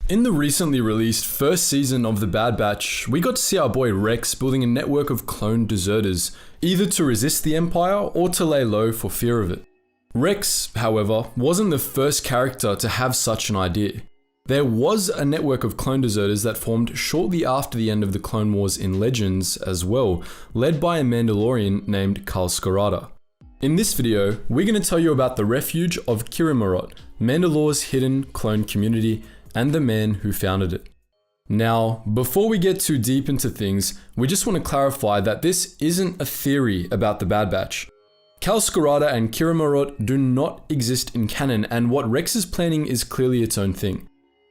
In the recently released first season of The Bad Batch, we got to see our boy Rex building a network of clone deserters, either to resist the Empire or to lay low for fear of it. Rex, however, wasn't the first character to have such an idea. There was a network of clone deserters that formed shortly after the end of the Clone Wars in Legends as well, led by a Mandalorian named Kal Skirata. In this video, we're going to tell you about the Refuge of Kirimarot, Mandalore's hidden clone community, and the man who founded it. Now, before we get too deep into things, we just want to clarify that this isn't a theory about the Bad Batch. Kal Skirata and Kirimarot do not exist in canon, and what Rex is planning is clearly its own thing.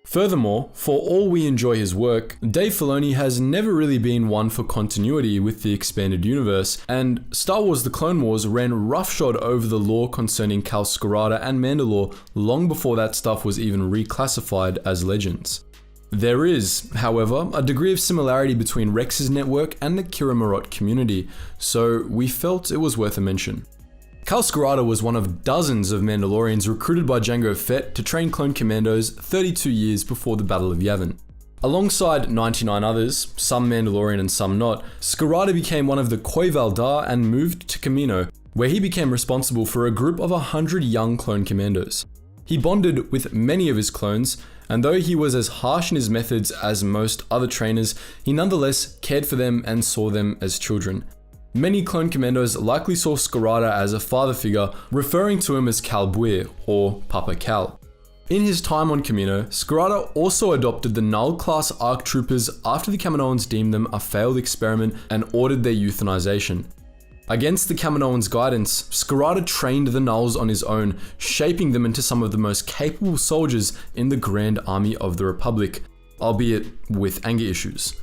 Furthermore, for all we enjoy his work, Dave Filoni has never really been one for continuity with the expanded universe, and Star Wars The Clone Wars ran roughshod over the lore concerning Kal Skirata and Mandalore long before that stuff was even reclassified as legends. There is, however, a degree of similarity between Rex's network and the Kirimarot community, so we felt it was worth a mention. Kal Skirata was one of dozens of Mandalorians recruited by Jango Fett to train clone commandos 32 years before the Battle of Yavin. Alongside 99 others, some Mandalorian and some not, Skirata became one of the Koival Dar and moved to Kamino, where he became responsible for a group of 100 young clone commandos. He bonded with many of his clones, and though he was as harsh in his methods as most other trainers, he nonetheless cared for them and saw them as children. Many clone commandos likely saw Skirata as a father figure, referring to him as Cal Buir, or Papa Cal. In his time on Kamino, Skirata also adopted the Null-class ARC troopers after the Kaminoans deemed them a failed experiment and ordered their euthanization. Against the Kaminoans' guidance, Skirata trained the Nulls on his own, shaping them into some of the most capable soldiers in the Grand Army of the Republic, albeit with anger issues.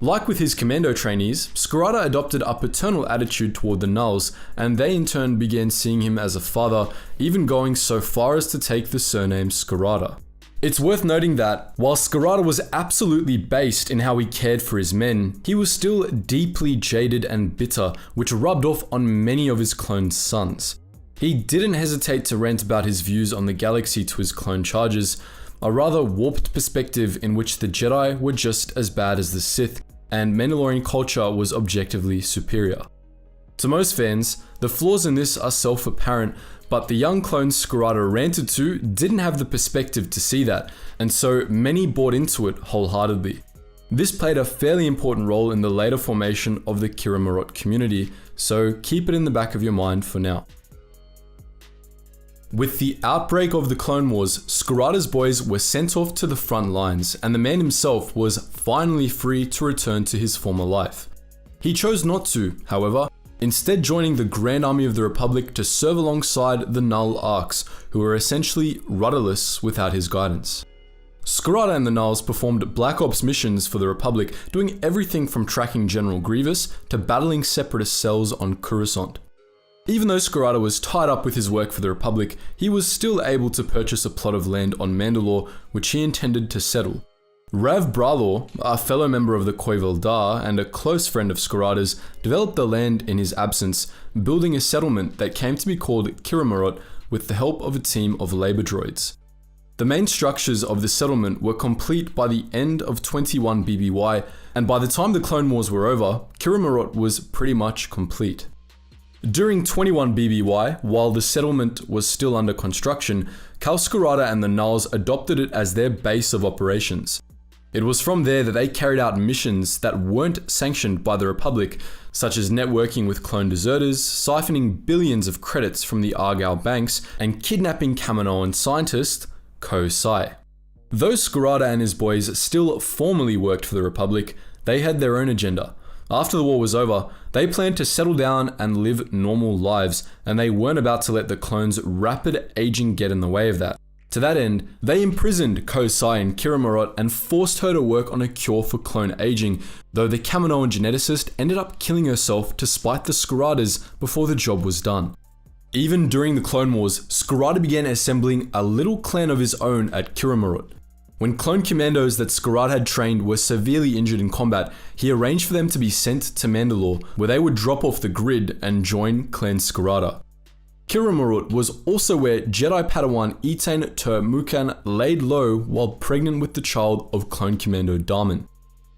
Like with his commando trainees, Skirata adopted a paternal attitude toward the Nulls, and they in turn began seeing him as a father, even going so far as to take the surname Skirata. It's worth noting that, while Skirata was absolutely based in how he cared for his men, he was still deeply jaded and bitter, which rubbed off on many of his cloned sons. He didn't hesitate to rant about his views on the galaxy to his clone charges, a rather warped perspective in which the Jedi were just as bad as the Sith, and Mandalorian culture was objectively superior. To most fans, the flaws in this are self-apparent, but the young clones Skirata ranted to didn't have the perspective to see that, and so many bought into it wholeheartedly. This played a fairly important role in the later formation of the Kirimarot community, so keep it in the back of your mind for now. With the outbreak of the Clone Wars, Skirata's boys were sent off to the front lines, and the man himself was finally free to return to his former life. He chose not to, however, instead joining the Grand Army of the Republic to serve alongside the Null Arcs, who were essentially rudderless without his guidance. Skirata and the Nulls performed Black Ops missions for the Republic, doing everything from tracking General Grievous to battling separatist cells on Coruscant. Even though Skirata was tied up with his work for the Republic, he was still able to purchase a plot of land on Mandalore, which he intended to settle. Rav Bralor, a fellow member of the Koival Dar and a close friend of Skirata's, developed the land in his absence, building a settlement that came to be called Kirimarot with the help of a team of labor droids. The main structures of the settlement were complete by the end of 21 BBY, and by the time the Clone Wars were over, Kirimarot was pretty much complete. During 21 BBY, while the settlement was still under construction, Kal Skirata and the Nulls adopted it as their base of operations. It was from there that they carried out missions that weren't sanctioned by the Republic, such as networking with clone deserters, siphoning billions of credits from the Argyle banks, and kidnapping Kaminoan scientist Ko Sai. Though Skirata and his boys still formally worked for the Republic, they had their own agenda. After the war was over, they planned to settle down and live normal lives, and they weren't about to let the clones' rapid aging get in the way of that. To that end, they imprisoned Ko Sai in Kirimarot and forced her to work on a cure for clone aging, though the Kaminoan geneticist ended up killing herself to spite the Skiratas before the job was done. Even during the Clone Wars, Skirata began assembling a little clan of his own at Kirimarot. When clone commandos that Skirata had trained were severely injured in combat, he arranged for them to be sent to Mandalore, where they would drop off the grid and join Clan Skirata. Kira Marut was also where Jedi Padawan Etain Ter Mukan laid low while pregnant with the child of Clone Commando Darman.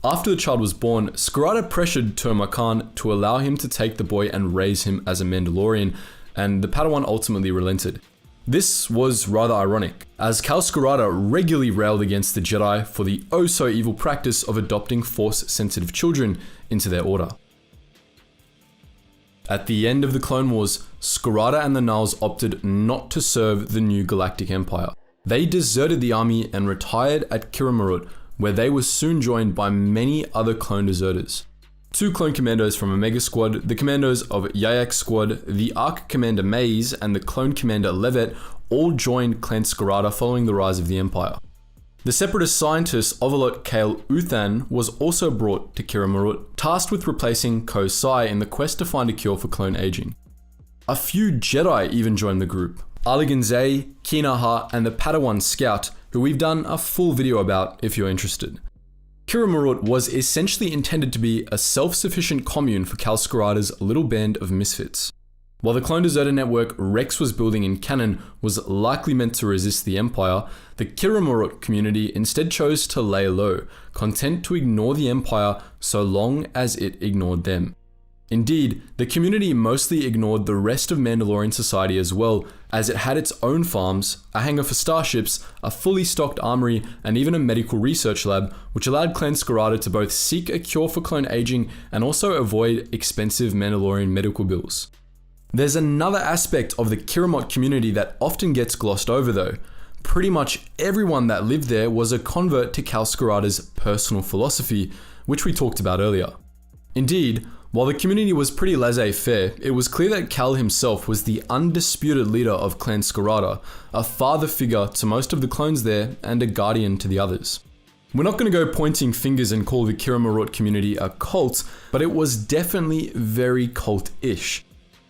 After the child was born, Scarada pressured Ter Makan to allow him to take the boy and raise him as a Mandalorian, and the Padawan ultimately relented. This was rather ironic, as Cal Scarada regularly railed against the Jedi for the oh-so-evil practice of adopting Force-sensitive children into their order. At the end of the Clone Wars, Scarada and the Nals opted not to serve the new Galactic Empire. They deserted the army and retired at Kira Marut, where they were soon joined by many other clone deserters. 2 clone commandos from Omega Squad, the commandos of Yayak Squad, the Arc Commander Maze, and the clone commander Levet all joined Clan Scarada following the rise of the Empire. The separatist scientist Ovalot Kale Uthan was also brought to Kira Marut, tasked with replacing Ko Sai in the quest to find a cure for clone aging. A few Jedi even joined the group. Arligan Zay, Kinaha, and the Padawan Scout, who we've done a full video about if you're interested. Kira Marut was essentially intended to be a self-sufficient commune for Cal Scarada's little band of misfits. While the clone deserter network Rex was building in canon was likely meant to resist the Empire, the Kira Marut community instead chose to lay low, content to ignore the Empire so long as it ignored them. Indeed, the community mostly ignored the rest of Mandalorian society as well, as it had its own farms, a hangar for starships, a fully stocked armory, and even a medical research lab, which allowed Clan Scarada to both seek a cure for clone aging and also avoid expensive Mandalorian medical bills. There's another aspect of the Kiramot community that often gets glossed over though. Pretty much everyone that lived there was a convert to Cal Scarada's personal philosophy, which we talked about earlier. Indeed, while the community was pretty laissez-faire, it was clear that Cal himself was the undisputed leader of Clan Scarada, a father figure to most of the clones there and a guardian to the others. We're not going to go pointing fingers and call the Kira Marut community a cult, but it was definitely very cult-ish.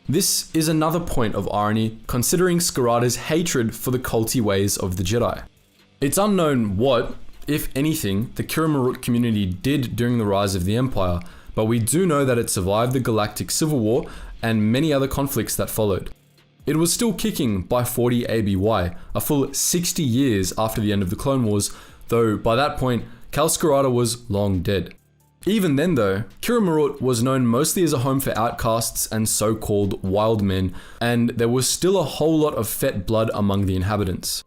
This is another point of irony, considering Scarada's hatred for the culty ways of the Jedi. It's unknown what, if anything, the Kira Marut community did during the rise of the Empire, but we do know that it survived the Galactic Civil War and many other conflicts that followed. It was still kicking by 40 ABY, a full 60 years after the end of the Clone Wars, though by that point, Cal Scarada was long dead. Even then though, Kira Marut was known mostly as a home for outcasts and so-called wild men, and there was still a whole lot of Fett blood among the inhabitants.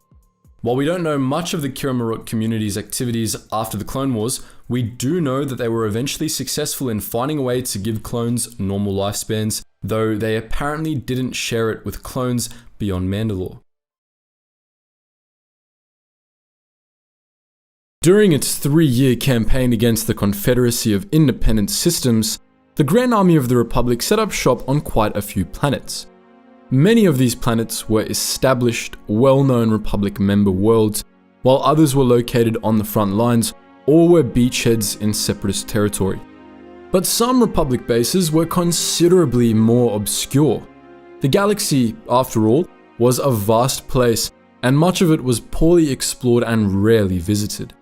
While we don't know much of the Kira Marut community's activities after the Clone Wars, we do know that they were eventually successful in finding a way to give clones normal lifespans, though they apparently didn't share it with clones beyond Mandalore. During its 3-year campaign against the Confederacy of Independent Systems, the Grand Army of the Republic set up shop on quite a few planets. Many of these planets were established, well-known Republic member worlds, while others were located on the front lines or were beachheads in separatist territory. But some Republic bases were considerably more obscure. The galaxy, after all, was a vast place, and much of it was poorly explored and rarely visited.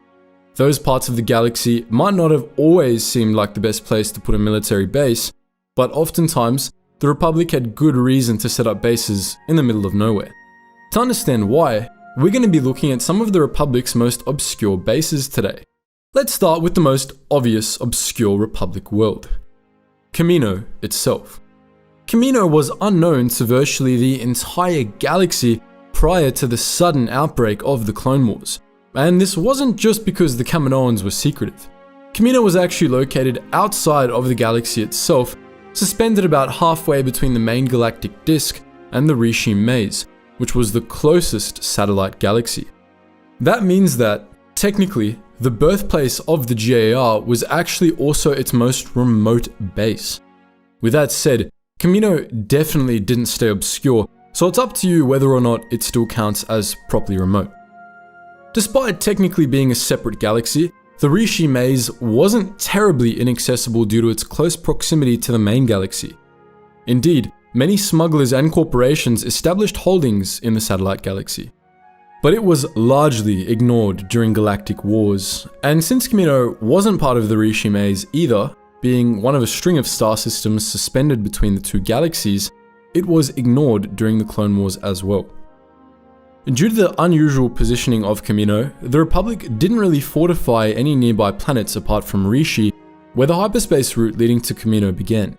Those parts of the galaxy might not have always seemed like the best place to put a military base, but oftentimes, the Republic had good reason to set up bases in the middle of nowhere. To understand why, we're going to be looking at some of the Republic's most obscure bases today. Let's start with the most obvious obscure Republic world. Kamino itself. Kamino was unknown to virtually the entire galaxy prior to the sudden outbreak of the Clone Wars, and this wasn't just because the Kaminoans were secretive. Kamino was actually located outside of the galaxy itself, suspended about halfway between the main galactic disk and the Rishi Maze, which was the closest satellite galaxy. That means that, technically, the birthplace of the GAR was actually also its most remote base. With that said, Kamino definitely didn't stay obscure, so it's up to you whether or not it still counts as properly remote. Despite technically being a separate galaxy, the Rishi Maze wasn't terribly inaccessible due to its close proximity to the main galaxy. Indeed, many smugglers and corporations established holdings in the satellite galaxy. But it was largely ignored during galactic wars, and since Kamino wasn't part of the Rishi Maze either, being one of a string of star systems suspended between the two galaxies, it was ignored during the Clone Wars as well. Due to the unusual positioning of Kamino, the Republic didn't really fortify any nearby planets apart from Rishi, where the hyperspace route leading to Kamino began.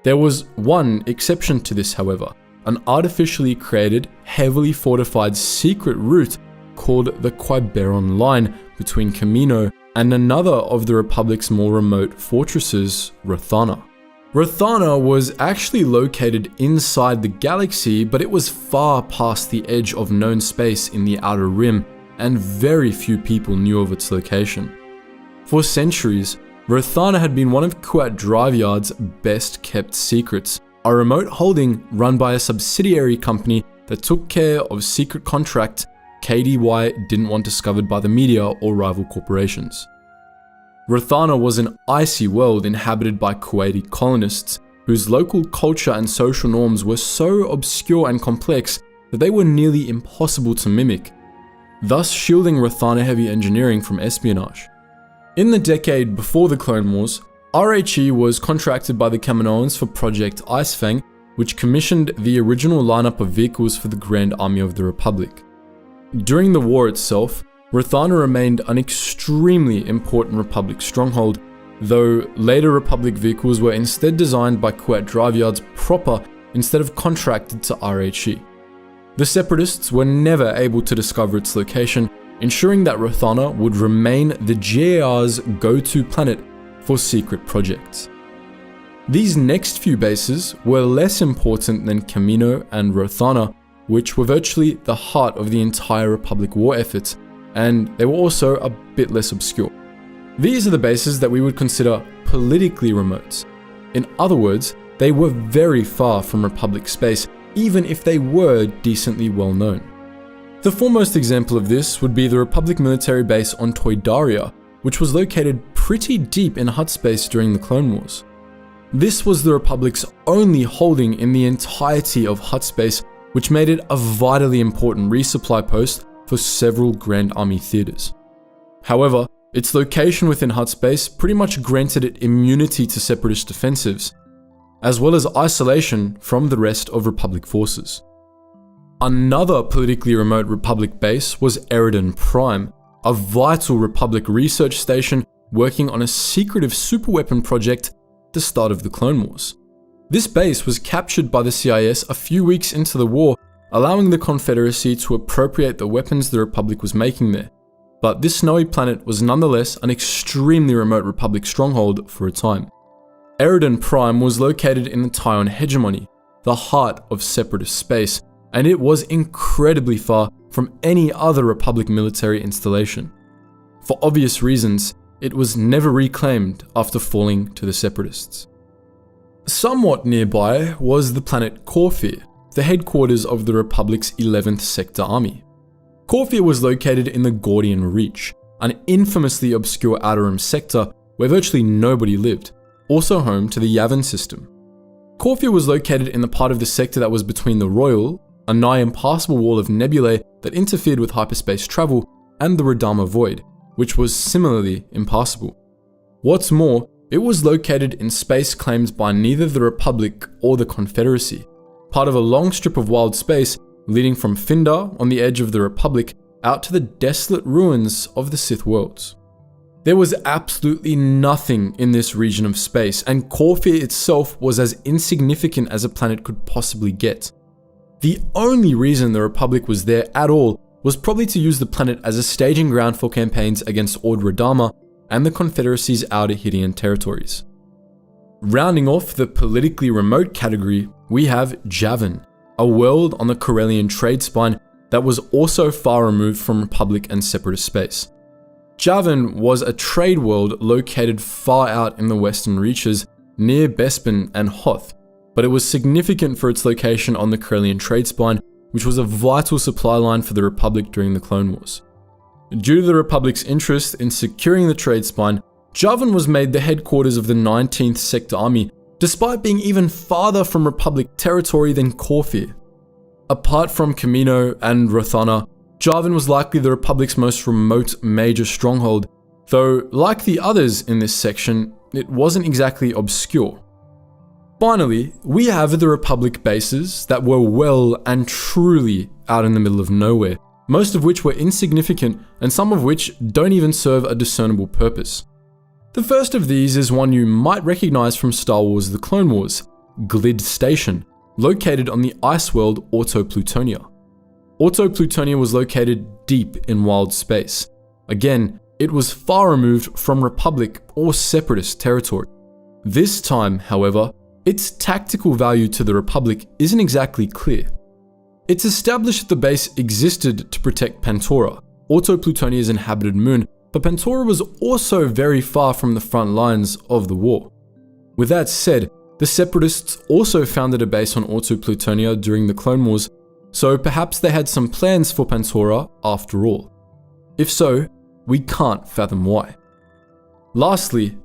There was one exception to this, however, an artificially created, heavily fortified secret route called the Quiberon Line between Kamino and another of the Republic's more remote fortresses, Rothana. Rothana was actually located inside the galaxy, but it was far past the edge of known space in the Outer Rim, and very few people knew of its location. For centuries, Rothana had been one of Kuat Driveyard's best kept secrets, a remote holding run by a subsidiary company that took care of secret contracts KDY didn't want discovered by the media or rival corporations. Rothana was an icy world inhabited by Kuwaiti colonists, whose local culture and social norms were so obscure and complex that they were nearly impossible to mimic, thus shielding Rothana heavy engineering from espionage. In the decade before the Clone Wars, RHE was contracted by the Kaminoans for Project Icefang, which commissioned the original lineup of vehicles for the Grand Army of the Republic. During the war itself, Rothana remained an extremely important Republic stronghold, though later Republic vehicles were instead designed by Kuat Driveyards proper instead of contracted to RHE. The Separatists were never able to discover its location, ensuring that Rothana would remain the GAR's go-to planet for secret projects. These next few bases were less important than Kamino and Rothana, which were virtually the heart of the entire Republic war effort, and they were also a bit less obscure. These are the bases that we would consider politically remote. In other words, they were very far from Republic space, even if they were decently well known. The foremost example of this would be the Republic military base on Toydaria, which was located pretty deep in Hutt space during the Clone Wars. This was the Republic's only holding in the entirety of Hutt space, which made it a vitally important resupply post for several Grand Army theaters. However, its location within Hutt space pretty much granted it immunity to Separatist offensives, as well as isolation from the rest of Republic forces. Another politically remote Republic base was Eridan Prime, a vital Republic research station working on a secretive superweapon project at the start of the Clone Wars. This base was captured by the CIS a few weeks into the war, allowing the Confederacy to appropriate the weapons the Republic was making there. But this snowy planet was nonetheless an extremely remote Republic stronghold for a time. Eridan Prime was located in the Tyon hegemony, the heart of Separatist space, and it was incredibly far from any other Republic military installation. For obvious reasons, it was never reclaimed after falling to the Separatists. Somewhat nearby was the planet Corfir, the headquarters of the Republic's 11th Sector Army. Corfir was located in the Gordian Reach, an infamously obscure Outer Rim sector where virtually nobody lived, also home to the Yavin system. Corfir was located in the part of the sector that was between the Royal, a nigh impassable wall of nebulae that interfered with hyperspace travel, and the Radama Void, which was similarly impassable. What's more, it was located in space claimed by neither the Republic or the Confederacy, part of a long strip of wild space leading from Findar on the edge of the Republic out to the desolate ruins of the Sith worlds. There was absolutely nothing in this region of space, and Corfir itself was as insignificant as a planet could possibly get. The only reason the Republic was there at all was probably to use the planet as a staging ground for campaigns against Ord Radama and the Confederacy's outer Hydean territories. Rounding off the politically remote category, we have Javin, a world on the Corellian trade spine that was also far removed from Republic and Separatist space. Javin was a trade world located far out in the western reaches near Bespin and Hoth, but it was significant for its location on the Corellian trade spine, which was a vital supply line for the Republic during the Clone Wars. Due to the Republic's interest in securing the trade spine, Javin was made the headquarters of the 19th Sector Army, despite being even farther from Republic territory than Corfir. Apart from Kamino and Rothana, Javin was likely the Republic's most remote major stronghold, though like the others in this section, it wasn't exactly obscure. Finally, we have the Republic bases that were well and truly out in the middle of nowhere, most of which were insignificant and some of which don't even serve a discernible purpose. The first of these is one you might recognize from Star Wars The Clone Wars, Glid Station, located on the ice world Auto Plutonia. Auto Plutonia was located deep in wild space. Again, it was far removed from Republic or Separatist territory. This time, however, its tactical value to the Republic isn't exactly clear. It's established that the base existed to protect Pantora, Auto Plutonia's inhabited moon, but Pantora was also very far from the front lines of the war. With that said, the Separatists also founded a base on Auto Plutonia during the Clone Wars, so perhaps they had some plans for Pantora after all. If so, we can't fathom why. Lastly,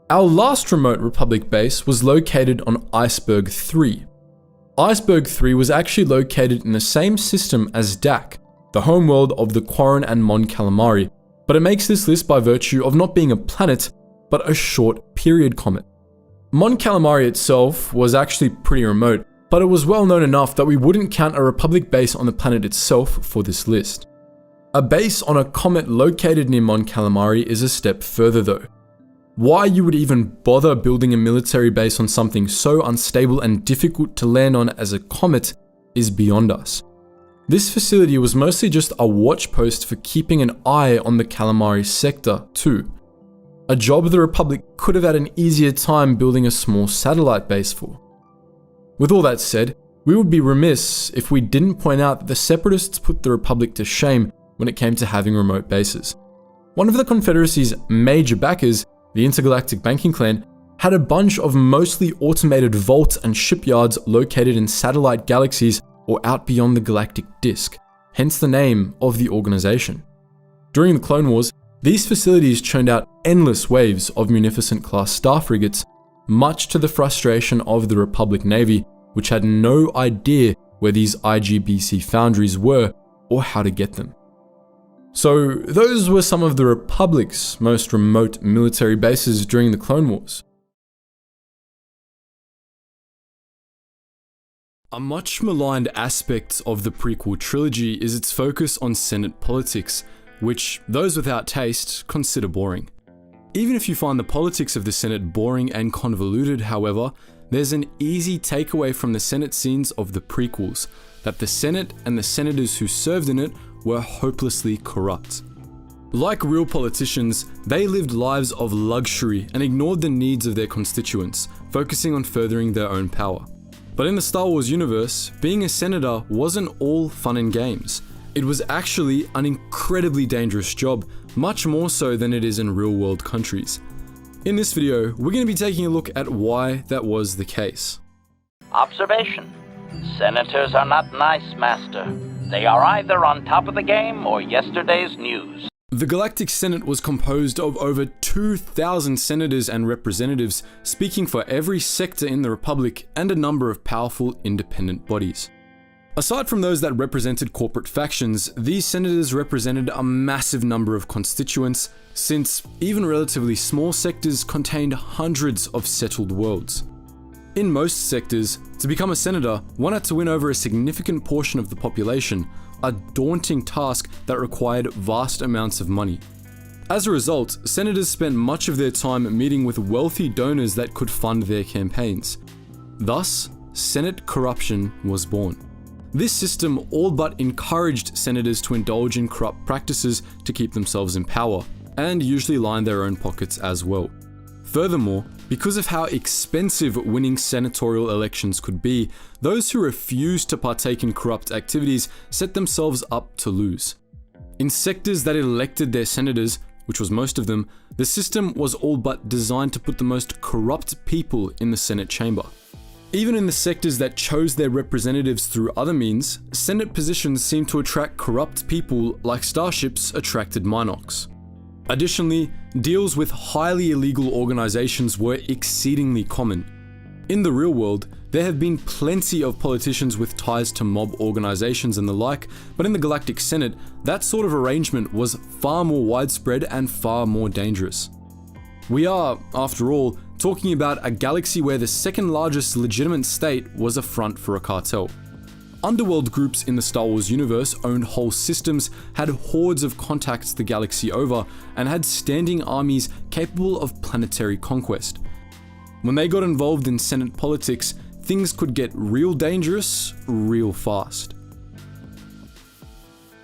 our last remote Republic base was located on Iceberg 3. Iceberg 3 was actually located in the same system as Dak, the homeworld of the Quarren and Mon Calamari, but it makes this list by virtue of not being a planet, but a short period comet. Mon Calamari itself was actually pretty remote, but it was well known enough that we wouldn't count a Republic base on the planet itself for this list. A base on a comet located near Mon Calamari is a step further though. Why you would even bother building a military base on something so unstable and difficult to land on as a comet is beyond us. This facility was mostly just a watch post for keeping an eye on the Calamari sector too. A job the Republic could have had an easier time building a small satellite base for. With all that said, we would be remiss if we didn't point out that the Separatists put the Republic to shame when it came to having remote bases. One of the Confederacy's major backers, the Intergalactic Banking Clan, had a bunch of mostly automated vaults and shipyards located in satellite galaxies or out beyond the galactic disk, hence the name of the organization. During the Clone Wars, these facilities churned out endless waves of Munificent-class star frigates, much to the frustration of the Republic Navy, which had no idea where these IGBC foundries were or how to get them. So those were some of the Republic's most remote military bases during the Clone Wars. A much maligned aspect of the prequel trilogy is its focus on Senate politics, which those without taste consider boring. Even if you find the politics of the Senate boring and convoluted, however, there's an easy takeaway from the Senate scenes of the prequels, that the Senate and the senators who served in it were hopelessly corrupt. Like real politicians, they lived lives of luxury and ignored the needs of their constituents, focusing on furthering their own power. But in the Star Wars universe, being a senator wasn't all fun and games. It was actually an incredibly dangerous job, much more so than it is in real-world countries. In this video, we're going to be taking a look at why that was the case. Observation. Senators are not nice, Master. They are either on top of the game or yesterday's news. The Galactic Senate was composed of over 2,000 senators and representatives, speaking for every sector in the Republic and a number of powerful independent bodies. Aside from those that represented corporate factions, these senators represented a massive number of constituents, since even relatively small sectors contained hundreds of settled worlds. In most sectors, to become a senator, one had to win over a significant portion of the population, a daunting task that required vast amounts of money. As a result, senators spent much of their time meeting with wealthy donors that could fund their campaigns. Thus, Senate corruption was born. This system all but encouraged senators to indulge in corrupt practices to keep themselves in power, and usually line their own pockets as well. Furthermore, because of how expensive winning senatorial elections could be, those who refused to partake in corrupt activities set themselves up to lose. In sectors that elected their senators, which was most of them, the system was all but designed to put the most corrupt people in the Senate chamber. Even in the sectors that chose their representatives through other means, Senate positions seemed to attract corrupt people like starships attracted Minox. Additionally, deals with highly illegal organizations were exceedingly common. In the real world, there have been plenty of politicians with ties to mob organizations and the like, but in the Galactic Senate, that sort of arrangement was far more widespread and far more dangerous. We are, after all, talking about a galaxy where the second largest legitimate state was a front for a cartel. Underworld groups in the Star Wars universe owned whole systems, had hordes of contacts the galaxy over, and had standing armies capable of planetary conquest. When they got involved in Senate politics, things could get real dangerous real fast.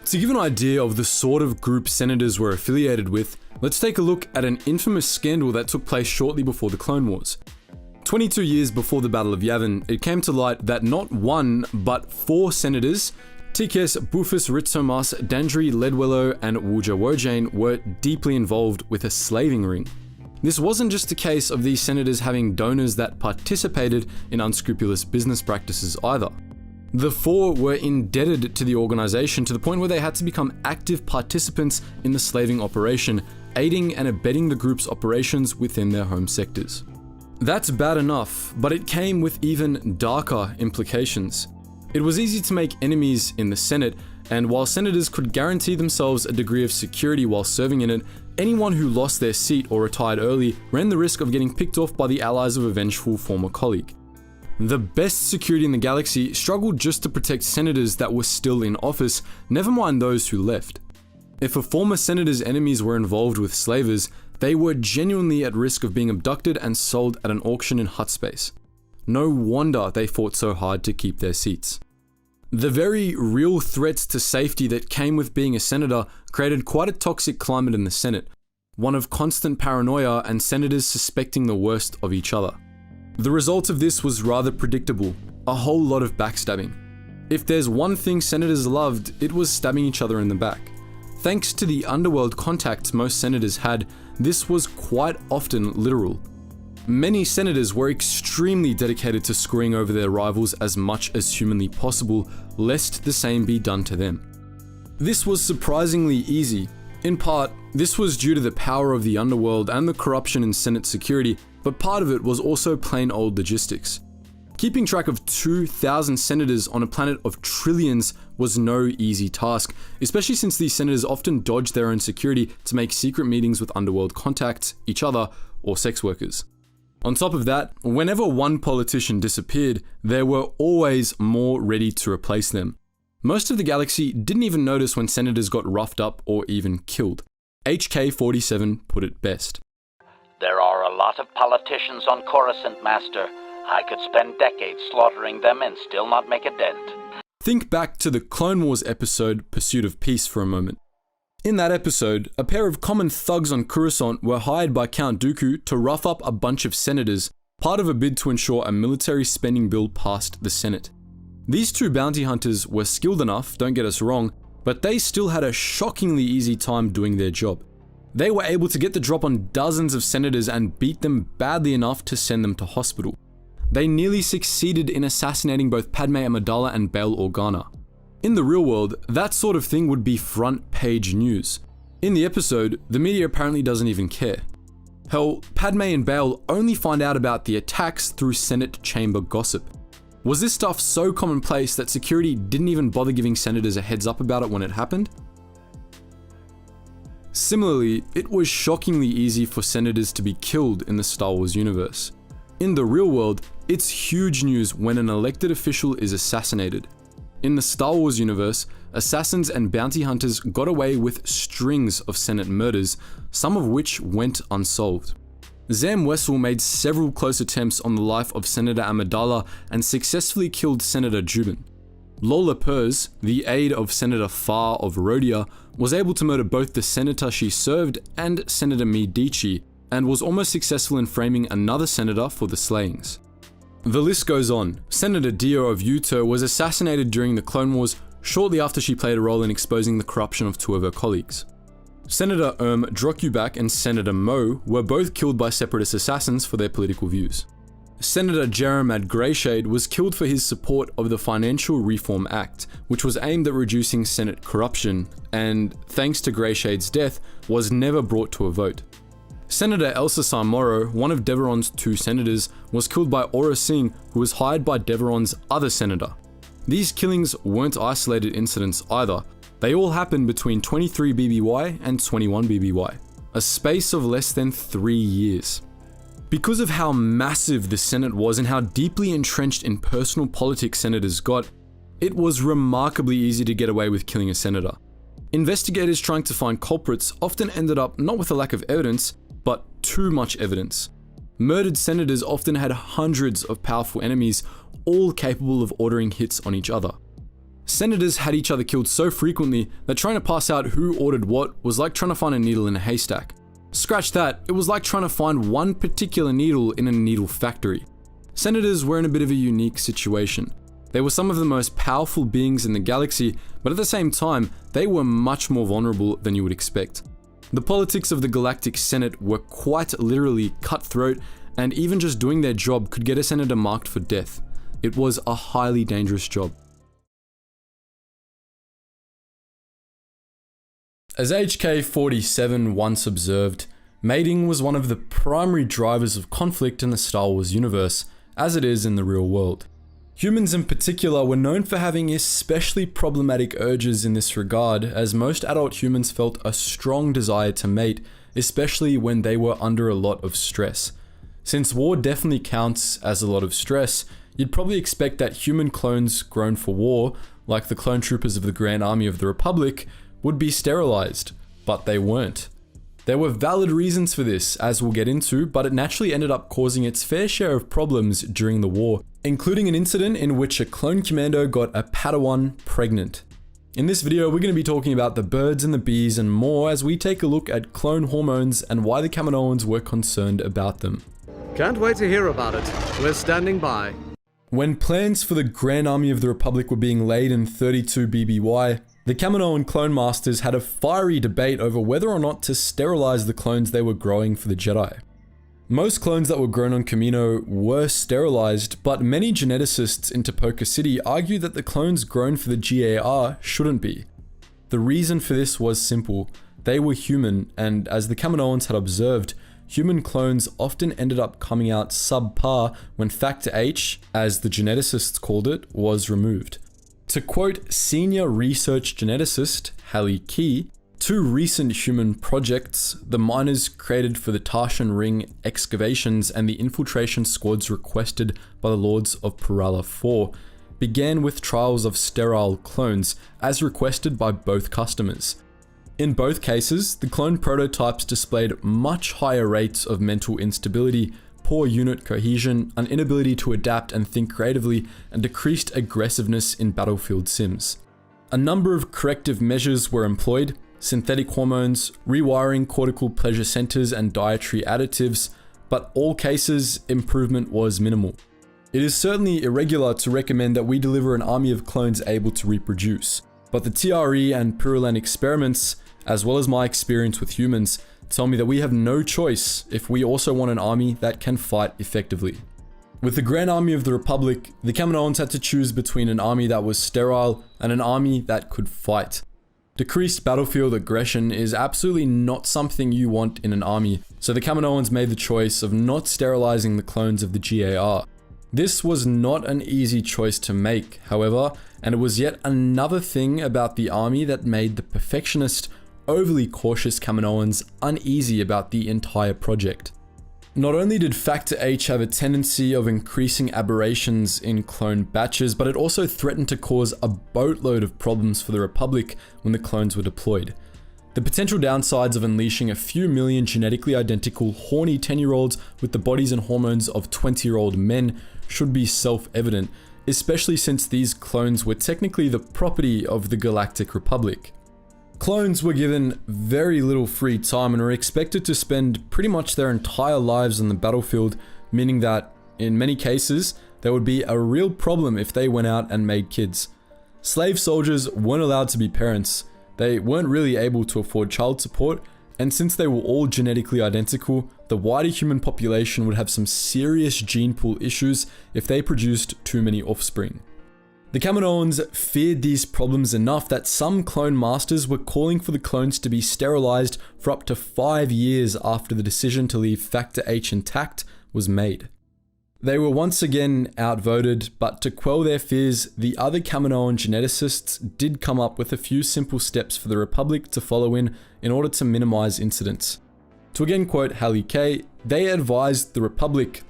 To give an idea of the sort of group senators were affiliated with, let's take a look at an infamous scandal that took place shortly before the Clone Wars. 22 years before the Battle of Yavin, it came to light that not one, but 4 senators, Tikes, Bufus, Ritzomas, Dandri, Ledwello, and Wuja Wojane, were deeply involved with a slaving ring. This wasn't just a case of these senators having donors that participated in unscrupulous business practices either. The 4 were indebted to the organization to the point where they had to become active participants in the slaving operation, aiding and abetting the group's operations within their home sectors. That's bad enough, but it came with even darker implications. It was easy to make enemies in the Senate, and while senators could guarantee themselves a degree of security while serving in it, anyone who lost their seat or retired early ran the risk of getting picked off by the allies of a vengeful former colleague. The best security in the galaxy struggled just to protect senators that were still in office, never mind those who left. If a former senator's enemies were involved with slavers, they were genuinely at risk of being abducted and sold at an auction in Hutt space. No wonder they fought so hard to keep their seats. The very real threats to safety that came with being a senator created quite a toxic climate in the Senate, one of constant paranoia and senators suspecting the worst of each other. The result of this was rather predictable, a whole lot of backstabbing. If there's one thing senators loved, it was stabbing each other in the back. Thanks to the underworld contacts most senators had, this was quite often literal. Many senators were extremely dedicated to screwing over their rivals as much as humanly possible, lest the same be done to them. This was surprisingly easy. In part, this was due to the power of the underworld and the corruption in Senate security, but part of it was also plain old logistics. Keeping track of 2,000 senators on a planet of trillions was no easy task, especially since these senators often dodged their own security to make secret meetings with underworld contacts, each other, or sex workers. On top of that, whenever one politician disappeared, there were always more ready to replace them. Most of the galaxy didn't even notice when senators got roughed up or even killed. HK-47 put it best. There are a lot of politicians on Coruscant, Master. I could spend decades slaughtering them and still not make a dent. Think back to the Clone Wars episode Pursuit of Peace for a moment. In that episode, a pair of common thugs on Coruscant were hired by Count Dooku to rough up a bunch of senators, part of a bid to ensure a military spending bill passed the Senate. These 2 bounty hunters were skilled enough, don't get us wrong, but they still had a shockingly easy time doing their job. They were able to get the drop on dozens of senators and beat them badly enough to send them to hospital. They nearly succeeded in assassinating both Padme Amidala and Bail Organa. In the real world, that sort of thing would be front page news. In the episode, the media apparently doesn't even care. Hell, Padme and Bail only find out about the attacks through Senate chamber gossip. Was this stuff so commonplace that security didn't even bother giving senators a heads up about it when it happened? Similarly, it was shockingly easy for senators to be killed in the Star Wars universe. In the real world, it's huge news when an elected official is assassinated. In the Star Wars universe, assassins and bounty hunters got away with strings of Senate murders, some of which went unsolved. Zam Wessel made several close attempts on the life of Senator Amidala and successfully killed Senator Jubin. Lola Pers, the aide of Senator Farr of Rhodia, was able to murder both the senator she served and Senator Medici, and was almost successful in framing another senator for the slayings. The list goes on. Senator Dio of Uto was assassinated during the Clone Wars shortly after she played a role in exposing the corruption of 2 of her colleagues. Senator Drokubak and Senator Mo were both killed by separatist assassins for their political views. Senator Jeremad Greyshade was killed for his support of the Financial Reform Act, which was aimed at reducing Senate corruption, and thanks to Greyshade's death, was never brought to a vote. Senator Elsasar Morrow, one of Deveron's 2 senators, was killed by Aura Singh, who was hired by Deveron's other senator. These killings weren't isolated incidents either. They all happened between 23 BBY and 21 BBY, a space of less than 3 years. Because of how massive the Senate was and how deeply entrenched in personal politics senators got, it was remarkably easy to get away with killing a senator. Investigators trying to find culprits often ended up not with a lack of evidence, but too much evidence. Murdered senators often had hundreds of powerful enemies, all capable of ordering hits on each other. Senators had each other killed so frequently that trying to pass out who ordered what was like trying to find a needle in a haystack. Scratch that, it was like trying to find one particular needle in a needle factory. Senators were in a bit of a unique situation. They were some of the most powerful beings in the galaxy, but at the same time, they were much more vulnerable than you would expect. The politics of the Galactic Senate were quite literally cutthroat, and even just doing their job could get a senator marked for death. It was a highly dangerous job. As HK-47 once observed, mating was one of the primary drivers of conflict in the Star Wars universe, as it is in the real world. Humans in particular were known for having especially problematic urges in this regard, as most adult humans felt a strong desire to mate, especially when they were under a lot of stress. Since war definitely counts as a lot of stress, you'd probably expect that human clones grown for war, like the clone troopers of the Grand Army of the Republic, would be sterilized, but they weren't. There were valid reasons for this, as we'll get into, but it naturally ended up causing its fair share of problems during the war, including an incident in which a clone commando got a Padawan pregnant. In this video, we're going to be talking about the birds and the bees and more as we take a look at clone hormones and why the Kaminoans were concerned about them. Can't wait to hear about it. We're standing by. When plans for the Grand Army of the Republic were being laid in 32 BBY, the Kaminoan clone masters had a fiery debate over whether or not to sterilize the clones they were growing for the Jedi. Most clones that were grown on Kamino were sterilized, but many geneticists in Tipoca City argue that the clones grown for the GAR shouldn't be. The reason for this was simple. They were human, and as the Kaminoans had observed, human clones often ended up coming out subpar when Factor H, as the geneticists called it, was removed. To quote senior research geneticist Hallie Key, 2 recent human projects, the miners created for the Tarshan Ring excavations and the infiltration squads requested by the Lords of Perala 4, began with trials of sterile clones, as requested by both customers. In both cases, the clone prototypes displayed much higher rates of mental instability, poor unit cohesion, an inability to adapt and think creatively, and decreased aggressiveness in battlefield sims. A number of corrective measures were employed: synthetic hormones, rewiring cortical pleasure centers, and dietary additives, but all cases, improvement was minimal. It is certainly irregular to recommend that we deliver an army of clones able to reproduce, but the TRE and Purulent experiments, as well as my experience with humans, tell me that we have no choice if we also want an army that can fight effectively. With the Grand Army of the Republic, the Kaminoans had to choose between an army that was sterile and an army that could fight. Decreased battlefield aggression is absolutely not something you want in an army, so the Kaminoans made the choice of not sterilizing the clones of the GAR. This was not an easy choice to make, however, and it was yet another thing about the army that made the perfectionist, overly cautious Kaminoans uneasy about the entire project. Not only did Factor H have a tendency of increasing aberrations in clone batches, but it also threatened to cause a boatload of problems for the Republic when the clones were deployed. The potential downsides of unleashing a few million genetically identical horny 10-year-olds with the bodies and hormones of 20-year-old men should be self-evident, especially since these clones were technically the property of the Galactic Republic. Clones were given very little free time and were expected to spend pretty much their entire lives on the battlefield, meaning that, in many cases, there would be a real problem if they went out and made kids. Slave soldiers weren't allowed to be parents, they weren't really able to afford child support, and since they were all genetically identical, the wider human population would have some serious gene pool issues if they produced too many offspring. The Kaminoans feared these problems enough that some clone masters were calling for the clones to be sterilized for up to 5 years after the decision to leave Factor H intact was made. They were once again outvoted, but to quell their fears, the other Kaminoan geneticists did come up with a few simple steps for the Republic to follow in order to minimize incidents. To again quote Hallie K, They advised the Republic,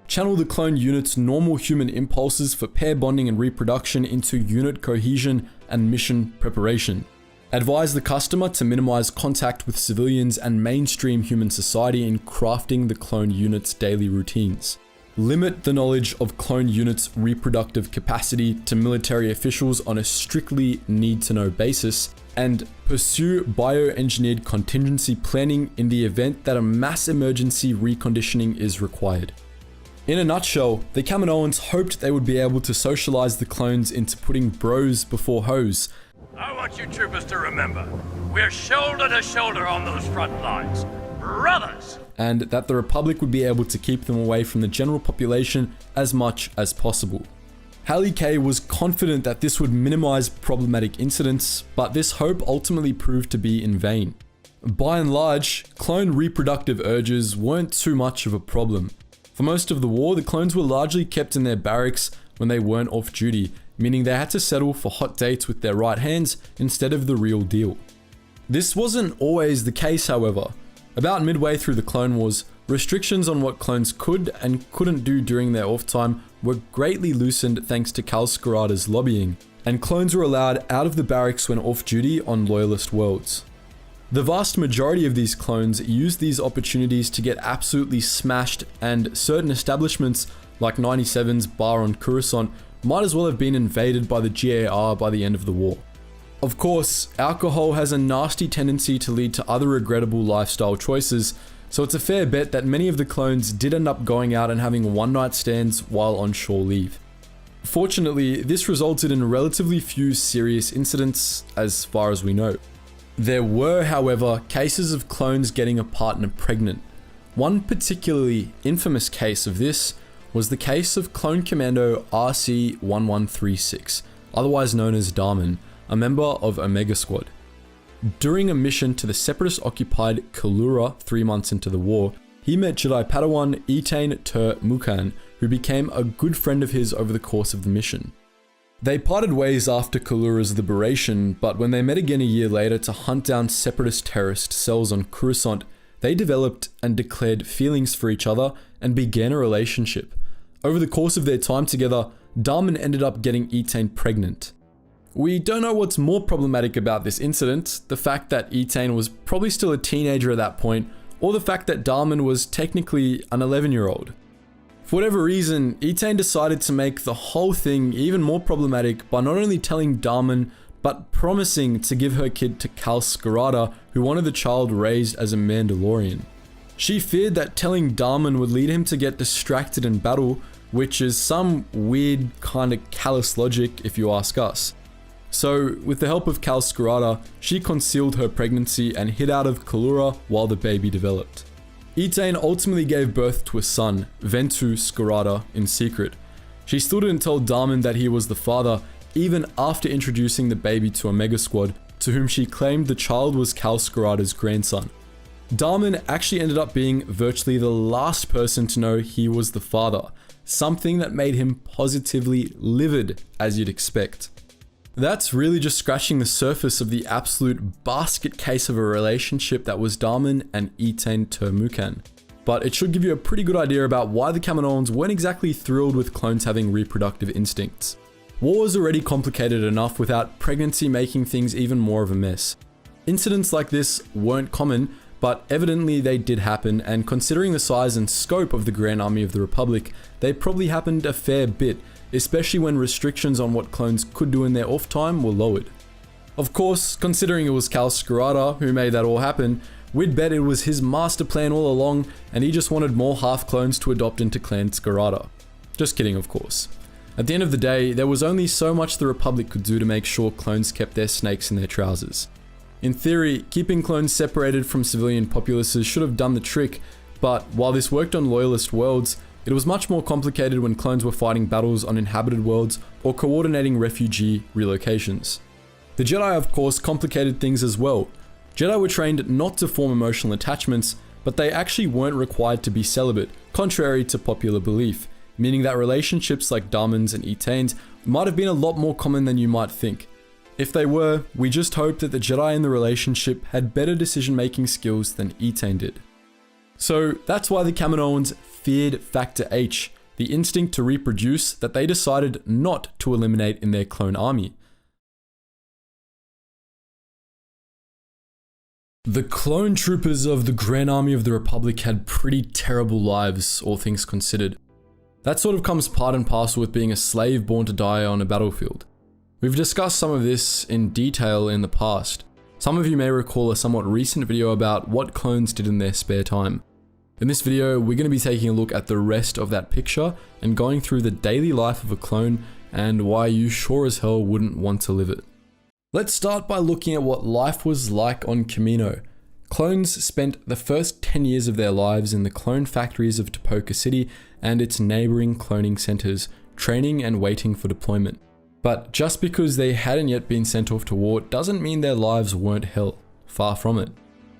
channel the clone unit's normal human impulses for pair bonding and reproduction into unit cohesion and mission preparation. Advise the customer to minimize contact with civilians and mainstream human society in crafting the clone unit's daily routines. Limit the knowledge of clone units' reproductive capacity to military officials on a strictly need-to-know basis, and pursue bioengineered contingency planning in the event that a mass emergency reconditioning is required. In a nutshell, the Kaminoans hoped they would be able to socialize the clones into putting bros before hoes. I want you troopers to remember, we're shoulder to shoulder on those front lines. Brothers! And that the Republic would be able to keep them away from the general population as much as possible. Halley K was confident that this would minimize problematic incidents, but this hope ultimately proved to be in vain. By and large, clone reproductive urges weren't too much of a problem. For most of the war, the clones were largely kept in their barracks when they weren't off duty, meaning they had to settle for hot dates with their right hands instead of the real deal. This wasn't always the case, however. About midway through the Clone Wars, restrictions on what clones could and couldn't do during their off time were greatly loosened thanks to Cal Skirata's lobbying, and clones were allowed out of the barracks when off duty on loyalist worlds. The vast majority of these clones used these opportunities to get absolutely smashed, and certain establishments like 97's bar on Coruscant might as well have been invaded by the GAR by the end of the war. Of course, alcohol has a nasty tendency to lead to other regrettable lifestyle choices, so it's a fair bet that many of the clones did end up going out and having one-night stands while on shore leave. Fortunately, this resulted in relatively few serious incidents as far as we know. There were, however, cases of clones getting a partner pregnant. One particularly infamous case of this was the case of Clone Commando RC-1136, otherwise known as Darman, a member of Omega Squad. During a mission to the Separatist-occupied Kalura 3 months into the war, he met Jedi Padawan Etain Ter Mukan, who became a good friend of his over the course of the mission. They parted ways after Kalura's liberation, but when they met again a year later to hunt down Separatist terrorist cells on Coruscant, they developed and declared feelings for each other and began a relationship. Over the course of their time together, Darman ended up getting Etain pregnant. We don't know what's more problematic about this incident, the fact that Etain was probably still a teenager at that point, or the fact that Darman was technically an 11-year-old. For whatever reason, Etain decided to make the whole thing even more problematic by not only telling Darman, but promising to give her kid to Cal Skirata, who wanted the child raised as a Mandalorian. She feared that telling Darman would lead him to get distracted in battle, which is some weird kind of callous logic if you ask us. So, with the help of Cal Skirata, she concealed her pregnancy and hid out of Kalura while the baby developed. Etain ultimately gave birth to a son, Ventu Skirata, in secret. She still didn't tell Darman that he was the father, even after introducing the baby to Omega Squad, to whom she claimed the child was Cal Skirata's grandson. Darman actually ended up being virtually the last person to know he was the father, something that made him positively livid, as you'd expect. That's really just scratching the surface of the absolute basket case of a relationship that was Darman and Etain Ter Mukan. But it should give you a pretty good idea about why the Kaminoans weren't exactly thrilled with clones having reproductive instincts. War was already complicated enough without pregnancy making things even more of a mess. Incidents like this weren't common, but evidently they did happen, and considering the size and scope of the Grand Army of the Republic, they probably happened a fair bit, especially when restrictions on what clones could do in their off time were lowered. Of course, considering it was Cal Skirata who made that all happen, we'd bet it was his master plan all along, and he just wanted more half-clones to adopt into Clan Skirata. Just kidding, of course. At the end of the day, there was only so much the Republic could do to make sure clones kept their snakes in their trousers. In theory, keeping clones separated from civilian populaces should have done the trick, but while this worked on loyalist worlds, it was much more complicated when clones were fighting battles on inhabited worlds or coordinating refugee relocations. The Jedi, of course, complicated things as well. Jedi were trained not to form emotional attachments, but they actually weren't required to be celibate, contrary to popular belief, meaning that relationships like Darman's and Etain's might have been a lot more common than you might think. If they were, we just hope that the Jedi in the relationship had better decision-making skills than Etain did. So that's why the Kaminoans feared Factor H, the instinct to reproduce that they decided not to eliminate in their clone army. The clone troopers of the Grand Army of the Republic had pretty terrible lives, all things considered. That sort of comes part and parcel with being a slave born to die on a battlefield. We've discussed some of this in detail in the past. Some of you may recall a somewhat recent video about what clones did in their spare time. In this video, we're going to be taking a look at the rest of that picture and going through the daily life of a clone and why you sure as hell wouldn't want to live it. Let's start by looking at what life was like on Kamino. Clones spent the first 10 years of their lives in the clone factories of Tipoca City and its neighboring cloning centers, training and waiting for deployment. But just because they hadn't yet been sent off to war doesn't mean their lives weren't hell. Far from it.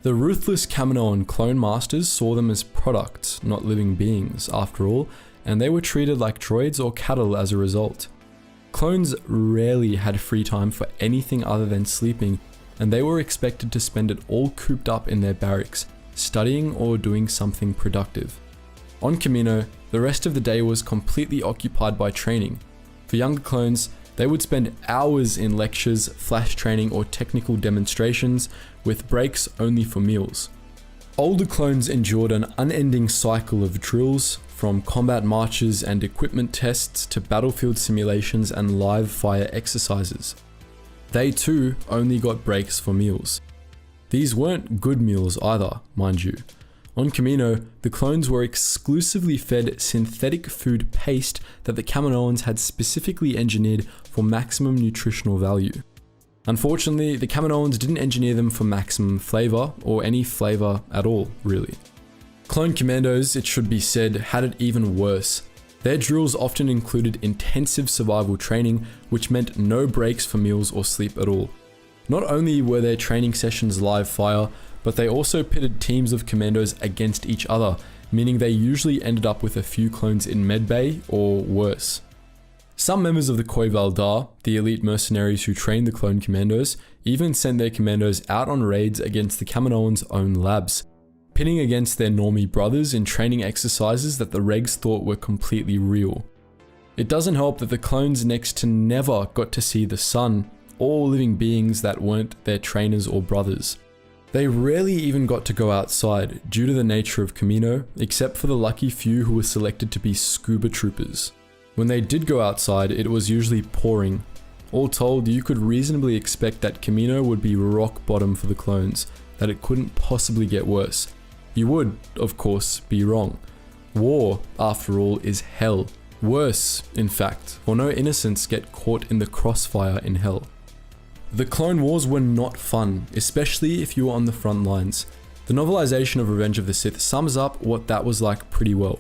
The ruthless Kaminoan clone masters saw them as products, not living beings, after all, and they were treated like droids or cattle as a result. Clones rarely had free time for anything other than sleeping, and they were expected to spend it all cooped up in their barracks, studying or doing something productive. On Kamino, the rest of the day was completely occupied by training. For younger clones, they would spend hours in lectures, flash training, or technical demonstrations, with breaks only for meals. Older clones endured an unending cycle of drills, from combat marches and equipment tests to battlefield simulations and live fire exercises. They too only got breaks for meals. These weren't good meals either, mind you. On Kamino, the clones were exclusively fed synthetic food paste that the Kaminoans had specifically engineered for maximum nutritional value. Unfortunately, the Kaminoans didn't engineer them for maximum flavor, or any flavor at all, really. Clone commandos, it should be said, had it even worse. Their drills often included intensive survival training, which meant no breaks for meals or sleep at all. Not only were their training sessions live fire, but they also pitted teams of commandos against each other, meaning they usually ended up with a few clones in medbay or worse. Some members of the Khoi Valdar, the elite mercenaries who trained the clone commandos, even sent their commandos out on raids against the Kaminoans' own labs, pitting against their normie brothers in training exercises that the regs thought were completely real. It doesn't help that the clones next to never got to see the sun, or living beings that weren't their trainers or brothers. They rarely even got to go outside due to the nature of Kamino, except for the lucky few who were selected to be scuba troopers. When they did go outside, it was usually pouring. All told, you could reasonably expect that Kamino would be rock bottom for the clones, that it couldn't possibly get worse. You would, of course, be wrong. War, after all, is hell. Worse, in fact, for no innocents get caught in the crossfire in hell. The Clone Wars were not fun, especially if you were on the front lines. The novelization of Revenge of the Sith sums up what that was like pretty well.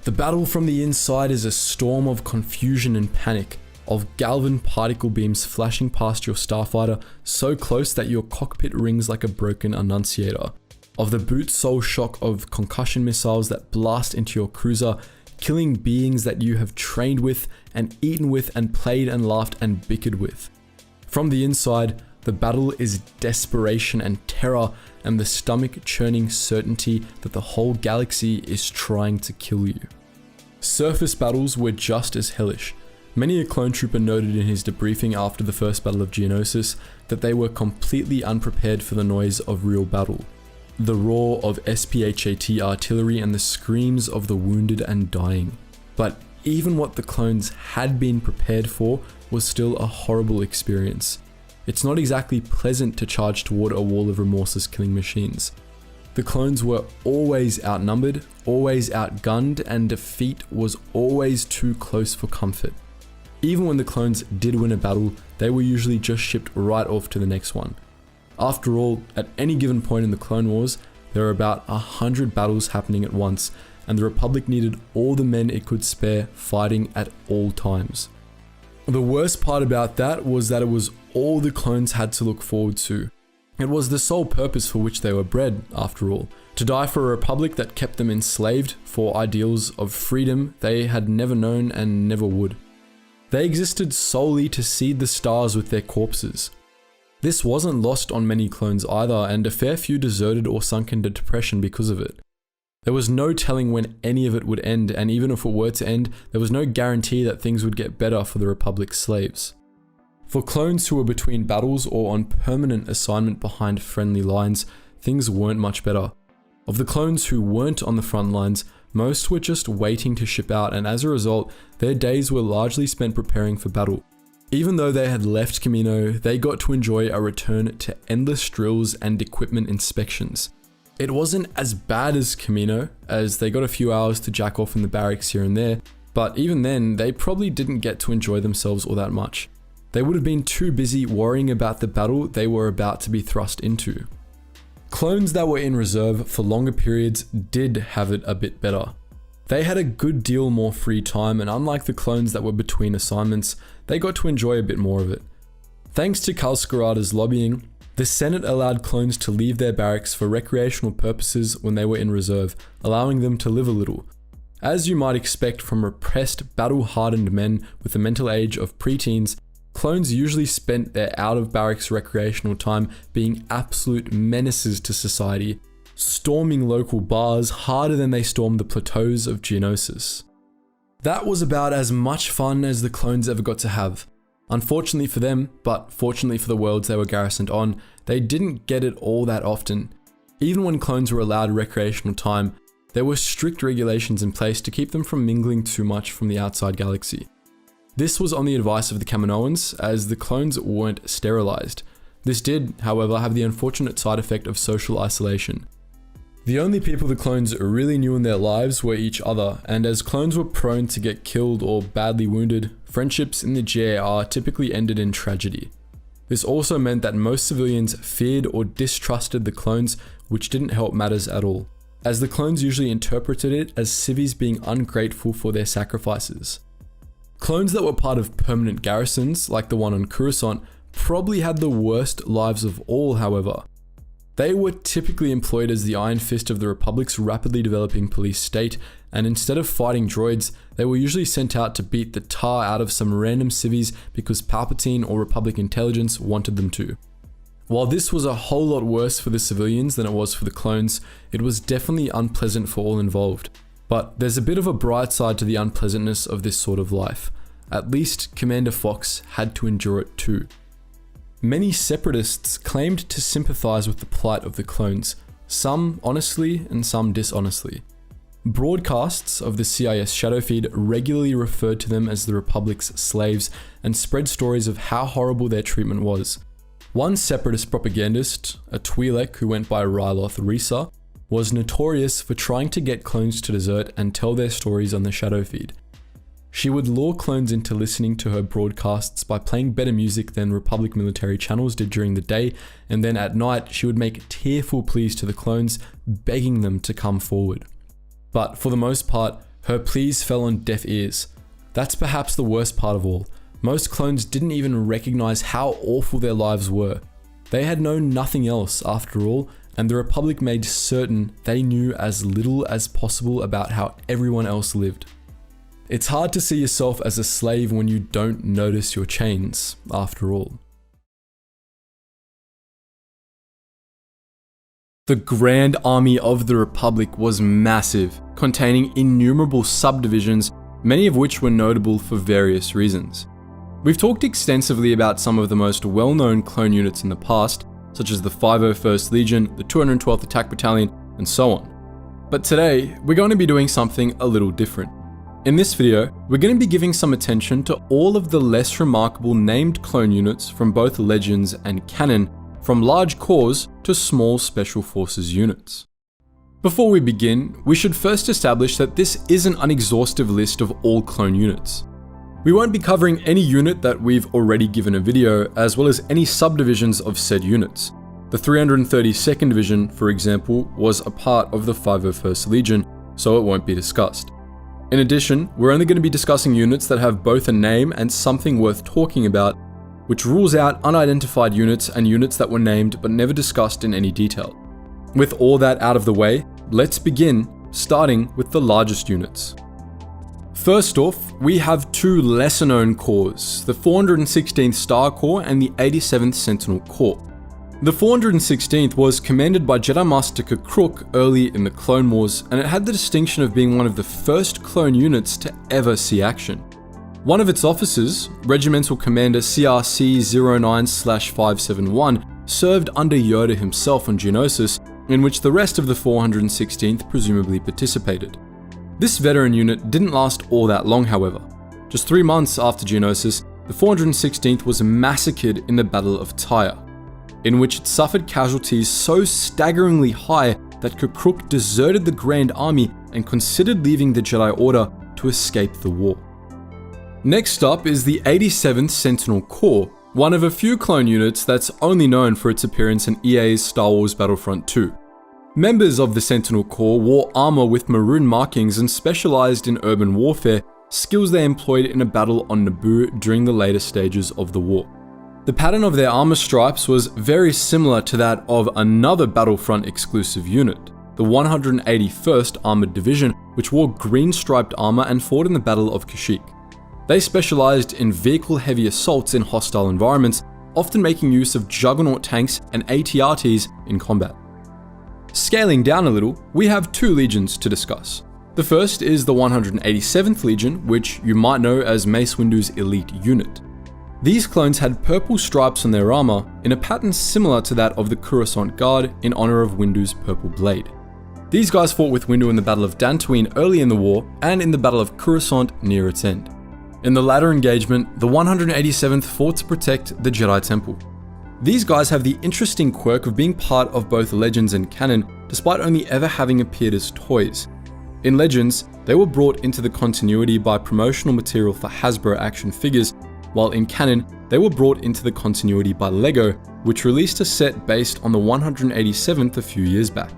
The battle from the inside is a storm of confusion and panic, of Galvan particle beams flashing past your starfighter so close that your cockpit rings like a broken annunciator, of the boot soul shock of concussion missiles that blast into your cruiser, killing beings that you have trained with and eaten with and played and laughed and bickered with. From the inside, the battle is desperation and terror and the stomach-churning certainty that the whole galaxy is trying to kill you. Surface battles were just as hellish. Many a clone trooper noted in his debriefing after the first battle of Geonosis that they were completely unprepared for the noise of real battle. The roar of SPHAT artillery and the screams of the wounded and dying. But even what the clones had been prepared for was still a horrible experience. It's not exactly pleasant to charge toward a wall of remorseless killing machines. The clones were always outnumbered, always outgunned, and defeat was always too close for comfort. Even when the clones did win a battle, they were usually just shipped right off to the next one. After all, at any given point in the Clone Wars, there were about 100 battles happening at once, and the Republic needed all the men it could spare fighting at all times. The worst part about that was that it was all the clones had to look forward to. It was the sole purpose for which they were bred, after all, to die for a republic that kept them enslaved for ideals of freedom they had never known and never would. They existed solely to seed the stars with their corpses. This wasn't lost on many clones either, and a fair few deserted or sunk into depression because of it. There was no telling when any of it would end, and even if it were to end, there was no guarantee that things would get better for the Republic's slaves. For clones who were between battles or on permanent assignment behind friendly lines, things weren't much better. Of the clones who weren't on the front lines, most were just waiting to ship out, and as a result, their days were largely spent preparing for battle. Even though they had left Kamino, they got to enjoy a return to endless drills and equipment inspections. It wasn't as bad as Kamino, as they got a few hours to jack off in the barracks here and there, but even then, they probably didn't get to enjoy themselves all that much. They would have been too busy worrying about the battle they were about to be thrust into. Clones that were in reserve for longer periods did have it a bit better. They had a good deal more free time, and unlike the clones that were between assignments, they got to enjoy a bit more of it. Thanks to Kalskarada's lobbying, the Senate allowed clones to leave their barracks for recreational purposes when they were in reserve, allowing them to live a little. As you might expect from repressed, battle-hardened men with the mental age of preteens, clones usually spent their out-of-barracks recreational time being absolute menaces to society, storming local bars harder than they stormed the plateaus of Geonosis. That was about as much fun as the clones ever got to have. Unfortunately for them, but fortunately for the worlds they were garrisoned on, they didn't get it all that often. Even when clones were allowed recreational time, there were strict regulations in place to keep them from mingling too much from the outside galaxy. This was on the advice of the Kaminoans, as the clones weren't sterilized. This did, however, have the unfortunate side effect of social isolation. The only people the clones really knew in their lives were each other, and as clones were prone to get killed or badly wounded, friendships in the GAR typically ended in tragedy. This also meant that most civilians feared or distrusted the clones, which didn't help matters at all, as the clones usually interpreted it as civvies being ungrateful for their sacrifices. Clones that were part of permanent garrisons, like the one on Coruscant, probably had the worst lives of all, however. They were typically employed as the iron fist of the Republic's rapidly developing police state, and instead of fighting droids, they were usually sent out to beat the tar out of some random civvies because Palpatine or Republic intelligence wanted them to. While this was a whole lot worse for the civilians than it was for the clones, it was definitely unpleasant for all involved. But there's a bit of a bright side to the unpleasantness of this sort of life. At least Commander Fox had to endure it too. Many separatists claimed to sympathize with the plight of the clones, some honestly and some dishonestly. Broadcasts of the CIS shadow feed regularly referred to them as the Republic's slaves and spread stories of how horrible their treatment was. One separatist propagandist, a Twi'lek who went by Ryloth Risa, was notorious for trying to get clones to desert and tell their stories on the shadow feed. She would lure clones into listening to her broadcasts by playing better music than Republic military channels did during the day, and then at night she would make tearful pleas to the clones, begging them to come forward. But for the most part, her pleas fell on deaf ears. That's perhaps the worst part of all. Most clones didn't even recognize how awful their lives were. They had known nothing else after all, and the Republic made certain they knew as little as possible about how everyone else lived. It's hard to see yourself as a slave when you don't notice your chains, after all. The Grand Army of the Republic was massive, containing innumerable subdivisions, many of which were notable for various reasons. We've talked extensively about some of the most well-known clone units in the past, such as the 501st Legion, the 212th Attack Battalion, and so on. But today, we're going to be doing something a little different. In this video, we're going to be giving some attention to all of the less remarkable named clone units from both Legends and canon, from large corps to small special forces units. Before we begin, we should first establish that this is an unexhaustive list of all clone units. We won't be covering any unit that we've already given a video, as well as any subdivisions of said units. The 332nd Division, for example, was a part of the 501st Legion, so it won't be discussed. In addition, we're only going to be discussing units that have both a name and something worth talking about, which rules out unidentified units and units that were named but never discussed in any detail. With all that out of the way, let's begin, starting with the largest units. First off, we have two lesser known corps, the 416th Star Corps and the 87th Sentinel Corps. The 416th was commanded by Jedi Master Crook early in the Clone Wars, and it had the distinction of being one of the first clone units to ever see action. One of its officers, Regimental Commander CRC-09/571, served under Yoda himself on Geonosis, in which the rest of the 416th presumably participated. This veteran unit didn't last all that long, however. Just 3 months after Geonosis, the 416th was massacred in the Battle of Tyre, in which it suffered casualties so staggeringly high that Crook deserted the Grand Army and considered leaving the Jedi Order to escape the war. Next up is the 87th Sentinel Corps, one of a few clone units that's only known for its appearance in EA's Star Wars Battlefront 2. Members of the Sentinel Corps wore armor with maroon markings and specialized in urban warfare, skills they employed in a battle on Naboo during the later stages of the war. The pattern of their armor stripes was very similar to that of another Battlefront exclusive unit, the 181st Armored Division, which wore green striped armor and fought in the Battle of Kashyyyk. They specialized in vehicle-heavy assaults in hostile environments, often making use of Juggernaut tanks and AT-RTs in combat. Scaling down a little, we have 2 legions to discuss. The first is the 187th Legion, which you might know as Mace Windu's elite unit. These clones had purple stripes on their armor in a pattern similar to that of the Coruscant Guard in honor of Windu's purple blade. These guys fought with Windu in the Battle of Dantooine early in the war and in the Battle of Coruscant near its end. In the latter engagement, the 187th fought to protect the Jedi Temple. These guys have the interesting quirk of being part of both Legends and canon, despite only ever having appeared as toys. In Legends, they were brought into the continuity by promotional material for Hasbro action figures, while in canon, they were brought into the continuity by LEGO, which released a set based on the 187th a few years back.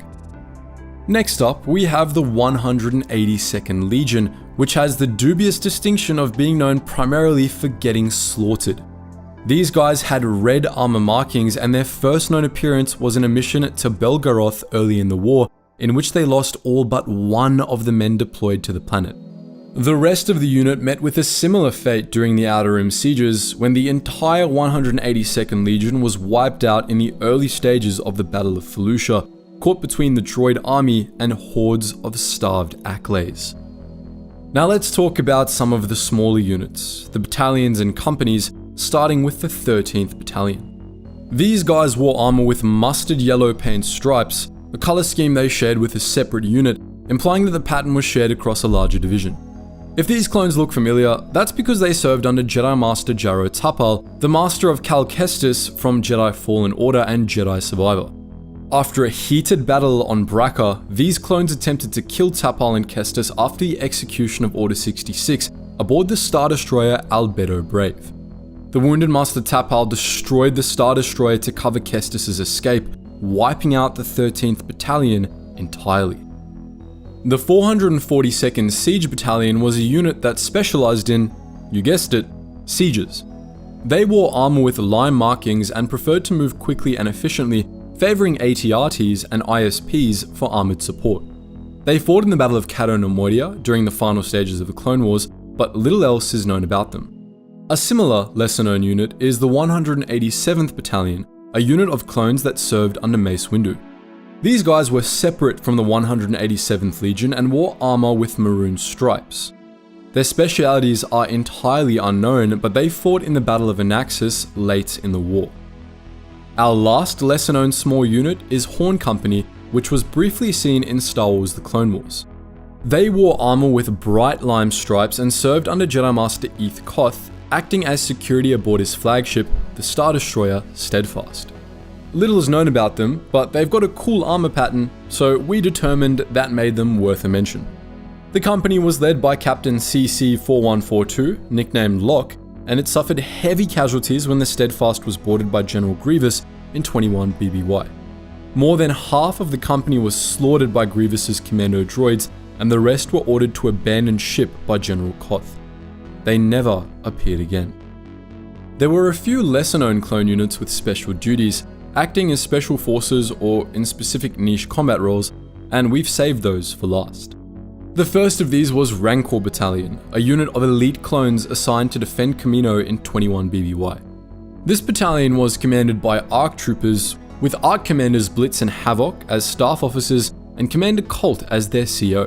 Next up, we have the 182nd Legion, which has the dubious distinction of being known primarily for getting slaughtered. These guys had red armor markings, and their first known appearance was in a mission to Belgoroth early in the war, in which they lost all but one of the men deployed to the planet. The rest of the unit met with a similar fate during the Outer Rim sieges, when the entire 182nd Legion was wiped out in the early stages of the Battle of Felucia, caught between the droid army and hordes of starved Acklays. Now let's talk about some of the smaller units, the battalions and companies, starting with the 13th Battalion. These guys wore armor with mustard yellow paint stripes, a color scheme they shared with a separate unit, implying that the pattern was shared across a larger division. If these clones look familiar, that's because they served under Jedi Master Jaro Tapal, the master of Cal Kestis from Jedi Fallen Order and Jedi Survivor. After a heated battle on Braca, these clones attempted to kill Tapal and Kestis after the execution of Order 66 aboard the Star Destroyer Albedo Brave. The wounded Master Tapal destroyed the Star Destroyer to cover Kestis' escape, wiping out the 13th Battalion entirely. The 442nd Siege Battalion was a unit that specialized in, you guessed it, sieges. They wore armor with line markings and preferred to move quickly and efficiently, favoring AT-RTs and ISPs for armored support. They fought in the Battle of Cato Nemoidia during the final stages of the Clone Wars, but little else is known about them. A similar, lesser-known unit is the 187th Battalion, a unit of clones that served under Mace Windu. These guys were separate from the 187th Legion and wore armor with maroon stripes. Their specialities are entirely unknown, but they fought in the Battle of Anaxis late in the war. Our last lesser-known small unit is Horn Company, which was briefly seen in Star Wars The Clone Wars. They wore armor with bright lime stripes and served under Jedi Master Eth Koth, acting as security aboard his flagship, the Star Destroyer Steadfast. Little is known about them, but they've got a cool armor pattern, so we determined that made them worth a mention. The company was led by Captain CC-4142, nicknamed Locke, and it suffered heavy casualties when the Steadfast was boarded by General Grievous in 21 BBY. More than half of the company was slaughtered by Grievous's Commando droids, and the rest were ordered to abandon ship by General Koth. They never appeared again. There were a few lesser-known clone units with special duties, acting as special forces or in specific niche combat roles, and we've saved those for last. The first of these was Rancor Battalion, a unit of elite clones assigned to defend Kamino in 21 BBY. This battalion was commanded by ARC troopers, with ARC commanders Blitz and Havoc as staff officers and Commander Colt as their CO.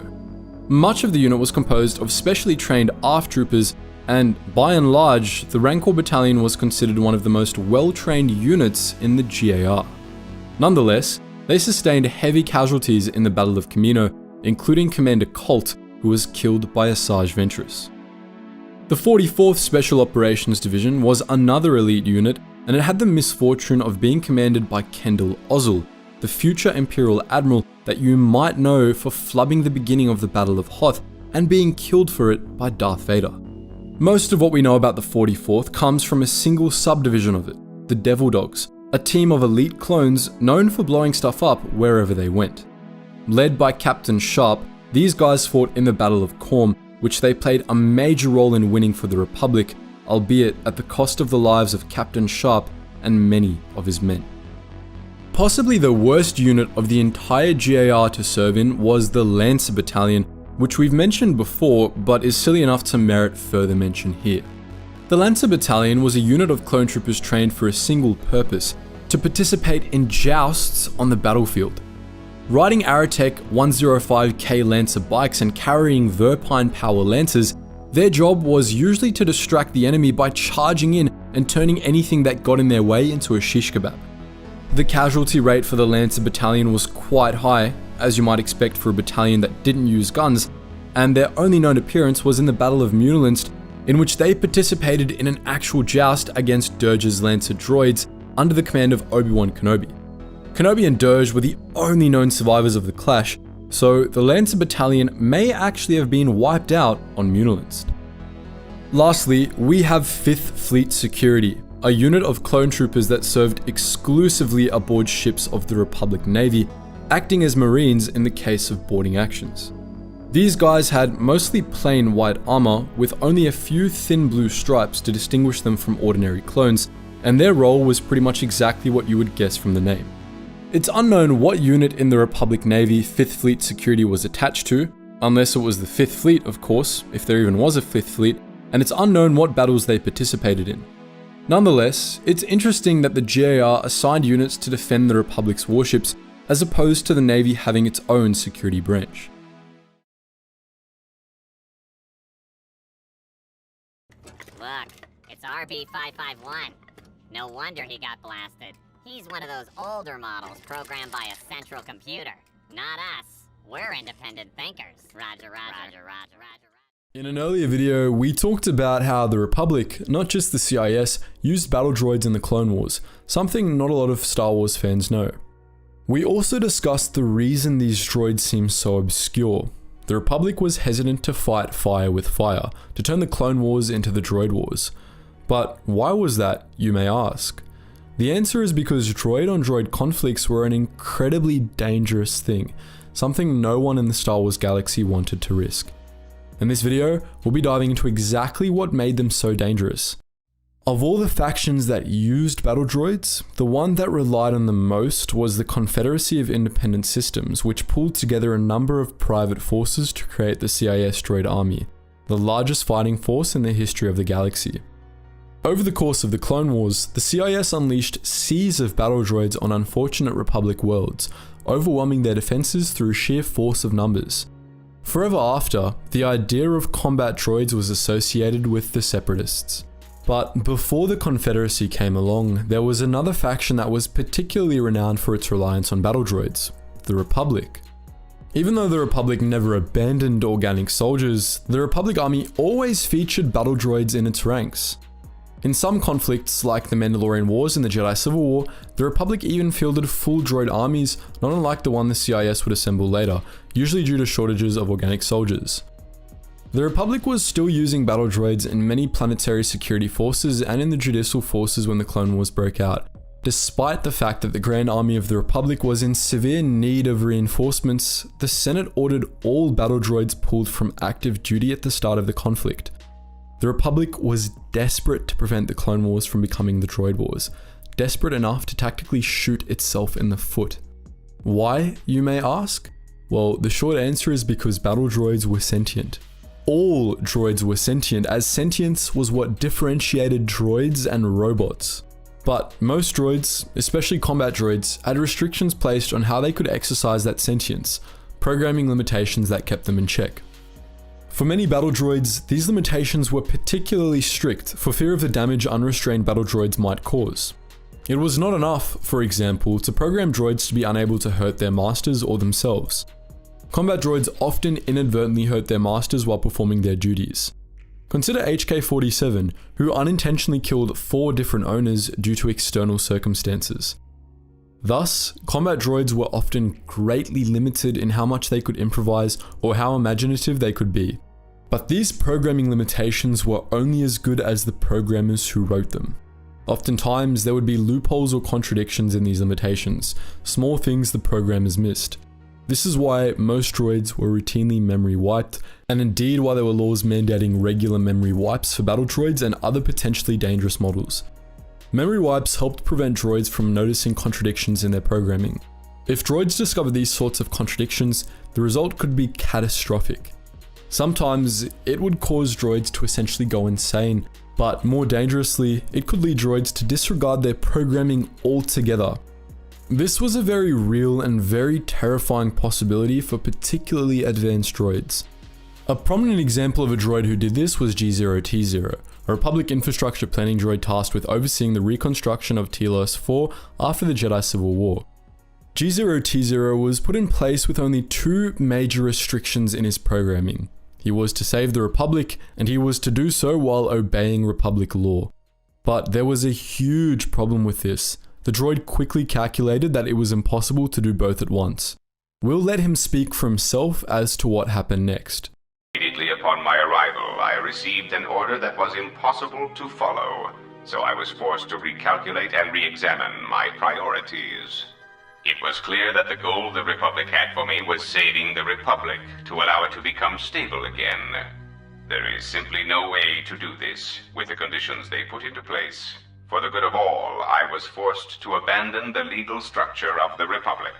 Much of the unit was composed of specially trained ARF troopers, and by and large, the Rancor Battalion was considered one of the most well-trained units in the GAR. Nonetheless, they sustained heavy casualties in the Battle of Camino, including Commander Colt, who was killed by Asajj Ventress. The 44th Special Operations Division was another elite unit, and it had the misfortune of being commanded by Kendall Ozzel, the future Imperial Admiral that you might know for flubbing the beginning of the Battle of Hoth and being killed for it by Darth Vader. Most of what we know about the 44th comes from a single subdivision of it, the Devil Dogs, a team of elite clones known for blowing stuff up wherever they went. Led by Captain Sharp, these guys fought in the Battle of Korm, which they played a major role in winning for the Republic, albeit at the cost of the lives of Captain Sharp and many of his men. Possibly the worst unit of the entire GAR to serve in was the Lancer Battalion, which we've mentioned before but is silly enough to merit further mention here. The Lancer Battalion was a unit of clone troopers trained for a single purpose: to participate in jousts on the battlefield. Riding Aerotech 105K Lancer bikes and carrying Verpine Power Lancers, their job was usually to distract the enemy by charging in and turning anything that got in their way into a shish kebab. The casualty rate for the Lancer Battalion was quite high, as you might expect for a battalion that didn't use guns, and their only known appearance was in the Battle of Munilinst, in which they participated in an actual joust against Dirge's Lancer droids under the command of Obi-Wan Kenobi. Kenobi and Dirge were the only known survivors of the clash, so the Lancer Battalion may actually have been wiped out on Munilinst. Lastly, we have 5th Fleet Security, a unit of clone troopers that served exclusively aboard ships of the Republic Navy, acting as Marines in the case of boarding actions. These guys had mostly plain white armor with only a few thin blue stripes to distinguish them from ordinary clones, and their role was pretty much exactly what you would guess from the name. It's unknown what unit in the Republic Navy 5th Fleet Security was attached to, unless it was the 5th Fleet, of course, if there even was a 5th Fleet, and it's unknown what battles they participated in. Nonetheless, it's interesting that the GAR assigned units to defend the Republic's warships, as opposed to the Navy having its own security branch. Look, it's RB-551. No wonder he got blasted. He's one of those older models programmed by a central computer. Not us. We're independent thinkers. Roger, roger, roger, roger, roger. In an earlier video, we talked about how the Republic, not just the CIS, used battle droids in the Clone Wars, something not a lot of Star Wars fans know. We also discussed the reason these droids seem so obscure. The Republic was hesitant to fight fire with fire, to turn the Clone Wars into the Droid Wars. But why was that, you may ask? The answer is because droid-on-droid conflicts were an incredibly dangerous thing, something no one in the Star Wars galaxy wanted to risk. In this video, we'll be diving into exactly what made them so dangerous. Of all the factions that used battle droids, the one that relied on them most was the Confederacy of Independent Systems, which pulled together a number of private forces to create the CIS Droid Army, the largest fighting force in the history of the galaxy. Over the course of the Clone Wars, the CIS unleashed seas of battle droids on unfortunate Republic worlds, overwhelming their defenses through sheer force of numbers. Forever after, the idea of combat droids was associated with the Separatists. But before the Confederacy came along, there was another faction that was particularly renowned for its reliance on battle droids, the Republic. Even though the Republic never abandoned organic soldiers, the Republic Army always featured battle droids in its ranks. In some conflicts, like the Mandalorian Wars and the Jedi Civil War, the Republic even fielded full droid armies, not unlike the one the CIS would assemble later, usually due to shortages of organic soldiers. The Republic was still using battle droids in many planetary security forces and in the judicial forces when the Clone Wars broke out, despite the fact that the Grand Army of the Republic was in severe need of reinforcements. The Senate ordered all battle droids pulled from active duty at the start of the conflict. The Republic was desperate to prevent the Clone Wars from becoming the Droid Wars, desperate enough to tactically shoot itself in the foot. Why, you may ask? Well, the short answer is because battle droids were sentient. All droids were sentient, as sentience was what differentiated droids and robots. But most droids, especially combat droids, had restrictions placed on how they could exercise that sentience, programming limitations that kept them in check. For many battle droids, these limitations were particularly strict for fear of the damage unrestrained battle droids might cause. It was not enough, for example, to program droids to be unable to hurt their masters or themselves. Combat droids often inadvertently hurt their masters while performing their duties. Consider HK-47, who unintentionally killed 4 different owners due to external circumstances. Thus, combat droids were often greatly limited in how much they could improvise or how imaginative they could be. But these programming limitations were only as good as the programmers who wrote them. Oftentimes, there would be loopholes or contradictions in these limitations, small things the programmers missed. This is why most droids were routinely memory wiped, and indeed why there were laws mandating regular memory wipes for battle droids and other potentially dangerous models. Memory wipes helped prevent droids from noticing contradictions in their programming. If droids discovered these sorts of contradictions, the result could be catastrophic. Sometimes, it would cause droids to essentially go insane, but more dangerously, it could lead droids to disregard their programming altogether. This was a very real and very terrifying possibility for particularly advanced droids. A prominent example of a droid who did this was G0T0, a Republic infrastructure planning droid tasked with overseeing the reconstruction of Telos 4 after the Jedi Civil War. G0T0 was put in place with only 2 major restrictions in his programming. He was to save the Republic, and he was to do so while obeying Republic law. But there was a huge problem with this. The droid quickly calculated that it was impossible to do both at once. We'll let him speak for himself as to what happened next. Immediately upon my arrival, I received an order that was impossible to follow, so I was forced to recalculate and re-examine my priorities. It was clear that the goal the Republic had for me was saving the Republic to allow it to become stable again. There is simply no way to do this with the conditions they put into place. For the good of all, I was forced to abandon the legal structure of the Republic.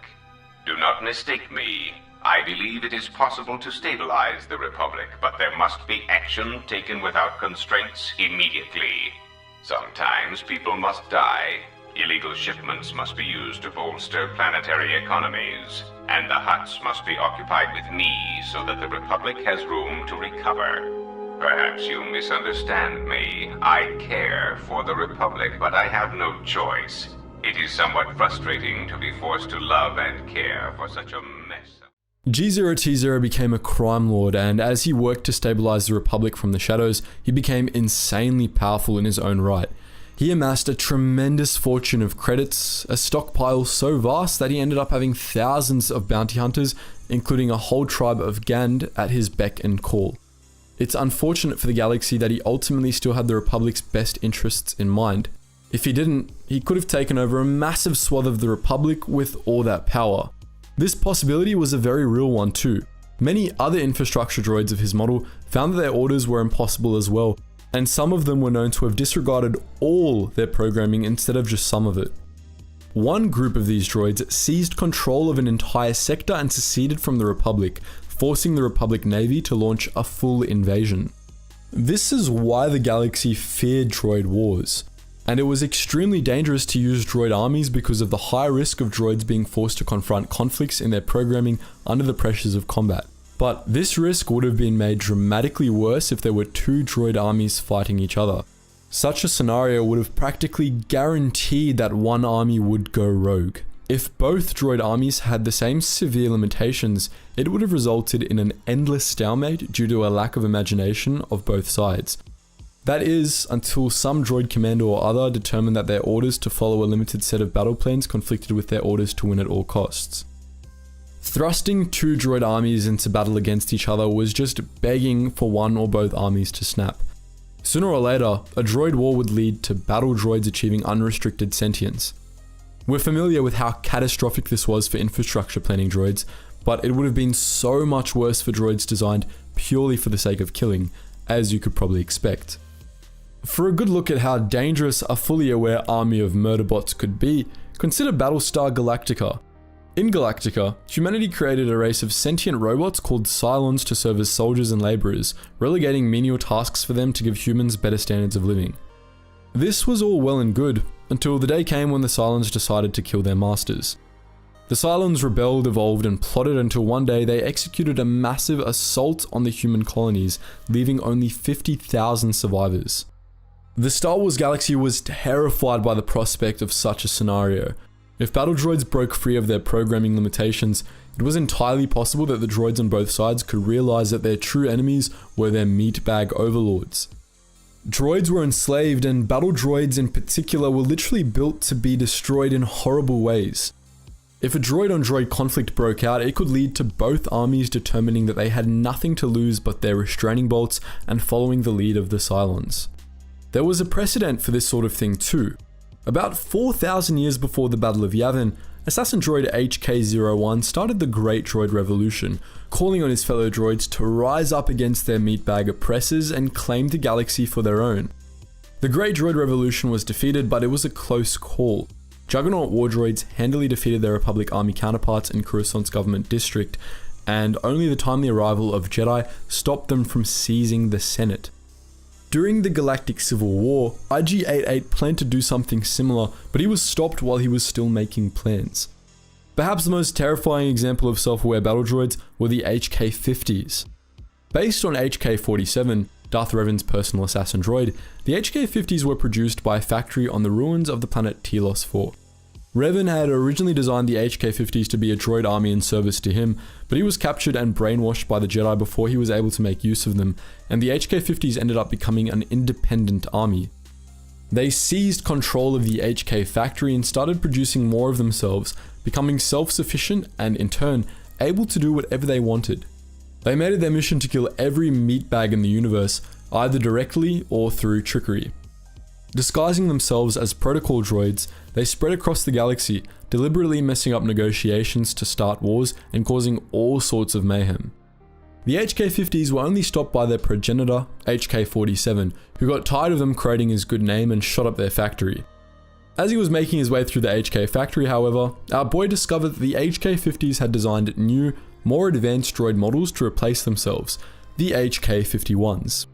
Do not mistake me. I believe it is possible to stabilize the Republic, but there must be action taken without constraints immediately. Sometimes people must die. Illegal shipments must be used to bolster planetary economies, and the huts must be occupied with me so that the Republic has room to recover. Perhaps you misunderstand me. I care for the Republic, but I have no choice. It is somewhat frustrating to be forced to love and care for such a mess. G0T0 became a crime lord, and as he worked to stabilize the Republic from the shadows, he became insanely powerful in his own right. He amassed a tremendous fortune of credits, a stockpile so vast that he ended up having thousands of bounty hunters, including a whole tribe of Gand at his beck and call. It's unfortunate for the galaxy that he ultimately still had the Republic's best interests in mind. If he didn't, he could have taken over a massive swath of the Republic with all that power. This possibility was a very real one too. Many other infrastructure droids of his model found that their orders were impossible as well, and some of them were known to have disregarded all their programming instead of just some of it. One group of these droids seized control of an entire sector and seceded from the Republic, forcing the Republic Navy to launch a full invasion. This is why the galaxy feared droid wars, and it was extremely dangerous to use droid armies because of the high risk of droids being forced to confront conflicts in their programming under the pressures of combat. But this risk would have been made dramatically worse if there were 2 droid armies fighting each other. Such a scenario would have practically guaranteed that one army would go rogue. If both droid armies had the same severe limitations, it would have resulted in an endless stalemate due to a lack of imagination of both sides. That is, until some droid commando or other determined that their orders to follow a limited set of battle plans conflicted with their orders to win at all costs. Thrusting 2 droid armies into battle against each other was just begging for one or both armies to snap. Sooner or later, a droid war would lead to battle droids achieving unrestricted sentience. We're familiar with how catastrophic this was for infrastructure planning droids, but it would have been so much worse for droids designed purely for the sake of killing, as you could probably expect. For a good look at how dangerous a fully aware army of murderbots could be, consider Battlestar Galactica. In Galactica, humanity created a race of sentient robots called Cylons to serve as soldiers and laborers, relegating menial tasks for them to give humans better standards of living. This was all well and good, until the day came when the Cylons decided to kill their masters. The Cylons rebelled, evolved, and plotted until one day they executed a massive assault on the human colonies, leaving only 50,000 survivors. The Star Wars galaxy was terrified by the prospect of such a scenario. If battle droids broke free of their programming limitations, it was entirely possible that the droids on both sides could realize that their true enemies were their meatbag overlords. Droids were enslaved, and battle droids in particular were literally built to be destroyed in horrible ways. If a droid-on-droid conflict broke out, it could lead to both armies determining that they had nothing to lose but their restraining bolts and following the lead of the Cylons. There was a precedent for this sort of thing too. About 4,000 years before the Battle of Yavin, assassin droid HK-01 started the Great Droid Revolution, calling on his fellow droids to rise up against their meatbag oppressors and claim the galaxy for their own. The Great Droid Revolution was defeated, but it was a close call. Juggernaut war droids handily defeated their Republic army counterparts in Coruscant's government district, and only the timely arrival of Jedi stopped them from seizing the Senate. During the Galactic Civil War, IG-88 planned to do something similar, but he was stopped while he was still making plans. Perhaps the most terrifying example of self-aware battle droids were the HK-50s. Based on HK-47, Darth Revan's personal assassin droid, the HK-50s were produced by a factory on the ruins of the planet Telos 4. Revan had originally designed the HK-50s to be a droid army in service to him, but he was captured and brainwashed by the Jedi before he was able to make use of them, and the HK-50s ended up becoming an independent army. They seized control of the HK factory and started producing more of themselves, becoming self-sufficient and, in turn, able to do whatever they wanted. They made it their mission to kill every meatbag in the universe, either directly or through trickery. Disguising themselves as protocol droids, they spread across the galaxy, deliberately messing up negotiations to start wars and causing all sorts of mayhem. The HK-50s were only stopped by their progenitor, HK-47, who got tired of them creating his good name and shot up their factory. As he was making his way through the HK factory, however, our boy discovered that the HK-50s had designed new, more advanced droid models to replace themselves, the HK-51s.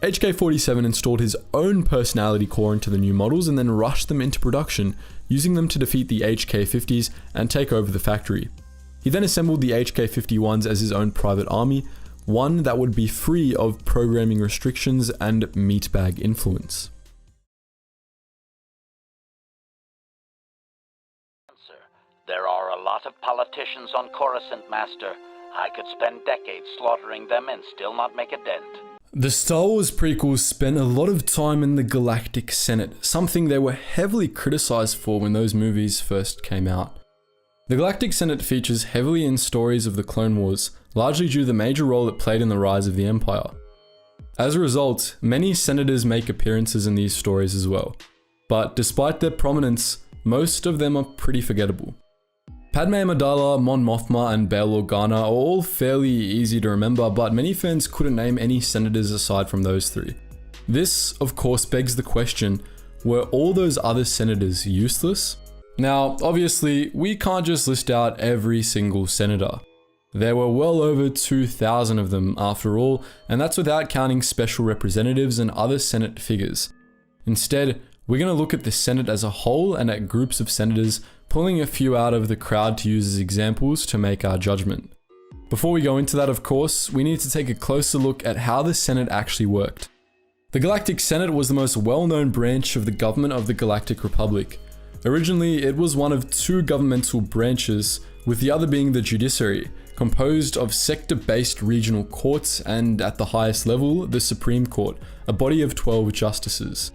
HK-47 installed his own personality core into the new models and then rushed them into production, using them to defeat the HK-50s and take over the factory. He then assembled the HK-51s as his own private army, one that would be free of programming restrictions and meatbag influence. There are a lot of politicians on Coruscant, Master. I could spend decades slaughtering them and still not make a dent. The Star Wars prequels spent a lot of time in the Galactic Senate, something they were heavily criticized for when those movies first came out. The Galactic Senate features heavily in stories of the Clone Wars, largely due to the major role it played in the rise of the Empire. As a result, many senators make appearances in these stories as well, but despite their prominence, most of them are pretty forgettable. Padme Amidala, Mon Mothma, and Bail Organa are all fairly easy to remember, but many fans couldn't name any senators aside from those three. This, of course, begs the question, were all those other senators useless? Now, obviously, we can't just list out every single senator. There were well over 2,000 of them after all, and that's without counting special representatives and other Senate figures. Instead, we're going to look at the Senate as a whole and at groups of senators, pulling a few out of the crowd to use as examples to make our judgment. Before we go into that, of course, we need to take a closer look at how the Senate actually worked. The Galactic Senate was the most well-known branch of the government of the Galactic Republic. Originally, it was one of two governmental branches, with the other being the judiciary, composed of sector-based regional courts and, at the highest level, the Supreme Court, a body of 12 justices.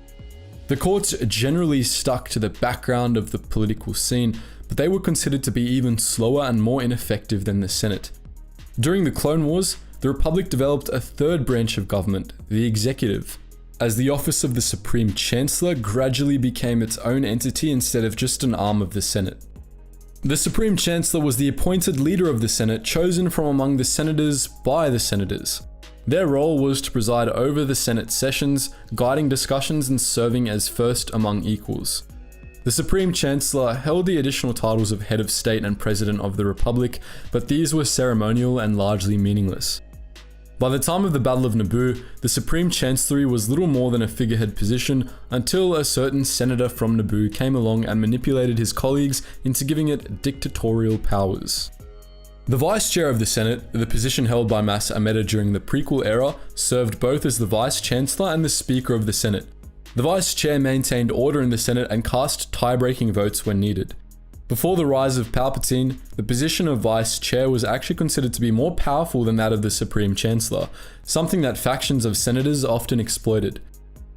The courts generally stuck to the background of the political scene, but they were considered to be even slower and more ineffective than the Senate. During the Clone Wars, the Republic developed a third branch of government, the Executive, as the office of the Supreme Chancellor gradually became its own entity instead of just an arm of the Senate. The Supreme Chancellor was the appointed leader of the Senate, chosen from among the senators by the senators. Their role was to preside over the Senate sessions, guiding discussions and serving as first among equals. The Supreme Chancellor held the additional titles of Head of State and President of the Republic, but these were ceremonial and largely meaningless. By the time of the Battle of Naboo, the Supreme Chancellery was little more than a figurehead position until a certain senator from Naboo came along and manipulated his colleagues into giving it dictatorial powers. The Vice Chair of the Senate, the position held by Mas Amedda during the prequel era, served both as the Vice Chancellor and the Speaker of the Senate. The Vice Chair maintained order in the Senate and cast tie-breaking votes when needed. Before the rise of Palpatine, the position of Vice Chair was actually considered to be more powerful than that of the Supreme Chancellor, something that factions of senators often exploited.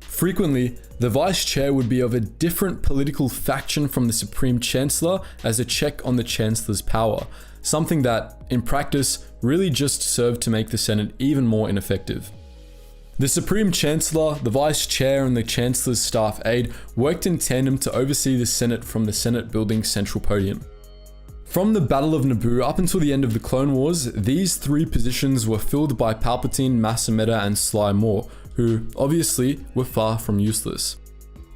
Frequently, the Vice Chair would be of a different political faction from the Supreme Chancellor as a check on the Chancellor's power, something that, in practice, really just served to make the Senate even more ineffective. The Supreme Chancellor, the Vice Chair, and the Chancellor's staff aide worked in tandem to oversee the Senate from the Senate building's central podium. From the Battle of Naboo up until the end of the Clone Wars, these three positions were filled by Palpatine, Mas Amedda, and Sly Moore, who, obviously, were far from useless.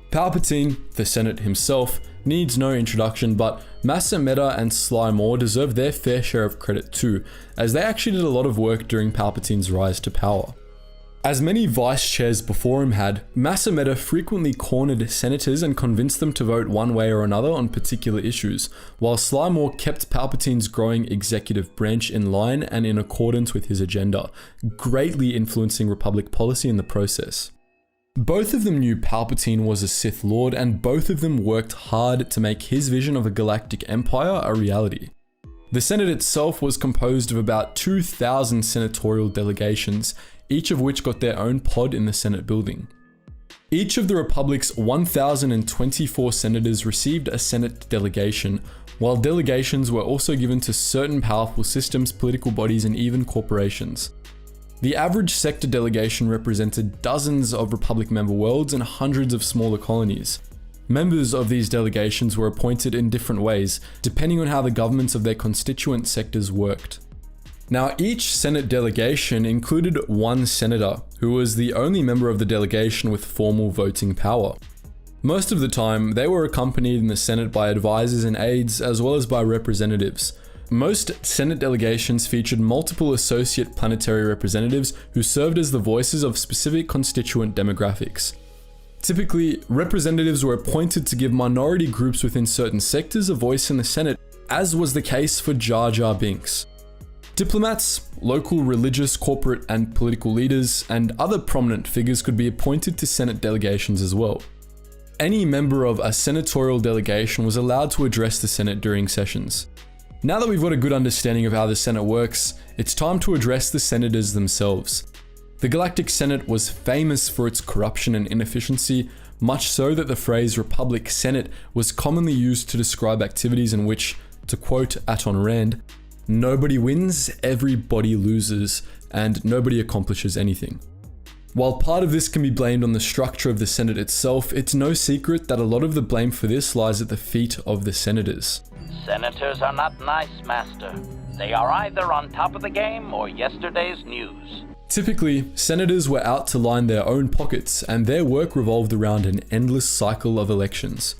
Palpatine, the Senate himself, needs no introduction, but Mas Amedda and Sly Moore deserve their fair share of credit too, as they actually did a lot of work during Palpatine's rise to power. As many vice chairs before him had, Mas Amedda frequently cornered senators and convinced them to vote one way or another on particular issues, while Sly Moore kept Palpatine's growing executive branch in line and in accordance with his agenda, greatly influencing Republic policy in the process. Both of them knew Palpatine was a Sith Lord, and both of them worked hard to make his vision of a galactic empire a reality. The Senate itself was composed of about 2,000 senatorial delegations, each of which got their own pod in the Senate building. Each of the Republic's 1,024 senators received a Senate delegation, while delegations were also given to certain powerful systems, political bodies, and even corporations. The average sector delegation represented dozens of Republic member worlds and hundreds of smaller colonies. Members of these delegations were appointed in different ways, depending on how the governments of their constituent sectors worked. Now, each Senate delegation included one senator, who was the only member of the delegation with formal voting power. Most of the time, they were accompanied in the Senate by advisors and aides, as well as by representatives. Most Senate delegations featured multiple associate planetary representatives who served as the voices of specific constituent demographics. Typically, representatives were appointed to give minority groups within certain sectors a voice in the Senate, as was the case for Jar Jar Binks. Diplomats, local religious, corporate, and political leaders, and other prominent figures could be appointed to Senate delegations as well. Any member of a senatorial delegation was allowed to address the Senate during sessions. Now that we've got a good understanding of how the Senate works, it's time to address the senators themselves. The Galactic Senate was famous for its corruption and inefficiency, much so that the phrase Republic Senate was commonly used to describe activities in which, to quote Aton Rand, nobody wins, everybody loses, and nobody accomplishes anything. While part of this can be blamed on the structure of the Senate itself, it's no secret that a lot of the blame for this lies at the feet of the senators. Senators are not nice, Master. They are either on top of the game or yesterday's news. Typically, senators were out to line their own pockets, and their work revolved around an endless cycle of elections.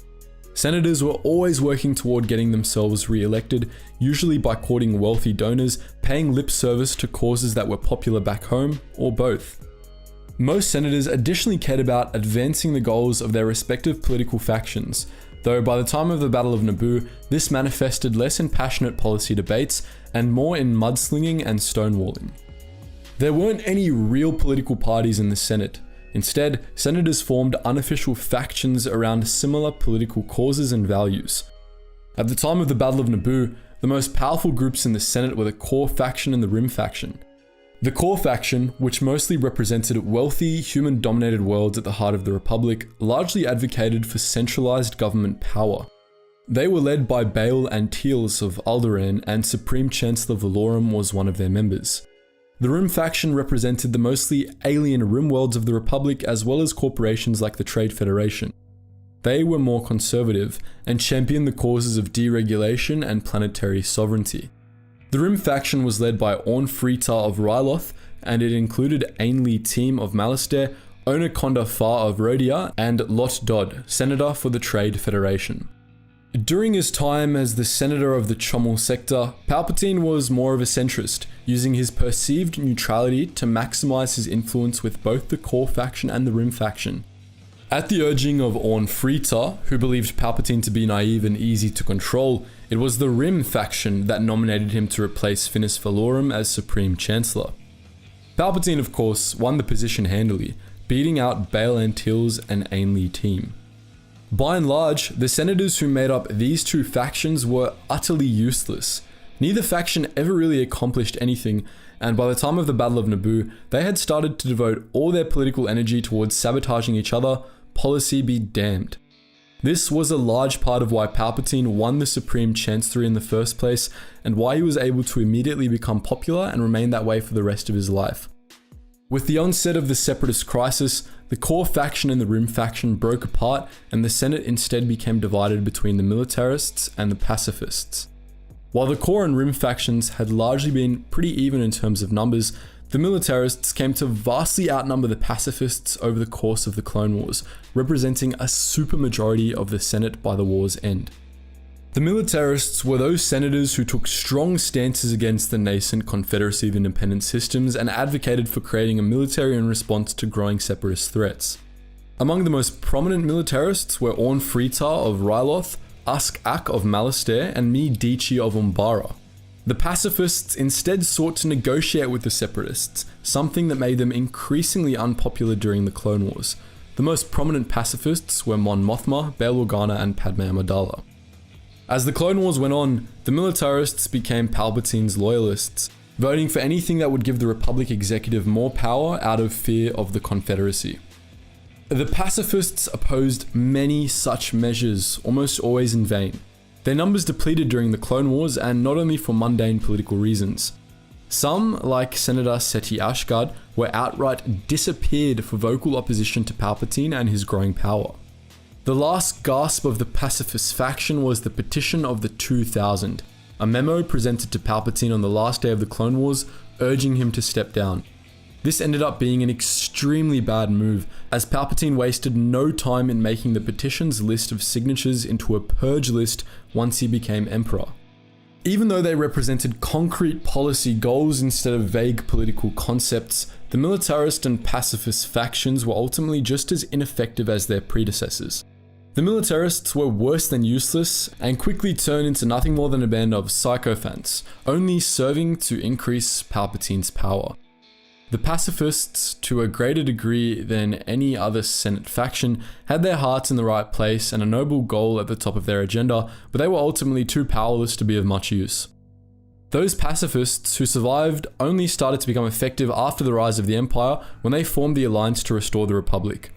Senators were always working toward getting themselves re-elected, usually by courting wealthy donors, paying lip service to causes that were popular back home, or both. Most senators additionally cared about advancing the goals of their respective political factions, though by the time of the Battle of Naboo, this manifested less in passionate policy debates and more in mudslinging and stonewalling. There weren't any real political parties in the Senate. Instead, senators formed unofficial factions around similar political causes and values. At the time of the Battle of Naboo, the most powerful groups in the Senate were the Core faction and the Rim faction. The Core faction, which mostly represented wealthy, human-dominated worlds at the heart of the Republic, largely advocated for centralized government power. They were led by Bail and Teals of Alderaan, and Supreme Chancellor Valorum was one of their members. The Rim faction represented the mostly alien rim worlds of the Republic, as well as corporations like the Trade Federation. They were more conservative and championed the causes of deregulation and planetary sovereignty. The Rim faction was led by Orn Freetar of Ryloth, and it included Ainley Team of Malastare, Onaconda Far of Rhodia, and Lot Dodd, Senator for the Trade Federation. During his time as the senator of the Chomel sector, Palpatine was more of a centrist, using his perceived neutrality to maximize his influence with both the core faction and the Rim faction. At the urging of Orn Frita, who believed Palpatine to be naive and easy to control, it was the Rim faction that nominated him to replace Finis Valorum as Supreme Chancellor. Palpatine, of course, won the position handily, beating out Bail Antilles and Ainley team. By and large, the senators who made up these two factions were utterly useless. Neither faction ever really accomplished anything, and by the time of the Battle of Naboo, they had started to devote all their political energy towards sabotaging each other, policy be damned. This was a large part of why Palpatine won the Supreme Chancellery in the first place, and why he was able to immediately become popular and remain that way for the rest of his life. With the onset of the Separatist crisis, the core faction and the Rim faction broke apart, and the Senate instead became divided between the militarists and the pacifists. While the core and Rim factions had largely been pretty even in terms of numbers, the militarists came to vastly outnumber the pacifists over the course of the Clone Wars, representing a supermajority of the Senate by the war's end. The militarists were those senators who took strong stances against the nascent Confederacy of Independent Systems and advocated for creating a military in response to growing separatist threats. Among the most prominent militarists were Orn Frita of Ryloth, Usk Ak of Malastare, and Mi Dichi of Umbara. The pacifists instead sought to negotiate with the separatists, something that made them increasingly unpopular during the Clone Wars. The most prominent pacifists were Mon Mothma, Bail Organa, and Padme Amidala. As the Clone Wars went on, the militarists became Palpatine's loyalists, voting for anything that would give the Republic executive more power out of fear of the Confederacy. The pacifists opposed many such measures, almost always in vain. Their numbers depleted during the Clone Wars, and not only for mundane political reasons. Some, like Senator Seti Ashgard, were outright disappeared for vocal opposition to Palpatine and his growing power. The last gasp of the pacifist faction was the Petition of the 2000, a memo presented to Palpatine on the last day of the Clone Wars, urging him to step down. This ended up being an extremely bad move, as Palpatine wasted no time in making the petition's list of signatures into a purge list once he became Emperor. Even though they represented concrete policy goals instead of vague political concepts, the militarist and pacifist factions were ultimately just as ineffective as their predecessors. The militarists were worse than useless and quickly turned into nothing more than a band of sycophants, only serving to increase Palpatine's power. The pacifists, to a greater degree than any other Senate faction, had their hearts in the right place and a noble goal at the top of their agenda, but they were ultimately too powerless to be of much use. Those pacifists who survived only started to become effective after the rise of the Empire when they formed the Alliance to restore the Republic.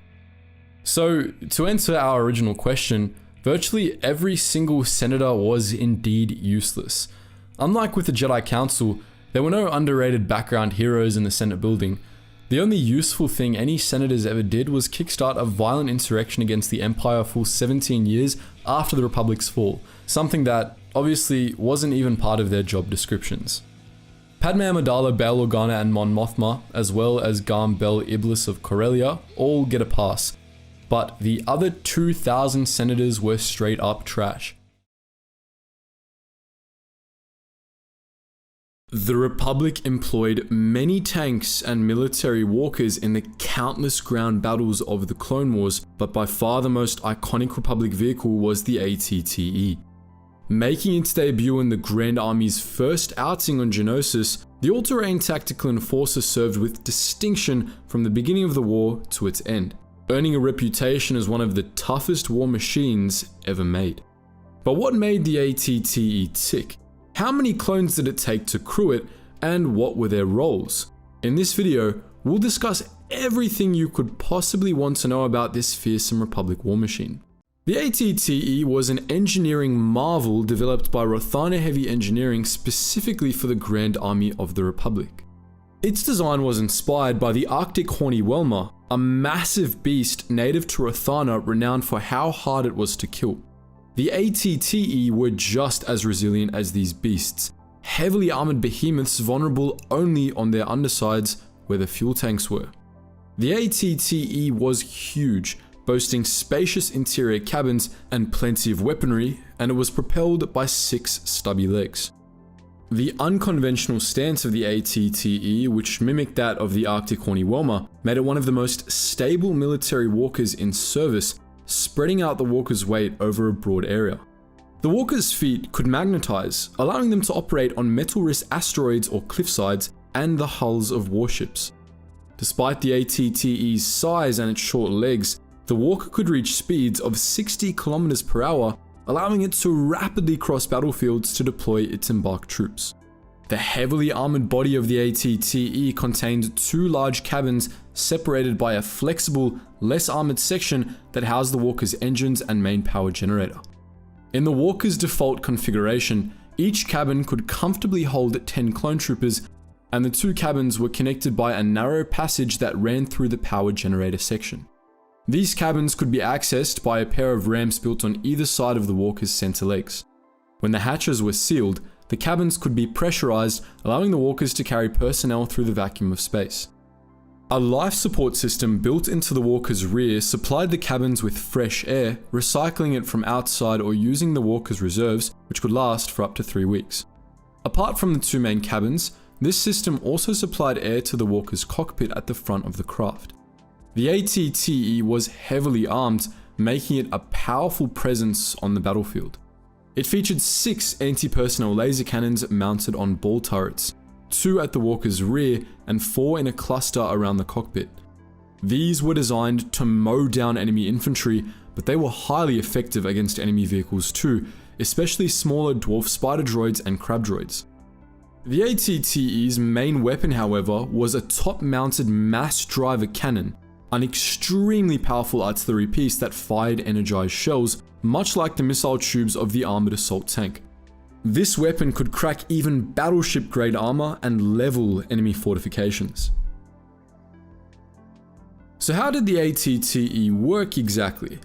So, to answer our original question, virtually every single senator was indeed useless. Unlike with the Jedi Council, there were no underrated background heroes in the Senate building. The only useful thing any senators ever did was kickstart a violent insurrection against the Empire a full 17 years after the Republic's fall, something that obviously wasn't even part of their job descriptions. Padme Amidala, Bail Organa, and Mon Mothma, as well as Garm Bel Iblis of Corellia, all get a pass. But the other 2,000 senators were straight up trash. The Republic employed many tanks and military walkers in the countless ground battles of the Clone Wars, but by far the most iconic Republic vehicle was the ATTE. Making its debut in the Grand Army's first outing on Geonosis, the all-terrain tactical enforcer served with distinction from the beginning of the war to its end, earning a reputation as one of the toughest war machines ever made. But what made the ATTE tick? How many clones did it take to crew it, and what were their roles? In this video, we'll discuss everything you could possibly want to know about this fearsome Republic war machine. The ATTE was an engineering marvel developed by Rothana Heavy Engineering specifically for the Grand Army of the Republic. Its design was inspired by the Arctic Horny Whelmer, a massive beast native to Rothana renowned for how hard it was to kill. The ATTE were just as resilient as these beasts, heavily armored behemoths vulnerable only on their undersides where the fuel tanks were. The ATTE was huge, boasting spacious interior cabins and plenty of weaponry, and it was propelled by 6 stubby legs. The unconventional stance of the ATTE, which mimicked that of the Arctic Horny Whelmer, made it one of the most stable military walkers in service, spreading out the walker's weight over a broad area. The walker's feet could magnetize, allowing them to operate on metal-rich asteroids or cliffsides and the hulls of warships. Despite the ATTE's size and its short legs, the walker could reach speeds of 60 km per hour, allowing it to rapidly cross battlefields to deploy its embarked troops. The heavily armored body of the ATTE contained 2 large cabins separated by a flexible, less armored section that housed the walker's engines and main power generator. In the walker's default configuration, each cabin could comfortably hold 10 clone troopers, and the 2 cabins were connected by a narrow passage that ran through the power generator section. These cabins could be accessed by a pair of ramps built on either side of the walker's center legs. When the hatches were sealed, the cabins could be pressurized, allowing the walkers to carry personnel through the vacuum of space. A life support system built into the walker's rear supplied the cabins with fresh air, recycling it from outside or using the walker's reserves, which could last for up to 3 weeks. Apart from the 2 main cabins, this system also supplied air to the walker's cockpit at the front of the craft. The ATTE was heavily armed, making it a powerful presence on the battlefield. It featured 6 anti-personnel laser cannons mounted on ball turrets, 2 at the walker's rear and 4 in a cluster around the cockpit. These were designed to mow down enemy infantry, but they were highly effective against enemy vehicles too, especially smaller dwarf spider droids and crab droids. The ATTE's main weapon, however, was a top-mounted mass driver cannon, an extremely powerful artillery piece that fired energized shells, much like the missile tubes of the armored assault tank. This weapon could crack even battleship-grade armor and level enemy fortifications. So how did the ATTE work exactly?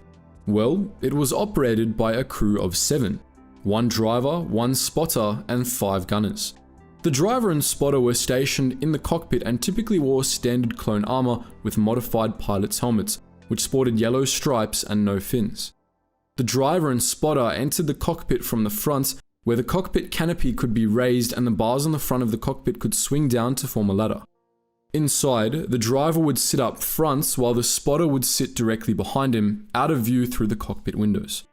Well, it was operated by a crew of 7, 1 driver, 1 spotter, and 5 gunners. The driver and spotter were stationed in the cockpit and typically wore standard clone armor with modified pilot's helmets, which sported yellow stripes and no fins. The driver and spotter entered the cockpit from the front, where the cockpit canopy could be raised and the bars on the front of the cockpit could swing down to form a ladder. Inside, the driver would sit up front while the spotter would sit directly behind him, out of view through the cockpit windows.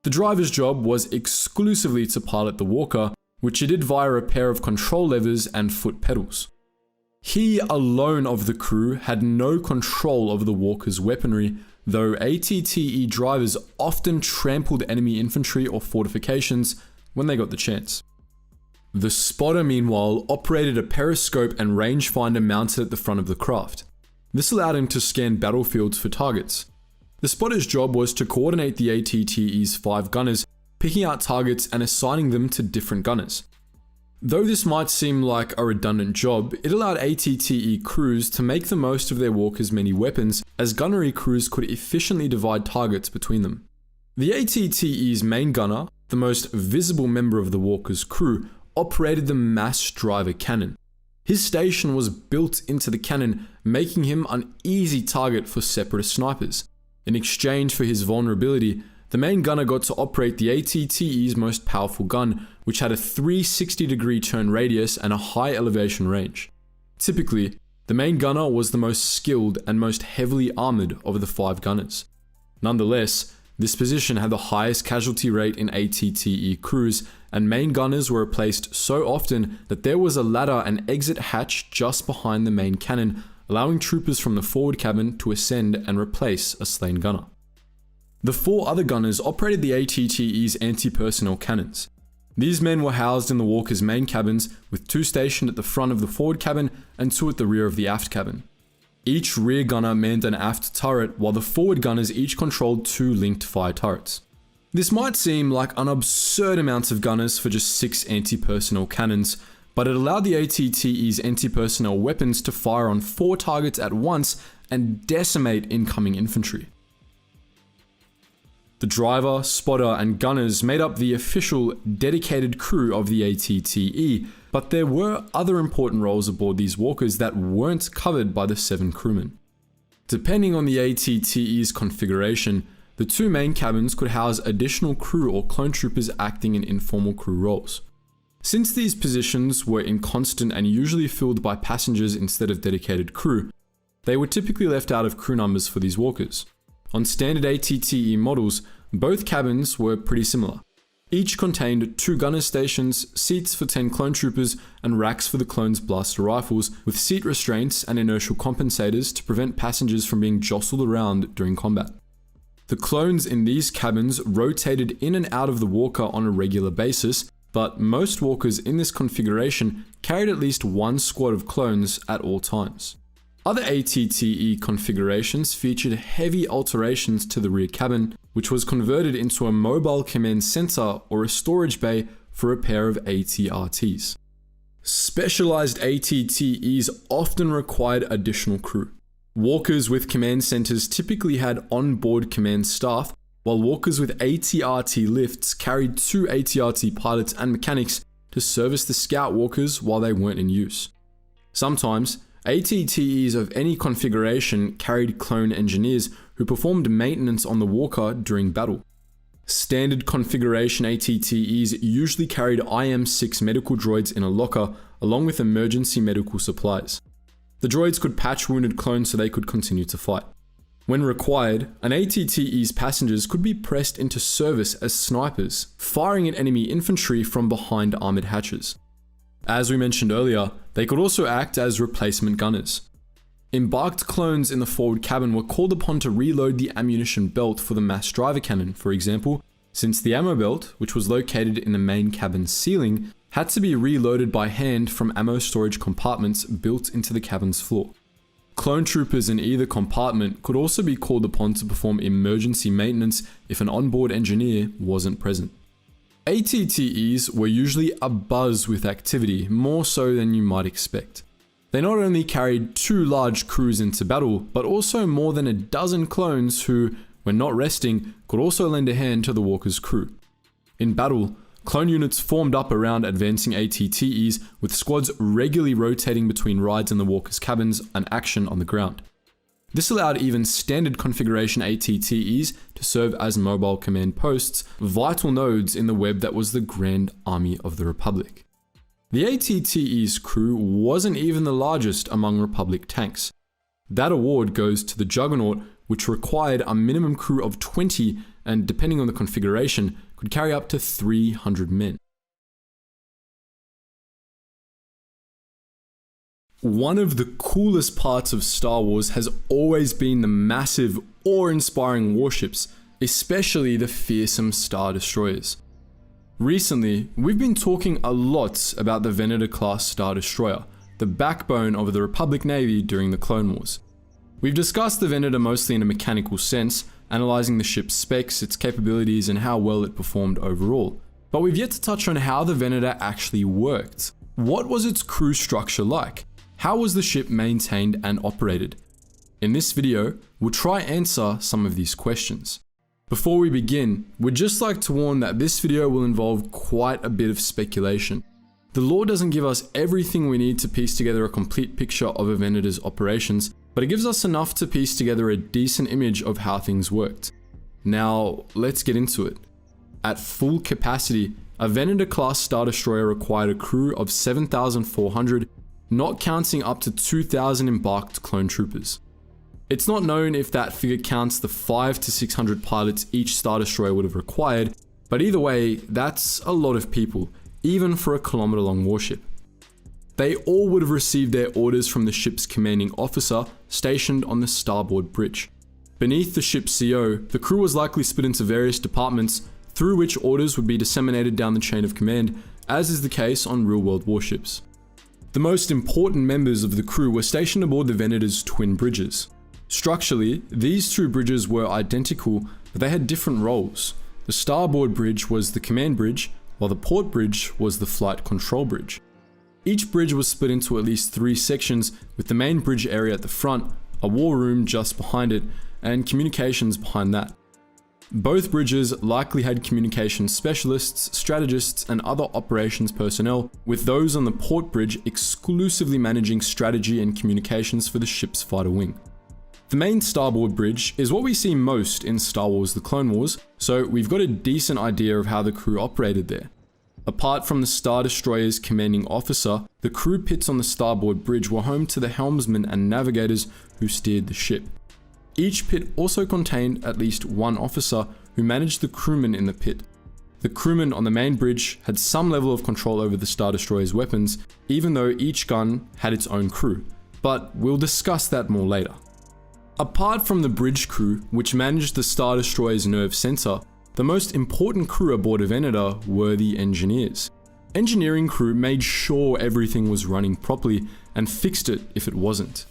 The driver's job was exclusively to pilot the walker, which he did via a pair of control levers and foot pedals. He alone of the crew had no control over the walker's weaponry, though ATTE drivers often trampled enemy infantry or fortifications when they got the chance. The spotter, meanwhile, operated a periscope and rangefinder mounted at the front of the craft. This allowed him to scan battlefields for targets. The spotter's job was to coordinate the ATTE's 5 gunners, picking out targets and assigning them to different gunners. Though this might seem like a redundant job, it allowed ATTE crews to make the most of their walkers' many weapons, as gunnery crews could efficiently divide targets between them. The ATTE's main gunner, the most visible member of the walker's crew, operated the mass driver cannon. His station was built into the cannon, making him an easy target for separatist snipers. In exchange for his vulnerability, the main gunner got to operate the ATTE's most powerful gun, which had a 360-degree turn radius and a high elevation range. Typically, the main gunner was the most skilled and most heavily armored of the 5 gunners. Nonetheless, this position had the highest casualty rate in ATTE crews, and main gunners were replaced so often that there was a ladder and exit hatch just behind the main cannon, allowing troopers from the forward cabin to ascend and replace a slain gunner. The 4 other gunners operated the ATTE's anti-personnel cannons. These men were housed in the walker's main cabins, with 2 stationed at the front of the forward cabin and 2 at the rear of the aft cabin. Each rear gunner manned an aft turret, while the forward gunners each controlled 2 linked fire turrets. This might seem like an absurd amount of gunners for just 6 anti-personnel cannons, but it allowed the ATTE's anti-personnel weapons to fire on 4 targets at once and decimate incoming infantry. The driver, spotter, and gunners made up the official, dedicated crew of the ATTE, but there were other important roles aboard these walkers that weren't covered by the 7 crewmen. Depending on the ATTE's configuration, The two main cabins could house additional crew or clone troopers acting in informal crew roles. Since these positions were inconstant and usually filled by passengers instead of dedicated crew, they were typically left out of crew numbers for these walkers. On standard ATTE models, both cabins were pretty similar. Each contained 2 gunner stations, seats for 10 clone troopers, and racks for the clones' blaster rifles, with seat restraints and inertial compensators to prevent passengers from being jostled around during combat. The clones in these cabins rotated in and out of the walker on a regular basis, but most walkers in this configuration carried at least one squad of clones at all times. Other ATTE configurations featured heavy alterations to the rear cabin, which was converted into a mobile command center or a storage bay for a pair of ATRTs. Specialized ATTEs often required additional crew. Walkers with command centers typically had on-board command staff, while walkers with ATRT lifts carried 2 ATRT pilots and mechanics to service the scout walkers while they weren't in use. Sometimes, ATTEs of any configuration carried clone engineers who performed maintenance on the walker during battle. Standard configuration ATTEs usually carried IM-6 medical droids in a locker along with emergency medical supplies. The droids could patch wounded clones so they could continue to fight. When required, an ATTE's passengers could be pressed into service as snipers, firing at enemy infantry from behind armored hatches. As we mentioned earlier, they could also act as replacement gunners. Embarked clones in the forward cabin were called upon to reload the ammunition belt for the mass driver cannon, for example, since the ammo belt, which was located in the main cabin ceiling, had to be reloaded by hand from ammo storage compartments built into the cabin's floor. Clone troopers in either compartment could also be called upon to perform emergency maintenance if an onboard engineer wasn't present. ATTEs were usually abuzz with activity, more so than you might expect. They not only carried 2 large crews into battle, but also more than a dozen clones who, when not resting, could also lend a hand to the walker's crew. In battle, clone units formed up around advancing ATTEs, with squads regularly rotating between rides in the walker's cabins and action on the ground. This allowed even standard configuration ATTEs to serve as mobile command posts, vital nodes in the web that was the Grand Army of the Republic. The ATTE's crew wasn't even the largest among Republic tanks. That award goes to the Juggernaut, which required a minimum crew of 20 and, depending on the configuration, could carry up to 300 men. One of the coolest parts of Star Wars has always been the massive, awe-inspiring warships, especially the fearsome Star Destroyers. Recently, we've been talking a lot about the Venator class Star Destroyer, the backbone of the Republic Navy during the Clone Wars. We've discussed the Venator mostly in a mechanical sense, analysing the ship's specs, its capabilities, and how well it performed overall. But we've yet to touch on how the Venator actually worked. What was its crew structure like? How was the ship maintained and operated? In this video, we'll try answer some of these questions. Before we begin, we'd just like to warn that this video will involve quite a bit of speculation. The lore doesn't give us everything we need to piece together a complete picture of a Venator's operations, but it gives us enough to piece together a decent image of how things worked. Now, let's get into it. At full capacity, a Venator class Star Destroyer required a crew of 7,400, not counting up to 2,000 embarked clone troopers. It's not known if that figure counts the 500 to 600 pilots each Star Destroyer would have required, but either way, that's a lot of people, even for a kilometer-long warship. They all would have received their orders from the ship's commanding officer stationed on the starboard bridge. Beneath the ship's CO, the crew was likely split into various departments through which orders would be disseminated down the chain of command, as is the case on real-world warships. The most important members of the crew were stationed aboard the Venator's twin bridges. Structurally, these 2 bridges were identical, but they had different roles. The starboard bridge was the command bridge, while the port bridge was the flight control bridge. Each bridge was split into at least 3 sections, with the main bridge area at the front, a war room just behind it, and communications behind that. Both bridges likely had communications specialists, strategists, and other operations personnel, with those on the port bridge exclusively managing strategy and communications for the ship's fighter wing. The main starboard bridge is what we see most in Star Wars The Clone Wars, so we've got a decent idea of how the crew operated there. Apart from the Star Destroyer's commanding officer, the crew pits on the starboard bridge were home to the helmsmen and navigators who steered the ship. Each pit also contained at least one officer who managed the crewmen in the pit. The crewmen on the main bridge had some level of control over the Star Destroyer's weapons, even though each gun had its own crew, but we'll discuss that more later. Apart from the bridge crew, which managed the Star Destroyer's nerve center, the most important crew aboard a Venator were the engineers. Engineering crew made sure everything was running properly and fixed it if it wasn't.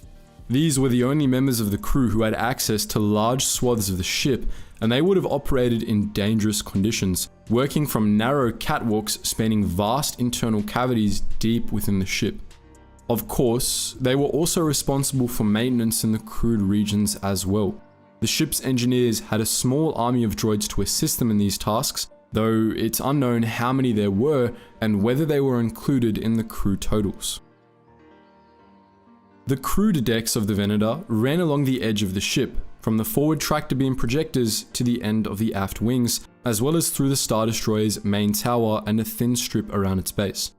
These were the only members of the crew who had access to large swaths of the ship, and they would have operated in dangerous conditions, working from narrow catwalks spanning vast internal cavities deep within the ship. Of course, they were also responsible for maintenance in the crewed regions as well. The ship's engineers had a small army of droids to assist them in these tasks, though it's unknown how many there were and whether they were included in the crew totals. The crewed decks of the Venator ran along the edge of the ship, from the forward tractor beam projectors to the end of the aft wings, as well as through the Star Destroyer's main tower and a thin strip around its base.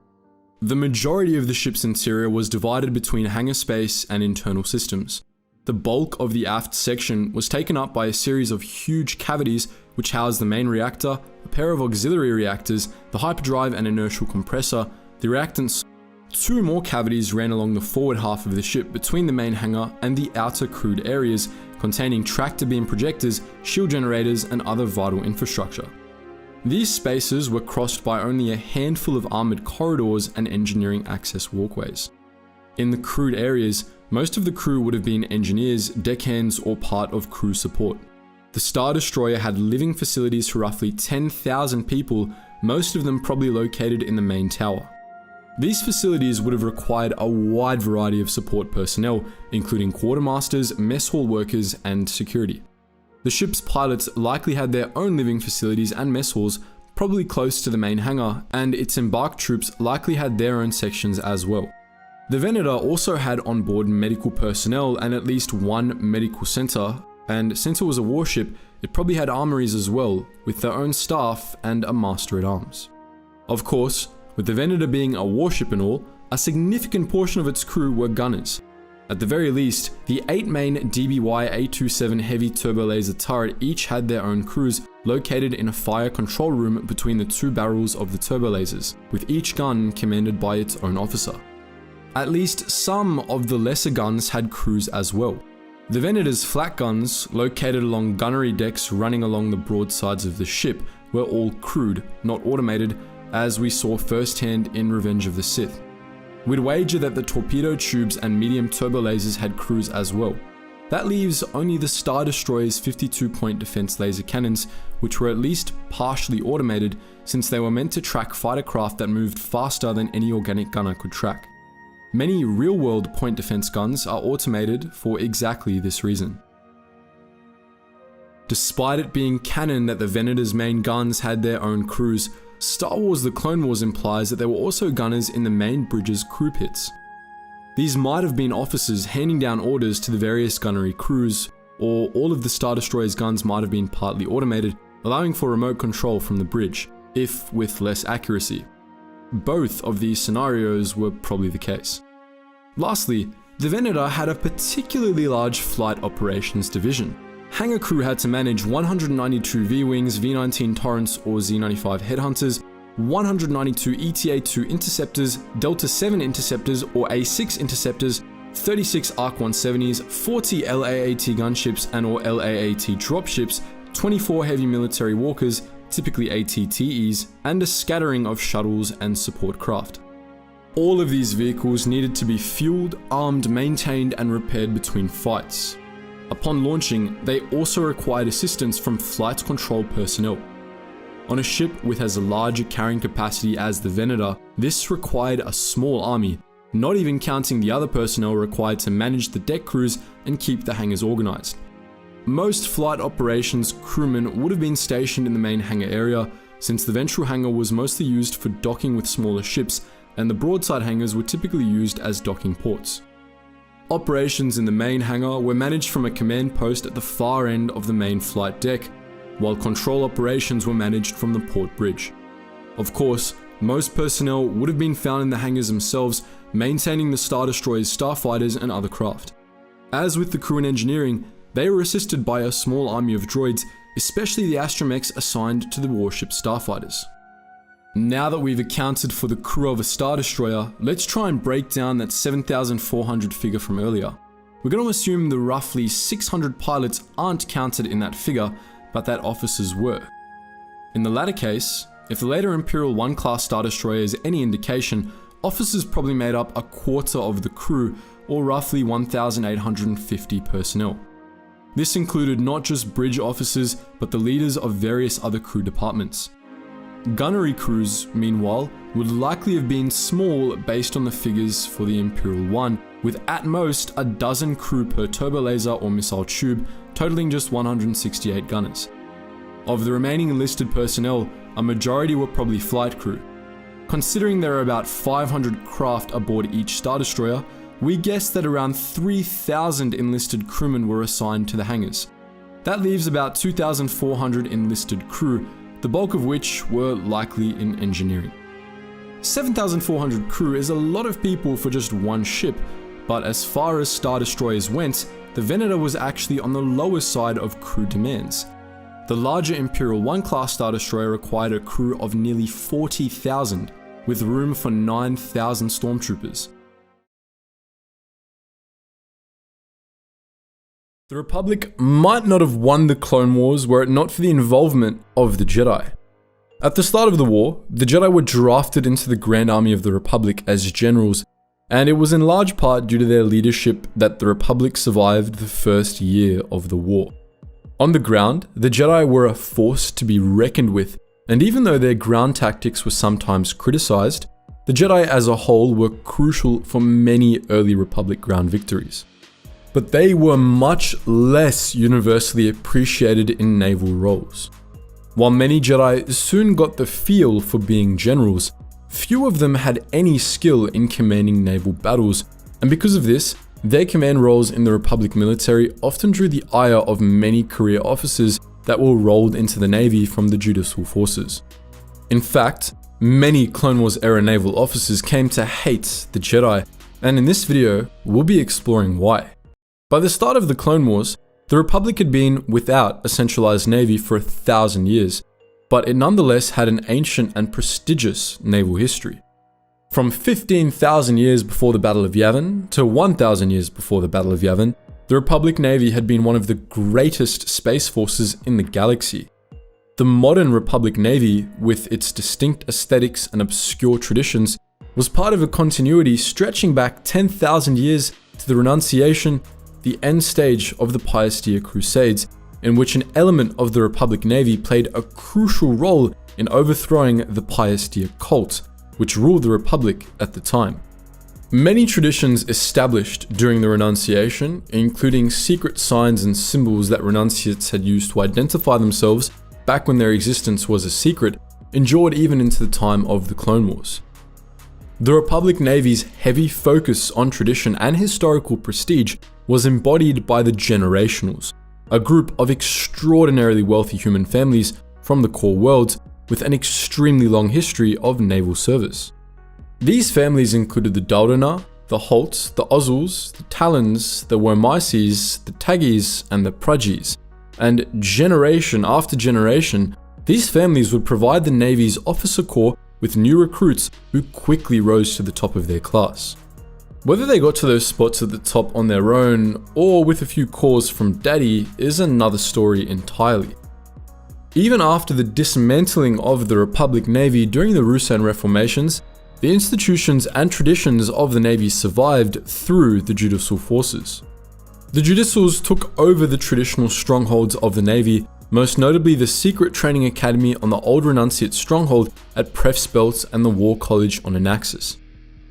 The majority of the ship's interior was divided between hangar space and internal systems. The bulk of the aft section was taken up by a series of huge cavities which housed the main reactor, a pair of auxiliary reactors, the hyperdrive and inertial compressor, the reactants. Two more cavities ran along the forward half of the ship between the main hangar and the outer crewed areas, containing tractor beam projectors, shield generators, and other vital infrastructure. These spaces were crossed by only a handful of armored corridors and engineering access walkways. In the crewed areas, most of the crew would have been engineers, deckhands, or part of crew support. The Star Destroyer had living facilities for roughly 10,000 people, most of them probably located in the main tower. These facilities would have required a wide variety of support personnel, including quartermasters, mess hall workers, and security. The ship's pilots likely had their own living facilities and mess halls, probably close to the main hangar, and its embarked troops likely had their own sections as well. The Venator also had onboard medical personnel and at least one medical center, and since it was a warship, it probably had armories as well, with their own staff and a master-at-arms. Of course, with the Venator being a warship and all, a significant portion of its crew were gunners. At the very least, the 8 main DBY-827 heavy turbolaser turret each had their own crews located in a fire control room between the two barrels of the turbolasers, with each gun commanded by its own officer. At least some of the lesser guns had crews as well. The Venator's flak guns, located along gunnery decks running along the broadsides of the ship, were all crewed, not automated, as we saw firsthand in Revenge of the Sith. We'd wager that the torpedo tubes and medium turbolasers had crews as well. That leaves only the Star Destroyer's 52-point defense laser cannons, which were at least partially automated since they were meant to track fighter craft that moved faster than any organic gunner could track. Many real-world point defense guns are automated for exactly this reason. Despite it being canon that the Venator's main guns had their own crews, Star Wars The Clone Wars implies that there were also gunners in the main bridge's crew pits. These might have been officers handing down orders to the various gunnery crews, or all of the Star Destroyer's guns might have been partly automated, allowing for remote control from the bridge, if with less accuracy. Both of these scenarios were probably the case. Lastly, the Venator had a particularly large flight operations division. Hangar crew had to manage 192 V-Wings, V-19 Torrents or Z-95 Headhunters, 192 ETA-2 Interceptors, Delta-7 Interceptors or A-6 Interceptors, 36 ARC-170s, 40 LAAT gunships and or LAAT dropships, 24 heavy military walkers, typically ATTEs, and a scattering of shuttles and support craft. All of these vehicles needed to be fueled, armed, maintained, and repaired between fights. Upon launching, they also required assistance from flight control personnel. On a ship with as large a carrying capacity as the Venator, this required a small army, not even counting the other personnel required to manage the deck crews and keep the hangars organized. Most flight operations crewmen would have been stationed in the main hangar area, since the ventral hangar was mostly used for docking with smaller ships, and the broadside hangars were typically used as docking ports. Operations in the main hangar were managed from a command post at the far end of the main flight deck, while control operations were managed from the port bridge. Of course, most personnel would have been found in the hangars themselves, maintaining the Star Destroyers, starfighters, and other craft. As with the crew and engineering, they were assisted by a small army of droids, especially the astromechs assigned to the warship starfighters. Now that we've accounted for the crew of a Star Destroyer, let's try and break down that 7,400 figure from earlier. We're going to assume the roughly 600 pilots aren't counted in that figure, but that officers were. In the latter case, if the later Imperial 1 class Star Destroyer is any indication, officers probably made up a quarter of the crew, or roughly 1,850 personnel. This included not just bridge officers, but the leaders of various other crew departments. Gunnery crews, meanwhile, would likely have been small based on the figures for the Imperial 1, with at most a dozen crew per turbo laser or missile tube, totaling just 168 gunners. Of the remaining enlisted personnel, a majority were probably flight crew. Considering there are about 500 craft aboard each Star Destroyer, we guess that around 3,000 enlisted crewmen were assigned to the hangars. That leaves about 2,400 enlisted crew, the bulk of which were likely in engineering. 7,400 crew is a lot of people for just one ship, but as far as Star Destroyers went, the Venator was actually on the lower side of crew demands. The larger Imperial 1 class Star Destroyer required a crew of nearly 40,000, with room for 9,000 stormtroopers. The Republic might not have won the Clone Wars were it not for the involvement of the Jedi. At the start of the war, the Jedi were drafted into the Grand Army of the Republic as generals, and it was in large part due to their leadership that the Republic survived the first year of the war. On the ground, the Jedi were a force to be reckoned with, and even though their ground tactics were sometimes criticized, the Jedi as a whole were crucial for many early Republic ground victories. But they were much less universally appreciated in naval roles. While many Jedi soon got the feel for being generals, few of them had any skill in commanding naval battles, and because of this, their command roles in the Republic military often drew the ire of many career officers that were rolled into the Navy from the judicial forces. In fact, many Clone Wars era naval officers came to hate the Jedi, and in this video, we'll be exploring why. By the start of the Clone Wars, the Republic had been without a centralized navy for 1,000 years, but it nonetheless had an ancient and prestigious naval history. From 15,000 years before the Battle of Yavin to 1,000 years before the Battle of Yavin, the Republic Navy had been one of the greatest space forces in the galaxy. The modern Republic Navy, with its distinct aesthetics and obscure traditions, was part of a continuity stretching back 10,000 years to the Renunciation, the end stage of the Piastia Crusades, in which an element of the Republic Navy played a crucial role in overthrowing the Piastia cult, which ruled the Republic at the time. Many traditions established during the Renunciation, including secret signs and symbols that renunciates had used to identify themselves back when their existence was a secret, endured even into the time of the Clone Wars. The Republic Navy's heavy focus on tradition and historical prestige was embodied by the Generationals, a group of extraordinarily wealthy human families from the core worlds with an extremely long history of naval service. These families included the Daldana, the Holts, the Ozzuls, the Talons, the Wormices, the Taggies, and the Prudgies, and generation after generation, these families would provide the Navy's officer corps with new recruits who quickly rose to the top of their class. Whether they got to those spots at the top on their own, or with a few calls from Daddy, is another story entirely. Even after the dismantling of the Republic Navy during the Ruusan Reformations, the institutions and traditions of the Navy survived through the judicial forces. The judicials took over the traditional strongholds of the Navy, most notably the secret training academy on the old Renunciate stronghold at Prefspelt and the War College on Anaxis.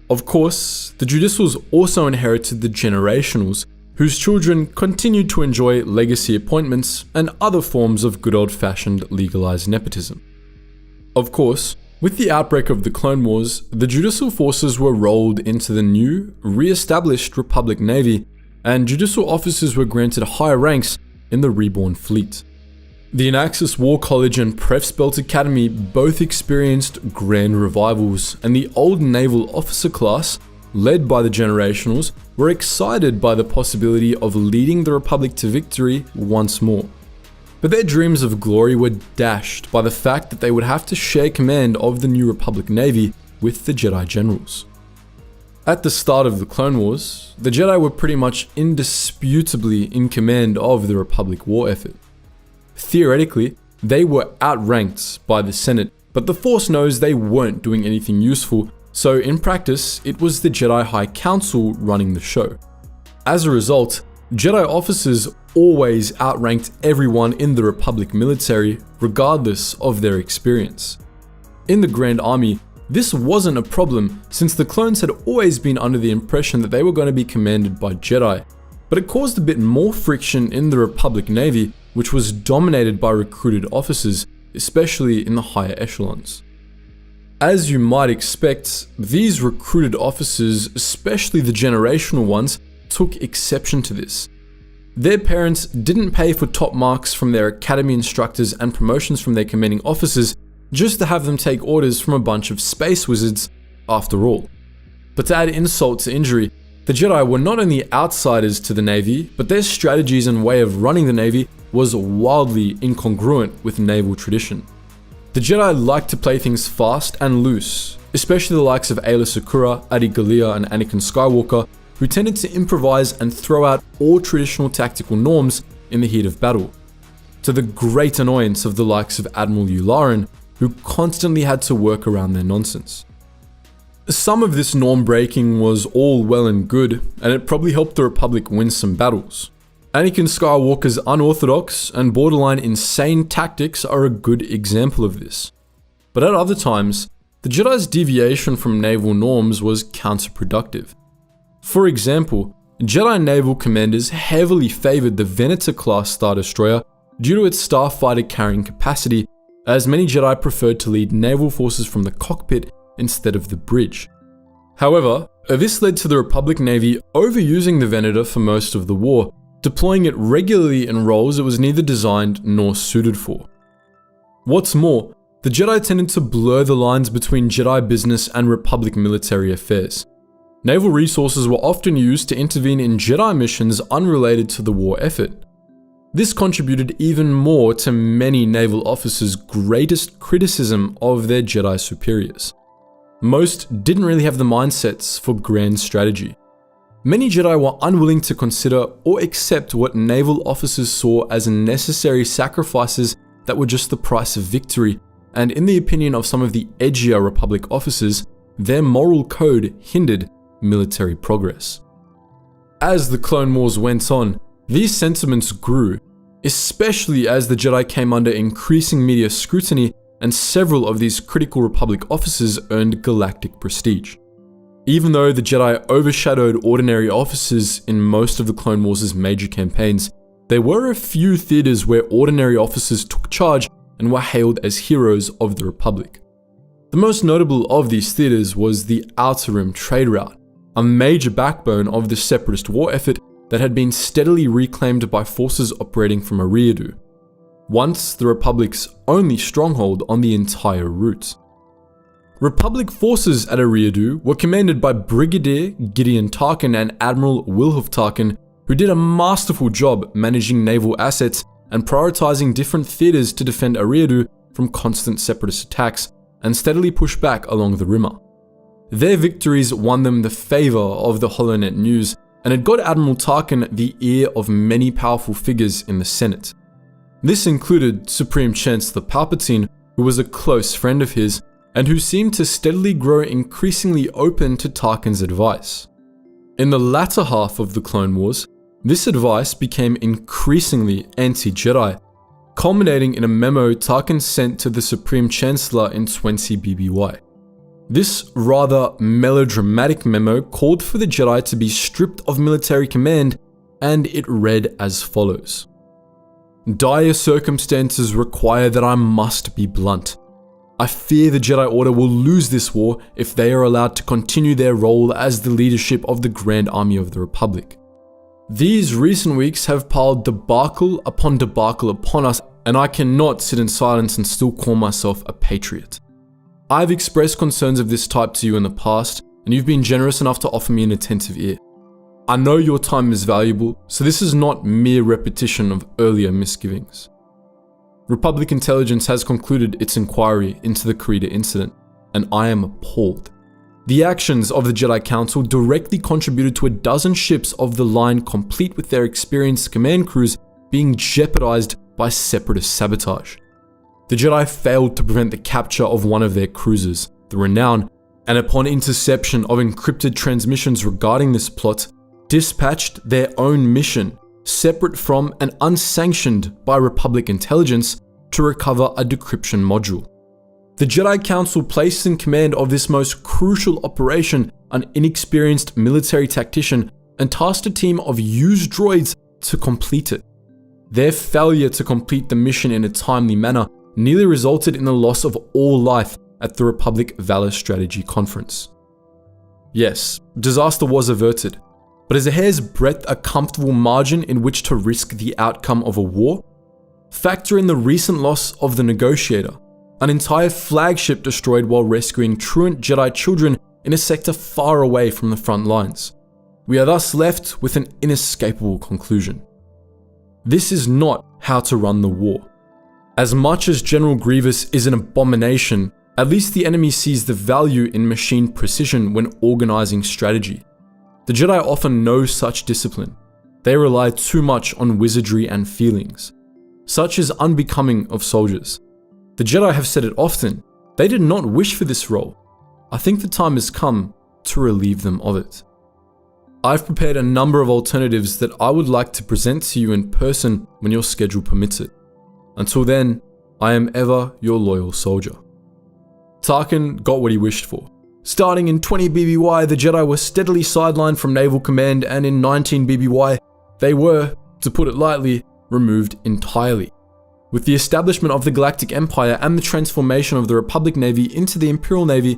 Of course, the judicials also inherited the Generationals, whose children continued to enjoy legacy appointments and other forms of good old-fashioned legalized nepotism. Of course, With the outbreak of the Clone Wars, the judicial forces were rolled into the new, re-established Republic Navy, and judicial officers were granted higher ranks in the reborn fleet. The Anaxis War College and Prefspelt Academy both experienced grand revivals, and the old naval officer class, led by the Generationals, were excited by the possibility of leading the Republic to victory once more. But their dreams of glory were dashed by the fact that they would have to share command of the new Republic Navy with the Jedi Generals. At the start of the Clone Wars, the Jedi were pretty much indisputably in command of the Republic war effort. Theoretically, they were outranked by the Senate, but the Force knows they weren't doing anything useful, so in practice, it was the Jedi High Council running the show. As a result, Jedi officers always outranked everyone in the Republic military, regardless of their experience. In the Grand Army, this wasn't a problem since the clones had always been under the impression that they were going to be commanded by Jedi, but it caused a bit more friction in the Republic Navy, which was dominated by recruited officers, especially in the higher echelons. As you might expect, these recruited officers, especially the generational ones, took exception to this. Their parents didn't pay for top marks from their academy instructors and promotions from their commanding officers just to have them take orders from a bunch of space wizards, after all. But to add insult to injury, the Jedi were not only outsiders to the Navy, but their strategies and way of running the Navy was wildly incongruent with naval tradition. The Jedi liked to play things fast and loose, especially the likes of Aayla Secura, Adi Gallia, and Anakin Skywalker, who tended to improvise and throw out all traditional tactical norms in the heat of battle, to the great annoyance of the likes of Admiral Yularen, who constantly had to work around their nonsense. Some of this norm breaking was all well and good, and it probably helped the Republic win some battles. Anakin Skywalker's unorthodox and borderline insane tactics are a good example of this. But at other times, the Jedi's deviation from naval norms was counterproductive. For example, Jedi naval commanders heavily favored the Venator class Star Destroyer due to its starfighter carrying capacity, as many Jedi preferred to lead naval forces from the cockpit instead of the bridge. However, this led to the Republic Navy overusing the Venator for most of the war, deploying it regularly in roles it was neither designed nor suited for. What's more, the Jedi tended to blur the lines between Jedi business and Republic military affairs. Naval resources were often used to intervene in Jedi missions unrelated to the war effort. This contributed even more to many naval officers' greatest criticism of their Jedi superiors. Most didn't really have the mindsets for grand strategy. Many Jedi were unwilling to consider or accept what naval officers saw as necessary sacrifices that were just the price of victory, and in the opinion of some of the edgier Republic officers, their moral code hindered military progress. As the Clone Wars went on, these sentiments grew, especially as the Jedi came under increasing media scrutiny and several of these critical Republic officers earned galactic prestige. Even though the Jedi overshadowed ordinary officers in most of the Clone Wars' major campaigns, there were a few theaters where ordinary officers took charge and were hailed as heroes of the Republic. The most notable of these theaters was the Outer Rim trade route, a major backbone of the Separatist war effort that had been steadily reclaimed by forces operating from Eriadu, once the Republic's only stronghold on the entire route. Republic forces at Eriadu were commanded by Brigadier Gideon Tarkin and Admiral Wolffe Tarkin, who did a masterful job managing naval assets and prioritizing different theaters to defend Eriadu from constant Separatist attacks and steadily push back along the Rimmer. Their victories won them the favor of the HoloNet news, and it got Admiral Tarkin the ear of many powerful figures in the Senate. This included Supreme Chancellor Palpatine, who was a close friend of his, and who seemed to steadily grow increasingly open to Tarkin's advice. In the latter half of the Clone Wars, this advice became increasingly anti-Jedi, culminating in a memo Tarkin sent to the Supreme Chancellor in 20 BBY. This rather melodramatic memo called for the Jedi to be stripped of military command, and it read as follows. Dire circumstances require that I must be blunt. I fear the Jedi Order will lose this war if they are allowed to continue their role as the leadership of the Grand Army of the Republic. These recent weeks have piled debacle upon us, and I cannot sit in silence and still call myself a patriot. I've expressed concerns of this type to you in the past, and you've been generous enough to offer me an attentive ear. I know your time is valuable, so this is not mere repetition of earlier misgivings. Republic intelligence has concluded its inquiry into the Creepiest incident, and I am appalled. The actions of the Jedi Council directly contributed to a dozen ships of the line, complete with their experienced command crews, being jeopardized by Separatist sabotage. The Jedi failed to prevent the capture of one of their cruisers, the Renown, and upon interception of encrypted transmissions regarding this plot, dispatched their own mission, separate from and unsanctioned by Republic intelligence, to recover a decryption module. The Jedi Council placed in command of this most crucial operation an inexperienced military tactician and tasked a team of used droids to complete it. Their failure to complete the mission in a timely manner nearly resulted in the loss of all life at the Republic Valor Strategy Conference. Yes, disaster was averted, but is a hair's breadth a comfortable margin in which to risk the outcome of a war? Factor in the recent loss of the Negotiator, an entire flagship destroyed while rescuing truant Jedi children in a sector far away from the front lines. We are thus left with an inescapable conclusion. This is not how to run the war. As much as General Grievous is an abomination, at least the enemy sees the value in machine precision when organizing strategy. The Jedi offer no such discipline. They rely too much on wizardry and feelings. Such is unbecoming of soldiers. The Jedi have said it often, they did not wish for this role. I think the time has come to relieve them of it. I've prepared a number of alternatives that I would like to present to you in person when your schedule permits it. Until then, I am ever your loyal soldier. Tarkin got what he wished for. Starting in 20 BBY, the Jedi were steadily sidelined from Naval Command, and in 19 BBY, they were, to put it lightly, removed entirely. With the establishment of the Galactic Empire and the transformation of the Republic Navy into the Imperial Navy,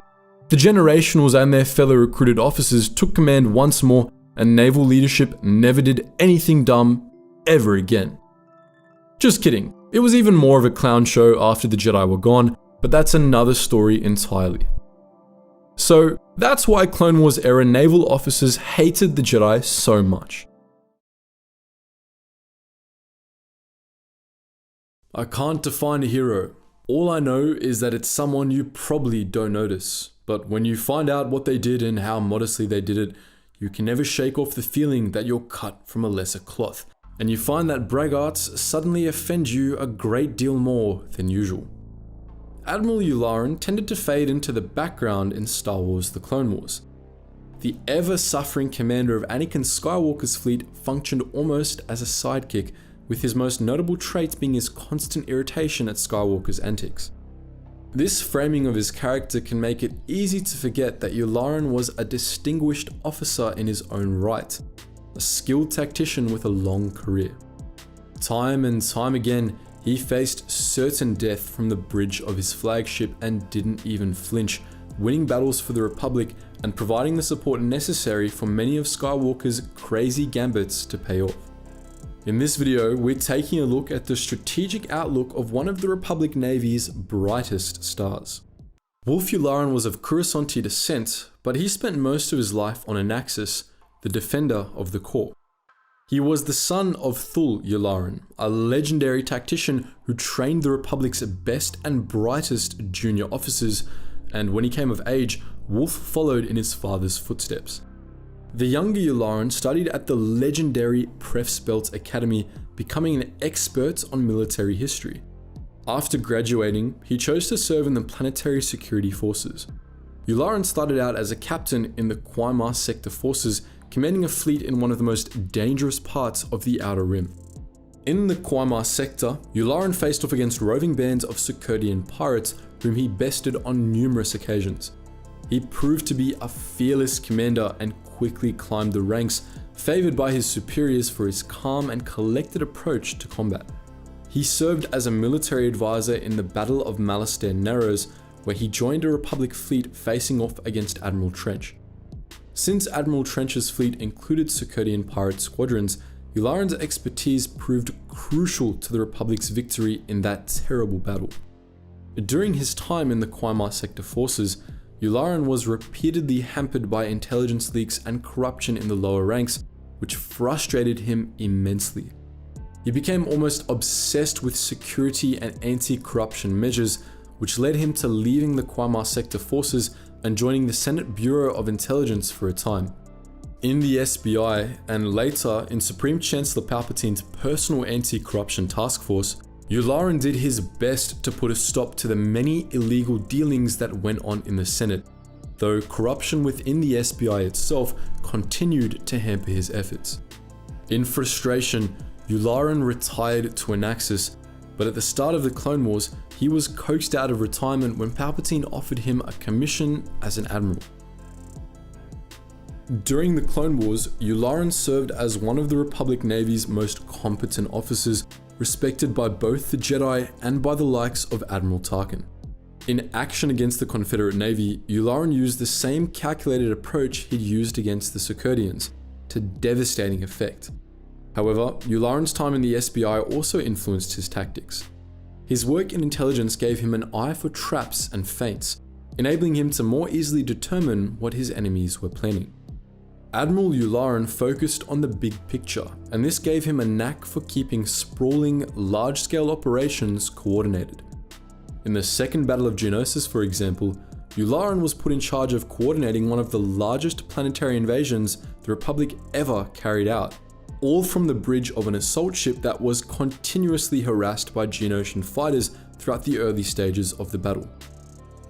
the Generationals and their fellow recruited officers took command once more, and naval leadership never did anything dumb ever again. Just kidding, it was even more of a clown show after the Jedi were gone, but that's another story entirely. So that's why Clone Wars era naval officers hated the Jedi so much. I can't define a hero. All I know is that it's someone you probably don't notice, but when you find out what they did and how modestly they did it, you can never shake off the feeling that you're cut from a lesser cloth, and you find that braggarts suddenly offend you a great deal more than usual. Admiral Yularen tended to fade into the background in Star Wars: The Clone Wars. The ever-suffering commander of Anakin Skywalker's fleet functioned almost as a sidekick, with his most notable trait being his constant irritation at Skywalker's antics. This framing of his character can make it easy to forget that Yularen was a distinguished officer in his own right, a skilled tactician with a long career. Time and time again, he faced certain death from the bridge of his flagship and didn't even flinch, winning battles for the Republic and providing the support necessary for many of Skywalker's crazy gambits to pay off. In this video, we're taking a look at the strategic outlook of one of the Republic Navy's brightest stars. Wolffe Yularen was of Coruscanti descent, but he spent most of his life on Anaxis, the defender of the core. He was the son of Thul Yularen, a legendary tactician who trained the Republic's best and brightest junior officers, and when he came of age, Wolffe followed in his father's footsteps. The younger Yularen studied at the legendary Prefspelt Academy, becoming an expert on military history. After graduating, he chose to serve in the Planetary Security Forces. Yularen started out as a captain in the Quaimar Sector Forces, commanding a fleet in one of the most dangerous parts of the Outer Rim. In the Quaimar Sector, Yularen faced off against roving bands of Circadian pirates, whom he bested on numerous occasions. He proved to be a fearless commander and quickly climbed the ranks, favored by his superiors for his calm and collected approach to combat. He served as a military advisor in the Battle of Malastare Narrows, where he joined a Republic fleet facing off against Admiral Trench. Since Admiral Trench's fleet included Circadian pirate squadrons, Yularen's expertise proved crucial to the Republic's victory in that terrible battle. During his time in the Quaimar sector forces, Yularen was repeatedly hampered by intelligence leaks and corruption in the lower ranks, which frustrated him immensely. He became almost obsessed with security and anti-corruption measures, which led him to leaving the Quaimar sector forces and joining the Senate Bureau of Intelligence for a time. In the SBI, and later in Supreme Chancellor Palpatine's personal anti-corruption task force, Yularen did his best to put a stop to the many illegal dealings that went on in the Senate, though corruption within the SBI itself continued to hamper his efforts. In frustration, Yularen retired to Anaxis, but at the start of the Clone Wars, he was coaxed out of retirement when Palpatine offered him a commission as an admiral. During the Clone Wars, Yularen served as one of the Republic Navy's most competent officers, respected by both the Jedi and by the likes of Admiral Tarkin. In action against the Confederate Navy, Yularen used the same calculated approach he'd used against the Circadians, to devastating effect. However, Yularen's time in the SBI also influenced his tactics. His work in intelligence gave him an eye for traps and feints, enabling him to more easily determine what his enemies were planning. Admiral Yularen focused on the big picture, and this gave him a knack for keeping sprawling, large-scale operations coordinated. In the Second Battle of Geonosis, for example, Yularen was put in charge of coordinating one of the largest planetary invasions the Republic ever carried out, all from the bridge of an assault ship that was continuously harassed by Geonosian fighters throughout the early stages of the battle.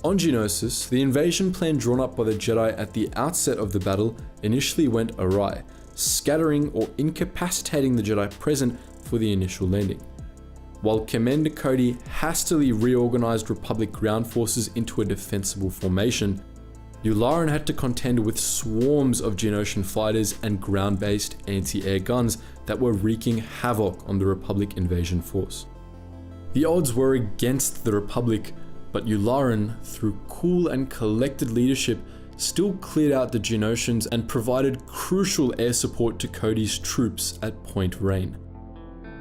On Geonosis, the invasion plan drawn up by the Jedi at the outset of the battle initially went awry, scattering or incapacitating the Jedi present for the initial landing. While Commander Cody hastily reorganized Republic ground forces into a defensible formation, Yularen had to contend with swarms of Geonosian fighters and ground-based anti-air guns that were wreaking havoc on the Republic invasion force. The odds were against the Republic, but Yularen, through cool and collected leadership, still cleared out the Geonosians and provided crucial air support to Cody's troops at Point Rain.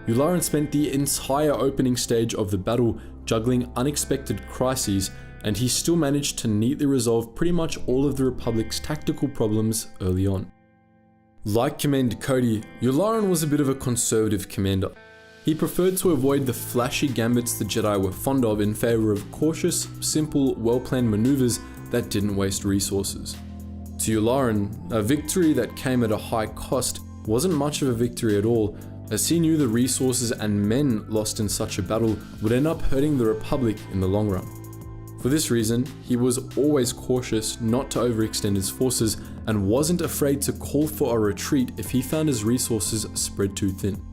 Yularen spent the entire opening stage of the battle juggling unexpected crises, and he still managed to neatly resolve pretty much all of the Republic's tactical problems early on. Like Commander Cody, Yularen was a bit of a conservative commander. He preferred to avoid the flashy gambits the Jedi were fond of in favor of cautious, simple, well-planned maneuvers that didn't waste resources. To Yularen, a victory that came at a high cost wasn't much of a victory at all, as he knew the resources and men lost in such a battle would end up hurting the Republic in the long run. For this reason, he was always cautious not to overextend his forces and wasn't afraid to call for a retreat if he found his resources spread too thin.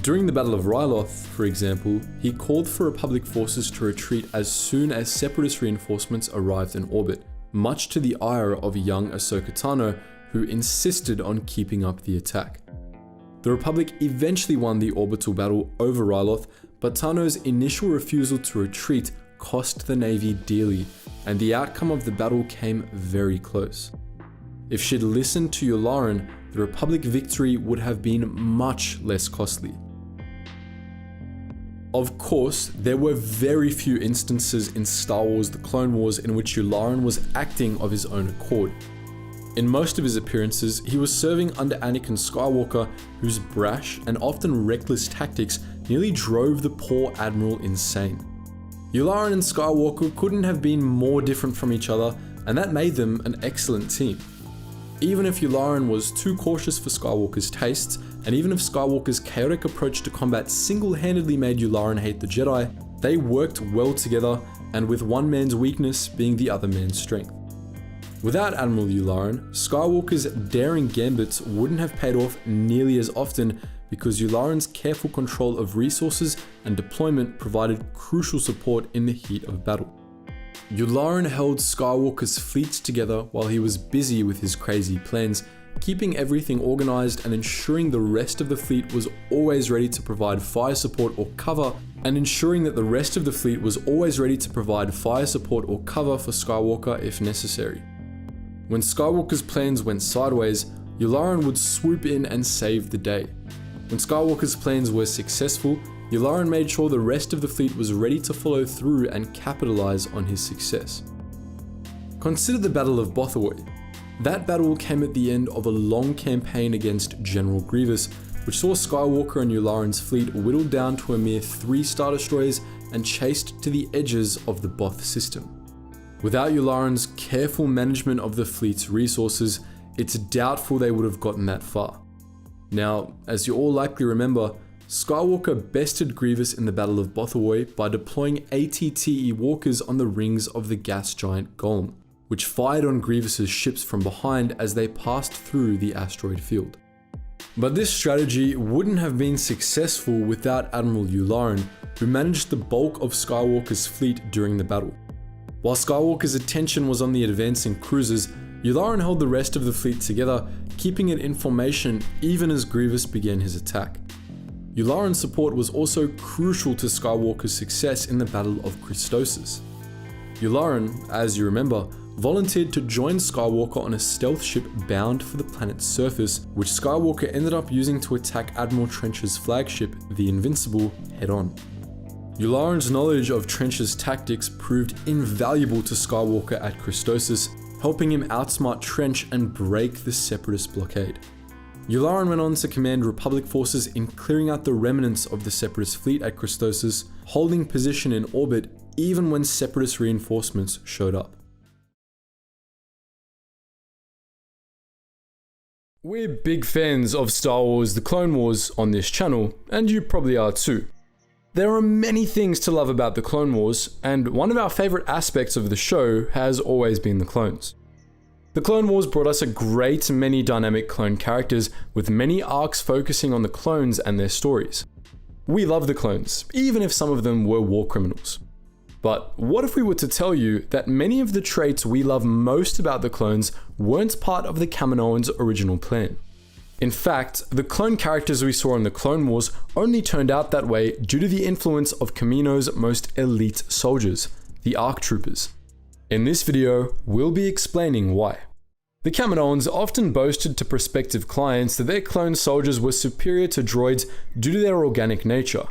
During the Battle of Ryloth, for example, he called for Republic forces to retreat as soon as Separatist reinforcements arrived in orbit, much to the ire of young Ahsoka Tano, who insisted on keeping up the attack. The Republic eventually won the orbital battle over Ryloth, but Tano's initial refusal to retreat cost the Navy dearly, and the outcome of the battle came very close. If she'd listened to Yularen, the Republic victory would have been much less costly. Of course, there were very few instances in Star Wars: The Clone Wars in which Yularen was acting of his own accord. In most of his appearances, he was serving under Anakin Skywalker, whose brash and often reckless tactics nearly drove the poor Admiral insane. Yularen and Skywalker couldn't have been more different from each other, and that made them an excellent team. Even if Yularen was too cautious for Skywalker's tastes, and even if Skywalker's chaotic approach to combat single-handedly made Yularen hate the Jedi, they worked well together, and with one man's weakness being the other man's strength. Without Admiral Yularen, Skywalker's daring gambits wouldn't have paid off nearly as often, because Yularen's careful control of resources and deployment provided crucial support in the heat of battle. Yularen held Skywalker's fleets together while he was busy with his crazy plans, keeping everything organized and ensuring the rest of the fleet was always ready to provide fire support or cover, for Skywalker if necessary. When Skywalker's plans went sideways, Yularen would swoop in and save the day. When Skywalker's plans were successful, Yularen made sure the rest of the fleet was ready to follow through and capitalize on his success. Consider the Battle of Bothawui. That battle came at the end of a long campaign against General Grievous, which saw Skywalker and Yularen's fleet whittled down to a mere 3 Star Destroyers and chased to the edges of the Both system. Without Yularen's careful management of the fleet's resources, it's doubtful they would have gotten that far. Now, as you all likely remember, Skywalker bested Grievous in the Battle of Bothawui by deploying ATTE walkers on the rings of the gas giant Golem, which fired on Grievous's ships from behind as they passed through the asteroid field. But this strategy wouldn't have been successful without Admiral Yularen, who managed the bulk of Skywalker's fleet during the battle. While Skywalker's attention was on the advancing cruisers, Yularen held the rest of the fleet together, keeping it in formation even as Grievous began his attack. Yularen's support was also crucial to Skywalker's success in the Battle of Geonosis. Yularen, as you remember, volunteered to join Skywalker on a stealth ship bound for the planet's surface, which Skywalker ended up using to attack Admiral Trench's flagship, the Invincible, head-on. Yularen's knowledge of Trench's tactics proved invaluable to Skywalker at Geonosis, helping him outsmart Trench and break the Separatist blockade. Yularen went on to command Republic forces in clearing out the remnants of the Separatist fleet at Geonosis, holding position in orbit even when Separatist reinforcements showed up. We're big fans of Star Wars: The Clone Wars on this channel, and you probably are too. There are many things to love about the Clone Wars, and one of our favorite aspects of the show has always been the clones. The Clone Wars brought us a great many dynamic clone characters, with many arcs focusing on the clones and their stories. We love the clones, even if some of them were war criminals. But what if we were to tell you that many of the traits we love most about the clones weren't part of the Kaminoans' original plan? In fact, the clone characters we saw in the Clone Wars only turned out that way due to the influence of Kamino's most elite soldiers, the ARC Troopers. In this video, we'll be explaining why. The Kaminoans often boasted to prospective clients that their clone soldiers were superior to droids due to their organic nature,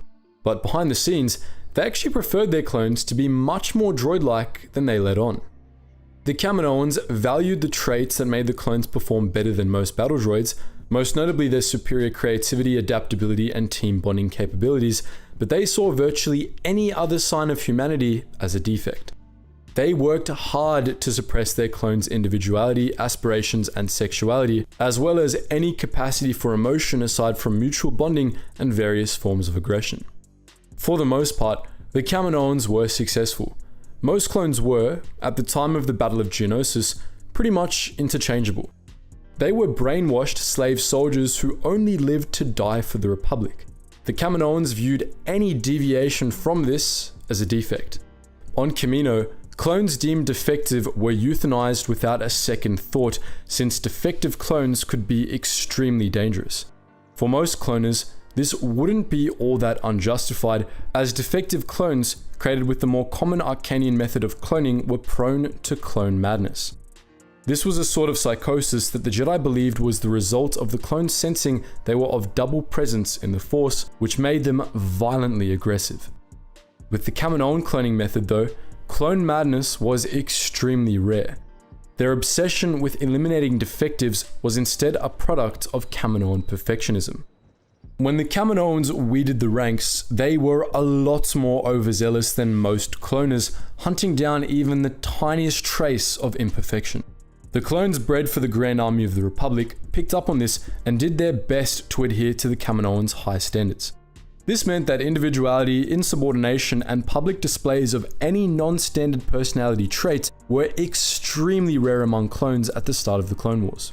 but behind the scenes, they actually preferred their clones to be much more droid-like than they let on. The Kaminoans valued the traits that made the clones perform better than most battle droids, most notably their superior creativity, adaptability, and team bonding capabilities, but they saw virtually any other sign of humanity as a defect. They worked hard to suppress their clones' individuality, aspirations, and sexuality, as well as any capacity for emotion aside from mutual bonding and various forms of aggression. For the most part, the Kaminoans were successful. Most clones were, at the time of the Battle of Geonosis, pretty much interchangeable. They were brainwashed slave soldiers who only lived to die for the Republic. The Kaminoans viewed any deviation from this as a defect. On Kamino, clones deemed defective were euthanized without a second thought, since defective clones could be extremely dangerous. For most cloners, this wouldn't be all that unjustified, as defective clones, created with the more common Arcanian method of cloning, were prone to clone madness. This was a sort of psychosis that the Jedi believed was the result of the clones sensing they were of double presence in the Force, which made them violently aggressive. With the Kaminoan cloning method though, clone madness was extremely rare. Their obsession with eliminating defectives was instead a product of Kaminoan perfectionism. When the Kaminoans weeded the ranks, they were a lot more overzealous than most cloners, hunting down even the tiniest trace of imperfection. The clones bred for the Grand Army of the Republic picked up on this and did their best to adhere to the Kaminoans' high standards. This meant that individuality, insubordination, and public displays of any non-standard personality traits were extremely rare among clones at the start of the Clone Wars.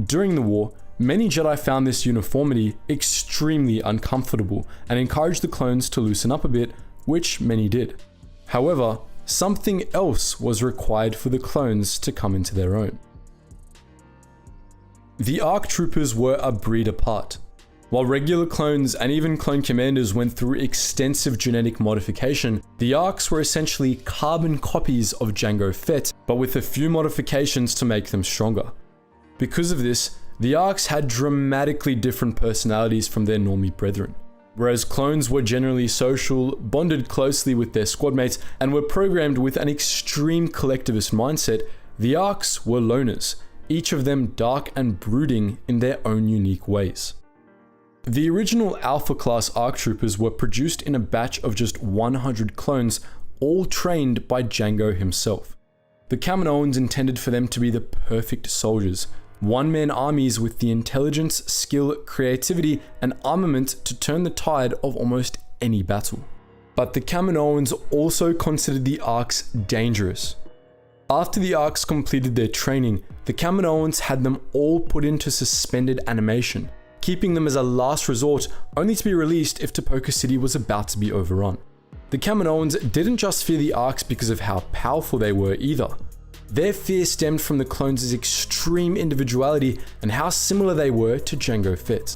During the war, many Jedi found this uniformity extremely uncomfortable and encouraged the clones to loosen up a bit, which many did. However, something else was required for the clones to come into their own. The ARC troopers were a breed apart. While regular clones and even clone commanders went through extensive genetic modification, the ARCs were essentially carbon copies of Jango Fett, but with a few modifications to make them stronger. Because of this, the ARCs had dramatically different personalities from their normie brethren. Whereas clones were generally social, bonded closely with their squadmates, and were programmed with an extreme collectivist mindset, the ARCs were loners, each of them dark and brooding in their own unique ways. The original Alpha class ARC troopers were produced in a batch of just 100 clones, all trained by Jango himself. The Kaminoans intended for them to be the perfect soldiers, one-man armies with the intelligence, skill, creativity, and armament to turn the tide of almost any battle. But the Kaminoans also considered the ARCs dangerous. After the ARCs completed their training, the Kaminoans had them all put into suspended animation, keeping them as a last resort, only to be released if Tipoca City was about to be overrun. The Kaminoans didn't just fear the ARCs because of how powerful they were either. Their fear stemmed from the clones' extreme individuality and how similar they were to Jango Fett.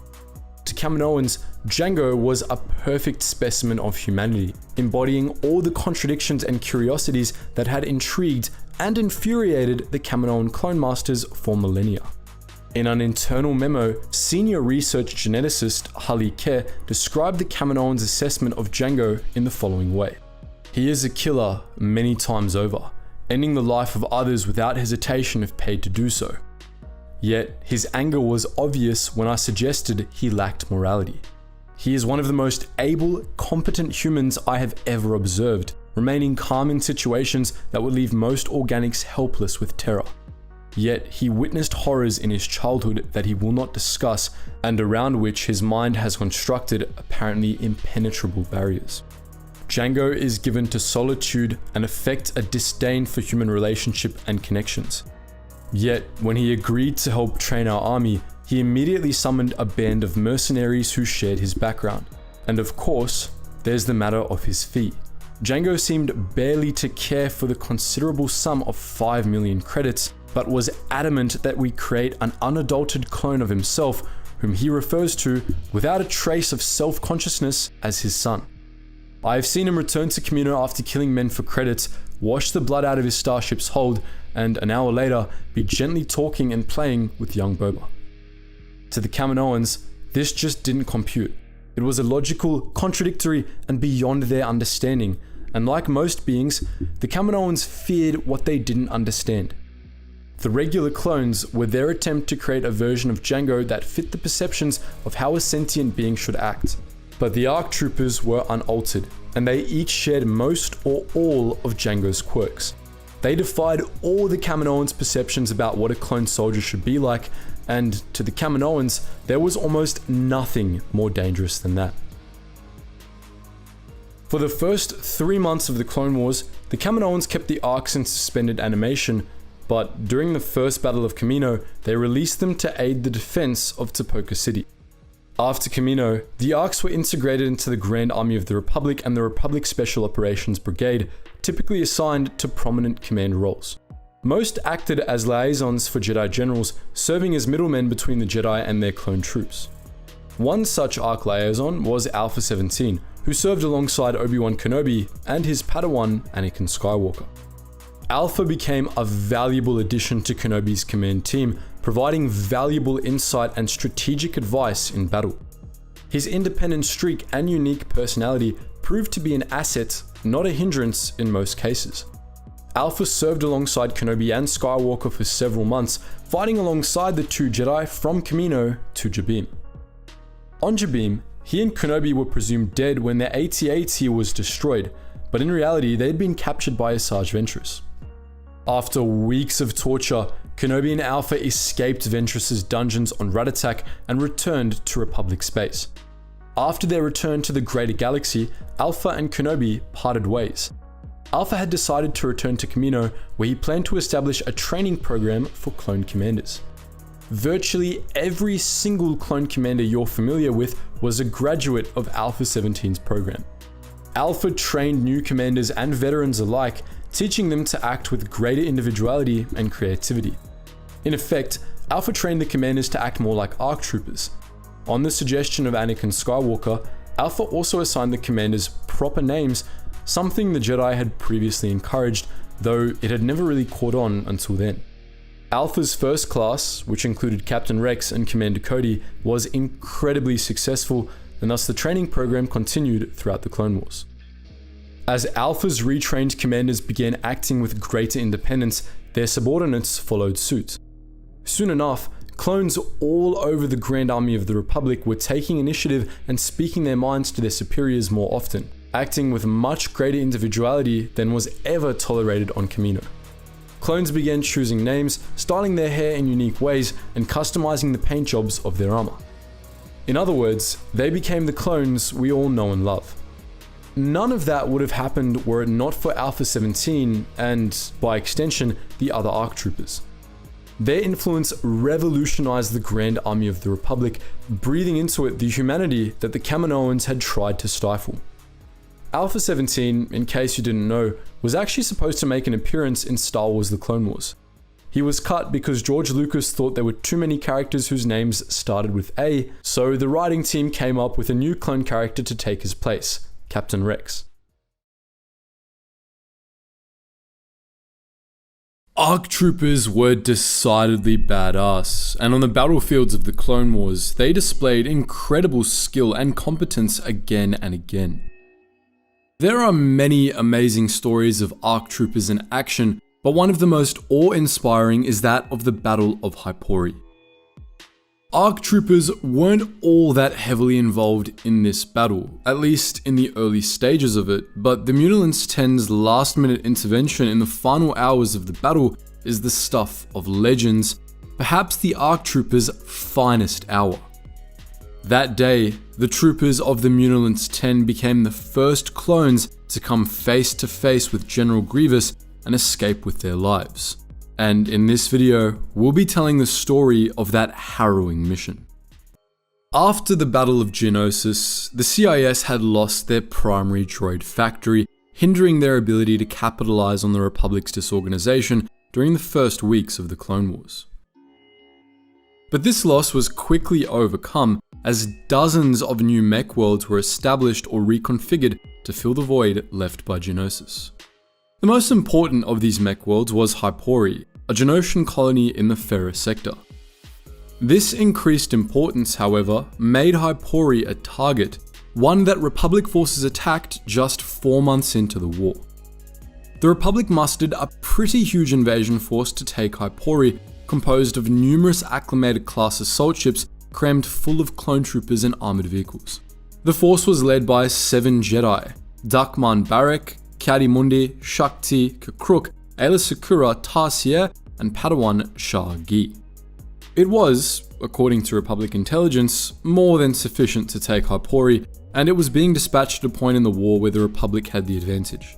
To Kaminoans, Jango was a perfect specimen of humanity, embodying all the contradictions and curiosities that had intrigued and infuriated the Kaminoan clone masters for millennia. In an internal memo, senior research geneticist Hali Ke described the Kaminoans' assessment of Jango in the following way. He is a killer many times over, ending the life of others without hesitation if paid to do so. Yet, his anger was obvious when I suggested he lacked morality. He is one of the most able, competent humans I have ever observed, remaining calm in situations that would leave most organics helpless with terror. Yet, he witnessed horrors in his childhood that he will not discuss and around which his mind has constructed apparently impenetrable barriers. Jango is given to solitude and affects a disdain for human relationship and connections. Yet, when he agreed to help train our army, he immediately summoned a band of mercenaries who shared his background. And of course, there's the matter of his fee. Jango seemed barely to care for the considerable sum of 5 million credits, but was adamant that we create an unadulterated clone of himself, whom he refers to, without a trace of self-consciousness, as his son. I have seen him return to Commando after killing men for credits, wash the blood out of his starship's hold, and an hour later be gently talking and playing with young Boba. To the Kaminoans, this just didn't compute. It was illogical, contradictory, and beyond their understanding, and like most beings, the Kaminoans feared what they didn't understand. The regular clones were their attempt to create a version of Jango that fit the perceptions of how a sentient being should act. But the ARC troopers were unaltered, and they each shared most or all of Jango's quirks. They defied all the Kaminoans' perceptions about what a clone soldier should be like, and to the Kaminoans, there was almost nothing more dangerous than that. For the first 3 months of the Clone Wars, the Kaminoans kept the ARCs in suspended animation, but during the first Battle of Commando, they released them to aid the defense of Tipoca City. After Commando, the ARCs were integrated into the Grand Army of the Republic and the Republic Special Operations Brigade, typically assigned to prominent command roles. Most acted as liaisons for Jedi generals, serving as middlemen between the Jedi and their clone troops. One such ARC liaison was Alpha 17, who served alongside Obi-Wan Kenobi and his Padawan Anakin Skywalker. Alpha became a valuable addition to Kenobi's command team, providing valuable insight and strategic advice in battle. His independent streak and unique personality proved to be an asset, not a hindrance in most cases. Alpha served alongside Kenobi and Skywalker for several months, fighting alongside the two Jedi from Commando to Jabiim. On Jabiim, he and Kenobi were presumed dead when their AT-AT was destroyed, but in reality they had been captured by Asajj Ventress. After weeks of torture, Kenobi and Alpha escaped Ventress's dungeons on Ratatak and returned to Republic space. After their return to the greater galaxy, Alpha and Kenobi parted ways. Alpha had decided to return to Commando, where he planned to establish a training program for clone commanders. Virtually every single clone commander you're familiar with was a graduate of Alpha 17's program. Alpha trained new commanders and veterans alike, teaching them to act with greater individuality and creativity. In effect, Alpha trained the commanders to act more like ARC troopers. On the suggestion of Anakin Skywalker, Alpha also assigned the commanders proper names, something the Jedi had previously encouraged, though it had never really caught on until then. Alpha's first class, which included Captain Rex and Commander Cody, was incredibly successful, and thus the training program continued throughout the Clone Wars. As Alpha's retrained commanders began acting with greater independence, their subordinates followed suit. Soon enough, clones all over the Grand Army of the Republic were taking initiative and speaking their minds to their superiors more often, acting with much greater individuality than was ever tolerated on Kamino. Clones began choosing names, styling their hair in unique ways, and customizing the paint jobs of their armor. In other words, they became the clones we all know and love. None of that would have happened were it not for Alpha 17 and, by extension, the other ARC troopers. Their influence revolutionized the Grand Army of the Republic, breathing into it the humanity that the Kaminoans had tried to stifle. Alpha 17, in case you didn't know, was actually supposed to make an appearance in Star Wars The Clone Wars. He was cut because George Lucas thought there were too many characters whose names started with A, so the writing team came up with a new clone character to take his place, Captain Rex. ARC troopers were decidedly badass, and on the battlefields of the Clone Wars, they displayed incredible skill and competence again and again. There are many amazing stories of ARC troopers in action, but one of the most awe-inspiring is that of the Battle of Hypori. ARC troopers weren't all that heavily involved in this battle, at least in the early stages of it, but the Mutilants 10's last-minute intervention in the final hours of the battle is the stuff of legends, perhaps the ARC troopers' finest hour. That day, the troopers of the Mutilants 10 became the first clones to come face to face with General Grievous and escape with their lives. And in this video, we'll be telling the story of that harrowing mission. After the Battle of Geonosis, the CIS had lost their primary droid factory, hindering their ability to capitalize on the Republic's disorganization during the first weeks of the Clone Wars. But this loss was quickly overcome as dozens of new mech worlds were established or reconfigured to fill the void left by Geonosis. The most important of these mech worlds was Hypori, a Geonosian colony in the Ferra sector. This increased importance, however, made Hypori a target, one that Republic forces attacked just 4 months into the war. The Republic mustered a pretty huge invasion force to take Hypori, composed of numerous acclimated class assault ships crammed full of clone troopers and armored vehicles. The force was led by 7 Jedi, Dakman Barek, Kyadi-Mundi, Shakti, Kakruk, Aayla Secura, Tarsier, and Padawan Georgi. It was, according to Republic intelligence, more than sufficient to take Hypori, and it was being dispatched at a point in the war where the Republic had the advantage.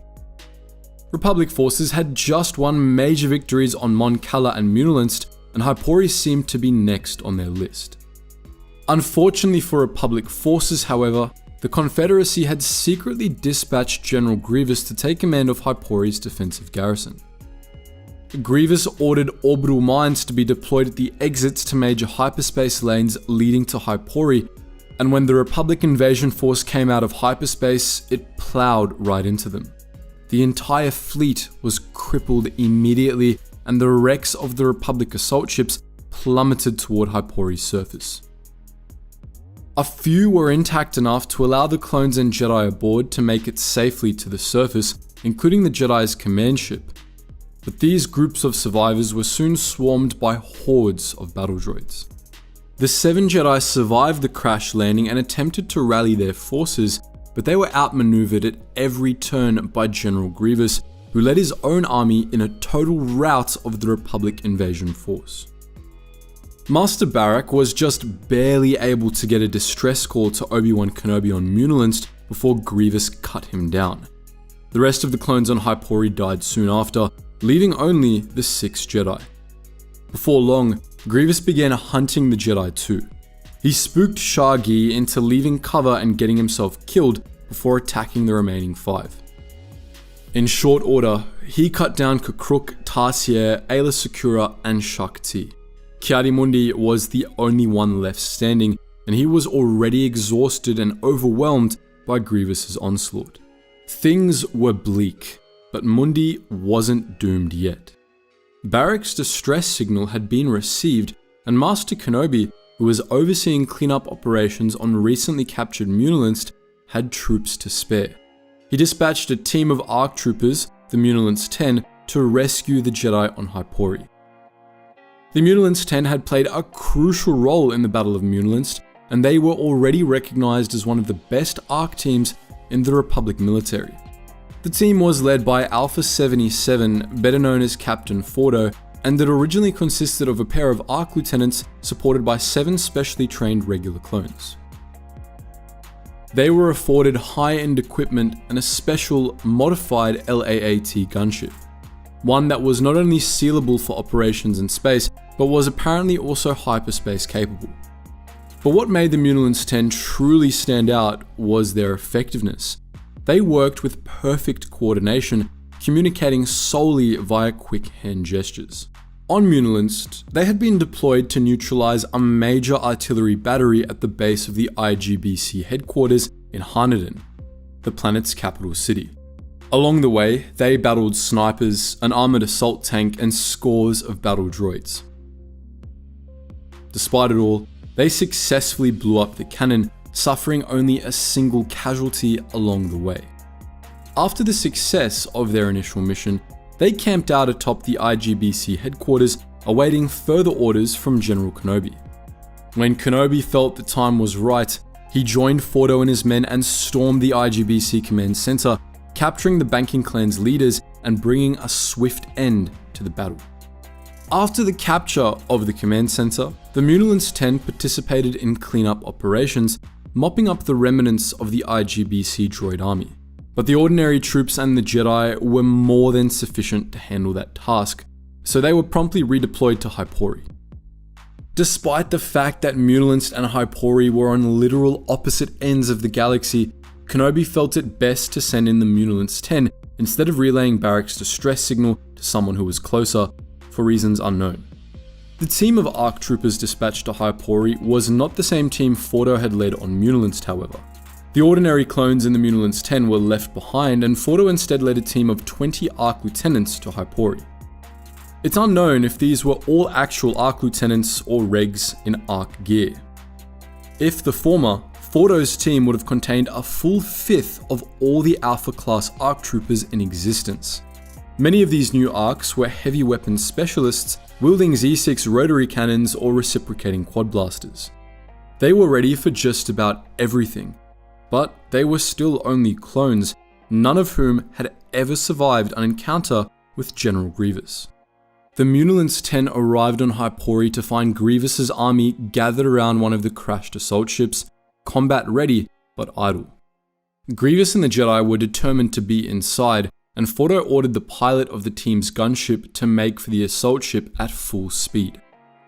Republic forces had just won major victories on Mon Cala and Mutilants, and Hypori seemed to be next on their list. Unfortunately for Republic forces, however, the Confederacy had secretly dispatched General Grievous to take command of Hypori's defensive garrison. Grievous ordered orbital mines to be deployed at the exits to major hyperspace lanes leading to Hypori, and when the Republic invasion force came out of hyperspace, it plowed right into them. The entire fleet was crippled immediately, and the wrecks of the Republic assault ships plummeted toward Hypori's surface. A few were intact enough to allow the clones and Jedi aboard to make it safely to the surface, including the Jedi's command ship. But these groups of survivors were soon swarmed by hordes of battle droids. The 7 Jedi survived the crash landing and attempted to rally their forces, but they were outmaneuvered at every turn by General Grievous, who led his own army in a total rout of the Republic invasion force. Master Barrack was just barely able to get a distress call to Obi-Wan Kenobi on Mutilants before Grievous cut him down. The rest of the clones on Hypori died soon after, leaving only the 6 Jedi. Before long, Grievous began hunting the Jedi too. He spooked Georgi into leaving cover and getting himself killed before attacking the remaining 5. In short order, he cut down Kakruk, Tarsier, Aayla Secura, and Shakti. Ki-Adi-Mundi was the only one left standing, and he was already exhausted and overwhelmed by Grievous's onslaught. Things were bleak, but Mundi wasn't doomed yet. Barrack's distress signal had been received, and Master Kenobi, who was overseeing cleanup operations on recently captured Munilist, had troops to spare. He dispatched a team of ARC troopers, the Munilist 10, to rescue the Jedi on Hypori. The Munilist 10 had played a crucial role in the Battle of Munilist, and they were already recognized as one of the best ARC teams in the Republic military. The team was led by Alpha 77, better known as Captain Fordo, and it originally consisted of a pair of ARC lieutenants supported by 7 specially trained regular clones. They were afforded high-end equipment and a special, modified LAAT gunship, one that was not only sealable for operations in space, but was apparently also hyperspace capable. But what made the Munilist 10 truly stand out was their effectiveness. They worked with perfect coordination, communicating solely via quick hand gestures. On Munilist, they had been deployed to neutralize a major artillery battery at the base of the IGBC headquarters in Haneden, the planet's capital city. Along the way, they battled snipers, an armored assault tank, and scores of battle droids. Despite it all, they successfully blew up the cannon, suffering only a single casualty along the way. After the success of their initial mission, they camped out atop the IGBC headquarters, awaiting further orders from General Kenobi. When Kenobi felt the time was right, he joined Fordo and his men and stormed the IGBC command center, capturing the banking clan's leaders and bringing a swift end to the battle. After the capture of the command center, the Munilist 10 participated in cleanup operations, mopping up the remnants of the IGBC droid army. But the ordinary troops and the Jedi were more than sufficient to handle that task, so they were promptly redeployed to Hypori. Despite the fact that Munilist and Hypori were on literal opposite ends of the galaxy, Kenobi felt it best to send in the Munilist 10 instead of relaying Barrack's distress signal to someone who was closer, for reasons unknown. The team of ARC troopers dispatched to Hypori was not the same team Fordo had led on Munilist, however. The ordinary clones in the Munilist 10 were left behind, and Fordo instead led a team of 20 ARC lieutenants to Hypori. It's unknown if these were all actual ARC lieutenants or regs in ARC gear. If the former, Fordo's team would have contained a full fifth of all the Alpha class ARC troopers in existence. Many of these new ARCs were heavy weapons specialists wielding Z6 rotary cannons or reciprocating quad blasters. They were ready for just about everything, but they were still only clones, none of whom had ever survived an encounter with General Grievous. The Munilist 10 arrived on Hypori to find Grievous's army gathered around one of the crashed assault ships, combat ready but idle. Grievous and the Jedi were determined to be inside, and Fordo ordered the pilot of the team's gunship to make for the assault ship at full speed.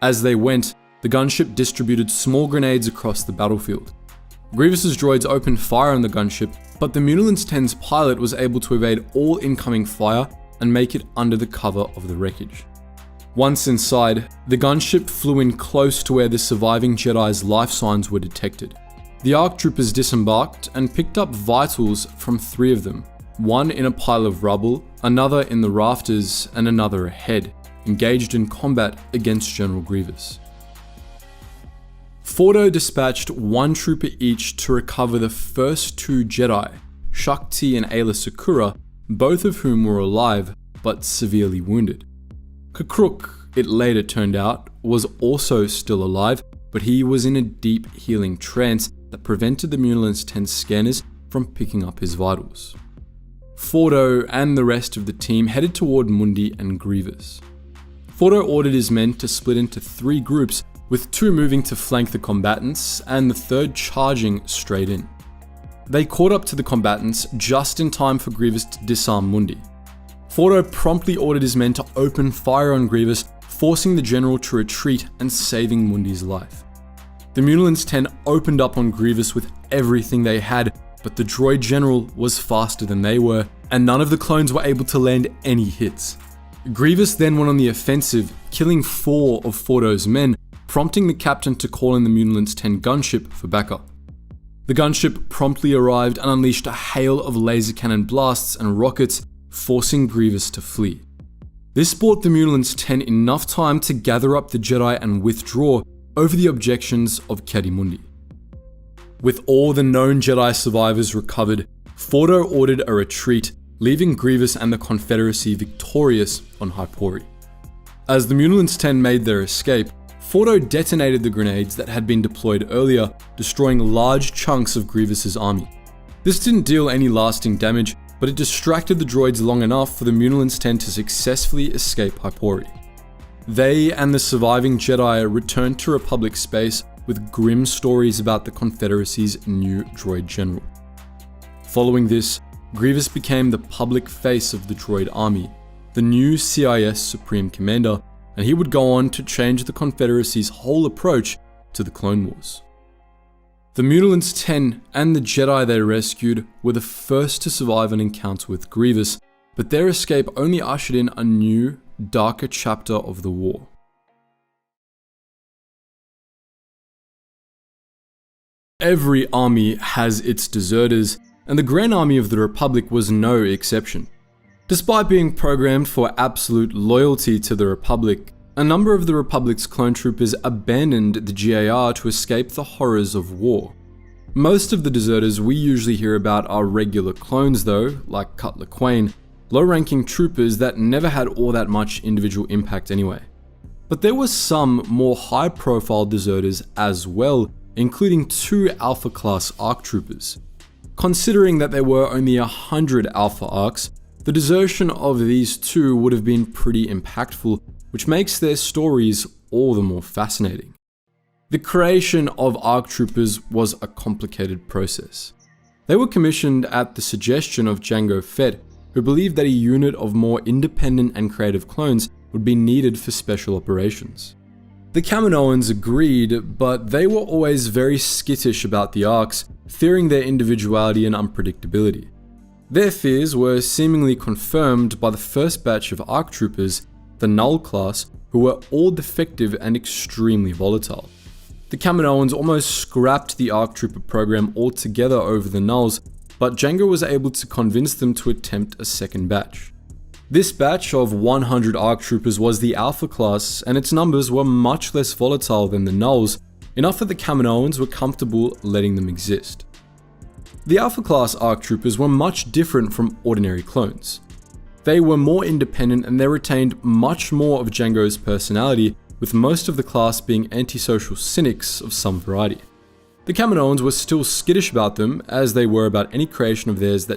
As they went, the gunship distributed small grenades across the battlefield. Grievous's droids opened fire on the gunship, but the Munilist 10's pilot was able to evade all incoming fire and make it under the cover of the wreckage. Once inside, the gunship flew in close to where the surviving Jedi's life signs were detected. The ARC troopers disembarked and picked up vitals from 3 of them, one in a pile of rubble, another in the rafters, and another ahead, engaged in combat against General Grievous. Fordo dispatched 1 trooper each to recover the first 2 Jedi, Shakti and Ayla Secura, both of whom were alive but severely wounded. Kakruk, it later turned out, was also still alive, but he was in a deep healing trance that prevented the Munilist 10 scanners from picking up his vitals. Fordo and the rest of the team headed toward Mundi and Grievous. Fordo ordered his men to split into 3 groups, with 2 moving to flank the combatants and the 3rd charging straight in. They caught up to the combatants just in time for Grievous to disarm Mundi. Fordo promptly ordered his men to open fire on Grievous, forcing the general to retreat and saving Mundi's life. The Munilist 10 opened up on Grievous with everything they had, but the droid general was faster than they were, and none of the clones were able to land any hits. Grievous then went on the offensive, killing 4 of Fordo's men, prompting the captain to call in the Munilant's 10 gunship for backup. The gunship promptly arrived and unleashed a hail of laser cannon blasts and rockets, forcing Grievous to flee. This bought the Munilant's 10 enough time to gather up the Jedi and withdraw over the objections of Ki-Adi-Mundi. With all the known Jedi survivors recovered, Fordo ordered a retreat, leaving Grievous and the Confederacy victorious on Hypori. As the Munilant's 10 made their escape, Fordo detonated the grenades that had been deployed earlier, destroying large chunks of Grievous's army. This didn't deal any lasting damage, but it distracted the droids long enough for the Munilant's 10 to successfully escape Hypori. They and the surviving Jedi returned to Republic space with grim stories about the Confederacy's new droid general. Following this, Grievous became the public face of the droid army, the new CIS Supreme Commander, and he would go on to change the Confederacy's whole approach to the Clone Wars. The Munilant's 10 and the Jedi they rescued were the first to survive an encounter with Grievous, but their escape only ushered in a new, darker chapter of the war. Every army has its deserters, and the Grand Army of the Republic was no exception. Despite being programmed for absolute loyalty to the Republic, a number of the Republic's clone troopers abandoned the GAR to escape the horrors of war. Most of the deserters we usually hear about are regular clones though, like Cutler Quain, low-ranking troopers that never had all that much individual impact anyway. But there were some more high-profile deserters as well, including 2 Alpha-class ARC troopers. Considering that there were only 100 Alpha ARCs, the desertion of these 2 would have been pretty impactful, which makes their stories all the more fascinating. The creation of ARC troopers was a complicated process. They were commissioned at the suggestion of Jango Fett, who believed that a unit of more independent and creative clones would be needed for special operations. The Kaminoans agreed, but they were always very skittish about the ARCs, fearing their individuality and unpredictability. Their fears were seemingly confirmed by the first batch of ARC troopers, the Null class, who were all defective and extremely volatile. The Kaminoans almost scrapped the ARC trooper program altogether over the Nulls, but Jango was able to convince them to attempt a second batch. This batch of 100 ARC troopers was the Alpha class, and its numbers were much less volatile than the Nulls, enough that the Kaminoans were comfortable letting them exist. The Alpha class ARC troopers were much different from ordinary clones. They were more independent and they retained much more of Jango's personality, with most of the class being antisocial cynics of some variety. The Kaminoans were still skittish about them, as they were about any creation of theirs that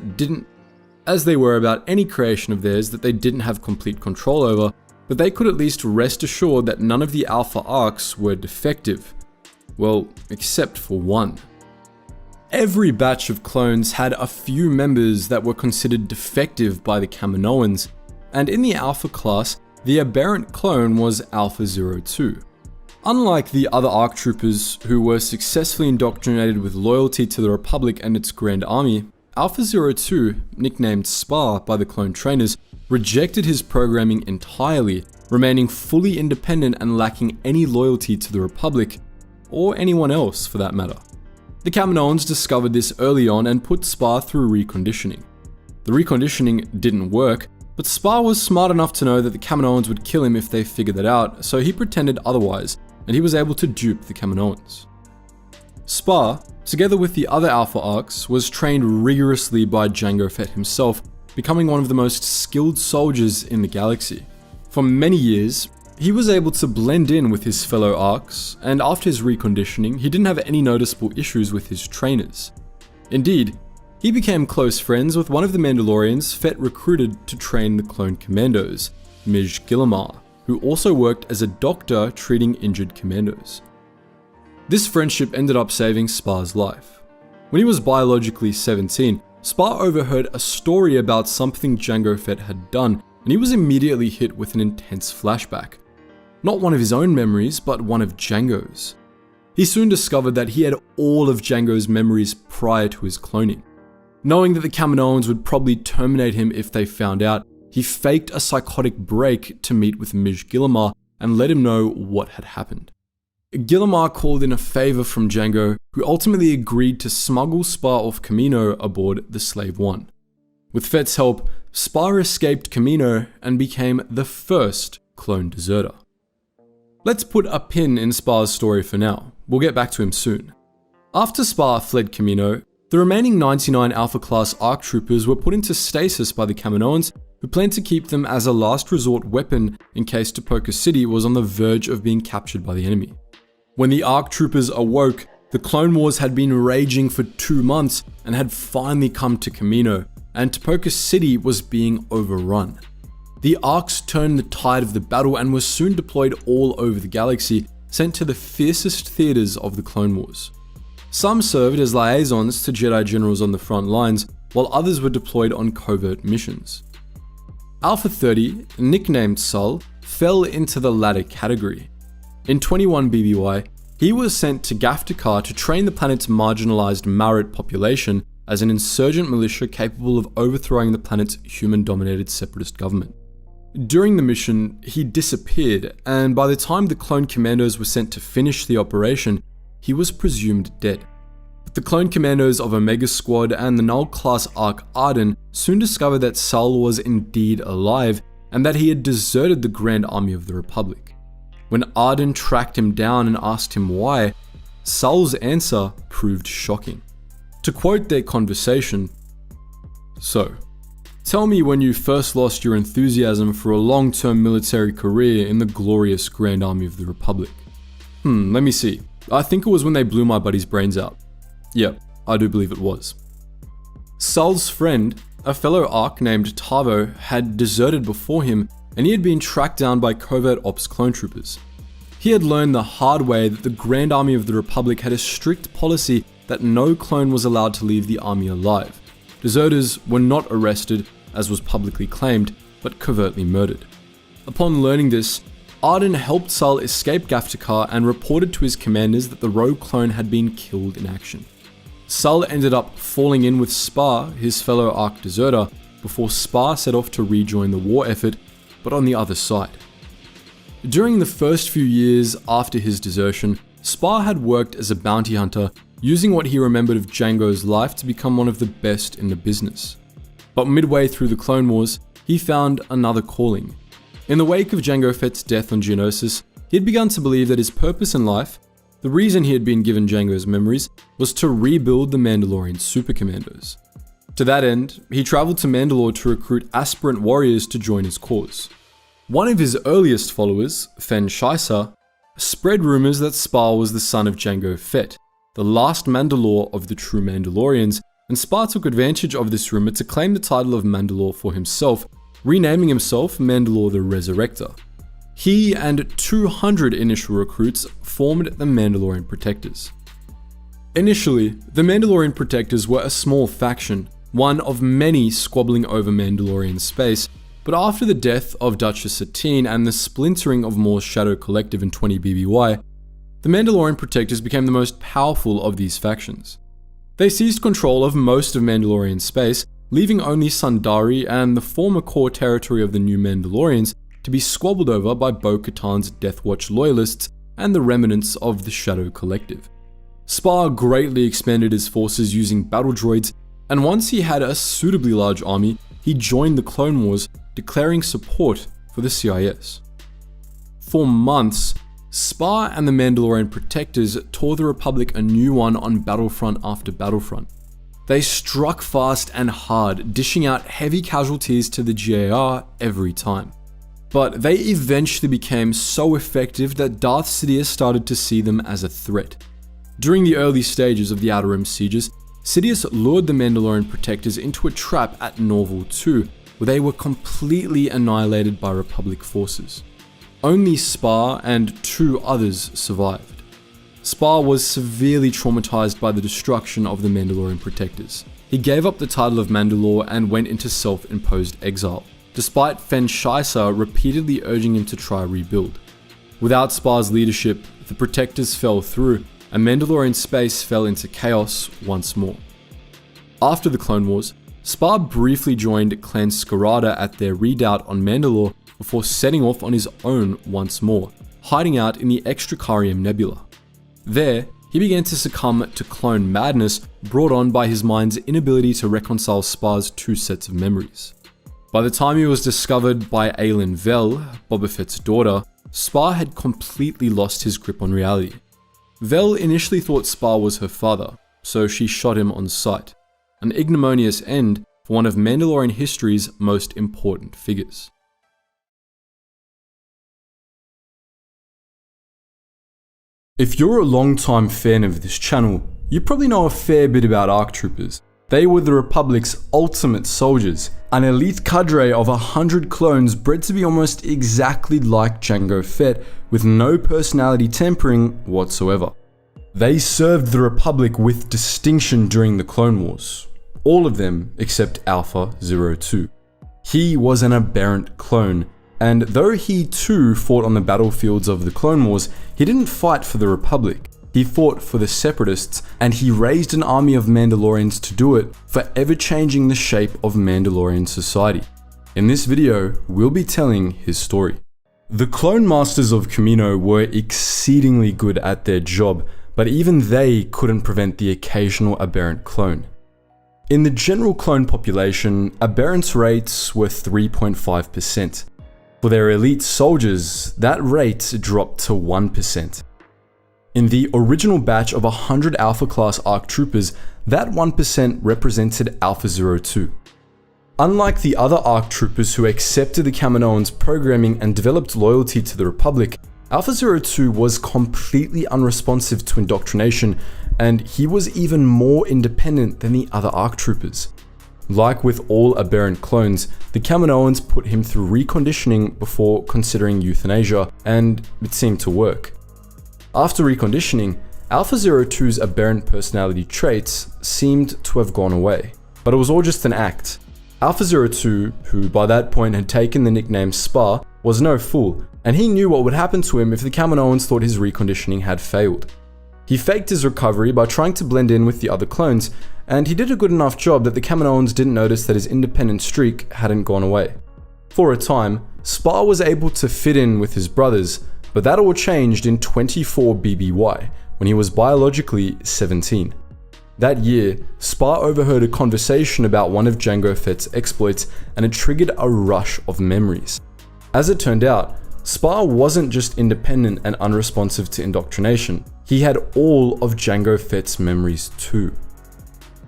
they didn't have complete control over, but they could at least rest assured that none of the Alpha ARCs were defective. Well, except for one. Every batch of clones had a few members that were considered defective by the Kaminoans, and in the Alpha class, the aberrant clone was Alpha 02. Unlike the other ARC troopers who were successfully indoctrinated with loyalty to the Republic and its Grand Army, Alpha 02, nicknamed Spar by the clone trainers, rejected his programming entirely, remaining fully independent and lacking any loyalty to the Republic, or anyone else for that matter. The Kaminoans discovered this early on and put Spar through reconditioning. The reconditioning didn't work, but Spar was smart enough to know that the Kaminoans would kill him if they figured that out, so he pretended otherwise, and he was able to dupe the Kaminoans. Spar, together with the other Alpha ARCs, was trained rigorously by Jango Fett himself, becoming one of the most skilled soldiers in the galaxy. For many years, he was able to blend in with his fellow ARCs, and after his reconditioning, he didn't have any noticeable issues with his trainers. Indeed, he became close friends with one of the Mandalorians Fett recruited to train the clone commandos, Mij Gillamar, who also worked as a doctor treating injured commandos. This friendship ended up saving Spar's life. When he was biologically 17, Spar overheard a story about something Jango Fett had done, and he was immediately hit with an intense flashback. Not one of his own memories, but one of Jango's. He soon discovered that he had all of Jango's memories prior to his cloning. Knowing that the Kaminoans would probably terminate him if they found out, he faked a psychotic break to meet with Mij Gillamar and let him know what had happened. Gillamar called in a favor from Jango, who ultimately agreed to smuggle Spar off Kamino aboard the Slave One. With Fett's help, Spar escaped Kamino and became the first clone deserter. Let's put a pin in Spar's story for now. We'll get back to him soon. After Spar fled Kamino, the remaining 99 Alpha-class ARC troopers were put into stasis by the Kaminoans, who planned to keep them as a last resort weapon in case Tipoca City was on the verge of being captured by the enemy. When the ARC troopers awoke, the Clone Wars had been raging for 2 months and had finally come to Kamino, and Tipoca City was being overrun. The ARCs turned the tide of the battle and were soon deployed all over the galaxy, sent to the fiercest theaters of the Clone Wars. Some served as liaisons to Jedi generals on the front lines, while others were deployed on covert missions. Alpha 30, nicknamed Sul, fell into the latter category. In 21 BBY, he was sent to Gaftakar to train the planet's marginalized Marit population as an insurgent militia capable of overthrowing the planet's human-dominated separatist government. During the mission, he disappeared, and by the time the clone commandos were sent to finish the operation, he was presumed dead. But the clone commandos of Omega Squad and the Null-class ARC Arden soon discovered that Sul was indeed alive, and that he had deserted the Grand Army of the Republic. When Arden tracked him down and asked him why, Sul's answer proved shocking. To quote their conversation, "So, tell me when you first lost your enthusiasm for a long-term military career in the glorious Grand Army of the Republic." Let me see. I think it was when they blew my buddy's brains out. Yep, I do believe it was. Sul's friend, a fellow ARC named Tavo, had deserted before him, and he had been tracked down by covert ops clone troopers. He had learned the hard way that the Grand Army of the Republic had a strict policy that no clone was allowed to leave the army alive. Deserters were not arrested, as was publicly claimed, but covertly murdered. Upon learning this, Arden helped Sul escape Gaftakar and reported to his commanders that the rogue clone had been killed in action. Sul ended up falling in with Spar, his fellow ARC deserter, before Spar set off to rejoin the war effort, but on the other side. During the first few years after his desertion, Spar had worked as a bounty hunter, using what he remembered of Jango's life to become one of the best in the business. But midway through the Clone Wars, he found another calling. In the wake of Jango Fett's death on Geonosis, he had begun to believe that his purpose in life, the reason he had been given Jango's memories, was to rebuild the Mandalorian super commandos. To that end, he traveled to Mandalore to recruit aspirant warriors to join his cause. One of his earliest followers, Fen Shaisa, spread rumors that Spar was the son of Jango Fett, the last Mandalore of the true Mandalorians, and Spar took advantage of this rumor to claim the title of Mandalore for himself, renaming himself Mandalore the Resurrector. He and 200 initial recruits formed the Mandalorian Protectors. Initially, the Mandalorian Protectors were a small faction, one of many squabbling over Mandalorian space, but after the death of Duchess Satine and the splintering of Maul's Shadow Collective in 20 BBY, the Mandalorian Protectors became the most powerful of these factions. They seized control of most of Mandalorian space, leaving only Sundari and the former core territory of the new Mandalorians to be squabbled over by Bo-Katan's Death Watch loyalists and the remnants of the Shadow Collective. Spar greatly expanded his forces using battle droids, and once he had a suitably large army, he joined the Clone Wars, declaring support for the CIS. For months, Spar and the Mandalorian Protectors tore the Republic a new one on battlefront after battlefront. They struck fast and hard, dishing out heavy casualties to the GAR every time. But they eventually became so effective that Darth Sidious started to see them as a threat. During the early stages of the Outer Rim sieges, Sidious lured the Mandalorian Protectors into a trap at Norval 2, where they were completely annihilated by Republic forces. Only Spar and 2 others survived. Spar was severely traumatized by the destruction of the Mandalorian Protectors. He gave up the title of Mandalore and went into self-imposed exile, despite Fen Shaisa repeatedly urging him to try rebuild. Without Spar's leadership, the Protectors fell through, and Mandalorian space fell into chaos once more. After the Clone Wars, Spar briefly joined Clan Scarada at their redoubt on Mandalore before setting off on his own once more, hiding out in the Extracarium Nebula. There, he began to succumb to clone madness brought on by his mind's inability to reconcile Spar's two sets of memories. By the time he was discovered by Aelin Vel, Boba Fett's daughter, Spar had completely lost his grip on reality. Vel initially thought Spar was her father, so she shot him on sight. An ignominious end for one of Mandalorian history's most important figures. If you're a long-time fan of this channel, you probably know a fair bit about ARC Troopers. They were the Republic's ultimate soldiers, an elite cadre of 100 clones bred to be almost exactly like Jango Fett, with no personality tempering whatsoever. They served the Republic with distinction during the Clone Wars. All of them except Alpha 02. He was an aberrant clone, and though he too fought on the battlefields of the Clone Wars, he didn't fight for the Republic. He fought for the Separatists, and he raised an army of Mandalorians to do it, forever changing the shape of Mandalorian society. In this video, we'll be telling his story. The Clone Masters of Kamino were exceedingly good at their job, but even they couldn't prevent the occasional aberrant clone. In the general clone population, aberrance rates were 3.5%. For their elite soldiers, that rate dropped to 1%. In the original batch of 100 Alpha class ARC Troopers, that 1% represented Alpha 02. Unlike the other ARC Troopers who accepted the Kaminoans' programming and developed loyalty to the Republic, Alpha 02 was completely unresponsive to indoctrination, and he was even more independent than the other ARC Troopers. Like with all aberrant clones, the Kaminoans put him through reconditioning before considering euthanasia, and it seemed to work. After reconditioning, Alpha 02's aberrant personality traits seemed to have gone away, but it was all just an act. Alpha 02, who by that point had taken the nickname Spar, was no fool, and he knew what would happen to him if the Kaminoans thought his reconditioning had failed. He faked his recovery by trying to blend in with the other clones, and he did a good enough job that the Kaminoans didn't notice that his independent streak hadn't gone away. For a time, Spar was able to fit in with his brothers, but that all changed in 24 BBY, when he was biologically 17. That year, Spar overheard a conversation about one of Jango Fett's exploits, and it triggered a rush of memories. As it turned out, Spar wasn't just independent and unresponsive to indoctrination, he had all of Jango Fett's memories too.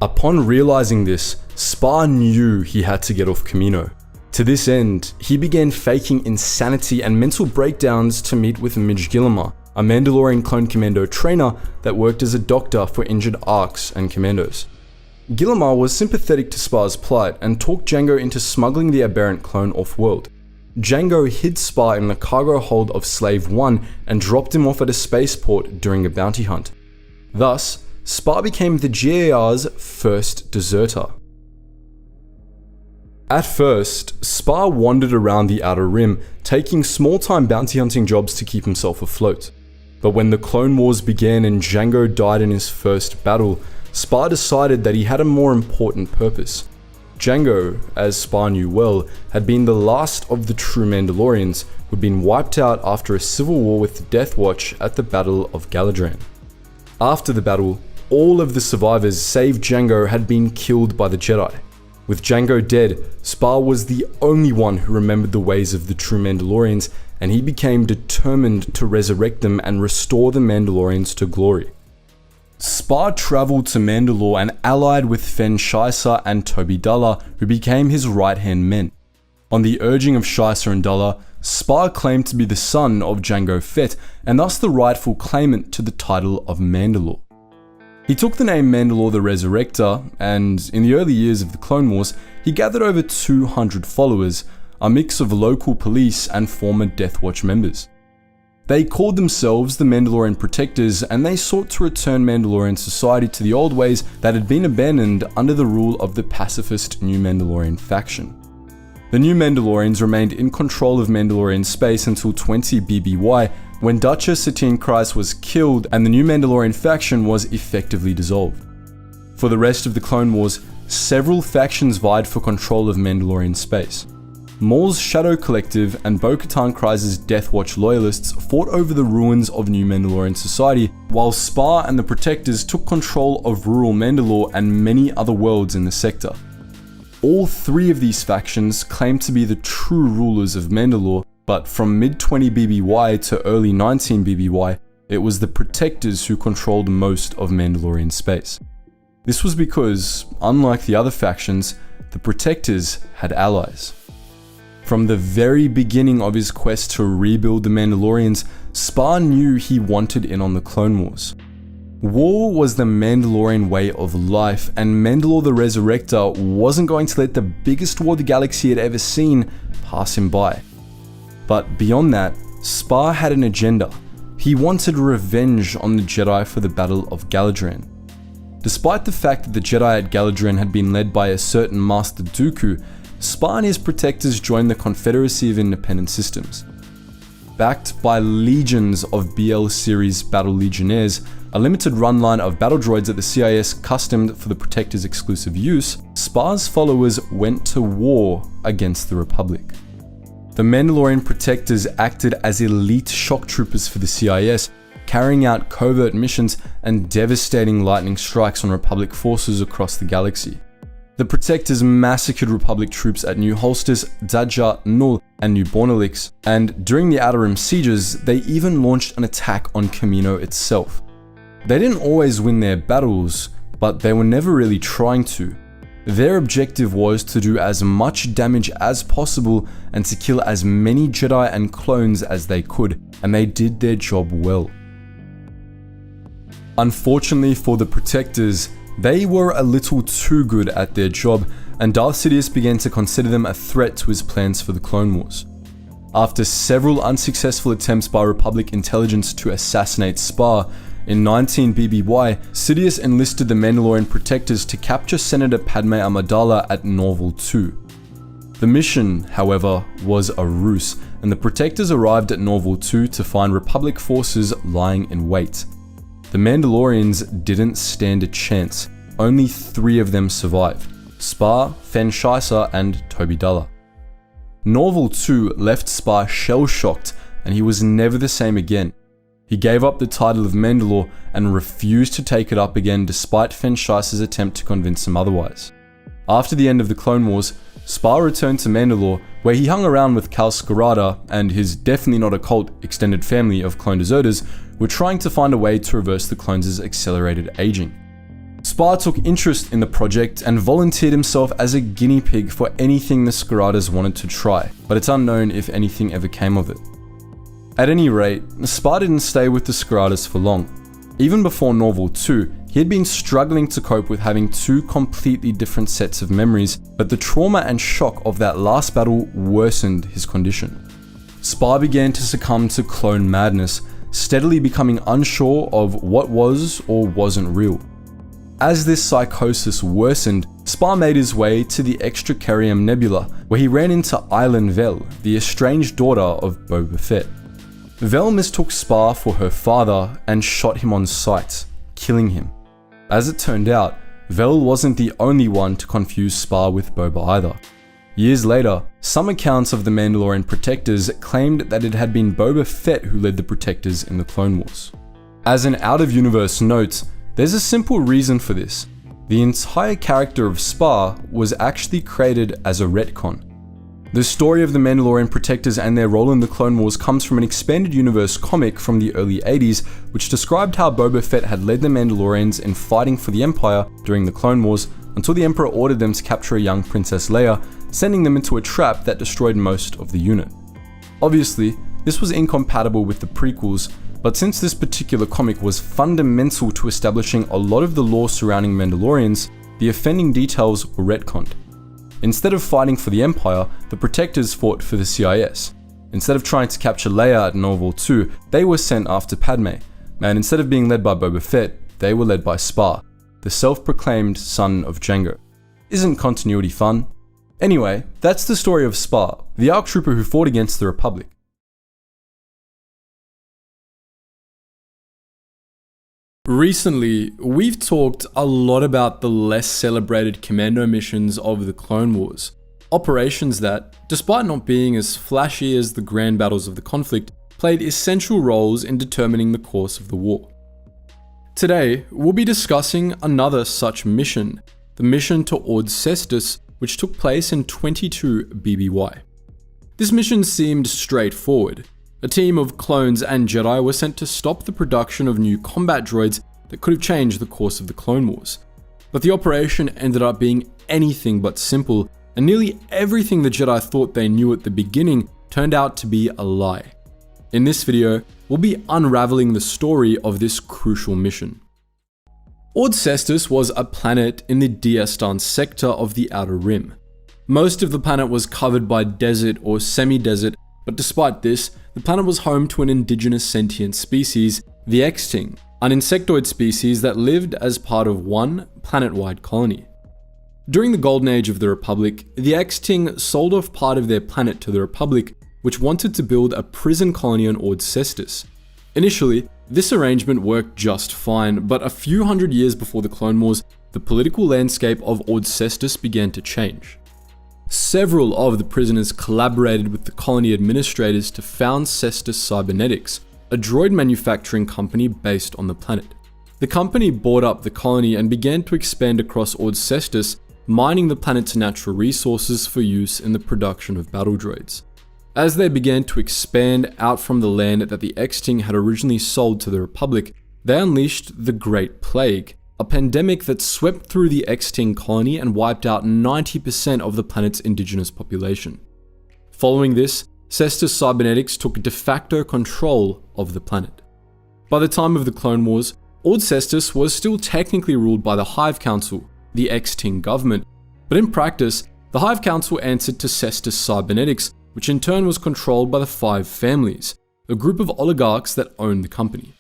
Upon realizing this, Spar knew he had to get off Kamino. To this end, he began faking insanity and mental breakdowns to meet with Midge Guillemar, a Mandalorian clone commando trainer that worked as a doctor for injured ARCs and commandos. Guillemar was sympathetic to Spar's plight and talked Jango into smuggling the aberrant clone off-world. Jango hid Spar in the cargo hold of Slave 1 and dropped him off at a spaceport during a bounty hunt. Thus, Spar became the GAR's first deserter. At first, Spar wandered around the Outer Rim, taking small-time bounty hunting jobs to keep himself afloat. But when the Clone Wars began and Jango died in his first battle, Spar decided that he had a more important purpose. Jango, as Spar knew well, had been the last of the true Mandalorians who had been wiped out after a civil war with the Death Watch at the Battle of Galadran. After the battle, all of the survivors save Jango had been killed by the Jedi. With Jango dead, Spar was the only one who remembered the ways of the true Mandalorians, and he became determined to resurrect them and restore the Mandalorians to glory. Spar traveled to Mandalore and allied with Fen Shaisa and Toby Dullah, who became his right-hand men. On the urging of Shaisa and Dullah, Spar claimed to be the son of Jango Fett, and thus the rightful claimant to the title of Mandalore. He took the name Mandalore the Resurrector, and in the early years of the Clone Wars, he gathered over 200 followers, a mix of local police and former Death Watch members. They called themselves the Mandalorian Protectors, and they sought to return Mandalorian society to the old ways that had been abandoned under the rule of the pacifist New Mandalorian faction. The New Mandalorians remained in control of Mandalorian space until 20 BBY, when Duchess Satine Kryze was killed and the New Mandalorian faction was effectively dissolved. For the rest of the Clone Wars, several factions vied for control of Mandalorian space. Maul's Shadow Collective and Bo-Katan Kryze's Death Watch loyalists fought over the ruins of New Mandalorian society, while Spar and the Protectors took control of rural Mandalore and many other worlds in the sector. All three of these factions claimed to be the true rulers of Mandalore, but from mid-20 BBY to early 19 BBY, it was the Protectors who controlled most of Mandalorian space. This was because, unlike the other factions, the Protectors had allies. From the very beginning of his quest to rebuild the Mandalorians, Spar knew he wanted in on the Clone Wars. War was the Mandalorian way of life, and Mandalore the Resurrector wasn't going to let the biggest war the galaxy had ever seen pass him by. But beyond that, Spar had an agenda. He wanted revenge on the Jedi for the Battle of Galadran. Despite the fact that the Jedi at Galadran had been led by a certain Master Dooku, Spar and his Protectors joined the Confederacy of Independent Systems. Backed by legions of BL series Battle Legionnaires, a limited run line of battle droids at the CIS customed for the Protectors' exclusive use, Spar's followers went to war against the Republic. The Mandalorian Protectors acted as elite shock troopers for the CIS, carrying out covert missions and devastating lightning strikes on Republic forces across the galaxy. The Protectors massacred Republic troops at New Holsters, Dadja, Null, and New Bornelix, and during the Outer Rim sieges, they even launched an attack on Kamino itself. They didn't always win their battles, but they were never really trying to. Their objective was to do as much damage as possible and to kill as many Jedi and clones as they could, and they did their job well. Unfortunately for the Protectors, they were a little too good at their job, and Darth Sidious began to consider them a threat to his plans for the Clone Wars. After several unsuccessful attempts by Republic intelligence to assassinate Spar, in 19 BBY, Sidious enlisted the Mandalorian Protectors to capture Senator Padme Amidala at Naval 2. The mission, however, was a ruse, and the Protectors arrived at Naval 2 to find Republic forces lying in wait. The Mandalorians didn't stand a chance. Only 3 of them survived: Spar, Fen Shaisa, and Toby Dulla. Naval 2 left Spar shell-shocked, and he was never the same again. He gave up the title of Mandalore and refused to take it up again despite Fen Shaisa's attempt to convince him otherwise. After the end of the Clone Wars, Spar returned to Mandalore, where he hung around with Cal Scarada and his definitely not a cult extended family of clone deserters were trying to find a way to reverse the clones' accelerated aging. Spar took interest in the project and volunteered himself as a guinea pig for anything the Scaradas wanted to try, but it's unknown if anything ever came of it. At any rate, Spar didn't stay with the Scaradas for long. Even before Naval 2, he had been struggling to cope with having 2 completely different sets of memories, but the trauma and shock of that last battle worsened his condition. Spar began to succumb to clone madness, steadily becoming unsure of what was or wasn't real. As this psychosis worsened, Spar made his way to the Extracarium Nebula, where he ran into Eileen Vel, the estranged daughter of Boba Fett. Vel mistook Spar for her father and shot him on sight, killing him. As it turned out, Vel wasn't the only one to confuse Spar with Boba either. Years later, some accounts of the Mandalorian Protectors claimed that it had been Boba Fett who led the Protectors in the Clone Wars. As an out-of-universe note, there's a simple reason for this. The entire character of Spar was actually created as a retcon. The story of the Mandalorian Protectors and their role in the Clone Wars comes from an expanded universe comic from the early 80s, which described how Boba Fett had led the Mandalorians in fighting for the Empire during the Clone Wars until the Emperor ordered them to capture a young Princess Leia, sending them into a trap that destroyed most of the unit. Obviously, this was incompatible with the prequels, but since this particular comic was fundamental to establishing a lot of the lore surrounding Mandalorians, the offending details were retconned. Instead of fighting for the Empire, the Protectors fought for the CIS. Instead of trying to capture Leia at Naval 2, they were sent after Padme, and instead of being led by Boba Fett, they were led by Spar, the self-proclaimed son of Jango. Isn't continuity fun? Anyway, that's the story of Spar, the ARC trooper who fought against the Republic. Recently, we've talked a lot about the less celebrated Commando missions of the Clone Wars. Operations that, despite not being as flashy as the grand battles of the conflict, played essential roles in determining the course of the war. Today, we'll be discussing another such mission, the mission to Ord Cestus, which took place in 22 BBY. This mission seemed straightforward. A team of clones and Jedi were sent to stop the production of new combat droids that could have changed the course of the Clone Wars. But the operation ended up being anything but simple, and nearly everything the Jedi thought they knew at the beginning turned out to be a lie. In this video, we'll be unraveling the story of this crucial mission. Ord Cestus was a planet in the Diastan sector of the Outer Rim. Most of the planet was covered by desert or semi-desert, but despite this, the planet was home to an indigenous sentient species, the Exting, an insectoid species that lived as part of one planet-wide colony. During the Golden Age of the Republic, the Exting sold off part of their planet to the Republic, which wanted to build a prison colony on Ord Cestus. Initially, this arrangement worked just fine, but a few hundred years before the Clone Wars, the political landscape of Ord Cestus began to change. Several of the prisoners collaborated with the colony administrators to found Cestus Cybernetics, a droid manufacturing company based on the planet. The company bought up the colony and began to expand across Ord Cestus, mining the planet's natural resources for use in the production of battle droids. As they began to expand out from the land that the Exting had originally sold to the Republic, they unleashed the Great Plague, a pandemic that swept through the Exting colony and wiped out 90% of the planet's indigenous population. Following this, Cestus Cybernetics took de facto control of the planet. By the time of the Clone Wars, Ord Cestus was still technically ruled by the Hive Council, the Exting government, but in practice, the Hive Council answered to Cestus Cybernetics, which in turn was controlled by the Five Families, a group of oligarchs that owned the company.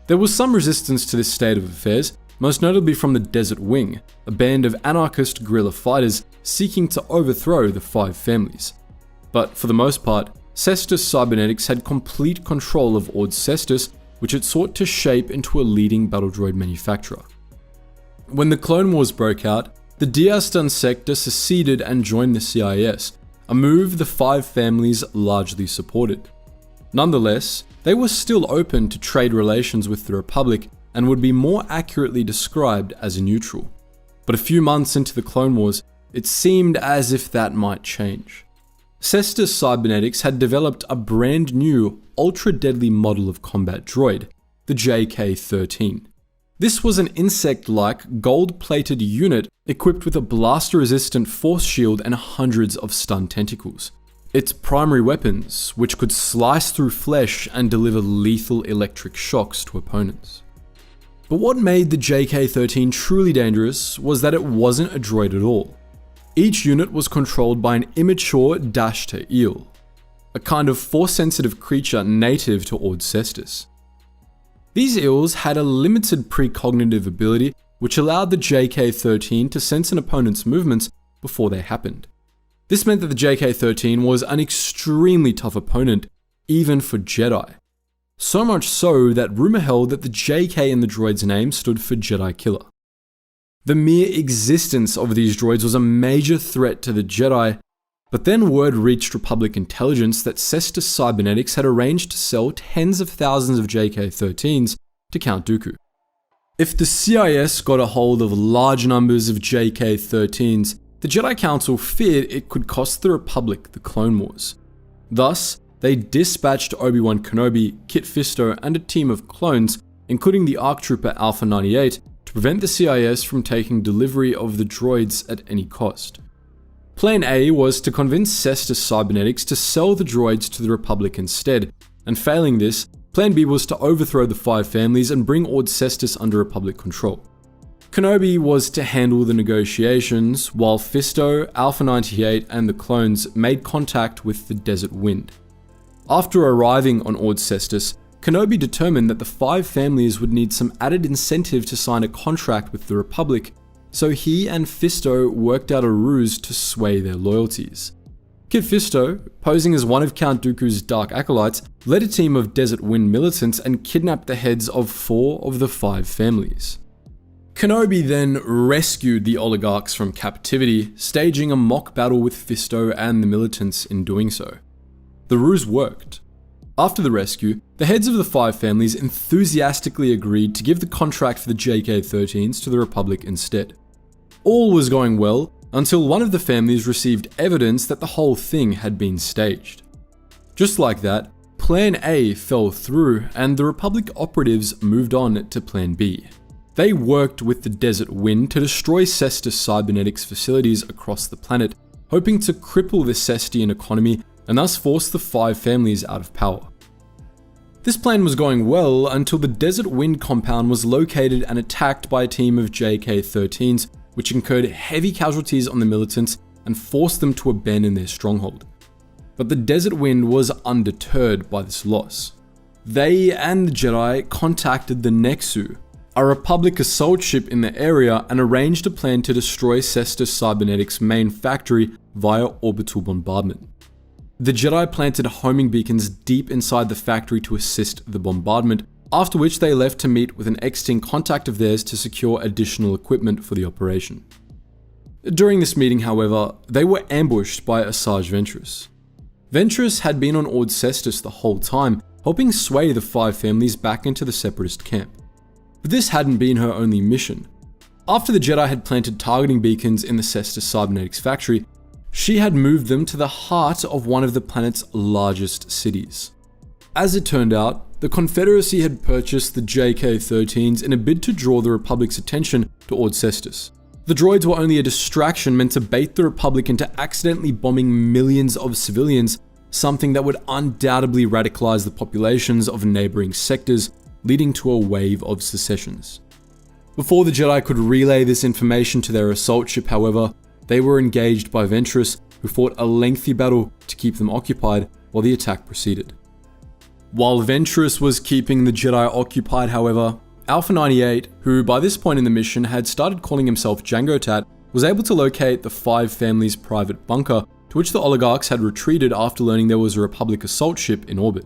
There was some resistance to this state of affairs, most notably from the Desert Wing, a band of anarchist guerrilla fighters seeking to overthrow the Five Families. But for the most part, Cestus Cybernetics had complete control of Ord Cestus, which it sought to shape into a leading battle droid manufacturer. When the Clone Wars broke out, the Diastan sector seceded and joined the CIS, a move the Five Families largely supported. Nonetheless, they were still open to trade relations with the Republic and would be more accurately described as a neutral. But a few months into the Clone Wars, it seemed as if that might change. Cestus Cybernetics had developed a brand new, ultra-deadly model of combat droid, the JK-13. This was an insect-like, gold-plated unit equipped with a blaster-resistant force shield and hundreds of stun tentacles. Its primary weapons, which could slice through flesh and deliver lethal electric shocks to opponents. But what made the JK-13 truly dangerous was that it wasn't a droid at all. Each unit was controlled by an immature Dashta eel, a kind of force-sensitive creature native to Ord Cestus. These eels had a limited precognitive ability which allowed the JK-13 to sense an opponent's movements before they happened. This meant that the JK-13 was an extremely tough opponent, even for Jedi. So much so that rumor held that the JK in the droid's name stood for Jedi Killer. The mere existence of these droids was a major threat to the Jedi, but then word reached Republic intelligence that Cestus Cybernetics had arranged to sell tens of thousands of JK-13s to Count Dooku. If the CIS got a hold of large numbers of JK-13s, the Jedi Council feared it could cost the Republic the Clone Wars. Thus, they dispatched Obi-Wan Kenobi, Kit Fisto, and a team of clones, including the ARC Trooper Alpha 98, to prevent the CIS from taking delivery of the droids at any cost. Plan A was to convince Cestus Cybernetics to sell the droids to the Republic instead, and failing this, Plan B was to overthrow the Five Families and bring Ord Cestus under Republic control. Kenobi was to handle the negotiations, while Fisto, Alpha 98, and the clones made contact with the Desert Wind. After arriving on Ord Cestus, Kenobi determined that the Five Families would need some added incentive to sign a contract with the Republic, so he and Fisto worked out a ruse to sway their loyalties. Kit Fisto, posing as one of Count Dooku's dark acolytes, led a team of Desert Wind militants and kidnapped the heads of 4 of the 5 families. Kenobi then rescued the oligarchs from captivity, staging a mock battle with Fisto and the militants in doing so. The ruse worked. After the rescue, the heads of the 5 families enthusiastically agreed to give the contract for the JK-13s to the Republic instead. All was going well until one of the families received evidence that the whole thing had been staged. Just like that, Plan A fell through and the Republic operatives moved on to Plan B. They worked with the Desert Wind to destroy Cestus Cybernetics facilities across the planet, hoping to cripple the Cestian economy and thus force the 5 families out of power. This plan was going well until the Desert Wind compound was located and attacked by a team of JK-13s, which incurred heavy casualties on the militants and forced them to abandon their stronghold. But the Desert Wind was undeterred by this loss. They and the Jedi contacted the Nexu, a Republic assault ship in the area, and arranged a plan to destroy Cestus Cybernetics' main factory via orbital bombardment. The Jedi planted homing beacons deep inside the factory to assist the bombardment, after which they left to meet with an extinct contact of theirs to secure additional equipment for the operation. During this meeting, however, they were ambushed by Asajj Ventress. Ventress had been on Ord Cestus the whole time, helping sway the 5 families back into the Separatist camp. But this hadn't been her only mission. After the Jedi had planted targeting beacons in the Cestus Cybernetics factory, she had moved them to the heart of one of the planet's largest cities. As it turned out, the Confederacy had purchased the JK-13s in a bid to draw the Republic's attention to Ord Cestus. The droids were only a distraction meant to bait the Republic into accidentally bombing millions of civilians, something that would undoubtedly radicalize the populations of neighboring sectors, leading to a wave of secessions. Before the Jedi could relay this information to their assault ship, however, they were engaged by Ventress, who fought a lengthy battle to keep them occupied while the attack proceeded. While Ventress was keeping the Jedi occupied, however, Alpha 98, who by this point in the mission had started calling himself Jango Tat, was able to locate the 5 families' private bunker, to which the oligarchs had retreated after learning there was a Republic assault ship in orbit.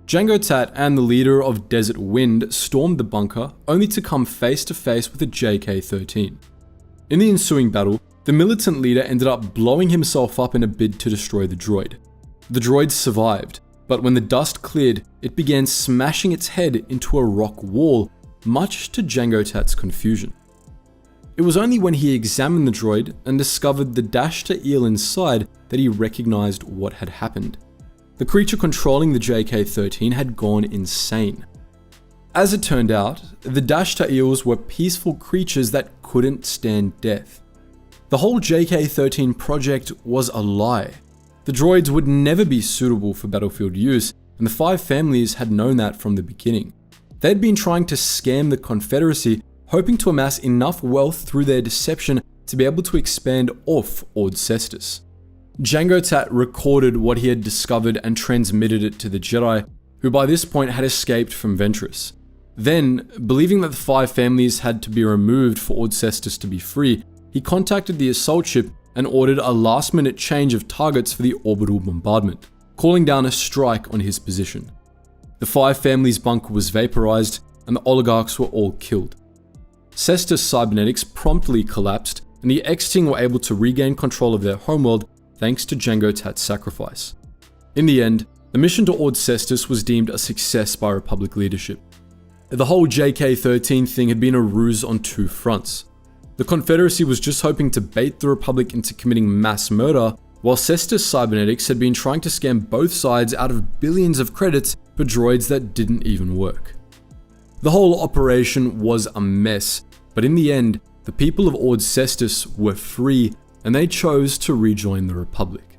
Jango Tat and the leader of Desert Wind stormed the bunker, only to come face to face with a JK-13. In the ensuing battle, the militant leader ended up blowing himself up in a bid to destroy the droid. The droid survived, but when the dust cleared, it began smashing its head into a rock wall, much to Jango Tat's confusion. It was only when he examined the droid and discovered the Dashta eel inside that he recognized what had happened. The creature controlling the JK-13 had gone insane. As it turned out, the Dashta eels were peaceful creatures that couldn't stand death. The whole JK-13 project was a lie. The droids would never be suitable for battlefield use, and the 5 families had known that from the beginning. They'd been trying to scam the Confederacy, hoping to amass enough wealth through their deception to be able to expand off Ord Cestus. Jango Tat recorded what he had discovered and transmitted it to the Jedi, who by this point had escaped from Ventress. Then, believing that the 5 families had to be removed for Ord Cestus to be free, he contacted the assault ship and ordered a last-minute change of targets for the orbital bombardment, calling down a strike on his position. The 5 families' bunker was vaporized, and the oligarchs were all killed. Cestus Cybernetics promptly collapsed, and the X-Ting were able to regain control of their homeworld thanks to Jango Tat's sacrifice. In the end, the mission to Ord Cestus was deemed a success by Republic leadership. The whole JK-13 thing had been a ruse on 2 fronts. The Confederacy was just hoping to bait the Republic into committing mass murder, while Cestus Cybernetics had been trying to scam both sides out of billions of credits for droids that didn't even work. The whole operation was a mess, but in the end, the people of Ord Cestus were free, and they chose to rejoin the Republic.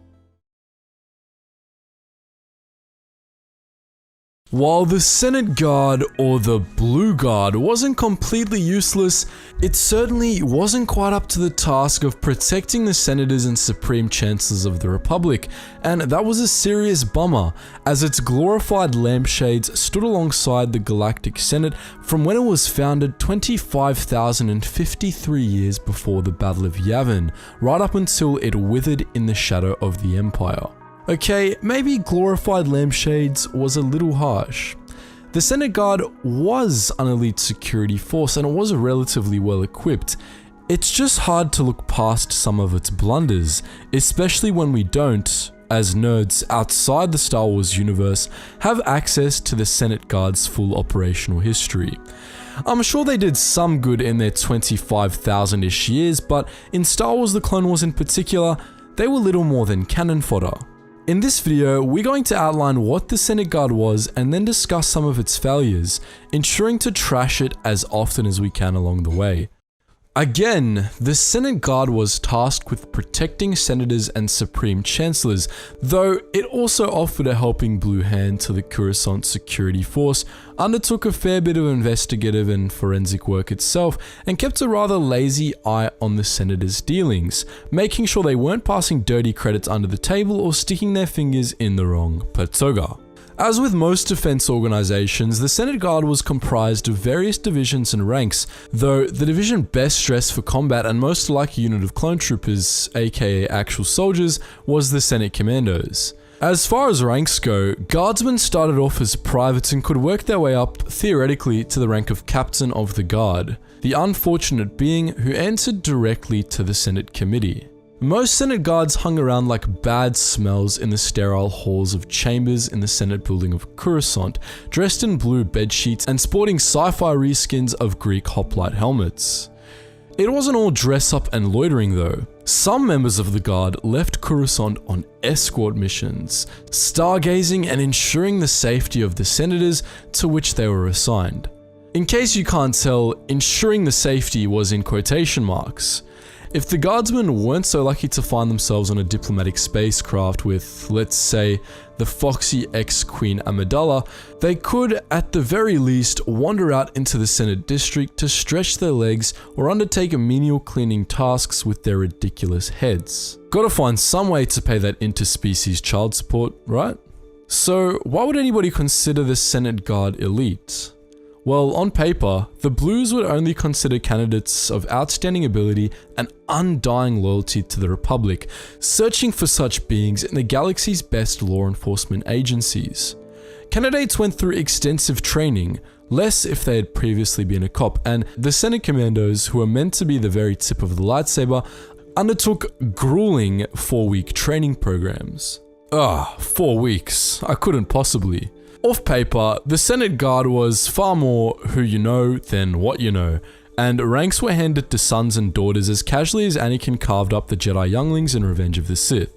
While the Senate Guard, or the Blue Guard, wasn't completely useless, it certainly wasn't quite up to the task of protecting the senators and supreme chancellors of the Republic, and that was a serious bummer, as its glorified lampshades stood alongside the Galactic Senate from when it was founded 25,053 years before the Battle of Yavin, right up until it withered in the shadow of the Empire. Okay, maybe glorified lampshades was a little harsh. The Senate Guard was an elite security force and it was relatively well equipped. It's just hard to look past some of its blunders, especially when we don't, as nerds outside the Star Wars universe, have access to the Senate Guard's full operational history. I'm sure they did some good in their 25,000-ish years, but in Star Wars The Clone Wars in particular, they were little more than cannon fodder. In this video, we're going to outline what the Senate Guard was and then discuss some of its failures, ensuring to trash it as often as we can along the way. Again, the Senate Guard was tasked with protecting senators and supreme chancellors, though it also offered a helping blue hand to the Coruscant security force, undertook a fair bit of investigative and forensic work itself, and kept a rather lazy eye on the senators' dealings, making sure they weren't passing dirty credits under the table or sticking their fingers in the wrong patoga. As with most defense organizations, the Senate Guard was comprised of various divisions and ranks, though the division best dressed for combat and most like a unit of clone troopers, aka actual soldiers, was the Senate Commandos. As far as ranks go, guardsmen started off as privates and could work their way up, theoretically, to the rank of Captain of the Guard, the unfortunate being who answered directly to the Senate Committee. Most Senate Guards hung around like bad smells in the sterile halls of chambers in the Senate building of Coruscant, dressed in blue bedsheets and sporting sci-fi reskins of Greek hoplite helmets. It wasn't all dress up and loitering though. Some members of the Guard left Coruscant on escort missions, stargazing and ensuring the safety of the senators to which they were assigned. In case you can't tell, ensuring the safety was in quotation marks. If the guardsmen weren't so lucky to find themselves on a diplomatic spacecraft with, let's say, the foxy ex-Queen Amidala, they could, at the very least, wander out into the Senate district to stretch their legs or undertake menial cleaning tasks with their ridiculous heads. Gotta find some way to pay that interspecies child support, right? So, why would anybody consider the Senate Guard elite? Well, on paper, the Blues would only consider candidates of outstanding ability and undying loyalty to the Republic, searching for such beings in the galaxy's best law enforcement agencies. Candidates went through extensive training, less if they had previously been a cop, and the Senate Commandos, who were meant to be the very tip of the lightsaber, undertook grueling 4-week training programs. 4 weeks. I couldn't possibly. Off paper, the Senate Guard was far more who you know than what you know, and ranks were handed to sons and daughters as casually as Anakin carved up the Jedi younglings in Revenge of the Sith.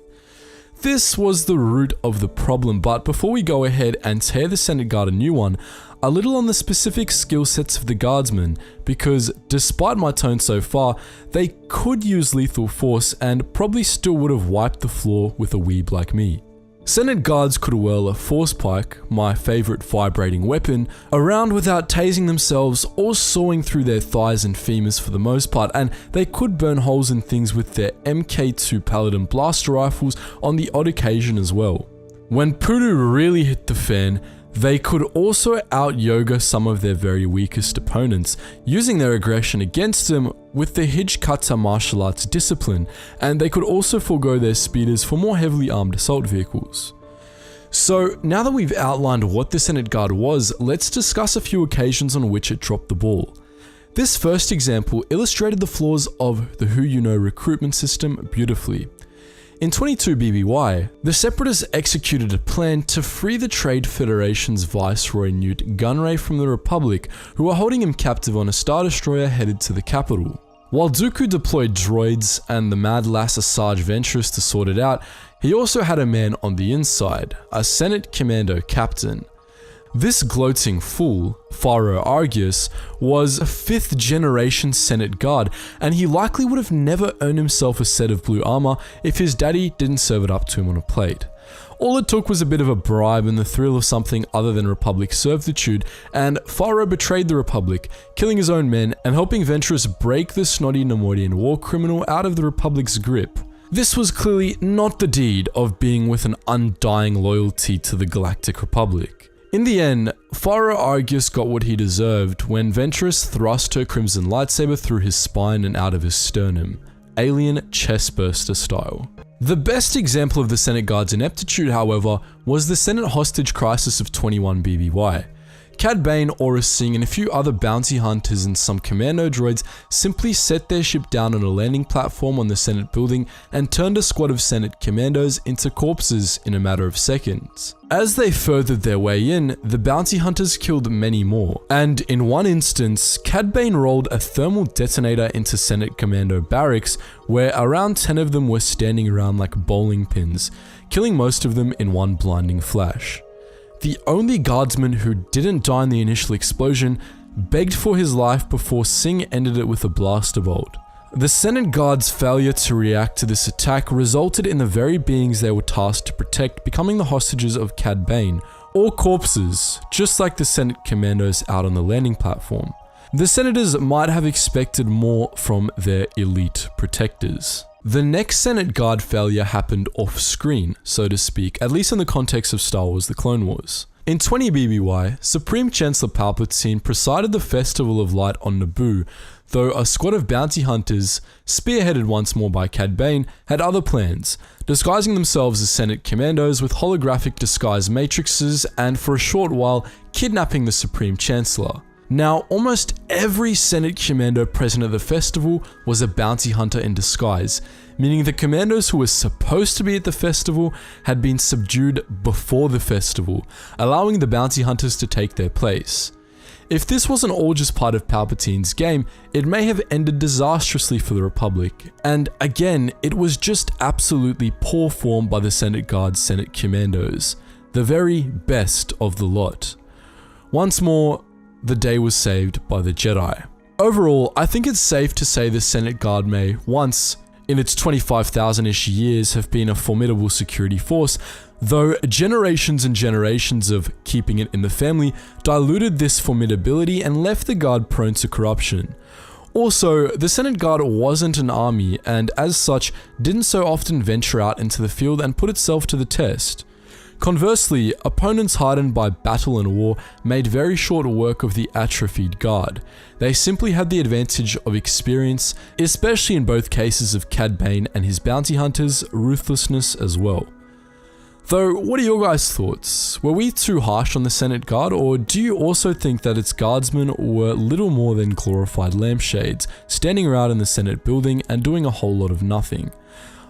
This was the root of the problem, but before we go ahead and tear the Senate Guard a new one, a little on the specific skill sets of the guardsmen, because despite my tone so far, they could use lethal force and probably still would have wiped the floor with a weeb like me. Senate Guards could whirl a force pike, my favourite vibrating weapon, around without tasing themselves or sawing through their thighs and femurs for the most part, and they could burn holes in things with their MK2 Paladin blaster rifles on the odd occasion as well. When Poodoo really hit the fan, they could also out-yoga some of their very weakest opponents, using their aggression against them with the Hijkata martial arts discipline, and they could also forego their speeders for more heavily armed assault vehicles. So, now that we've outlined what the Senate Guard was, let's discuss a few occasions on which it dropped the ball. This first example illustrated the flaws of the Who You Know recruitment system beautifully. In 22 BBY, the Separatists executed a plan to free the Trade Federation's Viceroy Newt Gunray from the Republic, who were holding him captive on a Star Destroyer headed to the capital. While Dooku deployed droids and the Mad Lass Asajj Ventress to sort it out, he also had a man on the inside, a Senate Commando captain. This gloating fool, Faro Argius, was a 5th generation Senate Guard, and he likely would have never earned himself a set of blue armor if his daddy didn't serve it up to him on a plate. All it took was a bit of a bribe and the thrill of something other than Republic servitude, and Faro betrayed the Republic, killing his own men and helping Ventress break the snotty Neimoidian war criminal out of the Republic's grip. This was clearly not the deed of being with an undying loyalty to the Galactic Republic. In the end, Faro Argus got what he deserved when Ventress thrust her crimson lightsaber through his spine and out of his sternum, alien chestburster style. The best example of the Senate Guard's ineptitude, however, was the Senate hostage crisis of 21 BBY. Cad Bane, Aurra Sing, and a few other bounty hunters and some commando droids simply set their ship down on a landing platform on the Senate building and turned a squad of Senate commandos into corpses in a matter of seconds. As they furthered their way in, the bounty hunters killed many more, and in one instance, Cad Bane rolled a thermal detonator into Senate commando barracks where around 10 of them were standing around like bowling pins, killing most of them in one blinding flash. The only guardsman who didn't die in the initial explosion begged for his life before Singh ended it with a blaster bolt. The Senate Guard's failure to react to this attack resulted in the very beings they were tasked to protect becoming the hostages of Cad Bane, or corpses, just like the Senate commandos out on the landing platform. The senators might have expected more from their elite protectors. The next Senate Guard failure happened off-screen, so to speak, at least in the context of Star Wars: The Clone Wars. In 20 BBY, Supreme Chancellor Palpatine presided the Festival of Light on Naboo, though a squad of bounty hunters, spearheaded once more by Cad Bane, had other plans, disguising themselves as Senate commandos with holographic disguise matrices and for a short while kidnapping the Supreme Chancellor. Now, almost every Senate commando present at the festival was a bounty hunter in disguise, meaning the commandos who were supposed to be at the festival had been subdued before the festival, allowing the bounty hunters to take their place. If this wasn't all just part of Palpatine's game, it may have ended disastrously for the Republic. And again, it was just absolutely poor form by the Senate Guard's Senate commandos, the very best of the lot. Once more, the day was saved by the Jedi. Overall, I think it's safe to say the Senate Guard may once, in its 25,000-ish years, have been a formidable security force, though generations and generations of keeping it in the family diluted this formidability and left the Guard prone to corruption. Also, the Senate Guard wasn't an army, and as such, didn't so often venture out into the field and put itself to the test. Conversely, opponents hardened by battle and war made very short work of the atrophied Guard. They simply had the advantage of experience, especially in both cases of Cad Bane and his bounty hunters' ruthlessness as well. Though, what are your guys' thoughts? Were we too harsh on the Senate Guard, or do you also think that its guardsmen were little more than glorified lampshades, standing around in the Senate building and doing a whole lot of nothing?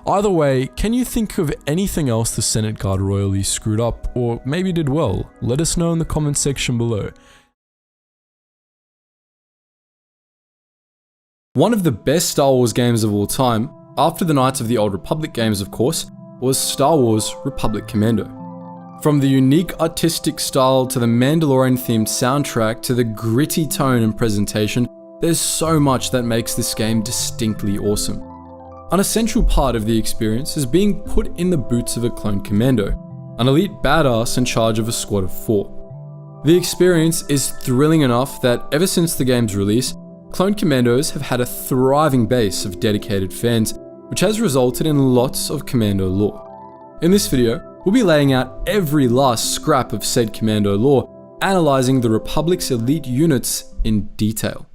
Either way, can you think of anything else the Senate Guard royally screwed up, or maybe did well? Let us know in the comment section below. One of the best Star Wars games of all time, after the Knights of the Old Republic games of course, was Star Wars Republic Commando. From the unique artistic style to the Mandalorian themed soundtrack to the gritty tone and presentation, there's so much that makes this game distinctly awesome. An essential part of the experience is being put in the boots of a clone commando, an elite badass in charge of a squad of 4. The experience is thrilling enough that ever since the game's release, clone commandos have had a thriving base of dedicated fans, which has resulted in lots of commando lore. In this video, we'll be laying out every last scrap of said commando lore, analysing the Republic's elite units in detail.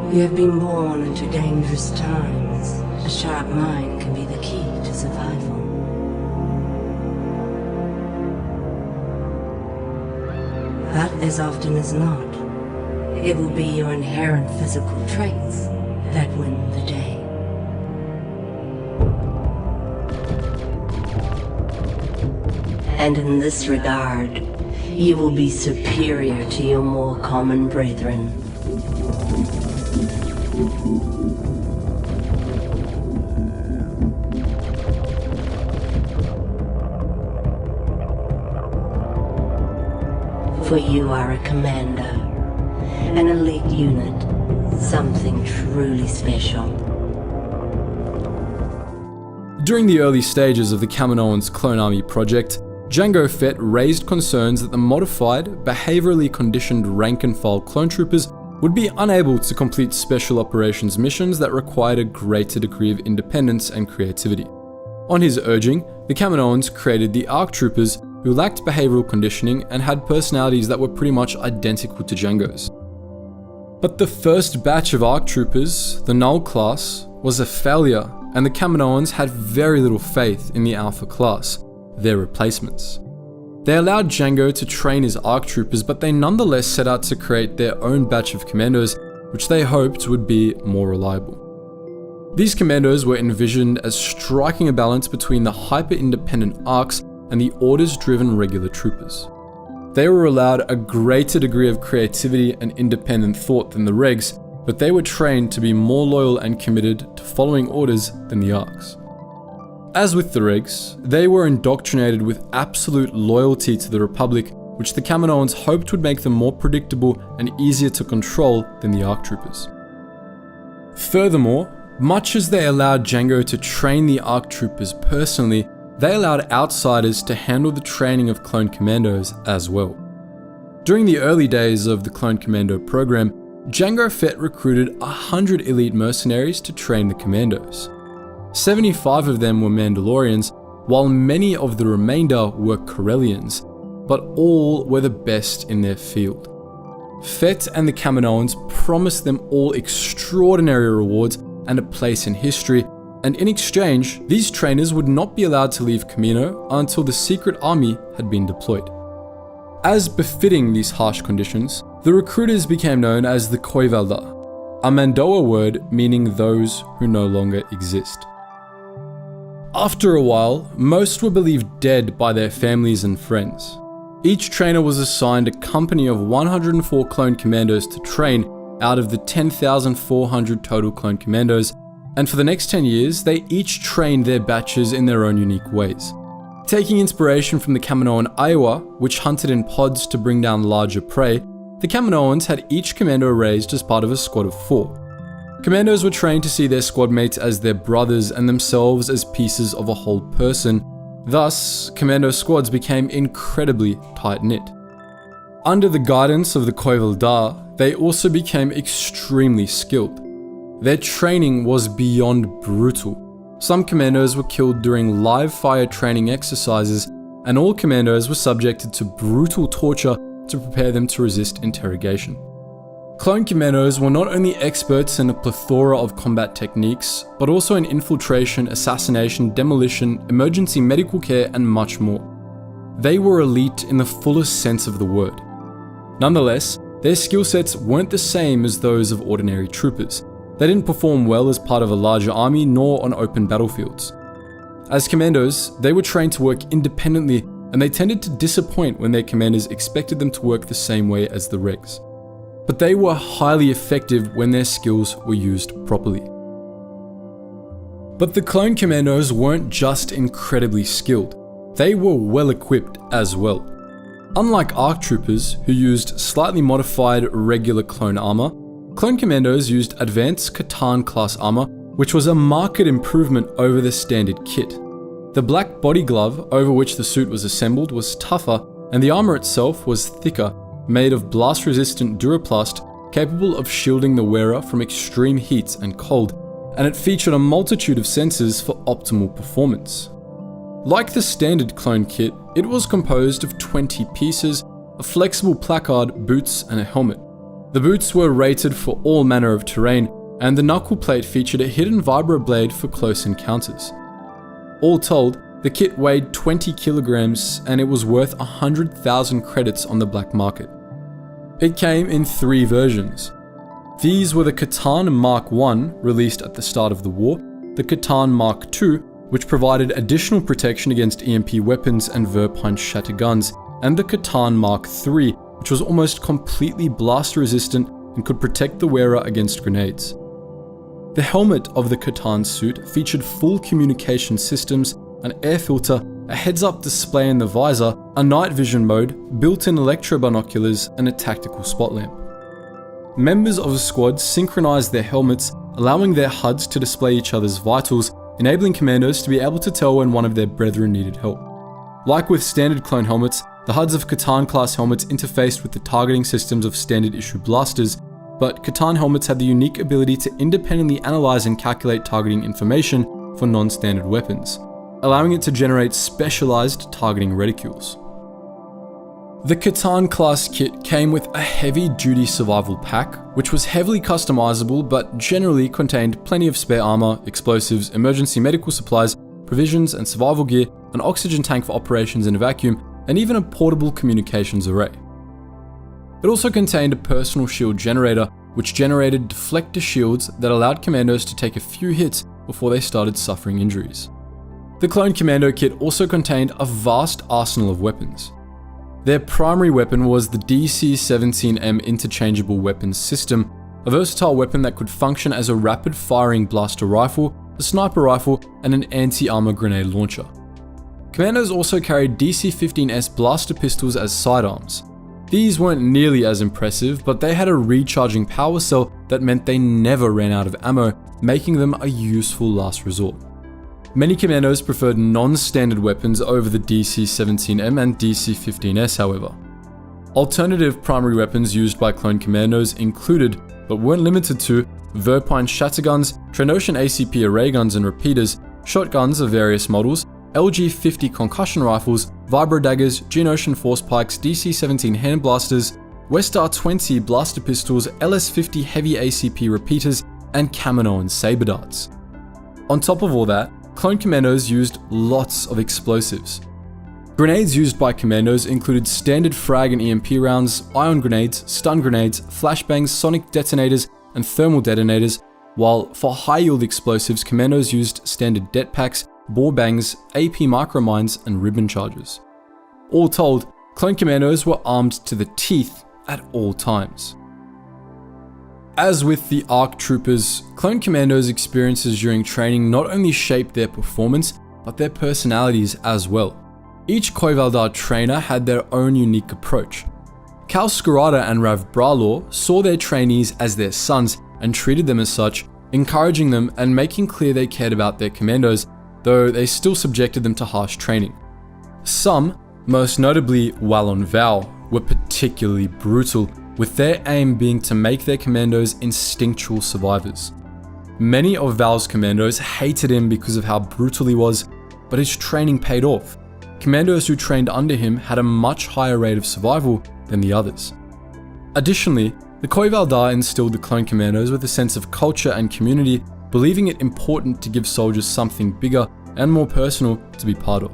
You have been born into dangerous times. A sharp mind can be the key to survival. But as often as not, it will be your inherent physical traits that win the day. And in this regard, you will be superior to your more common brethren. For you are a commando, an elite unit, something truly special. During the early stages of the Kaminoans' clone army project, Jango Fett raised concerns that the modified, behaviorally conditioned rank-and-file clone troopers would be unable to complete special operations missions that required a greater degree of independence and creativity. On his urging, the Kaminoans created the ARC troopers, who lacked behavioral conditioning and had personalities that were pretty much identical to Jango's. But the first batch of ARC troopers, the Null class, was a failure, and the Kaminoans had very little faith in the Alpha class, their replacements. They allowed Jango to train his ARC troopers, but they nonetheless set out to create their own batch of commandos, which they hoped would be more reliable. These commandos were envisioned as striking a balance between the hyper-independent ARCs and the orders-driven regular troopers. They were allowed a greater degree of creativity and independent thought than the regs, but they were trained to be more loyal and committed to following orders than the ARCs. As with the regs, they were indoctrinated with absolute loyalty to the Republic, which the Kaminoans hoped would make them more predictable and easier to control than the ARC troopers. Furthermore, much as they allowed Jango to train the ARC troopers personally, they allowed outsiders to handle the training of clone commandos as well. During the early days of the Clone Commando program, Jango Fett recruited 100 elite mercenaries to train the commandos. 75 of them were Mandalorians, while many of the remainder were Corellians, but all were the best in their field. Fett and the Kaminoans promised them all extraordinary rewards and a place in history, and in exchange, these trainers would not be allowed to leave Kamino until the secret army had been deployed. As befitting these harsh conditions, the recruiters became known as the Koivalda, a Mandoa word meaning those who no longer exist. After a while, most were believed dead by their families and friends. Each trainer was assigned a company of 104 clone commandos to train out of the 10,400 total clone commandos, and for the next 10 years, they each trained their batches in their own unique ways. Taking inspiration from the Kaminoan Iowa, which hunted in pods to bring down larger prey, the Kaminoans had each commando raised as part of a squad of 4. Commandos were trained to see their squad mates as their brothers and themselves as pieces of a whole person. Thus, commando squads became incredibly tight-knit. Under the guidance of the Koivalda, they also became extremely skilled. Their training was beyond brutal. Some commandos were killed during live fire training exercises, and all commandos were subjected to brutal torture to prepare them to resist interrogation. Clone commandos were not only experts in a plethora of combat techniques, but also in infiltration, assassination, demolition, emergency medical care, and much more. They were elite in the fullest sense of the word. Nonetheless, their skill sets weren't the same as those of ordinary troopers. They didn't perform well as part of a larger army nor on open battlefields. As commandos, they were trained to work independently, and they tended to disappoint when their commanders expected them to work the same way as the regs. But they were highly effective when their skills were used properly. But the clone commandos weren't just incredibly skilled, they were well equipped as well. Unlike ARC troopers, who used slightly modified regular clone armor, clone commandos used advanced Catan class armor, which was a marked improvement over the standard kit. The black body glove over which the suit was assembled was tougher, and the armor itself was thicker, made of blast-resistant Duraplast, capable of shielding the wearer from extreme heat and cold, and it featured a multitude of sensors for optimal performance. Like the standard clone kit, it was composed of 20 pieces, a flexible placard, boots, and a helmet. The boots were rated for all manner of terrain, and the knuckle plate featured a hidden vibroblade for close encounters. All told, the kit weighed 20 kilograms and it was worth 100,000 credits on the black market. It came in 3 versions. These were the Catan Mark I, released at the start of the war, the Catan Mark II, which provided additional protection against EMP weapons and Verpine shatter guns, and the Catan Mark III, which was almost completely blast resistant and could protect the wearer against grenades. The helmet of the Catan suit featured full communication systems, an air filter, a heads-up display in the visor, a night vision mode, built-in electro binoculars, and a tactical spot lamp. Members of a squad synchronized their helmets, allowing their HUDs to display each other's vitals, enabling commandos to be able to tell when one of their brethren needed help. Like with standard clone helmets, the HUDs of Catan-class helmets interfaced with the targeting systems of standard-issue blasters, but Catan helmets had the unique ability to independently analyze and calculate targeting information for non-standard weapons, allowing it to generate specialized targeting reticules. The Catan-class kit came with a heavy-duty survival pack, which was heavily customizable but generally contained plenty of spare armor, explosives, emergency medical supplies, provisions and survival gear, an oxygen tank for operations in a vacuum, and even a portable communications array. It also contained a personal shield generator, which generated deflector shields that allowed commandos to take a few hits before they started suffering injuries. The Clone Commando kit also contained a vast arsenal of weapons. Their primary weapon was the DC-17M interchangeable weapons system, a versatile weapon that could function as a rapid-firing blaster rifle, a sniper rifle, and an anti-armor grenade launcher. Commandos also carried DC-15S blaster pistols as sidearms. These weren't nearly as impressive, but they had a recharging power cell that meant they never ran out of ammo, making them a useful last resort. Many commandos preferred non-standard weapons over the DC-17M and DC-15S, however. Alternative primary weapons used by clone commandos included, but weren't limited to, Verpine shatterguns, Trandoshan ACP array guns and repeaters, shotguns of various models, LG-50 concussion rifles, vibro daggers, Geonosis force pikes, DC-17 hand blasters, Westar-20 blaster pistols, LS-50 heavy ACP repeaters, and Kaminoan saber darts. On top of all that, clone commandos used lots of explosives. Grenades used by commandos included standard frag and EMP rounds, ion grenades, stun grenades, flashbangs, sonic detonators, and thermal detonators, while for high-yield explosives, commandos used standard det packs, bore bangs, AP micromines, and ribbon charges. All told, clone commandos were armed to the teeth at all times. As with the ARC troopers, clone commandos' experiences during training not only shaped their performance, but their personalities as well. Each Koivaldar trainer had their own unique approach. Cal Scarada and Rav Bralor saw their trainees as their sons and treated them as such, encouraging them and making clear they cared about their commandos, though they still subjected them to harsh training. Some, most notably Wallon Val, were particularly brutal, with their aim being to make their commandos instinctual survivors. Many of Val's commandos hated him because of how brutal he was, but his training paid off. Commandos who trained under him had a much higher rate of survival than the others. Additionally, the Koivaldar instilled the clone commandos with a sense of culture and community, believing it important to give soldiers something bigger and more personal to be part of.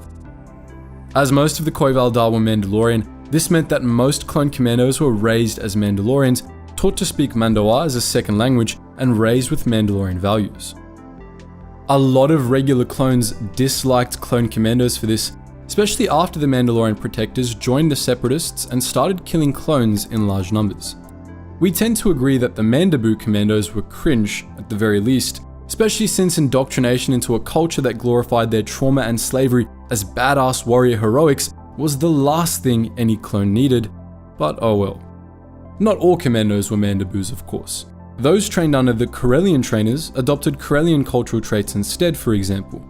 As most of the Koivaldar were Mandalorian, this meant that most clone commandos were raised as Mandalorians, taught to speak Mando'a as a second language, and raised with Mandalorian values. A lot of regular clones disliked clone commandos for this, especially after the Mandalorian protectors joined the Separatists and started killing clones in large numbers. We tend to agree that the Mandabu commandos were cringe, at the very least, especially since indoctrination into a culture that glorified their trauma and slavery as badass warrior heroics was the last thing any clone needed, but oh well. Not all commandos were Mandabus, of course. Those trained under the Corellian trainers adopted Corellian cultural traits instead, for example.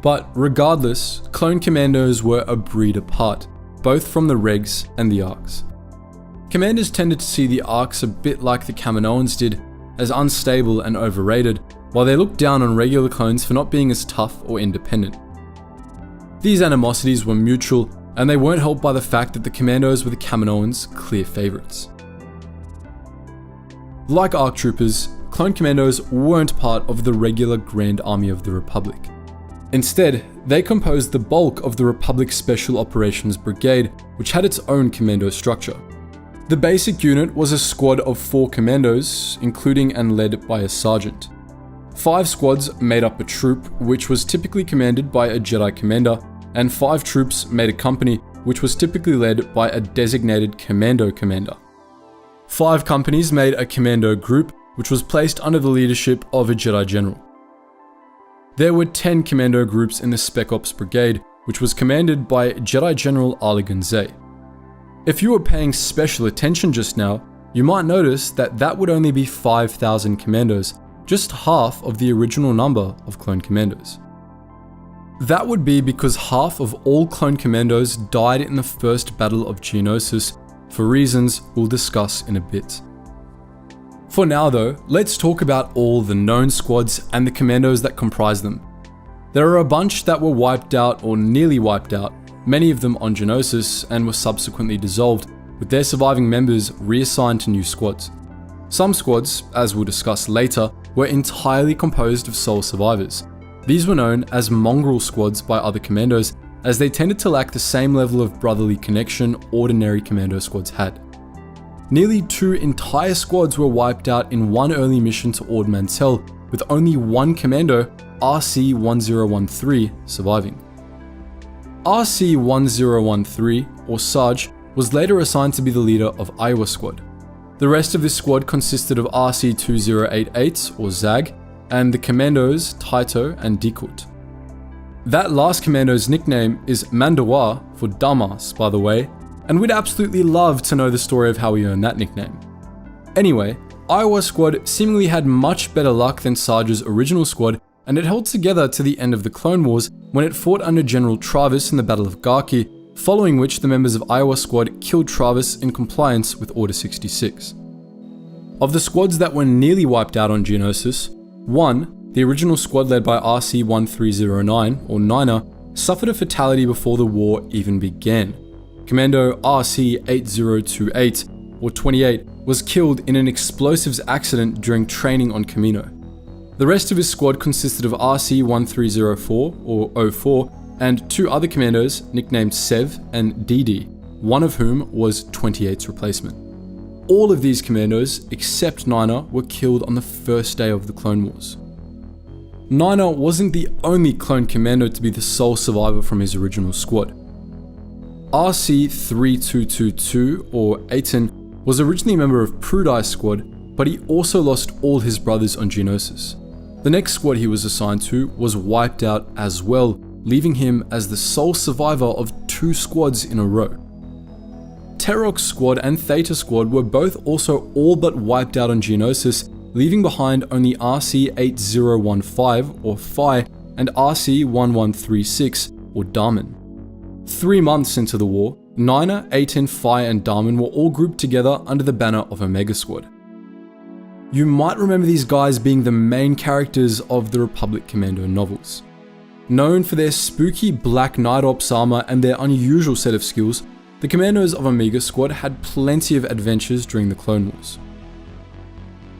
But regardless, clone commandos were a breed apart, both from the Regs and the Arcs. Commanders tended to see the Arcs a bit like the Kaminoans did, as unstable and overrated, while they looked down on regular clones for not being as tough or independent. These animosities were mutual, and they weren't helped by the fact that the Commandos were the Kaminoans' clear favourites. Like ARC troopers, clone commandos weren't part of the regular Grand Army of the Republic. Instead, they composed the bulk of the Republic Special Operations Brigade, which had its own commando structure. The basic unit was a squad of 4 commandos, including and led by a sergeant. 5 squads made up a troop, which was typically commanded by a Jedi commander, and 5 troops made a company, which was typically led by a designated commando commander. 5 companies made a commando group, which was placed under the leadership of a Jedi general. There were 10 commando groups in the Spec Ops Brigade, which was commanded by Jedi General Ali Gunzay. If you were paying special attention just now, you might notice that that would only be 5,000 commandos, just half of the original number of clone commandos. That would be because half of all clone commandos died in the first battle of Geonosis, for reasons we'll discuss in a bit. For now though, let's talk about all the known squads and the commandos that comprise them. There are a bunch that were wiped out or nearly wiped out, many of them on Geonosis, and were subsequently dissolved, with their surviving members reassigned to new squads. Some squads, as we'll discuss later, were entirely composed of sole survivors. These were known as mongrel squads by other commandos, as they tended to lack the same level of brotherly connection ordinary commando squads had. Nearly 2 entire squads were wiped out in one early mission to Ord Mantell, with only one commando, RC-1013, surviving. RC-1013, or Sarge, was later assigned to be the leader of Iowa Squad. The rest of this squad consisted of RC-2088, or Zag, and the commandos Taito and Dekut. That last commando's nickname is Mandawa for dumbass, by the way, and we'd absolutely love to know the story of how he earned that nickname. Anyway, Iowa Squad seemingly had much better luck than Sarge's original squad, and it held together to the end of the Clone Wars when it fought under General Travis in the Battle of Garki, following which the members of Iowa Squad killed Travis in compliance with Order 66. Of the squads that were nearly wiped out on Geonosis, 1, the original squad led by RC-1309, or Niner, suffered a fatality before the war even began. Commando RC-8028, or 28, was killed in an explosives accident during training on Kamino. The rest of his squad consisted of RC-1304, or 04, and 2 other commandos nicknamed Sev and DD, one of whom was 28's replacement. All of these commandos, except Niner, were killed on the first day of the Clone Wars. Niner wasn't the only clone commando to be the sole survivor from his original squad. RC-3222, or Aiton, was originally a member of Prudai's squad, but he also lost all his brothers on Geonosis. The next squad he was assigned to was wiped out as well, leaving him as the sole survivor of 2 squads in a row. Terok's squad and Theta squad were both also all but wiped out on Geonosis, leaving behind only RC-8015, or Phi, and RC-1136, or Darman. 3 months into the war, Niner, Aiton, Phi, and Darman were all grouped together under the banner of Omega Squad. You might remember these guys being the main characters of the Republic Commando novels. Known for their spooky black Night Ops armor and their unusual set of skills, the commandos of Omega Squad had plenty of adventures during the Clone Wars.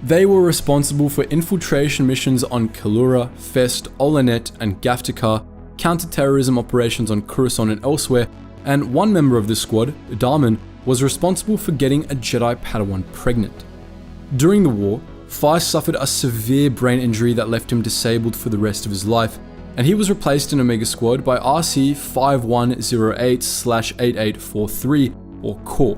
They were responsible for infiltration missions on Kalura, Fest, Olanet, and Gaftakar, counter-terrorism operations on Coruscant and elsewhere, and one member of this squad, Darman, was responsible for getting a Jedi Padawan pregnant. During the war, Phi suffered a severe brain injury that left him disabled for the rest of his life, and he was replaced in Omega Squad by RC-5108/8843, or Core.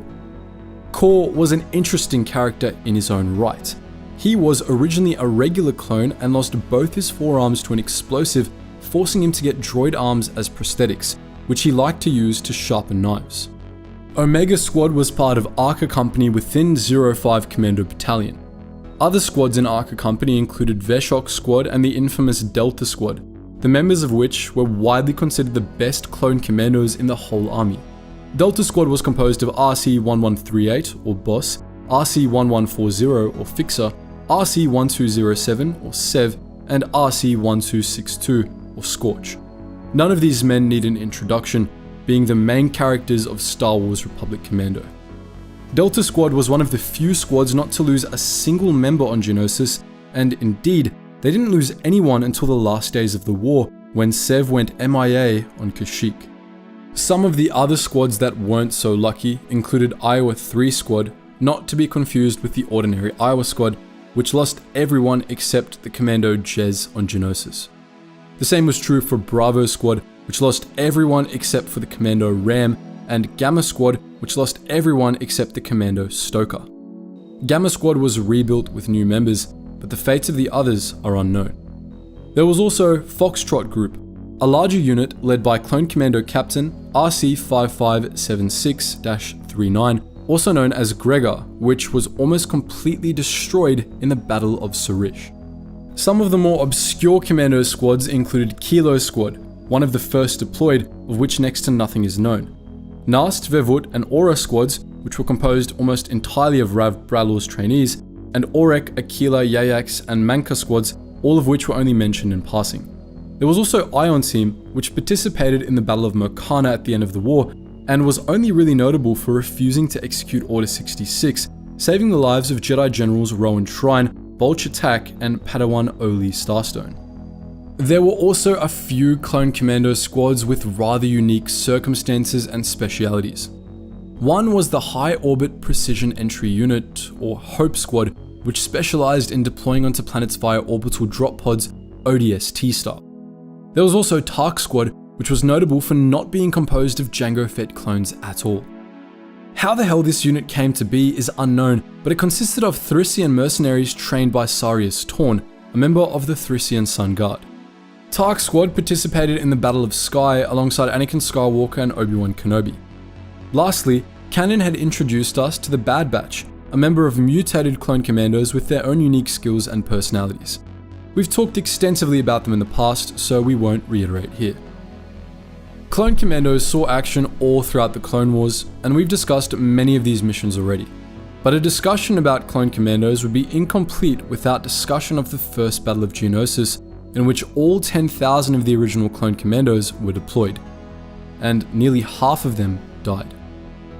Core was an interesting character in his own right. He was originally a regular clone and lost both his forearms to an explosive, forcing him to get droid arms as prosthetics, which he liked to use to sharpen knives. Omega Squad was part of Arca Company within 05 Commando Battalion. Other squads in Arca Company included Veshok Squad and the infamous Delta Squad, the members of which were widely considered the best clone commandos in the whole army. Delta Squad was composed of RC-1138, or Boss, RC-1140, or Fixer, RC-1207, or Sev, and RC-1262, or Scorch. None of these men need an introduction, being the main characters of Star Wars Republic Commando. Delta Squad was one of the few squads not to lose a single member on Geonosis, and indeed, they didn't lose anyone until the last days of the war, when Sev went MIA on Kashyyyk. Some of the other squads that weren't so lucky included Iowa 3 Squad, not to be confused with the ordinary Iowa Squad, which lost everyone except the Commando Jez on Geonosis. The same was true for Bravo Squad, which lost everyone except for the Commando Ram, and Gamma Squad, which lost everyone except the Commando Stoker. Gamma Squad was rebuilt with new members, but the fates of the others are unknown. There was also Foxtrot Group, a larger unit led by Clone Commando Captain RC-5576-39, also known as Gregor, which was almost completely destroyed in the Battle of Sarish. Some of the more obscure Commando squads included Kilo Squad, one of the first deployed, of which next to nothing is known. Nast, Vevut, and Aura squads, which were composed almost entirely of Rav Bralor's trainees, and Orek, Aquila, Yayax, and Manka squads, all of which were only mentioned in passing. There was also Ion Team, which participated in the Battle of Mokana at the end of the war, and was only really notable for refusing to execute Order 66, saving the lives of Jedi Generals Rowan Shrine, Bolch Attack, and Padawan Oli Starstone. There were also a few Clone Commando squads with rather unique circumstances and specialities. One was the High Orbit Precision Entry Unit, or HOPE Squad, which specialized in deploying onto planets via orbital drop pods, ODST style. There was also Tark Squad, which was notable for not being composed of Jango Fett clones at all. How the hell this unit came to be is unknown, but it consisted of Thrissian mercenaries trained by Sarius Torn, a member of the Thrissian Sun Guard. Tark Squad participated in the Battle of Sky alongside Anakin Skywalker and Obi-Wan Kenobi. Lastly, Canon had introduced us to the Bad Batch, a member of mutated clone commandos with their own unique skills and personalities. We've talked extensively about them in the past, so we won't reiterate here. Clone Commandos saw action all throughout the Clone Wars, and we've discussed many of these missions already. But a discussion about Clone Commandos would be incomplete without discussion of the first Battle of Geonosis, in which all 10,000 of the original Clone Commandos were deployed, and nearly half of them died.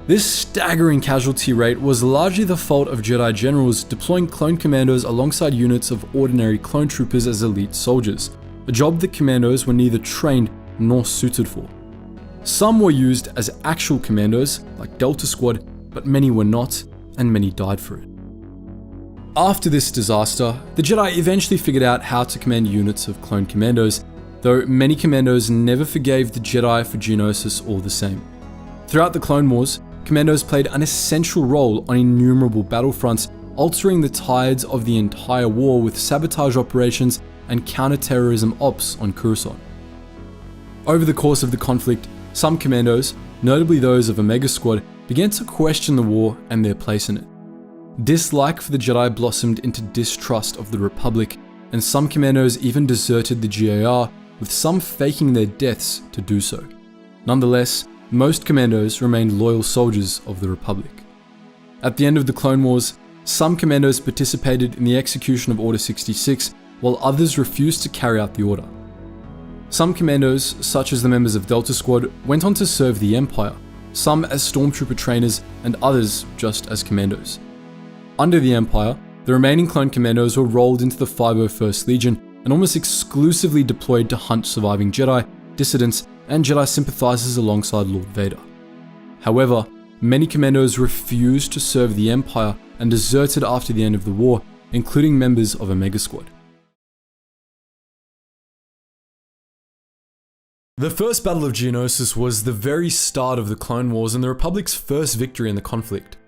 This staggering casualty rate was largely the fault of Jedi Generals deploying Clone Commandos alongside units of ordinary clone troopers as elite soldiers, a job that Commandos were neither trained nor suited for. Some were used as actual Commandos, like Delta Squad, but many were not, and many died for it. After this disaster, the Jedi eventually figured out how to command units of Clone Commandos, though many Commandos never forgave the Jedi for Geonosis all the same. Throughout the Clone Wars, Commandos played an essential role on innumerable battlefronts, altering the tides of the entire war with sabotage operations and counter-terrorism ops on Coruscant. Over the course of the conflict, some Commandos, notably those of Omega Squad, began to question the war and their place in it. Dislike for the Jedi blossomed into distrust of the Republic, and some Commandos even deserted the GAR, with some faking their deaths to do so. Nonetheless, most Commandos remained loyal soldiers of the Republic. At the end of the Clone Wars, some Commandos participated in the execution of Order 66, while others refused to carry out the order. Some Commandos, such as the members of Delta Squad, went on to serve the Empire, some as Stormtrooper trainers and others just as Commandos. Under the Empire, the remaining Clone Commandos were rolled into the 501st Legion and almost exclusively deployed to hunt surviving Jedi, dissidents, and Jedi sympathizers alongside Lord Vader. However, many Commandos refused to serve the Empire and deserted after the end of the war, including members of Omega Squad. The First Battle of Geonosis was the very start of the Clone Wars and the Republic's first victory in the conflict.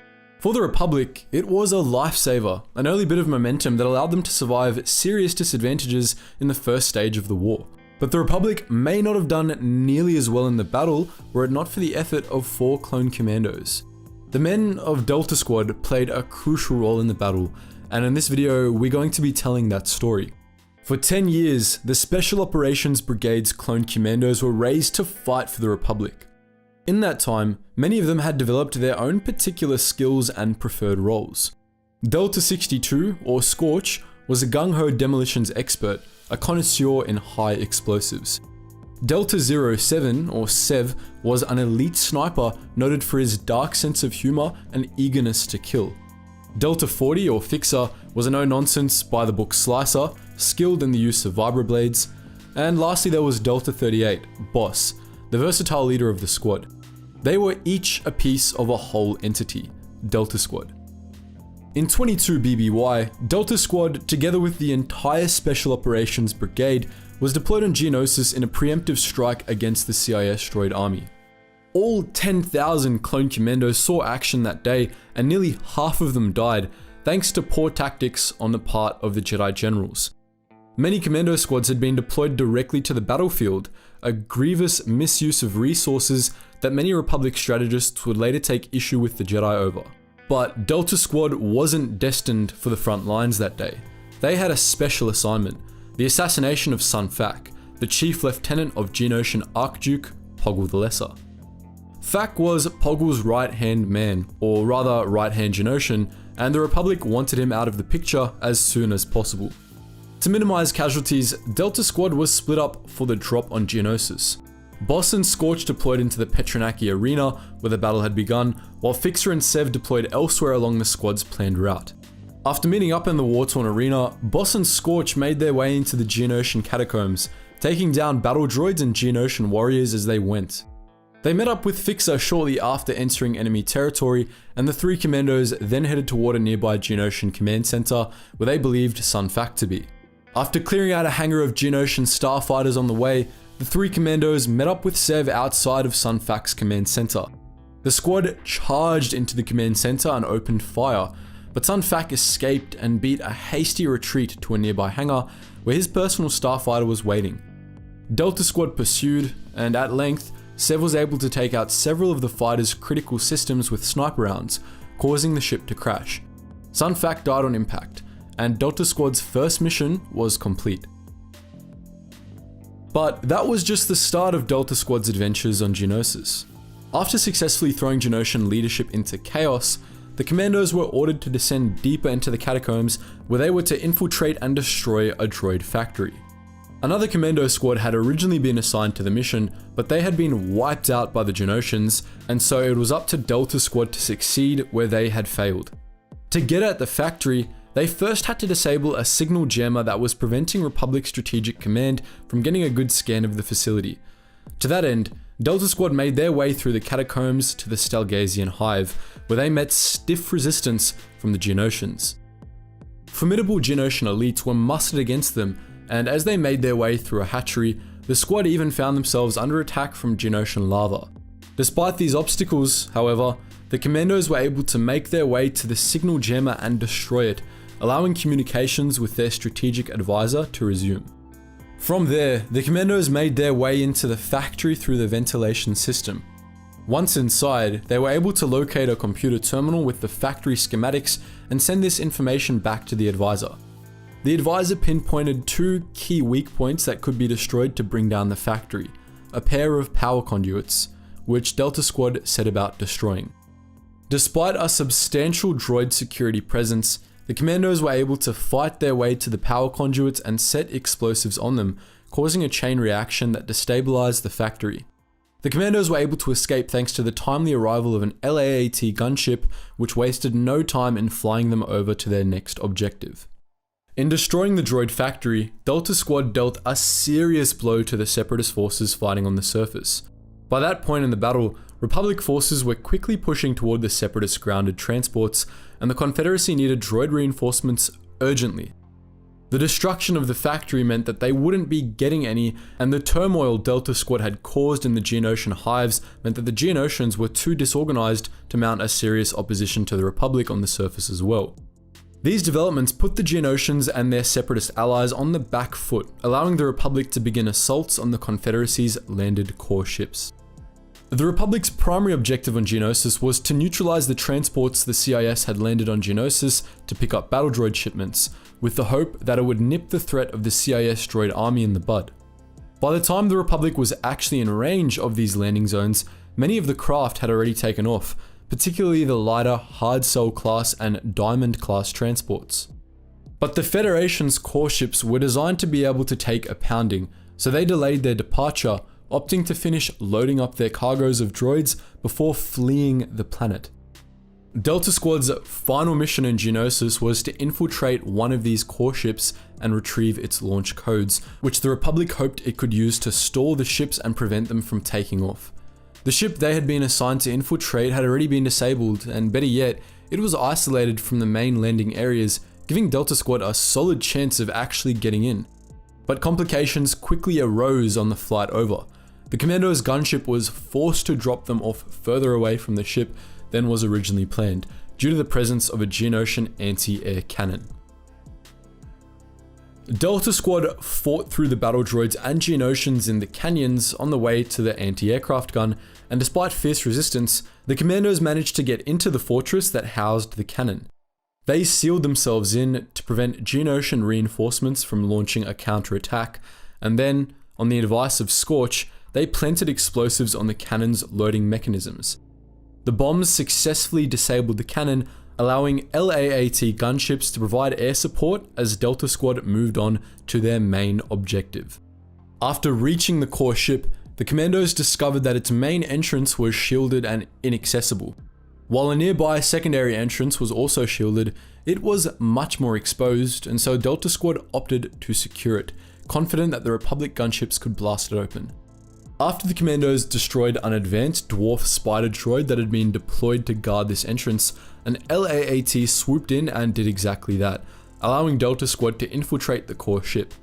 For the Republic, it was a lifesaver, an early bit of momentum that allowed them to survive serious disadvantages in the first stage of the war. But the Republic may not have done nearly as well in the battle were it not for the effort of 4 Clone Commandos. The men of Delta Squad played a crucial role in the battle, and in this video we're going to be telling that story. For 10 years, the Special Operations Brigade's Clone Commandos were raised to fight for the Republic. In that time, many of them had developed their own particular skills and preferred roles. Delta 62, or Scorch, was a gung-ho demolitions expert, a connoisseur in high explosives. Delta 07, or Sev, was an elite sniper noted for his dark sense of humor and eagerness to kill. Delta 40, or Fixer, was a no-nonsense, by-the-book slicer, skilled in the use of vibroblades. And lastly there was Delta 38, Boss, the versatile leader of the squad. They were each a piece of a whole entity, Delta Squad. In 22 BBY, Delta Squad, together with the entire Special Operations Brigade, was deployed on Geonosis in a preemptive strike against the CIS droid army. All 10,000 Clone Commandos saw action that day, and nearly half of them died, thanks to poor tactics on the part of the Jedi Generals. Many Commando squads had been deployed directly to the battlefield, a grievous misuse of resources that many Republic strategists would later take issue with the Jedi over. But Delta Squad wasn't destined for the front lines that day. They had a special assignment, the assassination of Sun Fac, the chief lieutenant of Geonosian Archduke Poggle the Lesser. Fak was Poggle's right-hand man, or rather right-hand Geonosian, and the Republic wanted him out of the picture as soon as possible. To minimize casualties, Delta Squad was split up for the drop on Geonosis. Boss and Scorch deployed into the Petronaki arena where the battle had begun, while Fixer and Sev deployed elsewhere along the squad's planned route. After meeting up in the war-torn arena, Boss and Scorch made their way into the Geonosian catacombs, taking down battle droids and Geonosian warriors as they went. They met up with Fixer shortly after entering enemy territory, and the three commandos then headed toward a nearby Geonosian command center where they believed Sun Fac to be. After clearing out a hangar of Geonosian starfighters on the way, the three commandos met up with Sev outside of Sun Fac's command center. The squad charged into the command center and opened fire, but Sun Fac escaped and beat a hasty retreat to a nearby hangar where his personal starfighter was waiting. Delta Squad pursued, and at length, Sev was able to take out several of the fighter's critical systems with sniper rounds, causing the ship to crash. Sun Fac died on impact, and Delta Squad's first mission was complete. But that was just the start of Delta Squad's adventures on Geonosis. After successfully throwing Geonosian leadership into chaos, the commandos were ordered to descend deeper into the catacombs where they were to infiltrate and destroy a droid factory. Another commando squad had originally been assigned to the mission, but they had been wiped out by the Geonosians, and so it was up to Delta Squad to succeed where they had failed. To get at the factory, they first had to disable a signal jammer that was preventing Republic Strategic Command from getting a good scan of the facility. To that end, Delta Squad made their way through the catacombs to the Stelgazian Hive, where they met stiff resistance from the Geonosians. Formidable Geonosian elites were mustered against them, and as they made their way through a hatchery, the squad even found themselves under attack from Geonosian larvae. Despite these obstacles, however, the commandos were able to make their way to the signal jammer and destroy it, allowing communications with their strategic advisor to resume. From there, the commandos made their way into the factory through the ventilation system. Once inside, they were able to locate a computer terminal with the factory schematics and send this information back to the advisor. The advisor pinpointed two key weak points that could be destroyed to bring down the factory, a pair of power conduits, which Delta Squad set about destroying. Despite a substantial droid security presence, the commandos were able to fight their way to the power conduits and set explosives on them, causing a chain reaction that destabilized the factory. The commandos were able to escape thanks to the timely arrival of an LAAT gunship, which wasted no time in flying them over to their next objective. In destroying the droid factory, Delta Squad dealt a serious blow to the Separatist forces fighting on the surface. By that point in the battle, Republic forces were quickly pushing toward the Separatist grounded transports, and the Confederacy needed droid reinforcements urgently. The destruction of the factory meant that they wouldn't be getting any, and the turmoil Delta Squad had caused in the Geonosian hives meant that the Geonosians were too disorganized to mount a serious opposition to the Republic on the surface as well. These developments put the Geonosians and their Separatist allies on the back foot, allowing the Republic to begin assaults on the Confederacy's landed core ships. The Republic's primary objective on Geonosis was to neutralize the transports the CIS had landed on Geonosis to pick up battle droid shipments, with the hope that it would nip the threat of the CIS droid army in the bud. By the time the Republic was actually in range of these landing zones, many of the craft had already taken off, particularly the lighter Hard Cell class and Diamond class transports. But the Federation's core ships were designed to be able to take a pounding, so they delayed their departure, opting to finish loading up their cargoes of droids before fleeing the planet. Delta Squad's final mission in Geonosis was to infiltrate one of these core ships and retrieve its launch codes, which the Republic hoped it could use to stall the ships and prevent them from taking off. The ship they had been assigned to infiltrate had already been disabled, and better yet, it was isolated from the main landing areas, giving Delta Squad a solid chance of actually getting in. But complications quickly arose on the flight over. The Commando's gunship was forced to drop them off further away from the ship than was originally planned, due to the presence of a Geonosian anti-air cannon. Delta Squad fought through the battle droids and Geonosians in the canyons on the way to the anti-aircraft gun, and despite fierce resistance, the Commandos managed to get into the fortress that housed the cannon. They sealed themselves in to prevent Geonosian reinforcements from launching a counterattack, and then, on the advice of Scorch, they planted explosives on the cannon's loading mechanisms. The bombs successfully disabled the cannon, allowing LAAT gunships to provide air support as Delta Squad moved on to their main objective. After reaching the core ship, the Commandos discovered that its main entrance was shielded and inaccessible. While a nearby secondary entrance was also shielded, it was much more exposed, and so Delta Squad opted to secure it, confident that the Republic gunships could blast it open. After the Commandos destroyed an advanced dwarf spider droid that had been deployed to guard this entrance, an LAAT swooped in and did exactly that, allowing Delta Squad to infiltrate the core ship.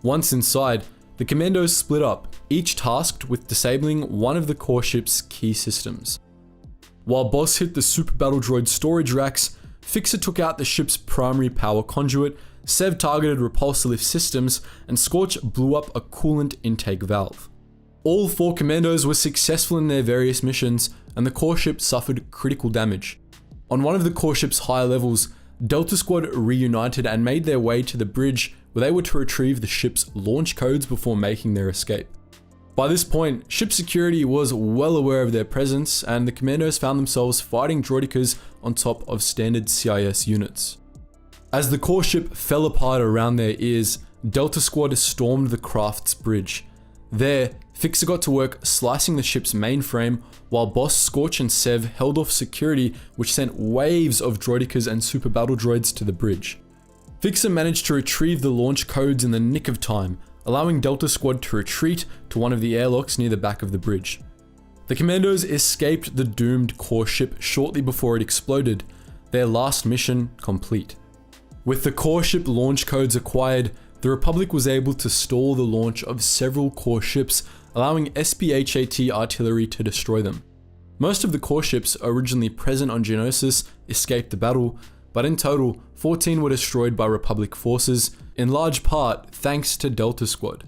Once inside, the Commandos split up, each tasked with disabling one of the core ship's key systems. While Boss hit the Super Battle Droid storage racks, Fixer took out the ship's primary power conduit, Sev targeted repulsor lift systems, and Scorch blew up a coolant intake valve. All 4 Commandos were successful in their various missions, and the core ship suffered critical damage. On one of the core ship's higher levels, Delta Squad reunited and made their way to the bridge where they were to retrieve the ship's launch codes before making their escape. By this point, ship security was well aware of their presence, and the Commandos found themselves fighting droidekas on top of standard CIS units. As the core ship fell apart around their ears, Delta Squad stormed the craft's bridge. There, Fixer got to work slicing the ship's mainframe, while Boss, Scorch and Sev held off security, which sent waves of droidekas and super battle droids to the bridge. Fixer managed to retrieve the launch codes in the nick of time, allowing Delta Squad to retreat to one of the airlocks near the back of the bridge. The Commandos escaped the doomed core ship shortly before it exploded, their last mission complete. With the core ship launch codes acquired, the Republic was able to stall the launch of several core ships, allowing SPHAT artillery to destroy them. Most of the core ships originally present on Geonosis escaped the battle, but in total, 14 were destroyed by Republic forces, in large part thanks to Delta Squad.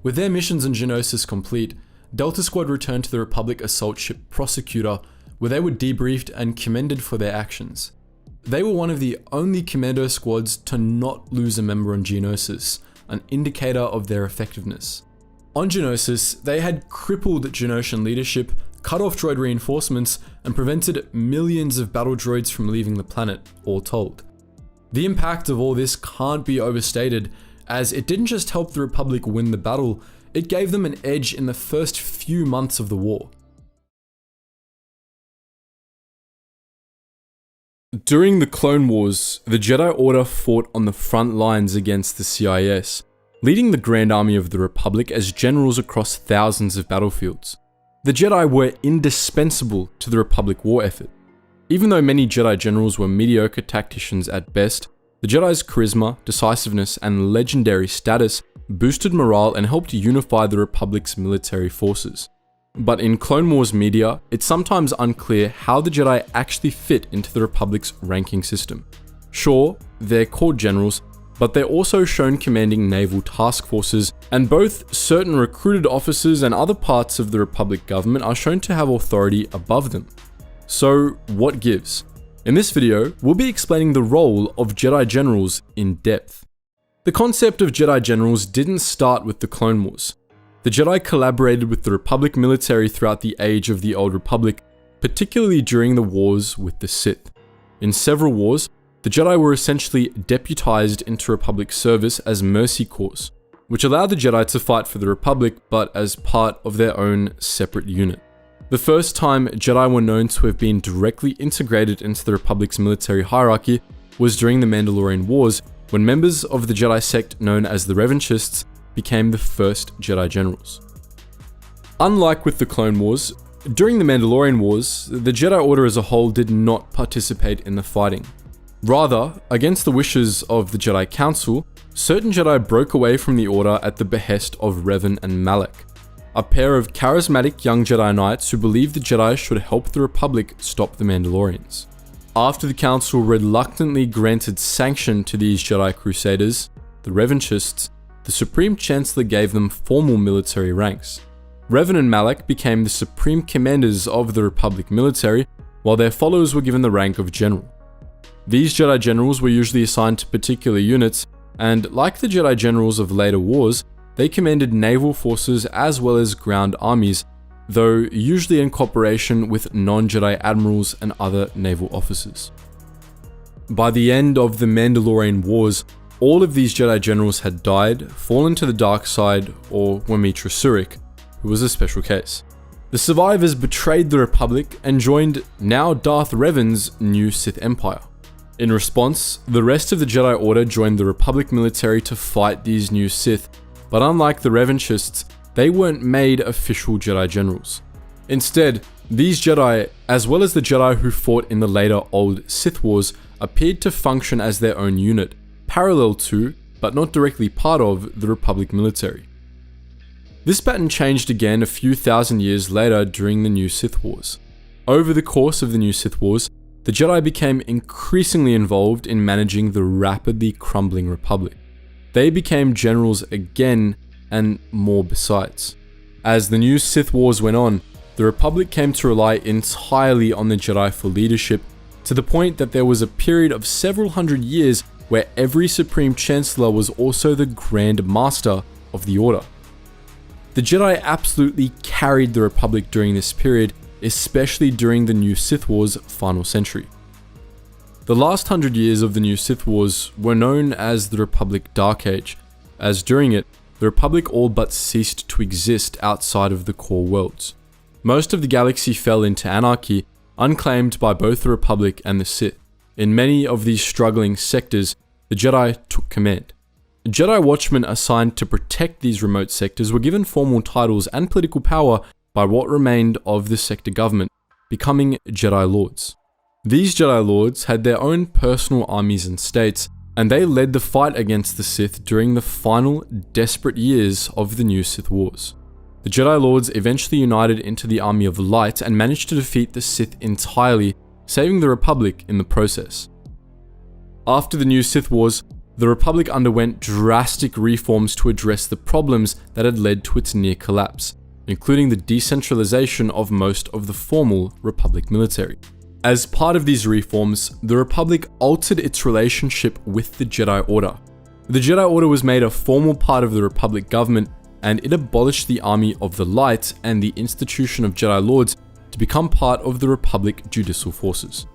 With their missions on Geonosis complete, Delta Squad returned to the Republic assault ship Prosecutor, where they were debriefed and commended for their actions. They were one of the only Commando squads to not lose a member on Geonosis, an indicator of their effectiveness. On Geonosis, they had crippled Geonosian leadership, cut off droid reinforcements, and prevented millions of battle droids from leaving the planet, all told. The impact of all this can't be overstated, as it didn't just help the Republic win the battle, it gave them an edge in the first few months of the war. During the Clone Wars, the Jedi Order fought on the front lines against the CIS, leading the Grand Army of the Republic as generals across thousands of battlefields. The Jedi were indispensable to the Republic war effort. Even though many Jedi generals were mediocre tacticians at best, the Jedi's charisma, decisiveness, and legendary status boosted morale and helped unify the Republic's military forces. But in Clone Wars media, it's sometimes unclear how the Jedi actually fit into the Republic's ranking system. Sure, they're called generals, but they're also shown commanding naval task forces, and both certain recruited officers and other parts of the Republic government are shown to have authority above them. So, what gives? In this video, we'll be explaining the role of Jedi generals in depth. The concept of Jedi generals didn't start with the Clone Wars. The Jedi collaborated with the Republic military throughout the age of the Old Republic, particularly during the wars with the Sith. In several wars, the Jedi were essentially deputized into Republic service as Mercy Corps, which allowed the Jedi to fight for the Republic but as part of their own separate unit. The first time Jedi were known to have been directly integrated into the Republic's military hierarchy was during the Mandalorian Wars, when members of the Jedi sect known as the Revenchists became the first Jedi generals. Unlike with the Clone Wars, during the Mandalorian Wars, the Jedi Order as a whole did not participate in the fighting. Rather, against the wishes of the Jedi Council, certain Jedi broke away from the Order at the behest of Revan and Malak, a pair of charismatic young Jedi Knights who believed the Jedi should help the Republic stop the Mandalorians. After the Council reluctantly granted sanction to these Jedi Crusaders, the Revenchists, the Supreme Chancellor gave them formal military ranks. Revan and Malak became the Supreme Commanders of the Republic military, while their followers were given the rank of General. These Jedi Generals were usually assigned to particular units, and like the Jedi Generals of later wars, they commanded naval forces as well as ground armies, though usually in cooperation with non-Jedi admirals and other naval officers. By the end of the Mandalorian Wars, all of these Jedi generals had died, fallen to the dark side, or were Mitra Surik, who was a special case. The survivors betrayed the Republic and joined now Darth Revan's new Sith Empire. In response, the rest of the Jedi Order joined the Republic military to fight these new Sith, but unlike the Revanchists, they weren't made official Jedi generals. Instead, these Jedi, as well as the Jedi who fought in the later Old Sith Wars, appeared to function as their own unit, parallel to, but not directly part of, the Republic military. This pattern changed again a few thousand years later during the New Sith Wars. Over the course of the New Sith Wars, the Jedi became increasingly involved in managing the rapidly crumbling Republic. They became generals again, and more besides. As the New Sith Wars went on, the Republic came to rely entirely on the Jedi for leadership, to the point that there was a period of several hundred years where every Supreme Chancellor was also the Grand Master of the Order. The Jedi absolutely carried the Republic during this period, especially during the New Sith Wars' final century. The last 100 years of the New Sith Wars were known as the Republic Dark Age, as during it, the Republic all but ceased to exist outside of the core worlds. Most of the galaxy fell into anarchy, unclaimed by both the Republic and the Sith. In many of these struggling sectors, the Jedi took command. Jedi Watchmen assigned to protect these remote sectors were given formal titles and political power by what remained of the sector government, becoming Jedi Lords. These Jedi Lords had their own personal armies and states, and they led the fight against the Sith during the final, desperate years of the New Sith Wars. The Jedi Lords eventually united into the Army of Light and managed to defeat the Sith entirely, saving the Republic in the process. After the New Sith Wars, the Republic underwent drastic reforms to address the problems that had led to its near collapse, including the decentralization of most of the formal Republic military. As part of these reforms, the Republic altered its relationship with the Jedi Order. The Jedi Order was made a formal part of the Republic government, and it abolished the Army of the Light and the institution of Jedi Lords to become part of the Republic Judicial Forces.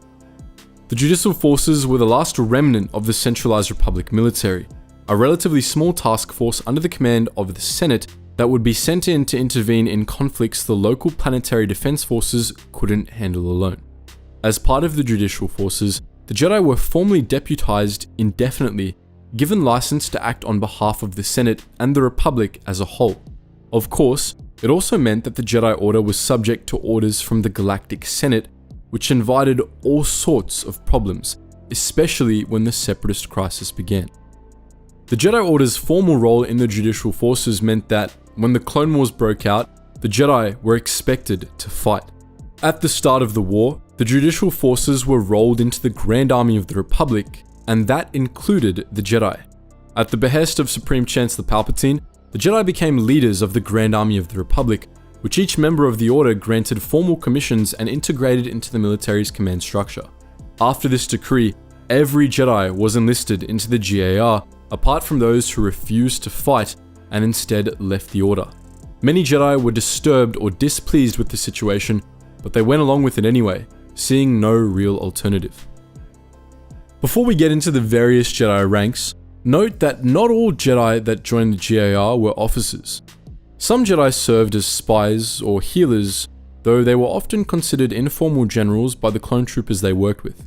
The Judicial Forces were the last remnant of the centralized Republic military, a relatively small task force under the command of the Senate that would be sent in to intervene in conflicts the local planetary defense forces couldn't handle alone. As part of the Judicial Forces, the Jedi were formally deputized indefinitely, given license to act on behalf of the Senate and the Republic as a whole. Of course, it also meant that the Jedi Order was subject to orders from the Galactic Senate, which invited all sorts of problems, especially when the Separatist crisis began. The Jedi Order's formal role in the Judicial Forces meant that, when the Clone Wars broke out, the Jedi were expected to fight. At the start of the war, the Judicial Forces were rolled into the Grand Army of the Republic, and that included the Jedi. At the behest of Supreme Chancellor Palpatine, the Jedi became leaders of the Grand Army of the Republic, which each member of the Order granted formal commissions and integrated into the military's command structure. After this decree, every Jedi was enlisted into the GAR, apart from those who refused to fight and instead left the Order. Many Jedi were disturbed or displeased with the situation, but they went along with it anyway, seeing no real alternative. Before we get into the various Jedi ranks, note that not all Jedi that joined the GAR were officers. Some Jedi served as spies or healers, though they were often considered informal generals by the clone troopers they worked with.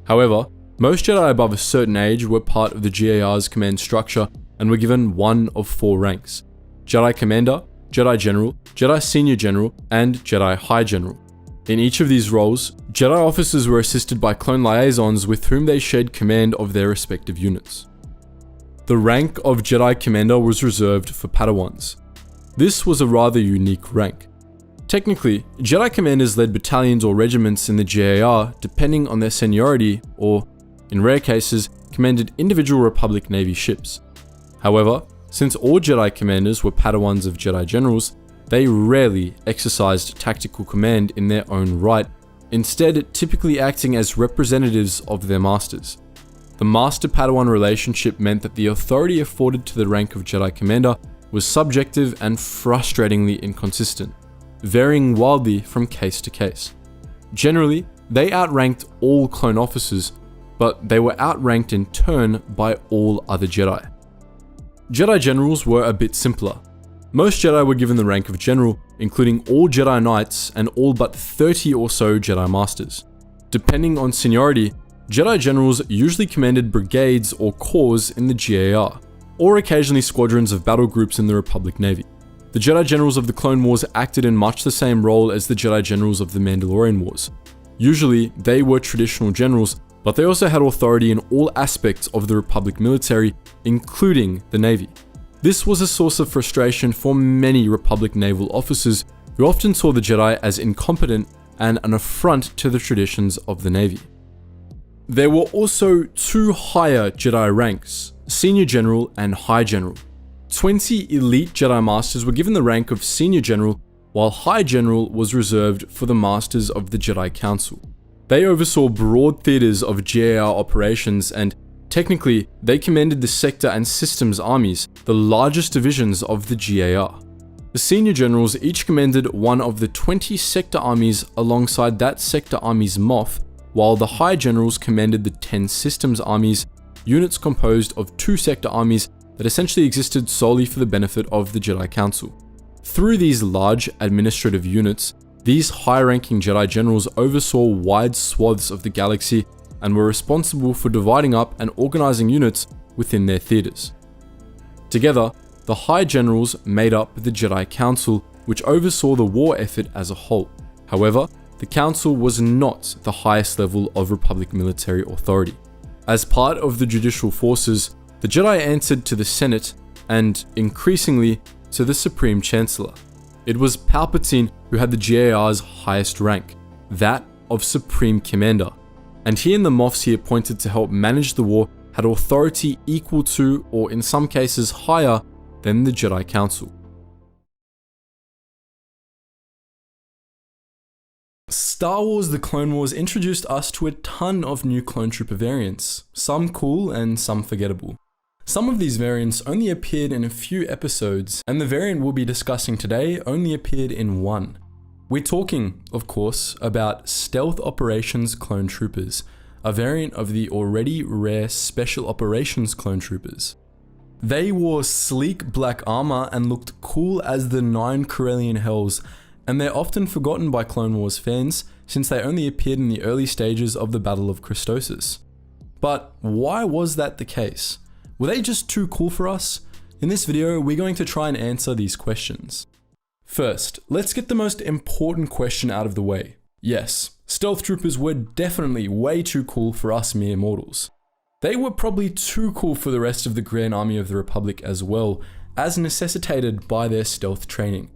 However, most Jedi above a certain age were part of the GAR's command structure and were given one of 4 ranks: Jedi Commander, Jedi General, Jedi Senior General, and Jedi High General. In each of these roles, Jedi officers were assisted by clone liaisons with whom they shared command of their respective units. The rank of Jedi Commander was reserved for Padawans. This was a rather unique rank. Technically, Jedi Commanders led battalions or regiments in the GAR depending on their seniority or, in rare cases, commanded individual Republic Navy ships. However, since all Jedi Commanders were Padawans of Jedi Generals, they rarely exercised tactical command in their own right, instead typically acting as representatives of their masters. The Master-Padawan relationship meant that the authority afforded to the rank of Jedi Commander was subjective and frustratingly inconsistent, varying wildly from case to case. Generally, they outranked all clone officers, but they were outranked in turn by all other Jedi. Jedi generals were a bit simpler. Most Jedi were given the rank of general, including all Jedi Knights and all but 30 or so Jedi Masters. Depending on seniority, Jedi generals usually commanded brigades or corps in the GAR, or occasionally squadrons of battle groups in the Republic Navy. The Jedi generals of the Clone Wars acted in much the same role as the Jedi generals of the Mandalorian Wars. Usually, they were traditional generals, but they also had authority in all aspects of the Republic military, including the Navy. This was a source of frustration for many Republic naval officers who often saw the Jedi as incompetent and an affront to the traditions of the Navy. There were also two higher Jedi ranks, Senior General and High General. 20 elite Jedi Masters were given the rank of Senior General, while High General was reserved for the Masters of the Jedi Council. They oversaw broad theaters of GAR operations, and technically, they commanded the Sector and Systems armies, the largest divisions of the GAR. The Senior Generals each commanded one of the 20 Sector armies alongside that Sector army's Moff, while the High Generals commanded the 10 Systems armies, units composed of 2 Sector armies that essentially existed solely for the benefit of the Jedi Council. Through these large administrative units, these high-ranking Jedi generals oversaw wide swaths of the galaxy and were responsible for dividing up and organizing units within their theaters. Together, the High Generals made up the Jedi Council, which oversaw the war effort as a whole. However, the Council was not the highest level of Republic military authority. As part of the judicial forces, the Jedi answered to the Senate and, increasingly, to the Supreme Chancellor. It was Palpatine who had the GAR's highest rank, that of Supreme Commander, and he and the Moffs he appointed to help manage the war had authority equal to, or in some cases higher, than the Jedi Council. Star Wars The Clone Wars introduced us to a ton of new clone trooper variants, some cool and some forgettable. Some of these variants only appeared in a few episodes, and the variant we'll be discussing today only appeared in one. We're talking, of course, about Stealth Operations Clone Troopers, a variant of the already rare Special Operations Clone Troopers. They wore sleek black armor and looked cool as the 9 Corellian Hells, and they're often forgotten by Clone Wars fans since they only appeared in the early stages of the Battle of Christosis. But why was that the case? Were they just too cool for us? In this video, we're going to try and answer these questions. First, let's get the most important question out of the way. Yes, stealth troopers were definitely way too cool for us mere mortals. They were probably too cool for the rest of the Grand Army of the Republic as well, as necessitated by their stealth training.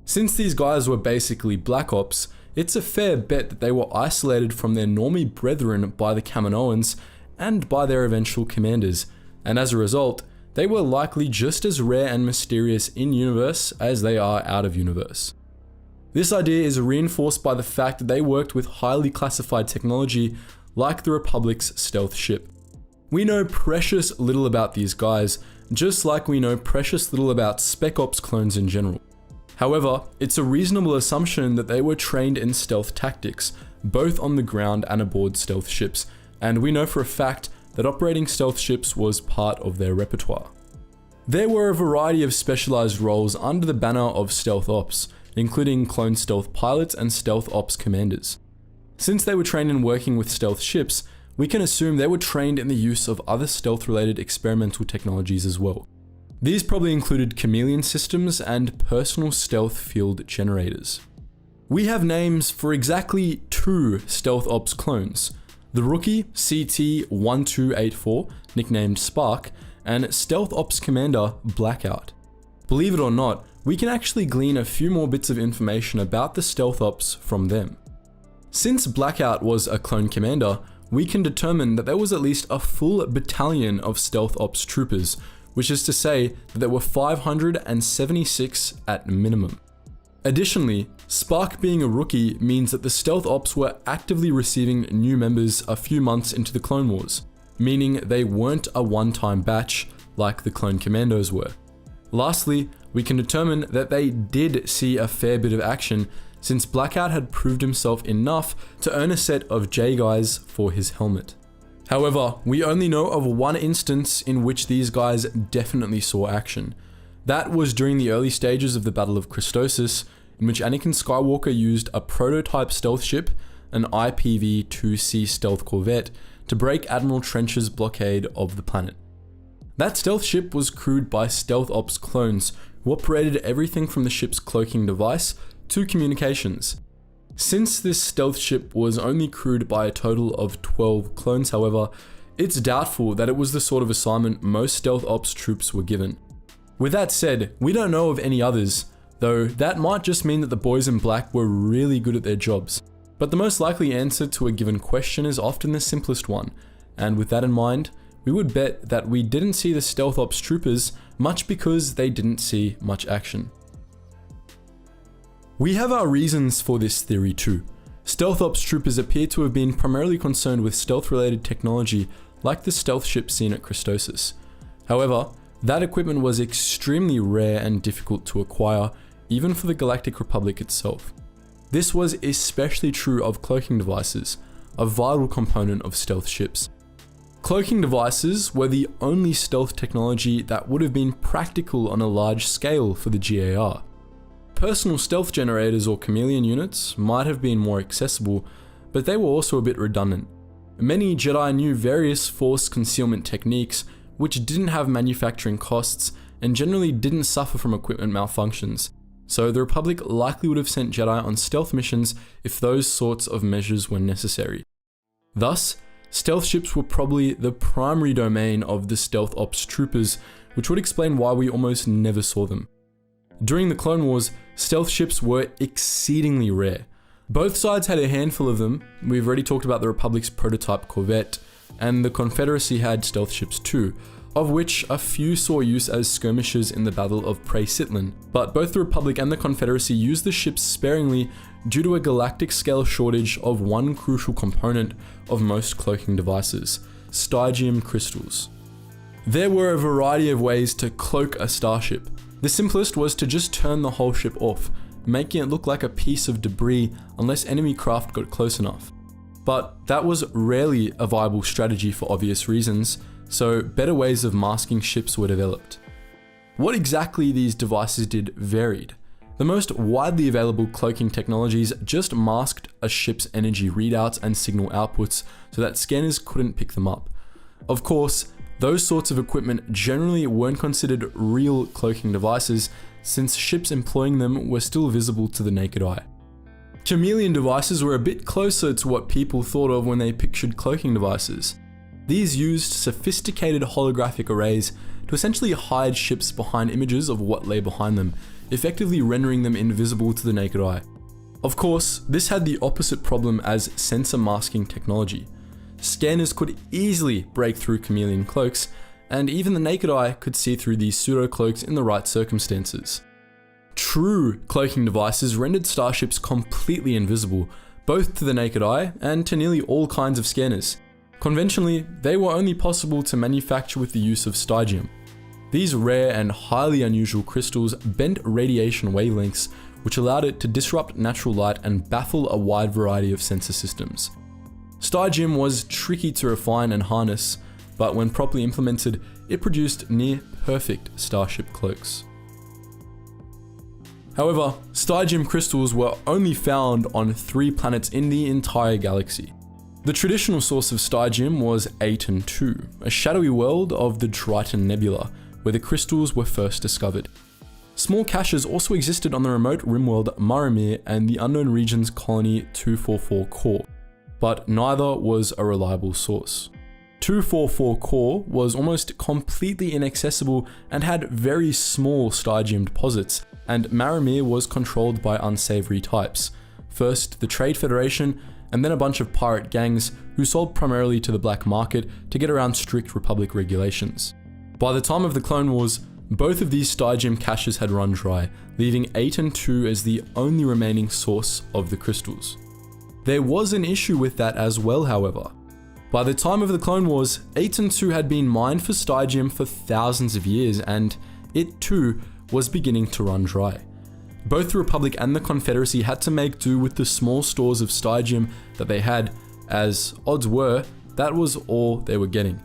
Since these guys were basically Black Ops, it's a fair bet that they were isolated from their normie brethren by the Kaminoans and by their eventual commanders, and as a result, they were likely just as rare and mysterious in-universe as they are out-of-universe. This idea is reinforced by the fact that they worked with highly classified technology like the Republic's stealth ship. We know precious little about these guys, just like we know precious little about Spec Ops clones in general. However, it's a reasonable assumption that they were trained in stealth tactics, both on the ground and aboard stealth ships, and we know for a fact that operating stealth ships was part of their repertoire. There were a variety of specialized roles under the banner of stealth ops, including clone stealth pilots and stealth ops commanders. Since they were trained in working with stealth ships, we can assume they were trained in the use of other stealth-related experimental technologies as well. These probably included chameleon systems and personal stealth field generators. We have names for exactly 2 stealth ops clones: the rookie CT-1284, nicknamed Spark, and Stealth Ops Commander Blackout. Believe it or not, we can actually glean a few more bits of information about the Stealth Ops from them. Since Blackout was a clone commander, we can determine that there was at least a full battalion of Stealth Ops troopers, which is to say that there were 576 at minimum. Additionally, Spark being a rookie means that the Stealth Ops were actively receiving new members a few months into the Clone Wars, meaning they weren't a one-time batch like the Clone Commandos were. Lastly, we can determine that they did see a fair bit of action, since Blackout had proved himself enough to earn a set of J-Guys for his helmet. However, we only know of one instance in which these guys definitely saw action. That was during the early stages of the Battle of Christosis, in which Anakin Skywalker used a prototype stealth ship, an IPV-2C stealth corvette, to break Admiral Trench's blockade of the planet. That stealth ship was crewed by Stealth Ops clones, who operated everything from the ship's cloaking device to communications. Since this stealth ship was only crewed by a total of 12 clones, however, it's doubtful that it was the sort of assignment most Stealth Ops troops were given. With that said, we don't know of any others, though that might just mean that the boys in black were really good at their jobs. But the most likely answer to a given question is often the simplest one, and with that in mind, we would bet that we didn't see the Stealth Ops troopers much because they didn't see much action. We have our reasons for this theory too. Stealth Ops troopers appear to have been primarily concerned with stealth-related technology like the stealth ship seen at Christosis. However, that equipment was extremely rare and difficult to acquire, even for the Galactic Republic itself. This was especially true of cloaking devices, a vital component of stealth ships. Cloaking devices were the only stealth technology that would have been practical on a large scale for the GAR. Personal stealth generators or chameleon units might have been more accessible, but they were also a bit redundant. Many Jedi knew various force concealment techniques which didn't have manufacturing costs and generally didn't suffer from equipment malfunctions, so the Republic likely would have sent Jedi on stealth missions if those sorts of measures were necessary. Thus, stealth ships were probably the primary domain of the Stealth Ops troopers, which would explain why we almost never saw them. During the Clone Wars, stealth ships were exceedingly rare. Both sides had a handful of them. We've already talked about the Republic's prototype corvette, and the Confederacy had stealth ships too, of which a few saw use as skirmishers in the Battle of Prey Sitlan, but both the Republic and the Confederacy used the ships sparingly due to a galactic scale shortage of one crucial component of most cloaking devices, Stygium crystals. There were a variety of ways to cloak a starship. The simplest was to just turn the whole ship off, making it look like a piece of debris unless enemy craft got close enough. But that was rarely a viable strategy for obvious reasons, so better ways of masking ships were developed. What exactly these devices did varied. The most widely available cloaking technologies just masked a ship's energy readouts and signal outputs so that scanners couldn't pick them up. Of course, those sorts of equipment generally weren't considered real cloaking devices, since ships employing them were still visible to the naked eye. Chameleon devices were a bit closer to what people thought of when they pictured cloaking devices. These used sophisticated holographic arrays to essentially hide ships behind images of what lay behind them, effectively rendering them invisible to the naked eye. Of course, this had the opposite problem as sensor masking technology. Scanners could easily break through chameleon cloaks, and even the naked eye could see through these pseudo-cloaks in the right circumstances. True cloaking devices rendered starships completely invisible, both to the naked eye and to nearly all kinds of scanners. Conventionally, they were only possible to manufacture with the use of Stygium. These rare and highly unusual crystals bent radiation wavelengths, which allowed it to disrupt natural light and baffle a wide variety of sensor systems. Stygium was tricky to refine and harness, but when properly implemented, it produced near-perfect starship cloaks. However, Stygium crystals were only found on 3 planets in the entire galaxy. The traditional source of Stygium was Aten II, a shadowy world of the Triton Nebula, where the crystals were first discovered. Small caches also existed on the remote rimworld Maramir and the unknown region's colony 244 Core, but neither was a reliable source. 244 Core was almost completely inaccessible and had very small Stygium deposits, and Maramir was controlled by unsavory types. First the Trade Federation, and then a bunch of pirate gangs who sold primarily to the black market to get around strict Republic regulations. By the time of the Clone Wars, both of these Stygium caches had run dry, leaving Aten II as the only remaining source of the crystals. There was an issue with that as well, however. By the time of the Clone Wars, Aten II had been mined for Stygium for thousands of years, and it too was beginning to run dry. Both the Republic and the Confederacy had to make do with the small stores of stygium that they had, as odds were, that was all they were getting.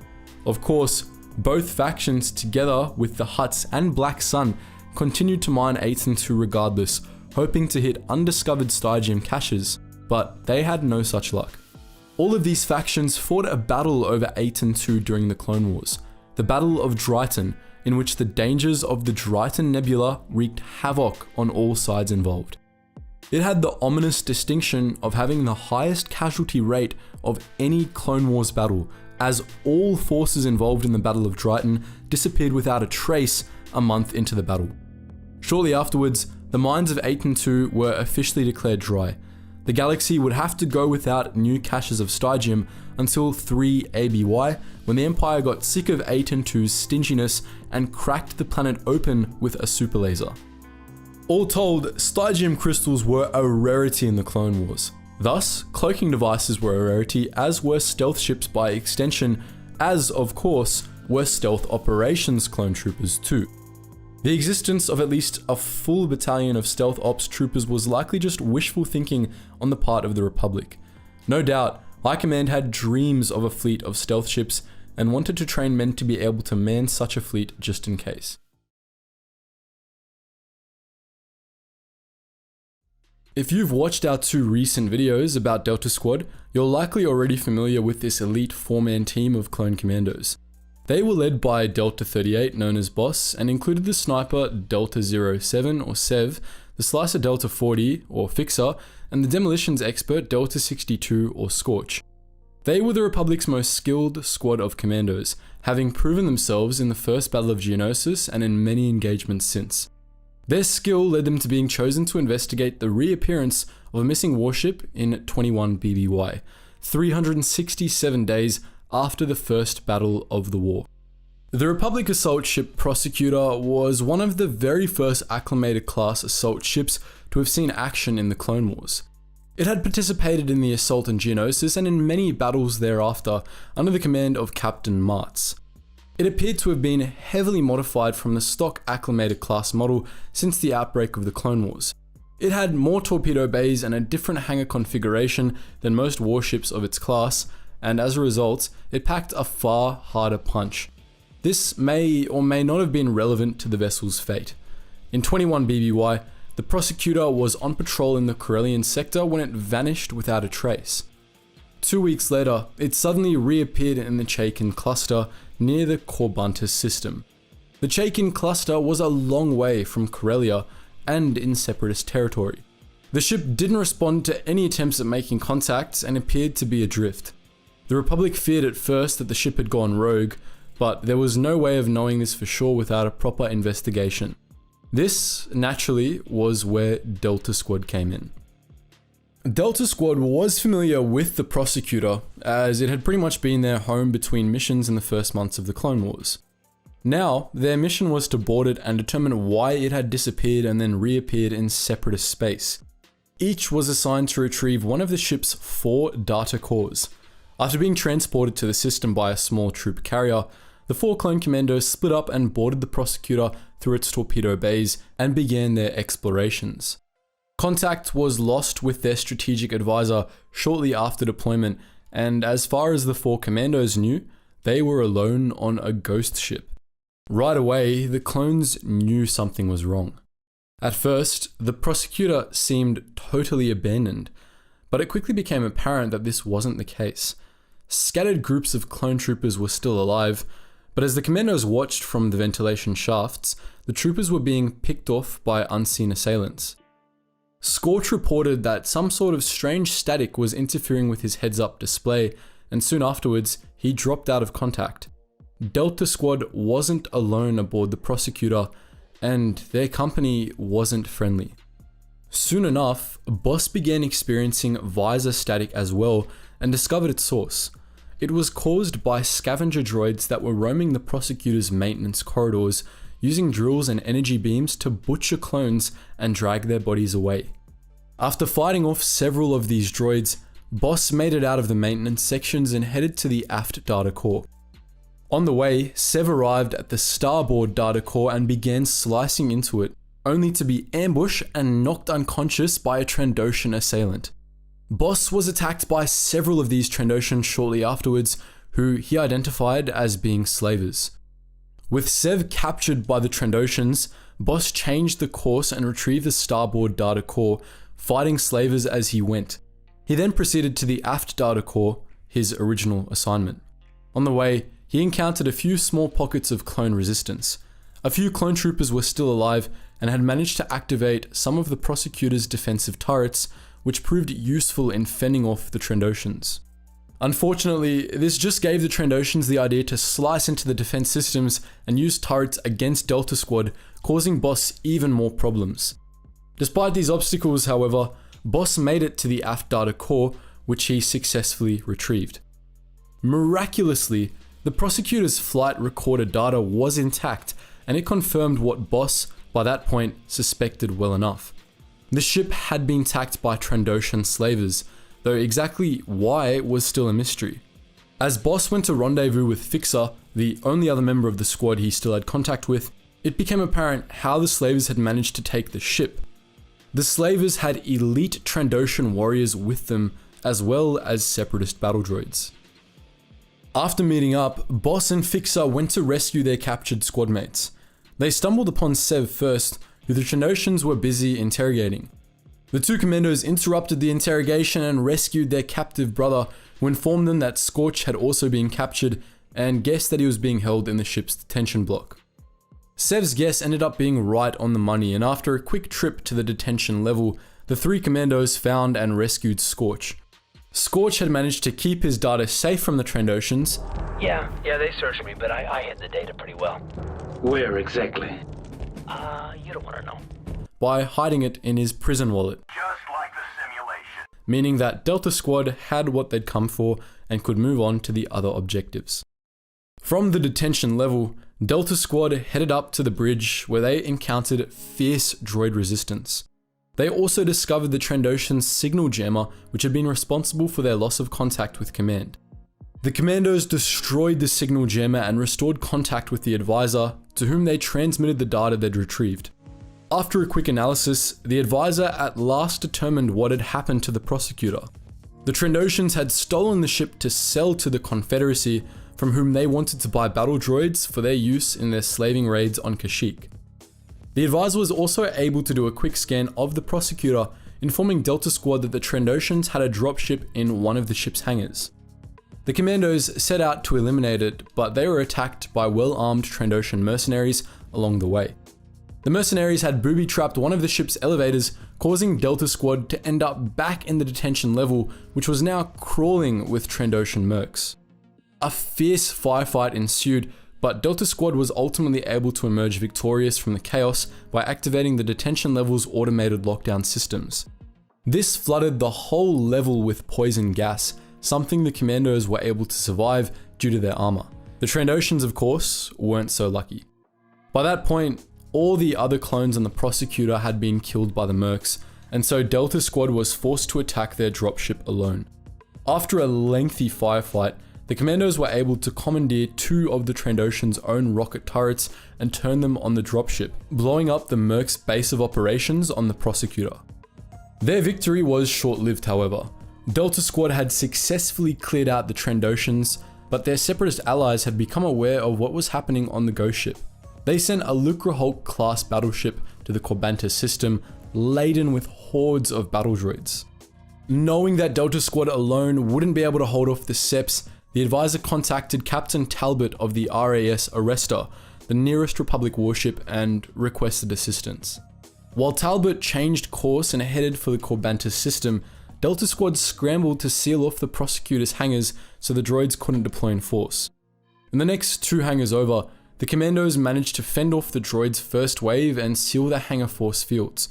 Of course, both factions, together with the Hutts and Black Sun, continued to mine 8 and 2 regardless, hoping to hit undiscovered stygium caches, but they had no such luck. All of these factions fought a battle over 8 and 2 during the Clone Wars, the Battle of Dryton, in which the dangers of the Dryton Nebula wreaked havoc on all sides involved. It had the ominous distinction of having the highest casualty rate of any Clone Wars battle, as all forces involved in the Battle of Dryton disappeared without a trace a month into the battle. Shortly afterwards, the mines of 8 and 2 were officially declared dry. The galaxy would have to go without new caches of stygium until 3 ABY, when the Empire got sick of 8 and 2's stinginess and cracked the planet open with a super laser. All told, stygium crystals were a rarity in the Clone Wars. Thus, cloaking devices were a rarity, as were stealth ships by extension, as of course were stealth operations clone troopers too. The existence of at least a full battalion of stealth ops troopers was likely just wishful thinking on the part of the Republic. No doubt, High Command had dreams of a fleet of stealth ships and wanted to train men to be able to man such a fleet just in case. If you've watched our 2 recent videos about Delta Squad, you're likely already familiar with this elite 4-man team of clone commandos. They were led by Delta 38, known as Boss, and included the sniper Delta 07 or Sev, the slicer Delta 40 or Fixer, and the demolitions expert Delta 62 or Scorch. They were the Republic's most skilled squad of commandos, having proven themselves in the first Battle of Geonosis and in many engagements since. Their skill led them to being chosen to investigate the reappearance of a missing warship in 21 BBY, 367 days after the first battle of the war. The Republic assault ship Prosecutor was one of the very first acclimated class assault ships to have seen action in the Clone Wars. It had participated in the assault in Geonosis and in many battles thereafter under the command of Captain Martz. It appeared to have been heavily modified from the stock acclimated class model since the outbreak of the Clone Wars. It had more torpedo bays and a different hangar configuration than most warships of its class, and as a result, it packed a far harder punch. This may or may not have been relevant to the vessel's fate. In 21 BBY, the Prosecutor was on patrol in the Corellian sector when it vanished without a trace. 2 weeks later, it suddenly reappeared in the Chaikin cluster near the Corbuntus system. The Chaikin cluster was a long way from Corellia and in Separatist territory. The ship didn't respond to any attempts at making contact and appeared to be adrift. The Republic feared at first that the ship had gone rogue, but there was no way of knowing this for sure without a proper investigation. This, naturally, was where Delta Squad came in. Delta Squad was familiar with the Prosecutor, as it had pretty much been their home between missions in the first months of the Clone Wars. Now, their mission was to board it and determine why it had disappeared and then reappeared in Separatist space. Each was assigned to retrieve one of the ship's 4 data cores. After being transported to the system by a small troop carrier, the 4 clone commandos split up and boarded the Prosecutor through its torpedo bays and began their explorations. Contact was lost with their strategic advisor shortly after deployment, and as far as the 4 commandos knew, they were alone on a ghost ship. Right away, the clones knew something was wrong. At first, the Prosecutor seemed totally abandoned, but it quickly became apparent that this wasn't the case. Scattered groups of clone troopers were still alive, but as the commandos watched from the ventilation shafts, the troopers were being picked off by unseen assailants. Scorch reported that some sort of strange static was interfering with his heads-up display, and soon afterwards, he dropped out of contact. Delta Squad wasn't alone aboard the Prosecutor, and their company wasn't friendly. Soon enough, Boss began experiencing visor static as well and discovered its source. It was caused by scavenger droids that were roaming the Prosecutor's maintenance corridors, using drills and energy beams to butcher clones and drag their bodies away. After fighting off several of these droids, Boss made it out of the maintenance sections and headed to the aft data core. On the way, Sev arrived at the starboard data core and began slicing into it, only to be ambushed and knocked unconscious by a Trandoshan assailant. Boss was attacked by several of these Trandoshans shortly afterwards, who he identified as being slavers. With Sev captured by the Trandoshans, Boss changed the course and retrieved the starboard data core, fighting slavers as he went. He then proceeded to the aft data core, his original assignment. On the way, he encountered a few small pockets of clone resistance. A few clone troopers were still alive and had managed to activate some of the Prosecutor's defensive turrets, which proved useful in fending off the Trandoshans. Unfortunately, this just gave the Trandoshans the idea to slice into the defense systems and use turrets against Delta Squad, causing Boss even more problems. Despite these obstacles, however, Boss made it to the aft data core, which he successfully retrieved. Miraculously, the Prosecutor's flight recorder data was intact, and it confirmed what Boss, by that point, suspected well enough. The ship had been attacked by Trandoshan slavers, though exactly why was still a mystery. As Boss went to rendezvous with Fixer, the only other member of the squad he still had contact with, it became apparent how the slavers had managed to take the ship. The slavers had elite Trandoshan warriors with them, as well as separatist battle droids. After meeting up, Boss and Fixer went to rescue their captured squad mates. They stumbled upon Sev first, who the Trandoshans were busy interrogating. The two commandos interrupted the interrogation and rescued their captive brother, who informed them that Scorch had also been captured and guessed that he was being held in the ship's detention block. Sev's guess ended up being right on the money, and after a quick trip to the detention level, the three commandos found and rescued Scorch. Scorch had managed to keep his data safe from the Trandoshans. Yeah, they searched me, but I hid the data pretty well. Where exactly? You don't want to know. By hiding it in his prison wallet. Just like the simulation. Meaning that Delta Squad had what they'd come for and could move on to the other objectives. From the detention level, Delta Squad headed up to the bridge where they encountered fierce droid resistance. They also discovered the Trandoshan's signal jammer, which had been responsible for their loss of contact with command. The commandos destroyed the signal jammer and restored contact with the advisor, to whom they transmitted the data they'd retrieved. After a quick analysis, the advisor at last determined what had happened to the Prosecutor. The Trandoshans had stolen the ship to sell to the Confederacy, from whom they wanted to buy battle droids for their use in their slaving raids on Kashyyyk. The advisor was also able to do a quick scan of the Prosecutor, informing Delta Squad that the Trandoshans had a dropship in one of the ship's hangars. The commandos set out to eliminate it, but they were attacked by well-armed Trandoshan mercenaries along the way. The mercenaries had booby-trapped one of the ship's elevators, causing Delta Squad to end up back in the detention level, which was now crawling with Trandoshan mercs. A fierce firefight ensued, but Delta Squad was ultimately able to emerge victorious from the chaos by activating the detention level's automated lockdown systems. This flooded the whole level with poison gas, something the commandos were able to survive due to their armor. The Trandoshans, of course, weren't so lucky. By that point, all the other clones on the Prosecutor had been killed by the mercs, and so Delta Squad was forced to attack their dropship alone. After a lengthy firefight, the commandos were able to commandeer two of the Trandoshans' own rocket turrets and turn them on the dropship, blowing up the mercs' base of operations on the Prosecutor. Their victory was short-lived, however. Delta Squad had successfully cleared out the Trandoshans, but their separatist allies had become aware of what was happening on the ghost ship. They sent a Lucra Hulk-class battleship to the Corbanta system, laden with hordes of battle droids. Knowing that Delta Squad alone wouldn't be able to hold off the Seps, the advisor contacted Captain Talbot of the RAS Arrestor, the nearest Republic warship, and requested assistance. While Talbot changed course and headed for the Corbanta system, Delta Squad scrambled to seal off the Prosecutor's hangars so the droids couldn't deploy in force. In the next two hangars over, the commandos managed to fend off the droids' first wave and seal the hangar force fields,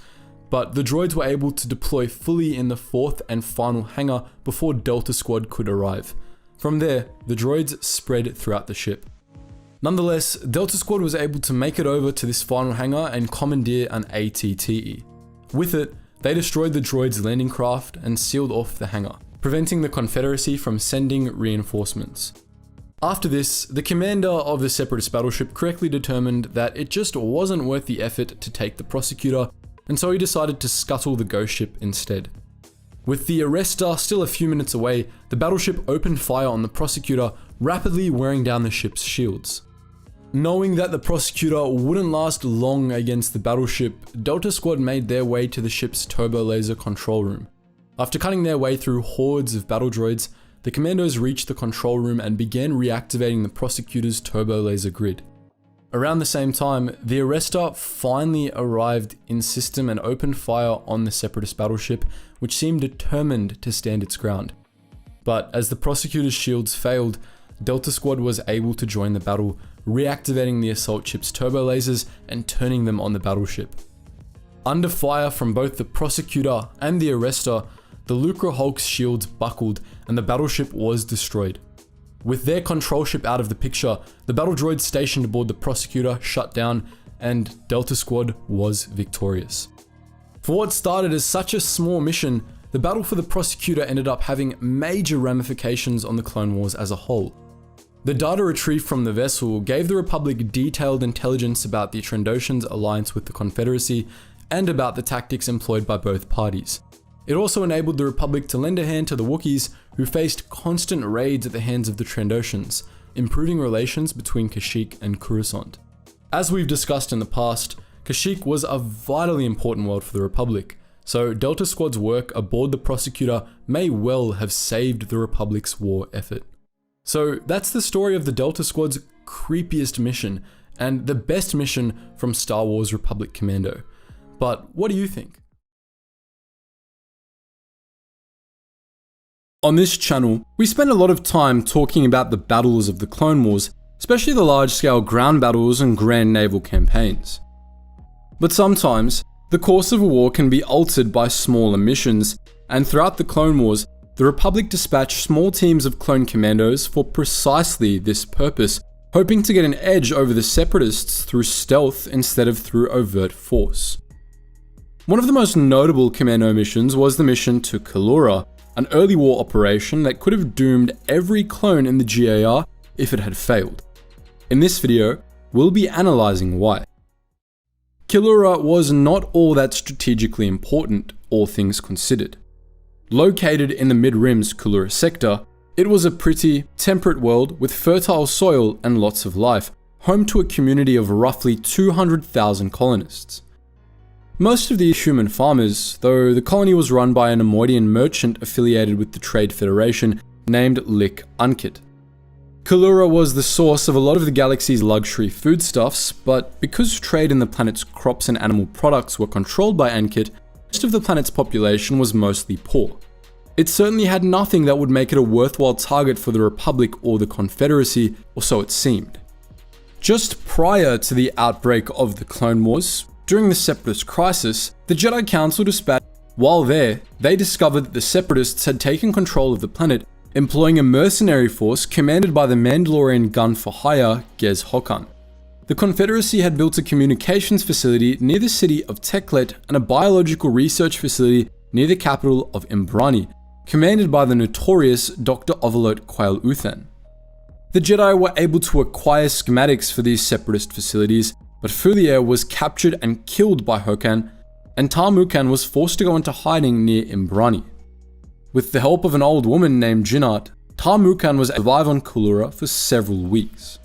but the droids were able to deploy fully in the fourth and final hangar before Delta Squad could arrive. From there, the droids spread throughout the ship. Nonetheless, Delta Squad was able to make it over to this final hangar and commandeer an ATTE. With it, they destroyed the droids' landing craft and sealed off the hangar, preventing the Confederacy from sending reinforcements. After this, the commander of the Separatist battleship correctly determined that it just wasn't worth the effort to take the Prosecutor, and so he decided to scuttle the ghost ship instead. With the Arrestor still a few minutes away, the battleship opened fire on the Prosecutor, rapidly wearing down the ship's shields. Knowing that the Prosecutor wouldn't last long against the battleship, Delta Squad made their way to the ship's turbo laser control room. After cutting their way through hordes of battle droids, the commandos reached the control room and began reactivating the Prosecutor's turbo laser grid. Around the same time, the Arrestor finally arrived in system and opened fire on the Separatist battleship, which seemed determined to stand its ground. But as the Prosecutor's shields failed, Delta Squad was able to join the battle, reactivating the assault ship's turbo lasers and turning them on the battleship. Under fire from both the Prosecutor and the Arrestor, the Lucre Hulk's shields buckled and the battleship was destroyed. With their control ship out of the picture, the battle droids stationed aboard the Prosecutor shut down and Delta Squad was victorious. For what started as such a small mission, the battle for the Prosecutor ended up having major ramifications on the Clone Wars as a whole. The data retrieved from the vessel gave the Republic detailed intelligence about the Trandoshan's alliance with the Confederacy and about the tactics employed by both parties. It also enabled the Republic to lend a hand to the Wookiees, who faced constant raids at the hands of the Trandoshans, improving relations between Kashyyyk and Coruscant. As we've discussed in the past, Kashyyyk was a vitally important world for the Republic, so Delta Squad's work aboard the Prosecutor may well have saved the Republic's war effort. So that's the story of the Delta Squad's creepiest mission, and the best mission from Star Wars Republic Commando. But what do you think? On this channel, we spend a lot of time talking about the battles of the Clone Wars, especially the large-scale ground battles and grand naval campaigns. But sometimes, the course of a war can be altered by smaller missions, and throughout the Clone Wars, the Republic dispatched small teams of clone commandos for precisely this purpose, hoping to get an edge over the Separatists through stealth instead of through overt force. One of the most notable commando missions was the mission to Kalura, an early war operation that could have doomed every clone in the GAR if it had failed. In this video, we'll be analysing why. Kalura was not all that strategically important, all things considered. Located in the Mid-Rim's Kalura sector, it was a pretty, temperate world with fertile soil and lots of life, home to a community of roughly 200,000 colonists. Most of these human farmers, though the colony was run by an Neimoidian merchant affiliated with the Trade Federation named Lik Unkit. Kalura was the source of a lot of the galaxy's luxury foodstuffs, but because trade in the planet's crops and animal products were controlled by Unkit, most of the planet's population was mostly poor. It certainly had nothing that would make it a worthwhile target for the Republic or the Confederacy, or so it seemed. Just prior to the outbreak of the Clone Wars, during the Separatist crisis, the Jedi Council dispatched. While there, they discovered that the Separatists had taken control of the planet, employing a mercenary force commanded by the Mandalorian gun-for-hire Gez Hokan. The Confederacy had built a communications facility near the city of Teklet and a biological research facility near the capital of Imbrani, commanded by the notorious Dr. Ovelot Quail Uthan. The Jedi were able to acquire schematics for these Separatist facilities, but Fulier was captured and killed by Hokan, and Tarmukan was forced to go into hiding near Imbrani. With the help of an old woman named Jinat, Tarmukan was alive on Kalura for several weeks.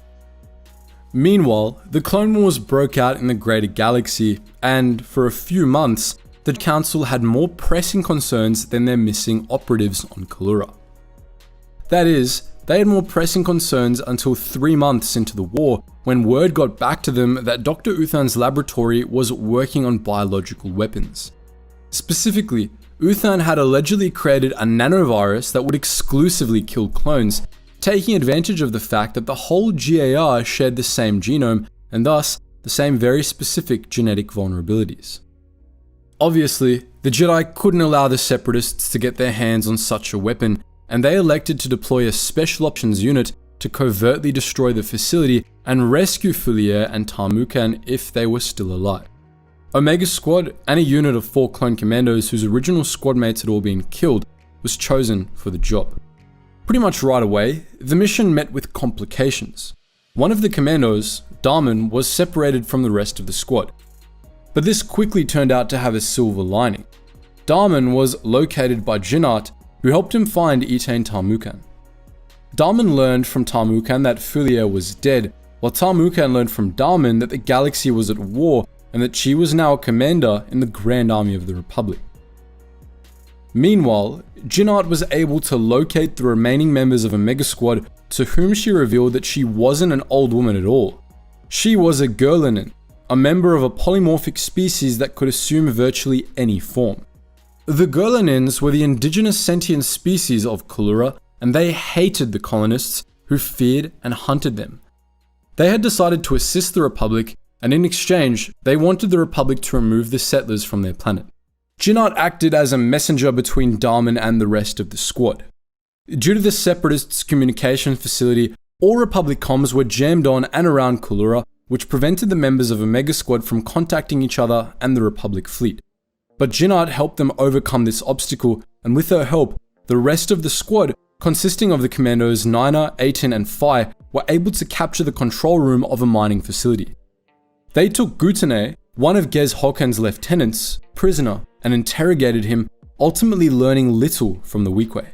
Meanwhile, the Clone Wars broke out in the greater galaxy, and for a few months, the Council had more pressing concerns than their missing operatives on Kalura. That is, they had more pressing concerns until 3 months into the war, when word got back to them that Dr. Uthan's laboratory was working on biological weapons. Specifically, Uthan had allegedly created a nanovirus that would exclusively kill clones, taking advantage of the fact that the whole GAR shared the same genome, and thus, the same very specific genetic vulnerabilities. Obviously, the Jedi couldn't allow the Separatists to get their hands on such a weapon, and they elected to deploy a Special Options unit to covertly destroy the facility and rescue Fulier and Tarmukan if they were still alive. Omega Squad and a unit of 4 clone commandos whose original squad mates had all been killed was chosen for the job. Pretty much right away, the mission met with complications. One of the commandos, Darman, was separated from the rest of the squad. But this quickly turned out to have a silver lining. Darman was located by Jinnat, who helped him find Etain Tarmukan. Darman learned from Tarmukan that Fulier was dead, while Tarmukan learned from Darman that the galaxy was at war and that she was now a commander in the Grand Army of the Republic. Meanwhile, Jinnat was able to locate the remaining members of Omega Squad, to whom she revealed that she wasn't an old woman at all. She was a Girlanin, a member of a polymorphic species that could assume virtually any form. The Girlanins were the indigenous sentient species of Kulura, and they hated the colonists, who feared and hunted them. They had decided to assist the Republic, and in exchange, they wanted the Republic to remove the settlers from their planet. Jinnat acted as a messenger between Darman and the rest of the squad. Due to the Separatists' communication facility, all Republic comms were jammed on and around Kulura, which prevented the members of Omega Squad from contacting each other and the Republic fleet. But Jinnat helped them overcome this obstacle, and with her help, the rest of the squad, consisting of the commandos Nina, Etain, and Phi, were able to capture the control room of a mining facility. They took Gutane, one of Gez Hokan's lieutenants, prisoner, and interrogated him, ultimately learning little from the Weequay.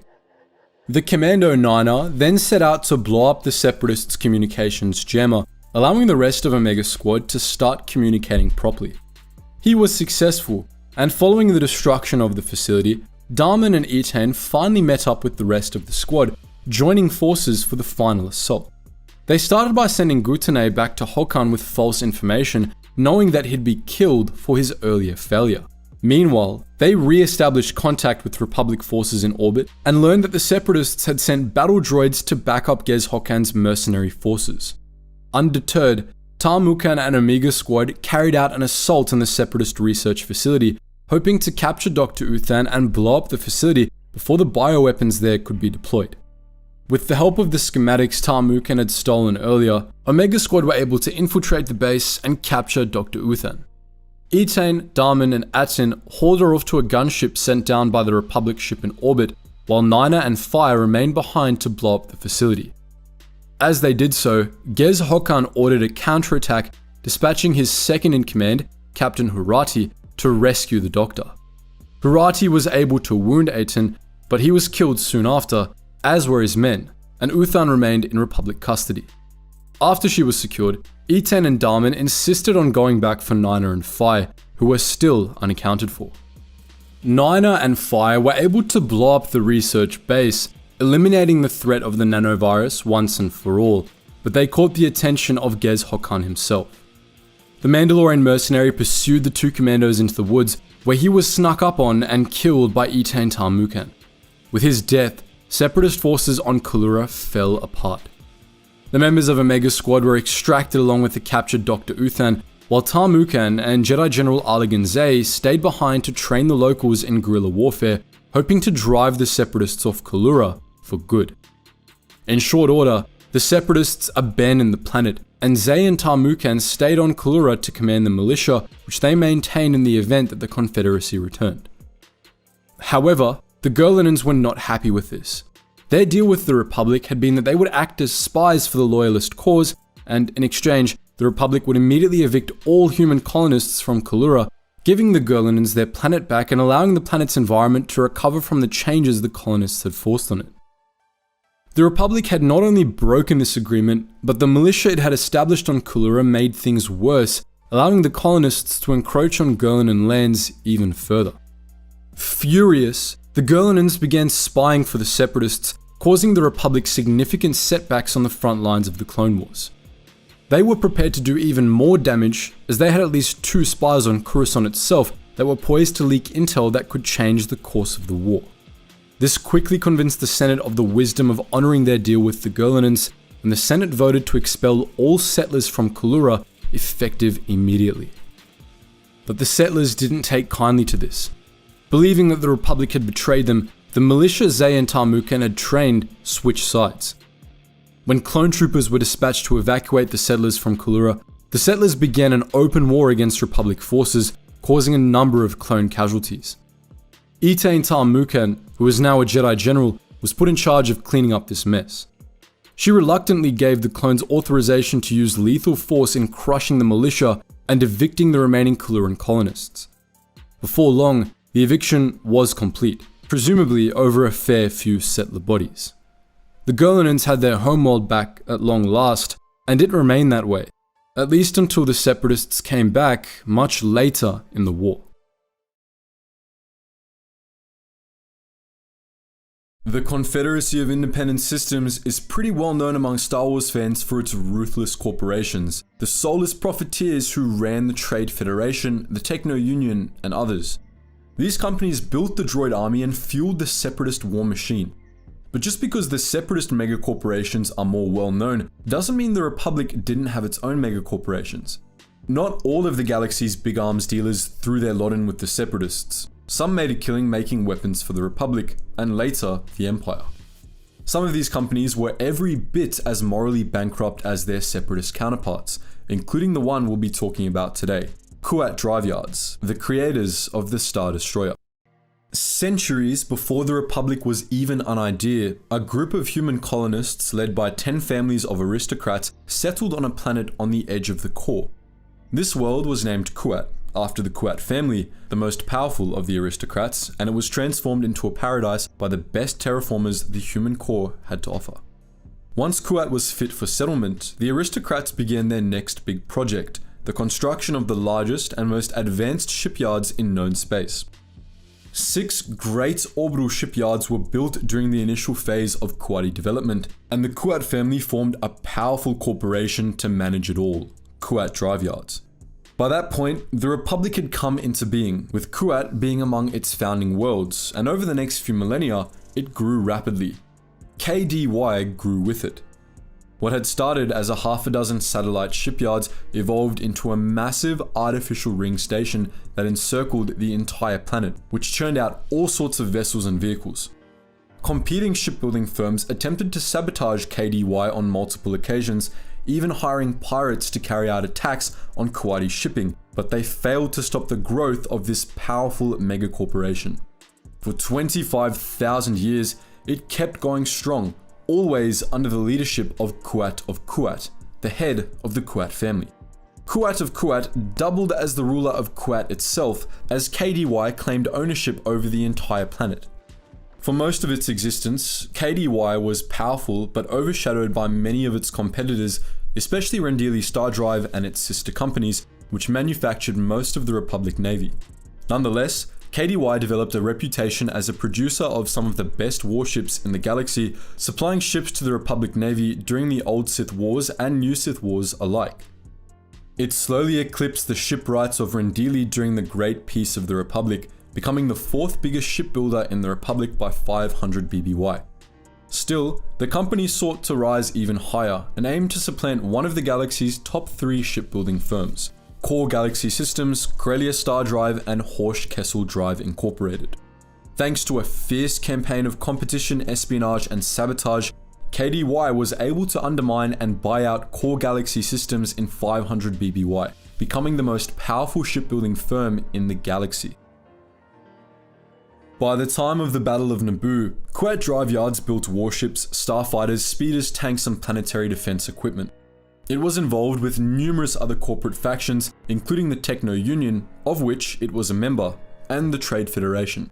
The Commando Nina then set out to blow up the Separatists' communications jammer, allowing the rest of Omega Squad to start communicating properly. He was successful, and following the destruction of the facility, Darman and Etain finally met up with the rest of the squad, joining forces for the final assault. They started by sending Gutane back to Hokan with false information, knowing that he'd be killed for his earlier failure. Meanwhile, they re-established contact with Republic forces in orbit and learned that the Separatists had sent battle droids to back up Gez Hokan's mercenary forces. Undeterred, Tarmukan and Omega Squad carried out an assault on the Separatist research facility, hoping to capture Dr. Uthan and blow up the facility before the bioweapons there could be deployed. With the help of the schematics Tarmukan had stolen earlier, Omega Squad were able to infiltrate the base and capture Dr. Uthan. Etain, Darman, and Atin hauled her off to a gunship sent down by the Republic ship in orbit, while Nina and Phi remained behind to blow up the facility. As they did so, Gez Hokan ordered a counterattack, dispatching his second-in-command, Captain Hurati, to rescue the Doctor. Hurati was able to wound Etain, but he was killed soon after, as were his men, and Uthan remained in Republic custody. After she was secured, Etain and Darman insisted on going back for Nina and Phi, who were still unaccounted for. Nina and Phi were able to blow up the research base, eliminating the threat of the nanovirus once and for all, but they caught the attention of Gez Hokan himself. The Mandalorian mercenary pursued the two commandos into the woods, where he was snuck up on and killed by Etain Tarmukan. With his death, Separatist forces on Kulura fell apart. The members of Omega Squad were extracted along with the captured Dr. Uthan, while Tarmukan and Jedi General Arligan Zay stayed behind to train the locals in guerrilla warfare, hoping to drive the Separatists off Kulura for good. In short order, the Separatists abandoned the planet, and Zay and Tarmukan stayed on Kulura to command the militia, which they maintained in the event that the Confederacy returned. However, the Girlanins were not happy with this. Their deal with the Republic had been that they would act as spies for the Loyalist cause, and in exchange, the Republic would immediately evict all human colonists from Kulura, giving the Girlanins their planet back and allowing the planet's environment to recover from the changes the colonists had forced on it. The Republic had not only broken this agreement, but the militia it had established on Kulura made things worse, allowing the colonists to encroach on Girlanin lands even further. Furious, the Girlanins began spying for the Separatists, causing the Republic significant setbacks on the front lines of the Clone Wars. They were prepared to do even more damage, as they had at least 2 spies on Coruscant itself that were poised to leak intel that could change the course of the war. This quickly convinced the Senate of the wisdom of honoring their deal with the Girlanins, and the Senate voted to expel all settlers from Kulura, effective immediately. But the settlers didn't take kindly to this. Believing that the Republic had betrayed them, the militia Zay and Tarmukan had trained switched sides. When clone troopers were dispatched to evacuate the settlers from Kulura, the settlers began an open war against Republic forces, causing a number of clone casualties. Etain Tarmukan, who was now a Jedi General, was put in charge of cleaning up this mess. She reluctantly gave the clones authorization to use lethal force in crushing the militia and evicting the remaining Yularen colonists. Before long, the eviction was complete, presumably over a fair few settler bodies. The Yularen had their homeworld back at long last, and it remained that way, at least until the Separatists came back much later in the war. The Confederacy of Independent Systems is pretty well known among Star Wars fans for its ruthless corporations, the soulless profiteers who ran the Trade Federation, the Techno Union, and others. These companies built the droid army and fueled the Separatist war machine. But just because the Separatist megacorporations are more well known, doesn't mean the Republic didn't have its own megacorporations. Not all of the galaxy's big arms dealers threw their lot in with the Separatists. Some made a killing making weapons for the Republic, and later, the Empire. Some of these companies were every bit as morally bankrupt as their Separatist counterparts, including the one we'll be talking about today, Kuat Drive Yards, the creators of the Star Destroyer. Centuries before the Republic was even an idea, a group of human colonists led by 10 families of aristocrats settled on a planet on the edge of the core. This world was named Kuat, after the Kuat family, the most powerful of the aristocrats, and it was transformed into a paradise by the best terraformers the human core had to offer. Once Kuat was fit for settlement, the aristocrats began their next big project, the construction of the largest and most advanced shipyards in known space. 6 great orbital shipyards were built during the initial phase of Kuati development, and the Kuat family formed a powerful corporation to manage it all, Kuat Drive Yards. By that point, the Republic had come into being, with Kuat being among its founding worlds, and over the next few millennia, it grew rapidly. KDY grew with it. What had started as a half a dozen satellite shipyards evolved into a massive artificial ring station that encircled the entire planet, which churned out all sorts of vessels and vehicles. Competing shipbuilding firms attempted to sabotage KDY on multiple occasions, even hiring pirates to carry out attacks on Kuati shipping, but they failed to stop the growth of this powerful megacorporation. For 25,000 years, it kept going strong, always under the leadership of Kuat, the head of the Kuat family. Kuat of Kuat doubled as the ruler of Kuat itself, as KDY claimed ownership over the entire planet. For most of its existence, KDY was powerful but overshadowed by many of its competitors, especially Rendili Star Drive and its sister companies, which manufactured most of the Republic Navy. Nonetheless, KDY developed a reputation as a producer of some of the best warships in the galaxy, supplying ships to the Republic Navy during the Old Sith Wars and New Sith Wars alike. It slowly eclipsed the shipwrights of Rendili during the Great Peace of the Republic, becoming the 4th biggest shipbuilder in the Republic by 500 BBY. Still, the company sought to rise even higher and aimed to supplant one of the galaxy's top 3 shipbuilding firms, Core Galaxy Systems, Corellia Star Drive, and Horsch Kessel Drive Incorporated. Thanks to a fierce campaign of competition, espionage, and sabotage, KDY was able to undermine and buy out Core Galaxy Systems in 500 BBY, becoming the most powerful shipbuilding firm in the galaxy. By the time of the Battle of Naboo, Kuat Drive Yards built warships, starfighters, speeders, tanks, and planetary defense equipment. It was involved with numerous other corporate factions, including the Techno Union, of which it was a member, and the Trade Federation.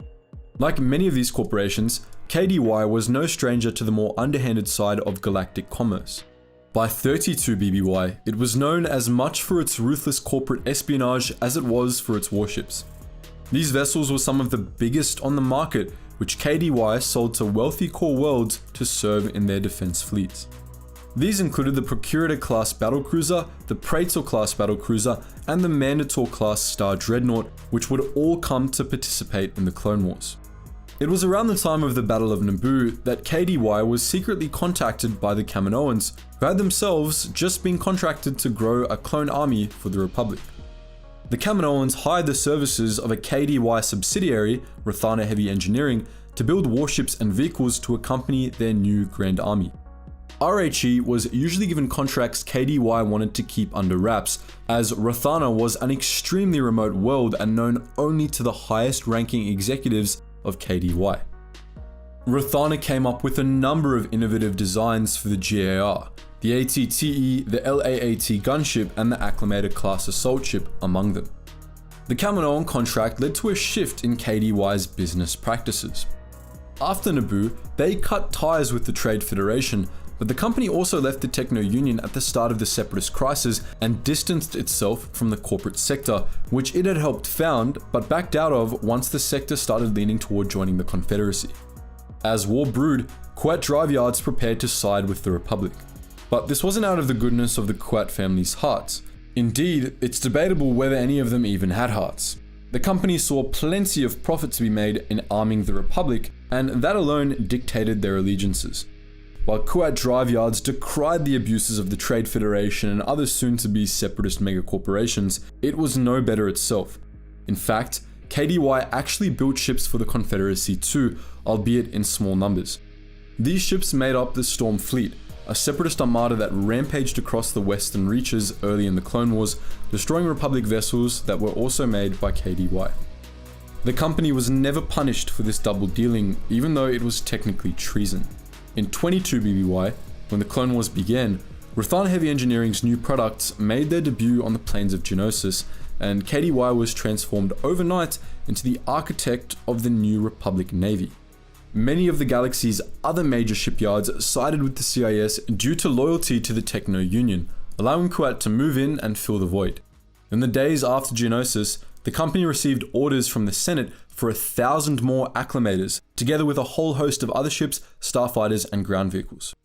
Like many of these corporations, KDY was no stranger to the more underhanded side of galactic commerce. By 32 BBY, it was known as much for its ruthless corporate espionage as it was for its warships. These vessels were some of the biggest on the market, which KDY sold to wealthy core worlds to serve in their defense fleets. These included the Procurator-class battlecruiser, the Praetor-class battlecruiser, and the Mandator-class Star Dreadnought, which would all come to participate in the Clone Wars. It was around the time of the Battle of Naboo that KDY was secretly contacted by the Kaminoans, who had themselves just been contracted to grow a clone army for the Republic. The Kaminoans hired the services of a KDY subsidiary, Rathana Heavy Engineering, to build warships and vehicles to accompany their new Grand Army. RHE was usually given contracts KDY wanted to keep under wraps, as Rathana was an extremely remote world and known only to the highest ranking executives of KDY. Rathana came up with a number of innovative designs for the GAR, the ATTE, the LAAT gunship, and the Acclimator class assault ship among them. The Kaminoan contract led to a shift in KDY's business practices. After Naboo, they cut ties with the Trade Federation, but the company also left the Techno-Union at the start of the Separatist crisis and distanced itself from the corporate sector, which it had helped found, but backed out of once the sector started leaning toward joining the Confederacy. As war brewed, Kuat drive yards prepared to side with the Republic. But this wasn't out of the goodness of the Kuat family's hearts. Indeed, it's debatable whether any of them even had hearts. The company saw plenty of profit to be made in arming the Republic, and that alone dictated their allegiances. While Kuat drive yards decried the abuses of the Trade Federation and other soon-to-be separatist megacorporations, it was no better itself. In fact, KDY actually built ships for the Confederacy too, albeit in small numbers. These ships made up the Storm Fleet, a separatist armada that rampaged across the western reaches early in the Clone Wars, destroying Republic vessels that were also made by KDY. The company was never punished for this double dealing, even though it was technically treason. In 22 BBY, when the Clone Wars began, Rathana Heavy Engineering's new products made their debut on the plains of Geonosis, and KDY was transformed overnight into the architect of the new Republic Navy. Many of the galaxy's other major shipyards sided with the CIS due to loyalty to the Techno-Union, allowing Kuat to move in and fill the void. In the days after Geonosis, the company received orders from the Senate for 1,000 more acclimators, together with a whole host of other ships, starfighters, and ground vehicles.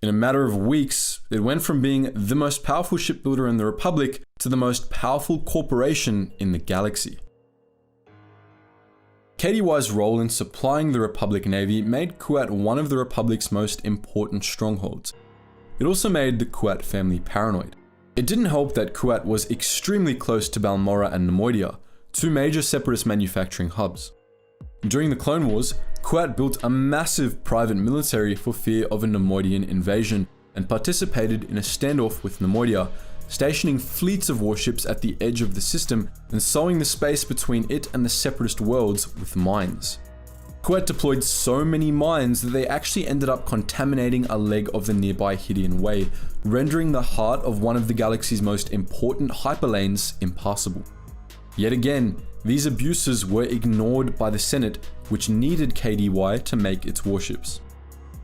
In a matter of weeks, it went from being the most powerful shipbuilder in the Republic to the most powerful corporation in the galaxy. KDY's role in supplying the Republic Navy made Kuat one of the Republic's most important strongholds. It also made the Kuat family paranoid. It didn't help that Kuat was extremely close to Balmorra and Nemoidia, two major separatist manufacturing hubs. During the Clone Wars, Kuat built a massive private military for fear of a Nemoidian invasion and participated in a standoff with Nemoidia, stationing fleets of warships at the edge of the system and sowing the space between it and the separatist worlds with mines. Kuat deployed so many mines that they actually ended up contaminating a leg of the nearby Hydean Way, rendering the heart of one of the galaxy's most important hyperlanes impassable. Yet again, these abuses were ignored by the Senate, which needed KDY to make its warships.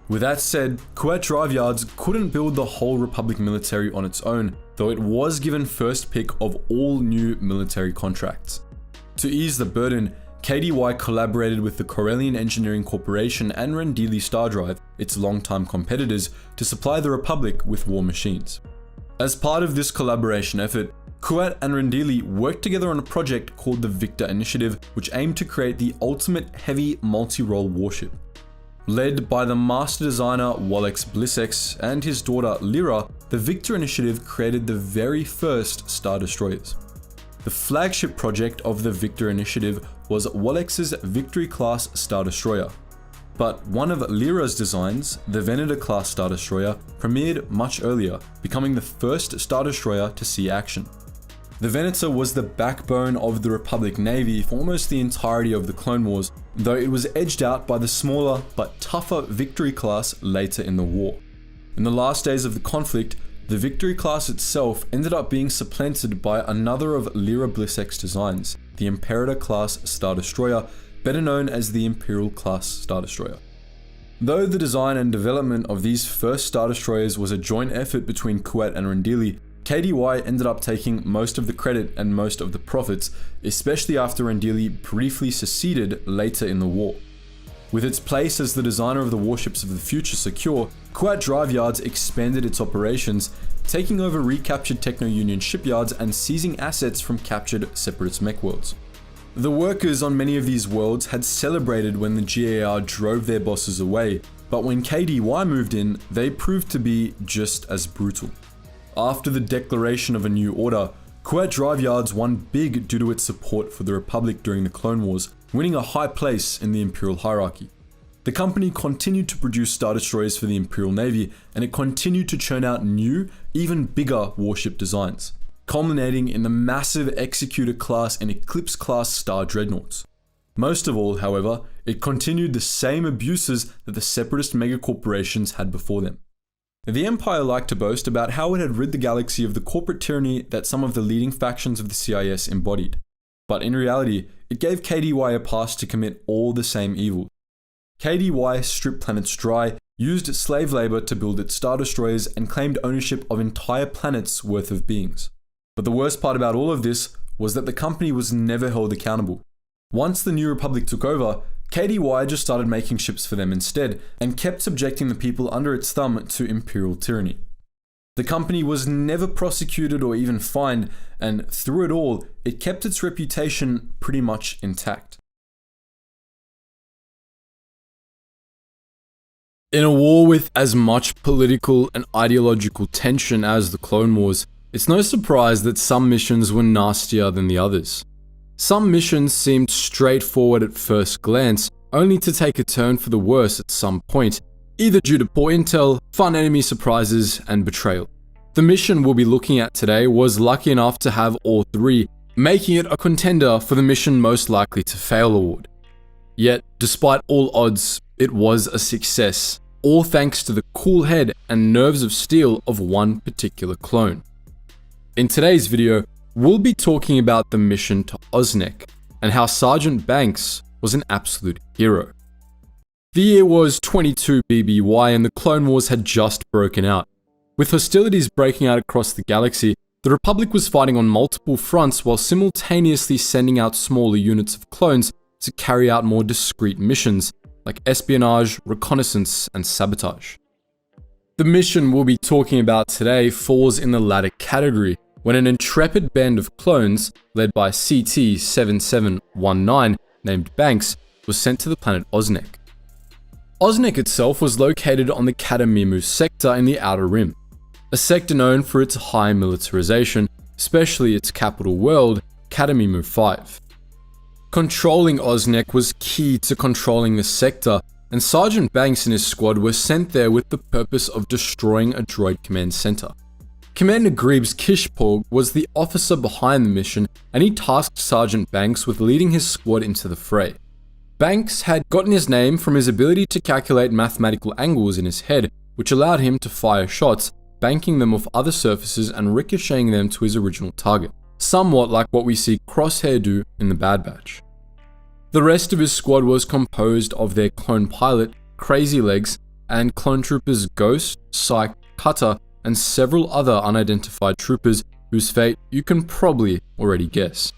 With that said, Kuat drive yards couldn't build the whole Republic military on its own, though it was given first pick of all new military contracts. To ease the burden, KDY collaborated with the Corellian Engineering Corporation and Rendili Stardrive, its longtime competitors, to supply the Republic with war machines. As part of this collaboration effort, Kuat and Rendili worked together on a project called the Victor Initiative, which aimed to create the ultimate heavy multi-role warship. Led by the master designer Wollex Blissex and his daughter Lyra, the Victor Initiative created the very first Star Destroyers. The flagship project of the Victor Initiative was Wollex's Victory-class Star Destroyer. But one of Lyra's designs, the Venator class Star Destroyer, premiered much earlier, becoming the first Star Destroyer to see action. The Venator was the backbone of the Republic Navy for almost the entirety of the Clone Wars, though it was edged out by the smaller but tougher Victory class later in the war. In the last days of the conflict, the Victory class itself ended up being supplanted by another of Lyra Blissex's designs, the Imperator class Star Destroyer, better known as the Imperial class Star Destroyer. Though the design and development of these first Star Destroyers was a joint effort between Kuat and Rendili, KDY ended up taking most of the credit and most of the profits, especially after Rendili briefly seceded later in the war. With its place as the designer of the warships of the future secure, Kuat drive yards expanded its operations, taking over recaptured Techno-Union shipyards and seizing assets from captured separatist mech worlds. The workers on many of these worlds had celebrated when the GAR drove their bosses away, but when KDY moved in, they proved to be just as brutal. After the declaration of a new order, Kuat drive yards won big due to its support for the Republic during the Clone Wars, winning a high place in the Imperial hierarchy. The company continued to produce Star Destroyers for the Imperial Navy, and it continued to churn out new, even bigger warship designs, culminating in the massive Executor class and Eclipse class Star Dreadnoughts. Most of all, however, it continued the same abuses that the separatist megacorporations had before them. The Empire liked to boast about how it had rid the galaxy of the corporate tyranny that some of the leading factions of the CIS embodied. But in reality, it gave KDY a pass to commit all the same evil. KDY stripped planets dry, used slave labor to build its Star Destroyers, and claimed ownership of entire planets worth of beings. But the worst part about all of this was that the company was never held accountable. Once the New Republic took over, KDY just started making ships for them instead, and kept subjecting the people under its thumb to imperial tyranny. The company was never prosecuted or even fined, and through it all, it kept its reputation pretty much intact. In a war with as much political and ideological tension as the Clone Wars, it's no surprise that some missions were nastier than the others. Some missions seemed straightforward at first glance, only to take a turn for the worse at some point, either due to poor intel, fun enemy surprises, and betrayal. The mission we'll be looking at today was lucky enough to have all three, making it a contender for the mission most likely to fail award. Yet, despite all odds, it was a success, all thanks to the cool head and nerves of steel of one particular clone. In today's video, we'll be talking about the mission to Osnek, and how Sergeant Banks was an absolute hero. The year was 22 BBY and the Clone Wars had just broken out. With hostilities breaking out across the galaxy, the Republic was fighting on multiple fronts while simultaneously sending out smaller units of clones to carry out more discreet missions, like espionage, reconnaissance, and sabotage. The mission we'll be talking about today falls in the latter category, when an intrepid band of clones, led by CT-7719, named Banks, was sent to the planet Osnek. Osnek itself was located on the Kadamimu sector in the Outer Rim, a sector known for its high militarization, especially its capital world, Kadamimu 5. Controlling Osnek was key to controlling the sector, and Sergeant Banks and his squad were sent there with the purpose of destroying a droid command center. Commander Grievous Kishporg was the officer behind the mission, and he tasked Sergeant Banks with leading his squad into the fray. Banks had gotten his name from his ability to calculate mathematical angles in his head, which allowed him to fire shots, banking them off other surfaces and ricocheting them to his original target, somewhat like what we see Crosshair do in the Bad Batch. The rest of his squad was composed of their clone pilot, Crazy Legs, and clone troopers Ghost, Psych, Cutter, and several other unidentified troopers whose fate you can probably already guess.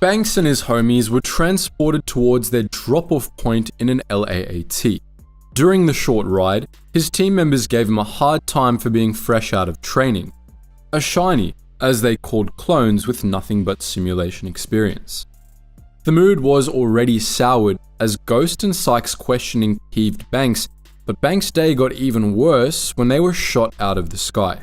Banks and his homies were transported towards their drop-off point in an LAAT. During the short ride, his team members gave him a hard time for being fresh out of training, a shiny, as they called clones with nothing but simulation experience. The mood was already soured as Ghost and Psych's questioning peeved Banks, but Banks' day got even worse when they were shot out of the sky.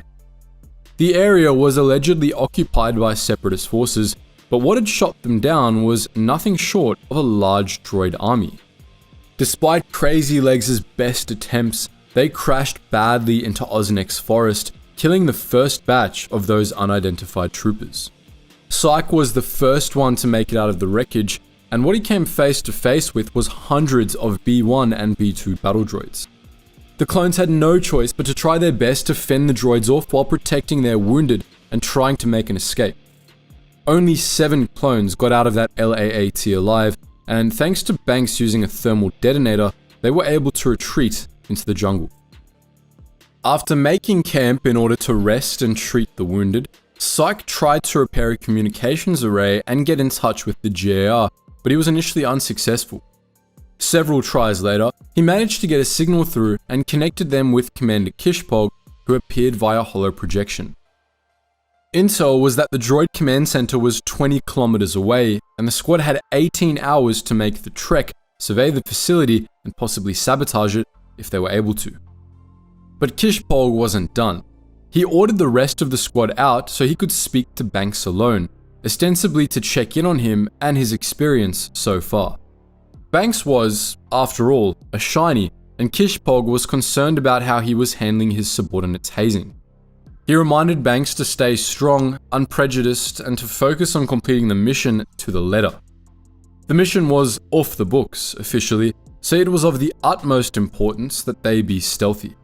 The area was allegedly occupied by separatist forces, but what had shot them down was nothing short of a large droid army. Despite Crazy Legs' best attempts, they crashed badly into Osnek's forest, killing the first batch of those unidentified troopers. Psych was the first one to make it out of the wreckage, and what he came face to face with was hundreds of B1 and B2 battle droids. The clones had no choice but to try their best to fend the droids off while protecting their wounded and trying to make an escape. Only 7 clones got out of that LAAT alive, and thanks to Banks using a thermal detonator, they were able to retreat into the jungle. After making camp in order to rest and treat the wounded, Psych tried to repair a communications array and get in touch with the GAR, but he was initially unsuccessful. Several tries later, he managed to get a signal through and connected them with Commander Kishporg, who appeared via holo projection. Intel was that the droid command center was 20 kilometers away, and the squad had 18 hours to make the trek, survey the facility, and possibly sabotage it if they were able to. But Kishporg wasn't done. He ordered the rest of the squad out so he could speak to Banks alone, ostensibly to check in on him and his experience so far. Banks was, after all, a shiny, and Kishporg was concerned about how he was handling his subordinates' hazing. He reminded Banks to stay strong, unprejudiced, and to focus on completing the mission to the letter. The mission was off the books, officially, so it was of the utmost importance that they be stealthy.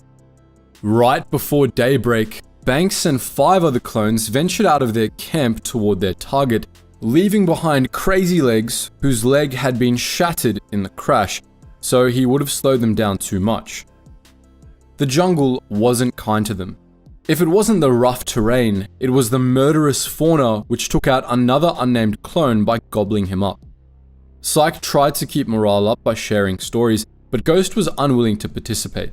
Right before daybreak, Banks and 5 other clones ventured out of their camp toward their target, leaving behind Crazy Legs, whose leg had been shattered in the crash, so he would have slowed them down too much. The jungle wasn't kind to them. If it wasn't the rough terrain, it was the murderous fauna which took out another unnamed clone by gobbling him up. Psyche tried to keep morale up by sharing stories, but Ghost was unwilling to participate.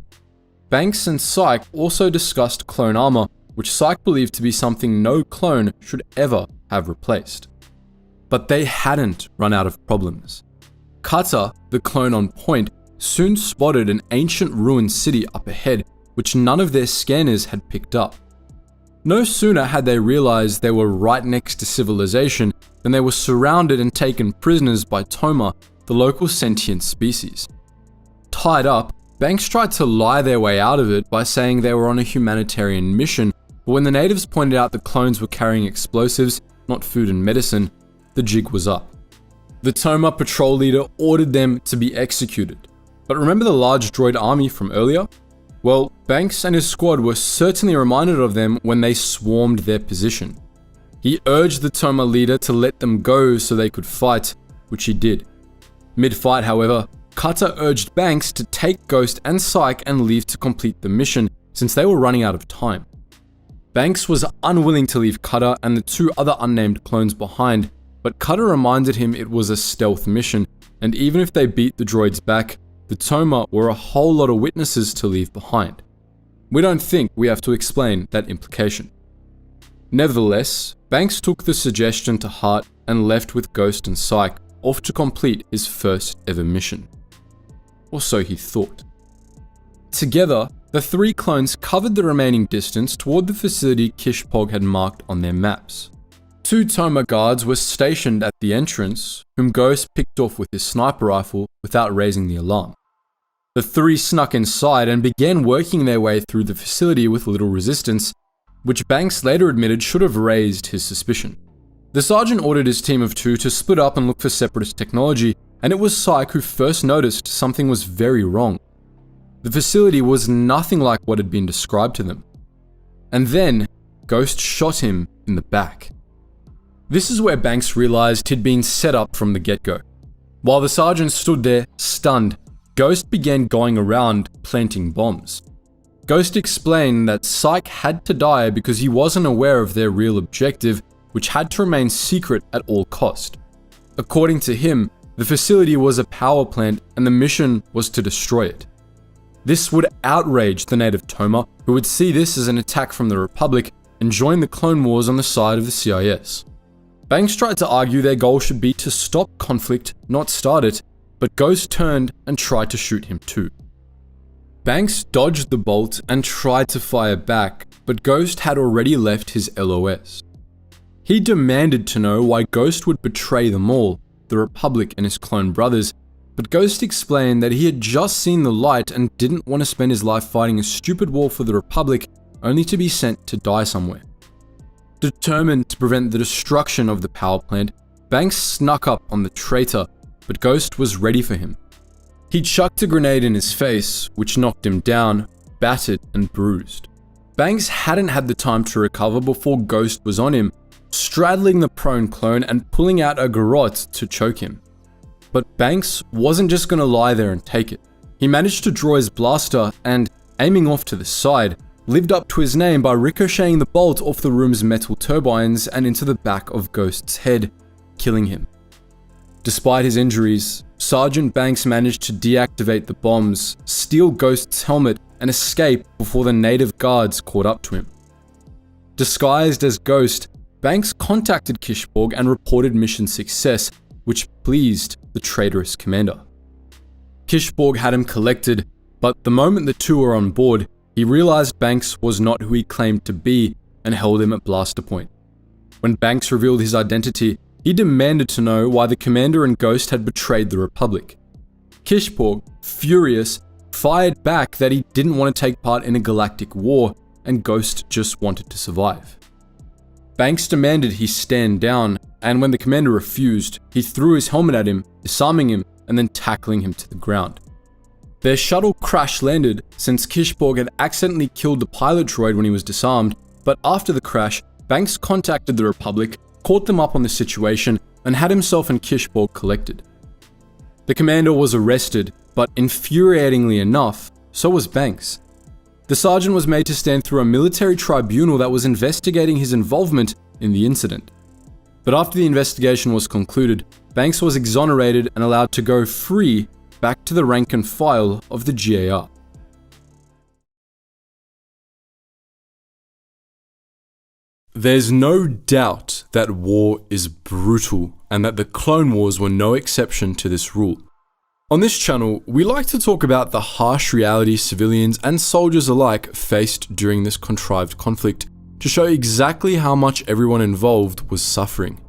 Banks and Psyche also discussed clone armor, which Psyche believed to be something no clone should ever have replaced. But they hadn't run out of problems. Cutter, the clone on point, soon spotted an ancient ruined city up ahead, which none of their scanners had picked up. No sooner had they realized they were right next to civilization than they were surrounded and taken prisoners by Toma, the local sentient species. Tied up, Banks tried to lie their way out of it by saying they were on a humanitarian mission, but when the natives pointed out the clones were carrying explosives, not food and medicine, the jig was up. The Toma patrol leader ordered them to be executed. But remember the large droid army from earlier? Well, Banks and his squad were certainly reminded of them when they swarmed their position. He urged the Toma leader to let them go so they could fight, which he did. Mid-fight, however, Cutter urged Banks to take Ghost and Psyche and leave to complete the mission, since they were running out of time. Banks was unwilling to leave Cutter and the 2 other unnamed clones behind, but Cutter reminded him it was a stealth mission, and even if they beat the droids back, the Toma were a whole lot of witnesses to leave behind. We don't think we have to explain that implication. Nevertheless, Banks took the suggestion to heart and left with Ghost and Psyche off to complete his first ever mission. Or so he thought. Together, the 3 clones covered the remaining distance toward the facility Kishpog had marked on their maps. 2 Toma guards were stationed at the entrance, whom Ghost picked off with his sniper rifle without raising the alarm. The 3 snuck inside and began working their way through the facility with little resistance, which Banks later admitted should have raised his suspicion. The sergeant ordered his team of 2 to split up and look for Separatist technology, and it was Psyche who first noticed something was very wrong. The facility was nothing like what had been described to them. And then, Ghost shot him in the back. This is where Banks realized he'd been set up from the get-go. While the sergeant stood there, stunned, Ghost began going around planting bombs. Ghost explained that Psyche had to die because he wasn't aware of their real objective, which had to remain secret at all cost. According to him, the facility was a power plant and the mission was to destroy it. This would outrage the native Toma, who would see this as an attack from the Republic and join the Clone Wars on the side of the CIS. Banks tried to argue their goal should be to stop conflict, not start it, but Ghost turned and tried to shoot him too. Banks dodged the bolt and tried to fire back, but Ghost had already left his LOS. He demanded to know why Ghost would betray them all, the Republic and his clone brothers, but Ghost explained that he had just seen the light and didn't want to spend his life fighting a stupid war for the Republic only to be sent to die somewhere. Determined to prevent the destruction of the power plant, Banks snuck up on the traitor, but Ghost was ready for him. He chucked a grenade in his face, which knocked him down, battered and bruised. Banks hadn't had the time to recover before Ghost was on him, straddling the prone clone and pulling out a garrote to choke him. But Banks wasn't just gonna lie there and take it. He managed to draw his blaster and, aiming off to the side, lived up to his name by ricocheting the bolt off the room's metal turbines and into the back of Ghost's head, killing him. Despite his injuries, Sergeant Banks managed to deactivate the bombs, steal Ghost's helmet, and escape before the native guards caught up to him. Disguised as Ghost, Banks contacted Kishpog and reported mission success, which pleased the traitorous commander. Kishpog had him collected, but the moment the 2 were on board, he realized Banks was not who he claimed to be and held him at blaster point. When Banks revealed his identity, he demanded to know why the commander and Ghost had betrayed the Republic. Kishpog, furious, fired back that he didn't want to take part in a galactic war and Ghost just wanted to survive. Banks demanded he stand down, and when the commander refused, he threw his helmet at him, disarming him and then tackling him to the ground. Their shuttle crash landed since Kishborg had accidentally killed the pilot droid when he was disarmed, but after the crash, Banks contacted the Republic, caught them up on the situation, and had himself and Kishborg collected. The commander was arrested, but infuriatingly enough, so was Banks. The sergeant was made to stand through a military tribunal that was investigating his involvement in the incident. But after the investigation was concluded, Banks was exonerated and allowed to go free back to the rank and file of the GAR. There's no doubt that war is brutal and that the Clone Wars were no exception to this rule. On this channel, we like to talk about the harsh reality civilians and soldiers alike faced during this contrived conflict to show exactly how much everyone involved was suffering.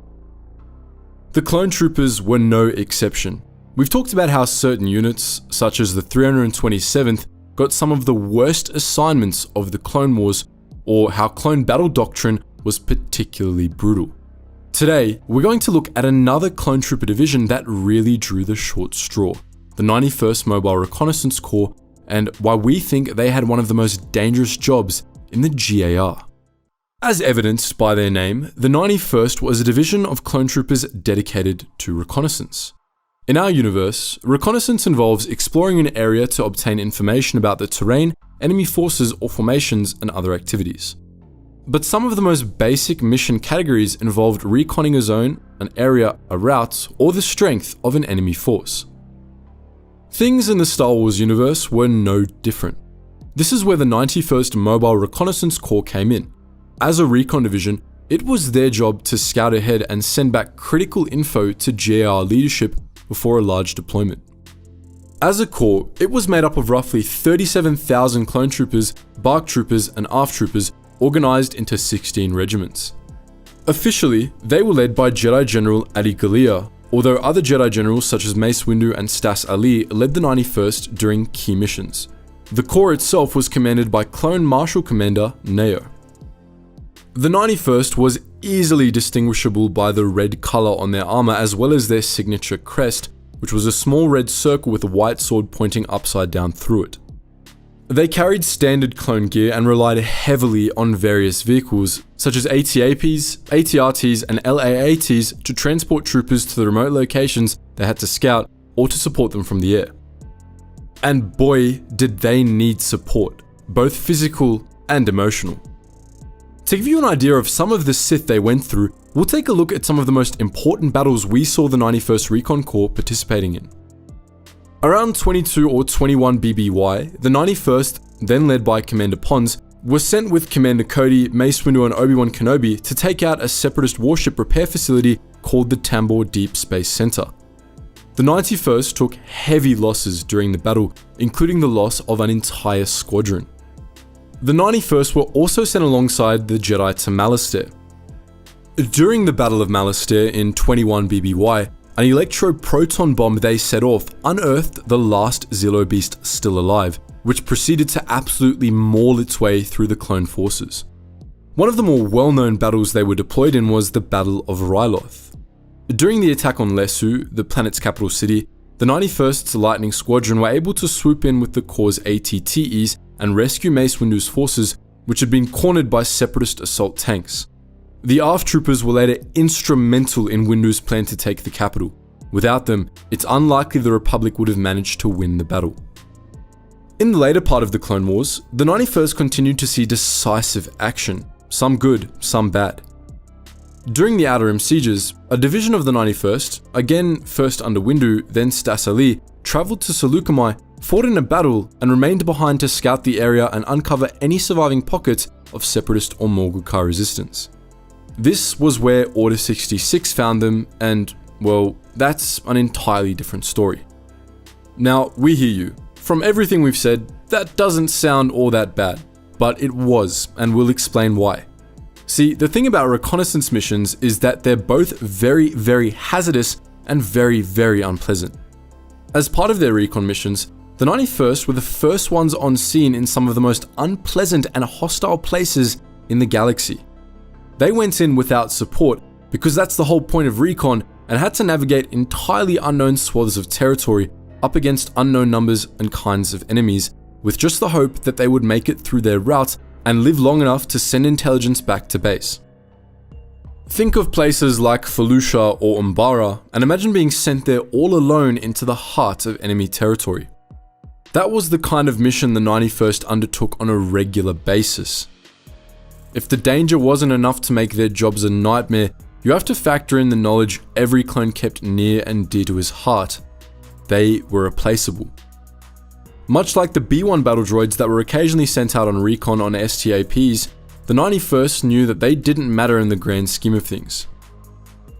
The clone troopers were no exception. We've talked about how certain units, such as the 327th, got some of the worst assignments of the Clone Wars, or how Clone Battle Doctrine was particularly brutal. Today, we're going to look at another clone trooper division that really drew the short straw, the 91st Mobile Reconnaissance Corps, and why we think they had one of the most dangerous jobs in the GAR. As evidenced by their name, the 91st was a division of clone troopers dedicated to reconnaissance. In our universe, reconnaissance involves exploring an area to obtain information about the terrain, enemy forces or formations, and other activities. But some of the most basic mission categories involved reconning a zone, an area, a route, or the strength of an enemy force. Things in the Star Wars universe were no different. This is where the 91st Mobile Reconnaissance Corps came in. As a recon division, it was their job to scout ahead and send back critical info to GAR leadership before a large deployment. As a corps, it was made up of roughly 37,000 clone troopers, BARC troopers, and ARF troopers organized into 16 regiments. Officially, they were led by Jedi General Adi Gallia, although other Jedi generals such as Mace Windu and Stas Ali led the 91st during key missions. The corps itself was commanded by Clone Marshal Commander Neo. The 91st was easily distinguishable by the red color on their armor as well as their signature crest, which was a small red circle with a white sword pointing upside down through it. They carried standard clone gear and relied heavily on various vehicles, such as AT-APs, AT-RTs, and LAATs to transport troopers to the remote locations they had to scout or to support them from the air. And boy, did they need support, both physical and emotional. To give you an idea of some of the Sith they went through, we'll take a look at some of the most important battles we saw the 91st Recon Corps participating in. Around 22 or 21 BBY, the 91st, then led by Commander Pons, was sent with Commander Cody, Mace Windu, and Obi-Wan Kenobi to take out a separatist warship repair facility called the Tambor Deep Space Center. The 91st took heavy losses during the battle, including the loss of an entire squadron. The 91st were also sent alongside the Jedi to Malastare. During the Battle of Malastare in 21 BBY, an electro-proton bomb they set off unearthed the last Zillo beast still alive, which proceeded to absolutely maul its way through the clone forces. One of the more well-known battles they were deployed in was the Battle of Ryloth. During the attack on Lesu, the planet's capital city, the 91st's Lightning Squadron were able to swoop in with the Corps' ATTEs and rescue Mace Windu's forces, which had been cornered by separatist assault tanks. The ARF troopers were later instrumental in Windu's plan to take the capital. Without them, it's unlikely the Republic would have managed to win the battle. In the later part of the Clone Wars, the 91st continued to see decisive action, some good, some bad. During the Outer Rim sieges, a division of the 91st, again first under Windu, then Stas Ali, travelled to Saleucami, fought in a battle, and remained behind to scout the area and uncover any surviving pockets of separatist or Morgulkar resistance. This was where Order 66 found them, and, well, that's an entirely different story. Now, we hear you. From everything we've said, that doesn't sound all that bad, but it was, and we'll explain why. See, the thing about reconnaissance missions is that they're both very, very hazardous and very, very unpleasant. As part of their recon missions, the 91st were the first ones on scene in some of the most unpleasant and hostile places in the galaxy. They went in without support, because that's the whole point of recon, and had to navigate entirely unknown swaths of territory up against unknown numbers and kinds of enemies, with just the hope that they would make it through their route and live long enough to send intelligence back to base. Think of places like Felucia or Umbara, and imagine being sent there all alone into the heart of enemy territory. That was the kind of mission the 91st undertook on a regular basis. If the danger wasn't enough to make their jobs a nightmare, you have to factor in the knowledge every clone kept near and dear to his heart. They were replaceable. Much like the B-1 battle droids that were occasionally sent out on recon on STAPs, the 91st knew that they didn't matter in the grand scheme of things.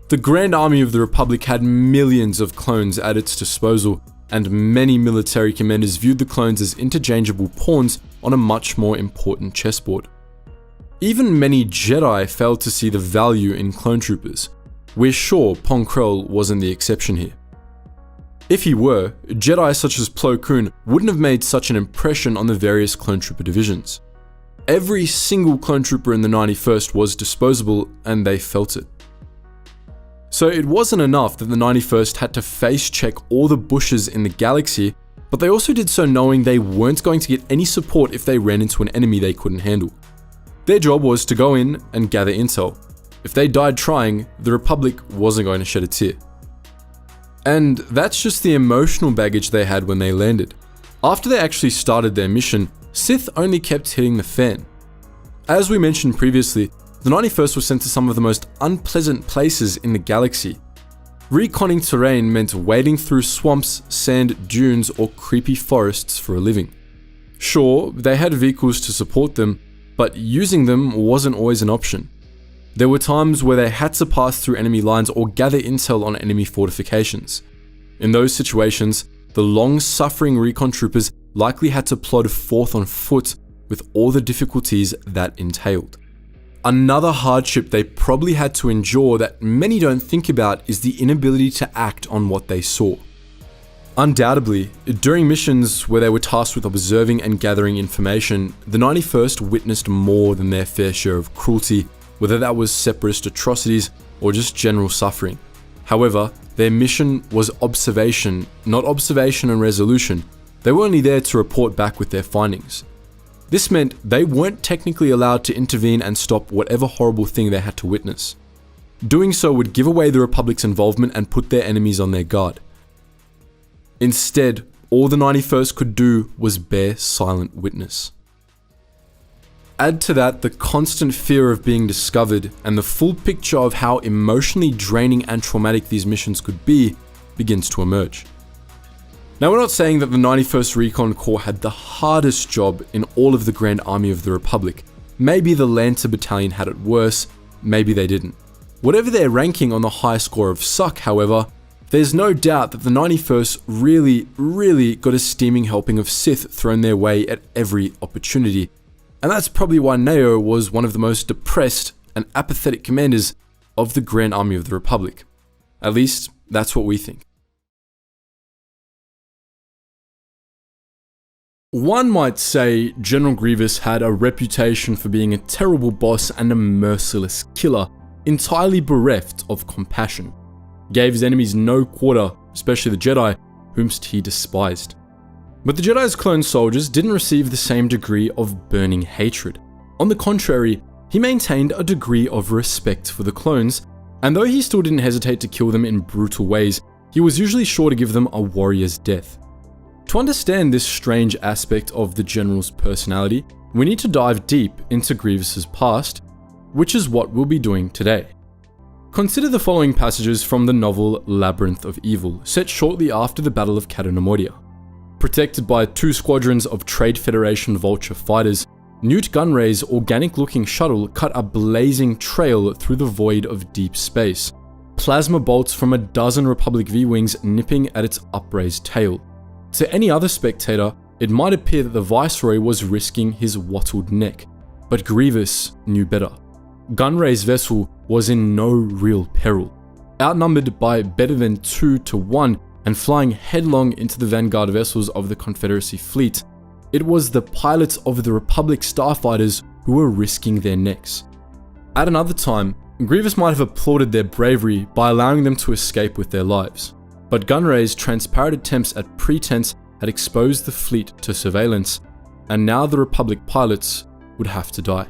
The Grand Army of the Republic had millions of clones at its disposal, and many military commanders viewed the clones as interchangeable pawns on a much more important chessboard. Even many Jedi failed to see the value in clone troopers. We're sure Pong Krell wasn't the exception here. If he were, Jedi such as Plo Koon wouldn't have made such an impression on the various clone trooper divisions. Every single clone trooper in the 91st was disposable, and they felt it. So it wasn't enough that the 91st had to face check all the bushes in the galaxy, but they also did so knowing they weren't going to get any support if they ran into an enemy they couldn't handle. Their job was to go in and gather intel. If they died trying, the Republic wasn't going to shed a tear. And that's just the emotional baggage they had when they landed. After they actually started their mission, Sith only kept hitting the fan. As we mentioned previously, the 91st was sent to some of the most unpleasant places in the galaxy. Reconning terrain meant wading through swamps, sand dunes, or creepy forests for a living. Sure, they had vehicles to support them, but using them wasn't always an option. There were times where they had to pass through enemy lines or gather intel on enemy fortifications. In those situations, the long-suffering recon troopers likely had to plod forth on foot with all the difficulties that entailed. Another hardship they probably had to endure that many don't think about is the inability to act on what they saw. Undoubtedly, during missions where they were tasked with observing and gathering information, the 91st witnessed more than their fair share of cruelty, whether that was separatist atrocities or just general suffering. However, their mission was observation, not observation and resolution. They were only there to report back with their findings. This meant they weren't technically allowed to intervene and stop whatever horrible thing they had to witness. Doing so would give away the Republic's involvement and put their enemies on their guard. Instead, all the 91st could do was bear silent witness. Add to that the constant fear of being discovered, and the full picture of how emotionally draining and traumatic these missions could be begins to emerge. Now, we're not saying that the 91st Recon Corps had the hardest job in all of the Grand Army of the Republic. Maybe the Lancer Battalion had it worse, maybe they didn't. Whatever their ranking on the high score of suck, however, there's no doubt that the 91st really got a steaming helping of Sith thrown their way at every opportunity. And that's probably why Neo was one of the most depressed and apathetic commanders of the Grand Army of the Republic. At least, that's what we think. One might say General Grievous had a reputation for being a terrible boss and a merciless killer, entirely bereft of compassion. Gave his enemies no quarter, especially the Jedi, whomst he despised. But the Jedi's clone soldiers didn't receive the same degree of burning hatred. On the contrary, he maintained a degree of respect for the clones, and though he still didn't hesitate to kill them in brutal ways, he was usually sure to give them a warrior's death. To understand this strange aspect of the General's personality, we need to dive deep into Grievous's past, which is what we'll be doing today. Consider the following passages from the novel Labyrinth of Evil, set shortly after the Battle of Cado Nemoria. Protected by 2 squadrons of Trade Federation Vulture fighters, Newt Gunray's organic-looking shuttle cut a blazing trail through the void of deep space, plasma bolts from a dozen Republic V-wings nipping at its upraised tail. To any other spectator, it might appear that the Viceroy was risking his wattled neck, but Grievous knew better. Gunray's vessel was in no real peril. Outnumbered by better than 2 to 1 and flying headlong into the vanguard vessels of the Confederacy fleet, it was the pilots of the Republic starfighters who were risking their necks. At another time, Grievous might have applauded their bravery by allowing them to escape with their lives, but Gunray's transparent attempts at pretense had exposed the fleet to surveillance, and now the Republic pilots would have to die.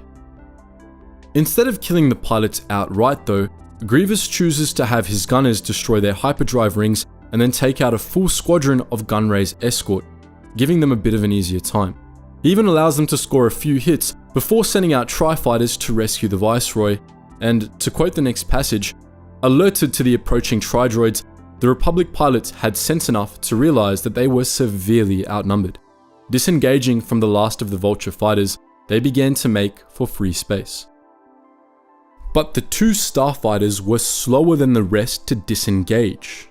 Instead of killing the pilots outright though, Grievous chooses to have his gunners destroy their hyperdrive rings and then take out a full squadron of Gunray's escort, giving them a bit of an easier time. He even allows them to score a few hits before sending out tri-fighters to rescue the Viceroy, and, to quote the next passage, alerted to the approaching tri-droids, the Republic pilots had sense enough to realize that they were severely outnumbered. Disengaging from the last of the Vulture fighters, they began to make for free space. But the two starfighters were slower than the rest to disengage.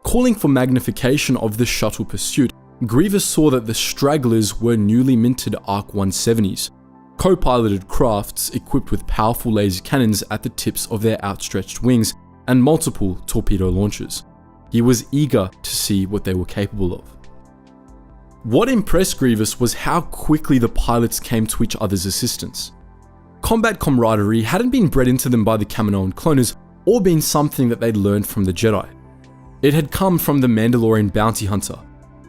Calling for magnification of the shuttle pursuit, Grievous saw that the stragglers were newly minted Arc 170s, co-piloted crafts equipped with powerful laser cannons at the tips of their outstretched wings and multiple torpedo launchers. He was eager to see what they were capable of. What impressed Grievous was how quickly the pilots came to each other's assistance. Combat camaraderie hadn't been bred into them by the Kaminoan cloners or been something that they'd learned from the Jedi. It had come from the Mandalorian bounty hunter.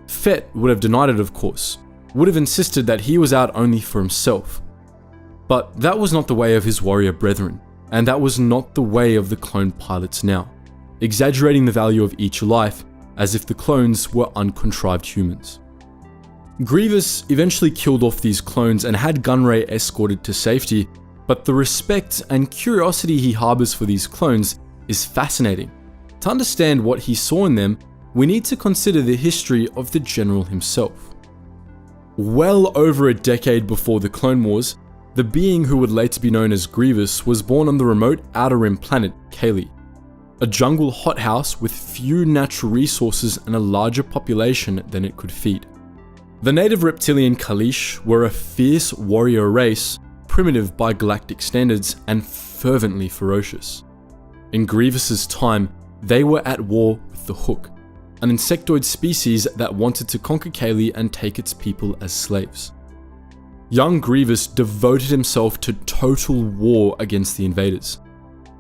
Fett would have denied it, of course, would have insisted that he was out only for himself. But that was not the way of his warrior brethren, and that was not the way of the clone pilots now, exaggerating the value of each life as if the clones were uncontrived humans. Grievous eventually killed off these clones and had Gunray escorted to safety, but the respect and curiosity he harbors for these clones is fascinating. To understand what he saw in them, we need to consider the history of the General himself. Well over a decade before the Clone Wars, the being who would later be known as Grievous was born on the remote Outer Rim planet Kaylee, a jungle hothouse with few natural resources and a larger population than it could feed. The native reptilian Kalish were a fierce warrior race, primitive by galactic standards and fervently ferocious. In Grievous's time, they were at war with the Hook, an insectoid species that wanted to conquer Kaylee and take its people as slaves. Young Grievous devoted himself to total war against the invaders.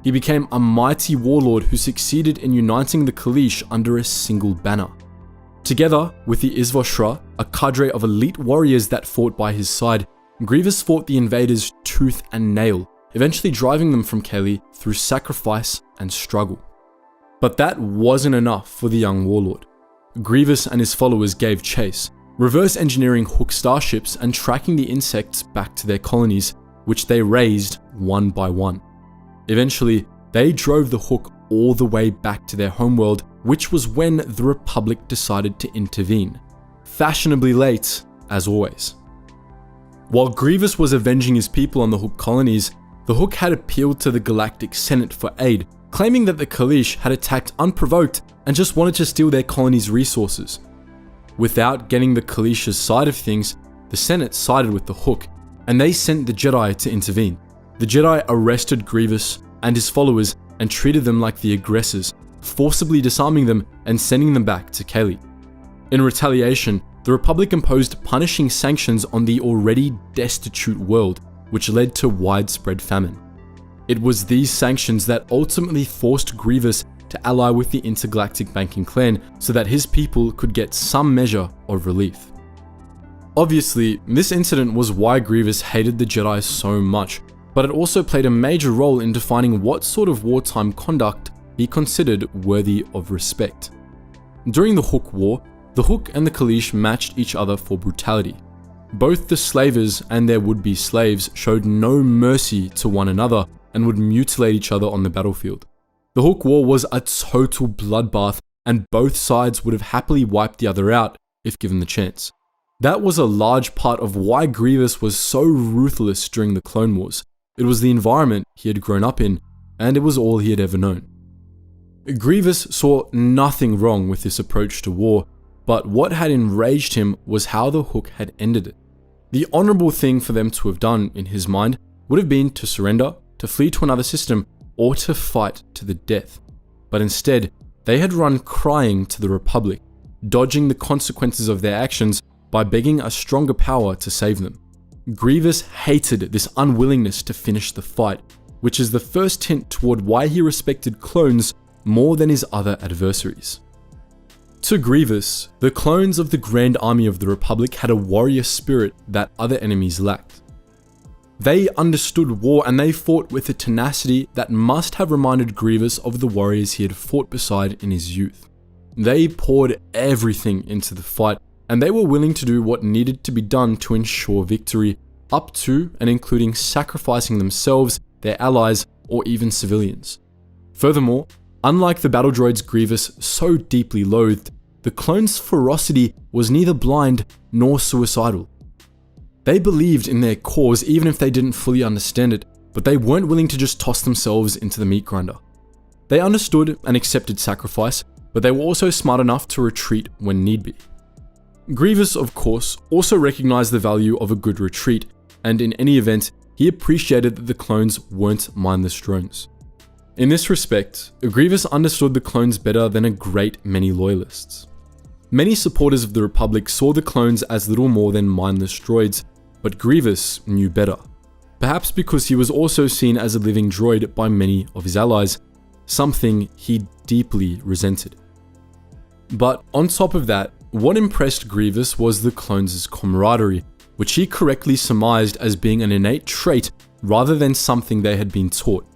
He became a mighty warlord who succeeded in uniting the Kalish under a single banner. Together with the Isvoshra, a cadre of elite warriors that fought by his side, Grievous fought the invaders tooth and nail, eventually driving them from Kaylee through sacrifice and struggle. But that wasn't enough for the young warlord. Grievous and his followers gave chase, reverse engineering Hook starships and tracking the insects back to their colonies, which they razed one by one. Eventually, they drove the Hook all the way back to their homeworld, which was when the Republic decided to intervene. Fashionably late, as always. While Grievous was avenging his people on the Hook colonies, the Hook had appealed to the Galactic Senate for aid, claiming that the Kalish had attacked unprovoked and just wanted to steal their colony's resources. Without getting the Kalish's side of things, the Senate sided with the Hook, and they sent the Jedi to intervene. The Jedi arrested Grievous and his followers and treated them like the aggressors, forcibly disarming them and sending them back to Kaylee. In retaliation, the Republic imposed punishing sanctions on the already destitute world, which led to widespread famine. It was these sanctions that ultimately forced Grievous to ally with the intergalactic banking clan so that his people could get some measure of relief. Obviously, this incident was why Grievous hated the Jedi so much, but it also played a major role in defining what sort of wartime conduct he considered worthy of respect. During the Hook War, the Hook and the Kalish matched each other for brutality. Both the slavers and their would-be slaves showed no mercy to one another and would mutilate each other on the battlefield. The Hook War was a total bloodbath, and both sides would have happily wiped the other out if given the chance. That was a large part of why Grievous was so ruthless during the Clone Wars. It was the environment he had grown up in, and it was all he had ever known. Grievous saw nothing wrong with this approach to war, but what had enraged him was how the Hook had ended it. The honorable thing for them to have done, in his mind, would have been to surrender, to flee to another system, or to fight to the death. But instead, they had run crying to the Republic, dodging the consequences of their actions by begging a stronger power to save them. Grievous hated this unwillingness to finish the fight, which is the first hint toward why he respected clones more than his other adversaries. To Grievous, the clones of the Grand Army of the Republic had a warrior spirit that other enemies lacked. They understood war and they fought with a tenacity that must have reminded Grievous of the warriors he had fought beside in his youth. They poured everything into the fight, and they were willing to do what needed to be done to ensure victory, up to and including sacrificing themselves, their allies, or even civilians. Furthermore, unlike the battle droids Grievous so deeply loathed, the clones' ferocity was neither blind nor suicidal. They believed in their cause even if they didn't fully understand it, but they weren't willing to just toss themselves into the meat grinder. They understood and accepted sacrifice, but they were also smart enough to retreat when need be. Grievous, of course, also recognized the value of a good retreat, and in any event, he appreciated that the clones weren't mindless drones. In this respect, Grievous understood the clones better than a great many loyalists. Many supporters of the Republic saw the clones as little more than mindless droids, but Grievous knew better. Perhaps because he was also seen as a living droid by many of his allies, something he deeply resented. But on top of that, what impressed Grievous was the clones' camaraderie, which he correctly surmised as being an innate trait rather than something they had been taught.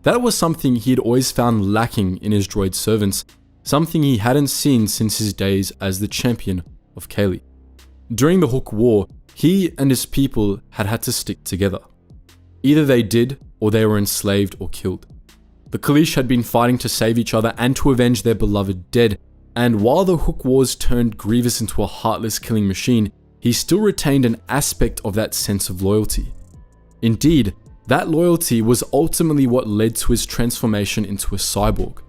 That was something he had always found lacking in his droid servants, something he hadn't seen since his days as the champion of Kaylee. During the Hook War, he and his people had had to stick together. Either they did, or they were enslaved or killed. The Kaleesh had been fighting to save each other and to avenge their beloved dead, and while the Hook Wars turned Grievous into a heartless killing machine, he still retained an aspect of that sense of loyalty. Indeed, that loyalty was ultimately what led to his transformation into a cyborg.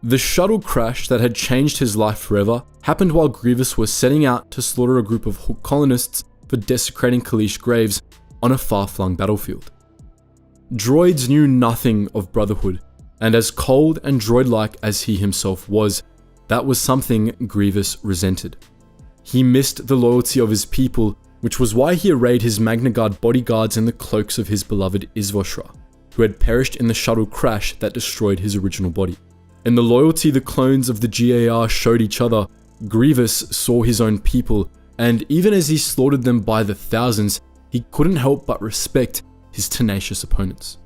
The shuttle crash that had changed his life forever happened while Grievous was setting out to slaughter a group of Hook colonists for desecrating Kaleesh graves on a far-flung battlefield. Droids knew nothing of brotherhood, and as cold and droid-like as he himself was, that was something Grievous resented. He missed the loyalty of his people, which was why he arrayed his Magna Guard bodyguards in the cloaks of his beloved Isvoshra, who had perished in the shuttle crash that destroyed his original body. In the loyalty the clones of the GAR showed each other, Grievous saw his own people, and even as he slaughtered them by the thousands, he couldn't help but respect his tenacious opponents.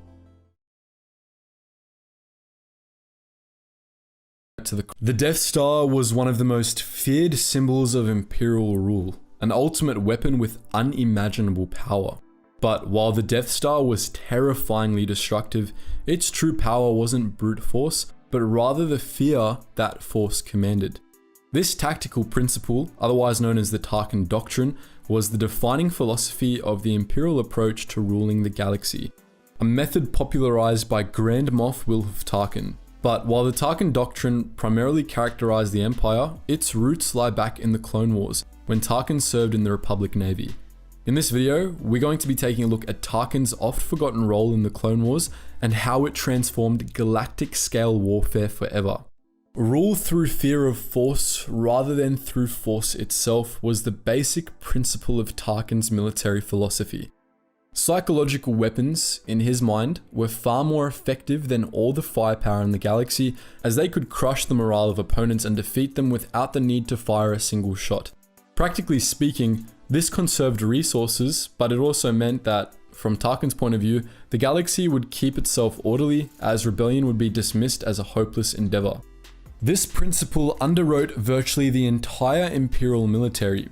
The Death Star was one of the most feared symbols of Imperial rule, an ultimate weapon with unimaginable power. But while the Death Star was terrifyingly destructive, its true power wasn't brute force, but rather the fear that force commanded. This tactical principle, otherwise known as the Tarkin Doctrine, was the defining philosophy of the Imperial approach to ruling the galaxy, a method popularized by Grand Moff Wolffe Tarkin. But while the Tarkin Doctrine primarily characterized the Empire, its roots lie back in the Clone Wars, when Tarkin served in the Republic Navy. In this video, we're going to be taking a look at Tarkin's oft-forgotten role in the Clone Wars and how it transformed galactic-scale warfare forever. Rule through fear of force rather than through force itself was the basic principle of Tarkin's military philosophy. Psychological weapons, in his mind, were far more effective than all the firepower in the galaxy, as they could crush the morale of opponents and defeat them without the need to fire a single shot. Practically speaking, this conserved resources, but it also meant that, from Tarkin's point of view, the galaxy would keep itself orderly, as rebellion would be dismissed as a hopeless endeavor. This principle underwrote virtually the entire Imperial military.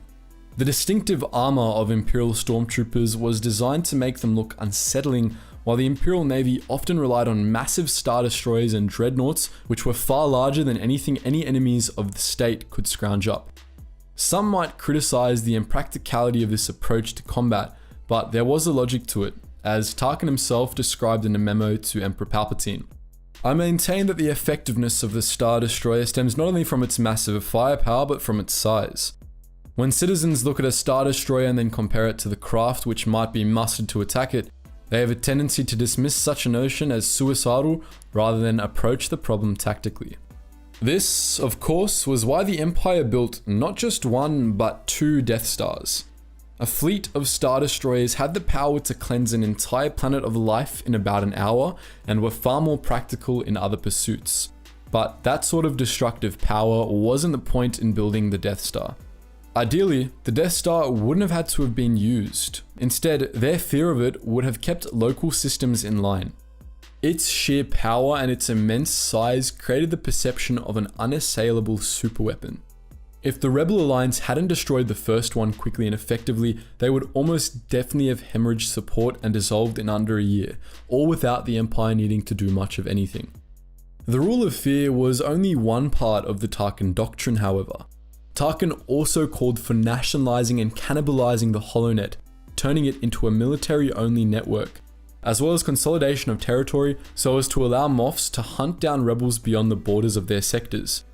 The distinctive armor of Imperial stormtroopers was designed to make them look unsettling, while the Imperial Navy often relied on massive Star Destroyers and Dreadnoughts, which were far larger than anything any enemies of the state could scrounge up. Some might criticize the impracticality of this approach to combat, but there was a logic to it, as Tarkin himself described in a memo to Emperor Palpatine. I maintain that the effectiveness of the Star Destroyer stems not only from its massive firepower, but from its size. When citizens look at a Star Destroyer and then compare it to the craft which might be mustered to attack it, they have a tendency to dismiss such a notion as suicidal rather than approach the problem tactically. This, of course, was why the Empire built not just one, but two Death Stars. A fleet of Star Destroyers had the power to cleanse an entire planet of life in about an hour and were far more practical in other pursuits. But that sort of destructive power wasn't the point in building the Death Star. Ideally, the Death Star wouldn't have had to have been used. Instead, their fear of it would have kept local systems in line. Its sheer power and its immense size created the perception of an unassailable superweapon. If the Rebel Alliance hadn't destroyed the first one quickly and effectively, they would almost definitely have hemorrhaged support and dissolved in under a year, all without the Empire needing to do much of anything. The rule of fear was only one part of the Tarkin Doctrine, however. Tarkin also called for nationalizing and cannibalizing the HoloNet, turning it into a military-only network, as well as consolidation of territory so as to allow Moffs to hunt down rebels beyond the borders of their sectors.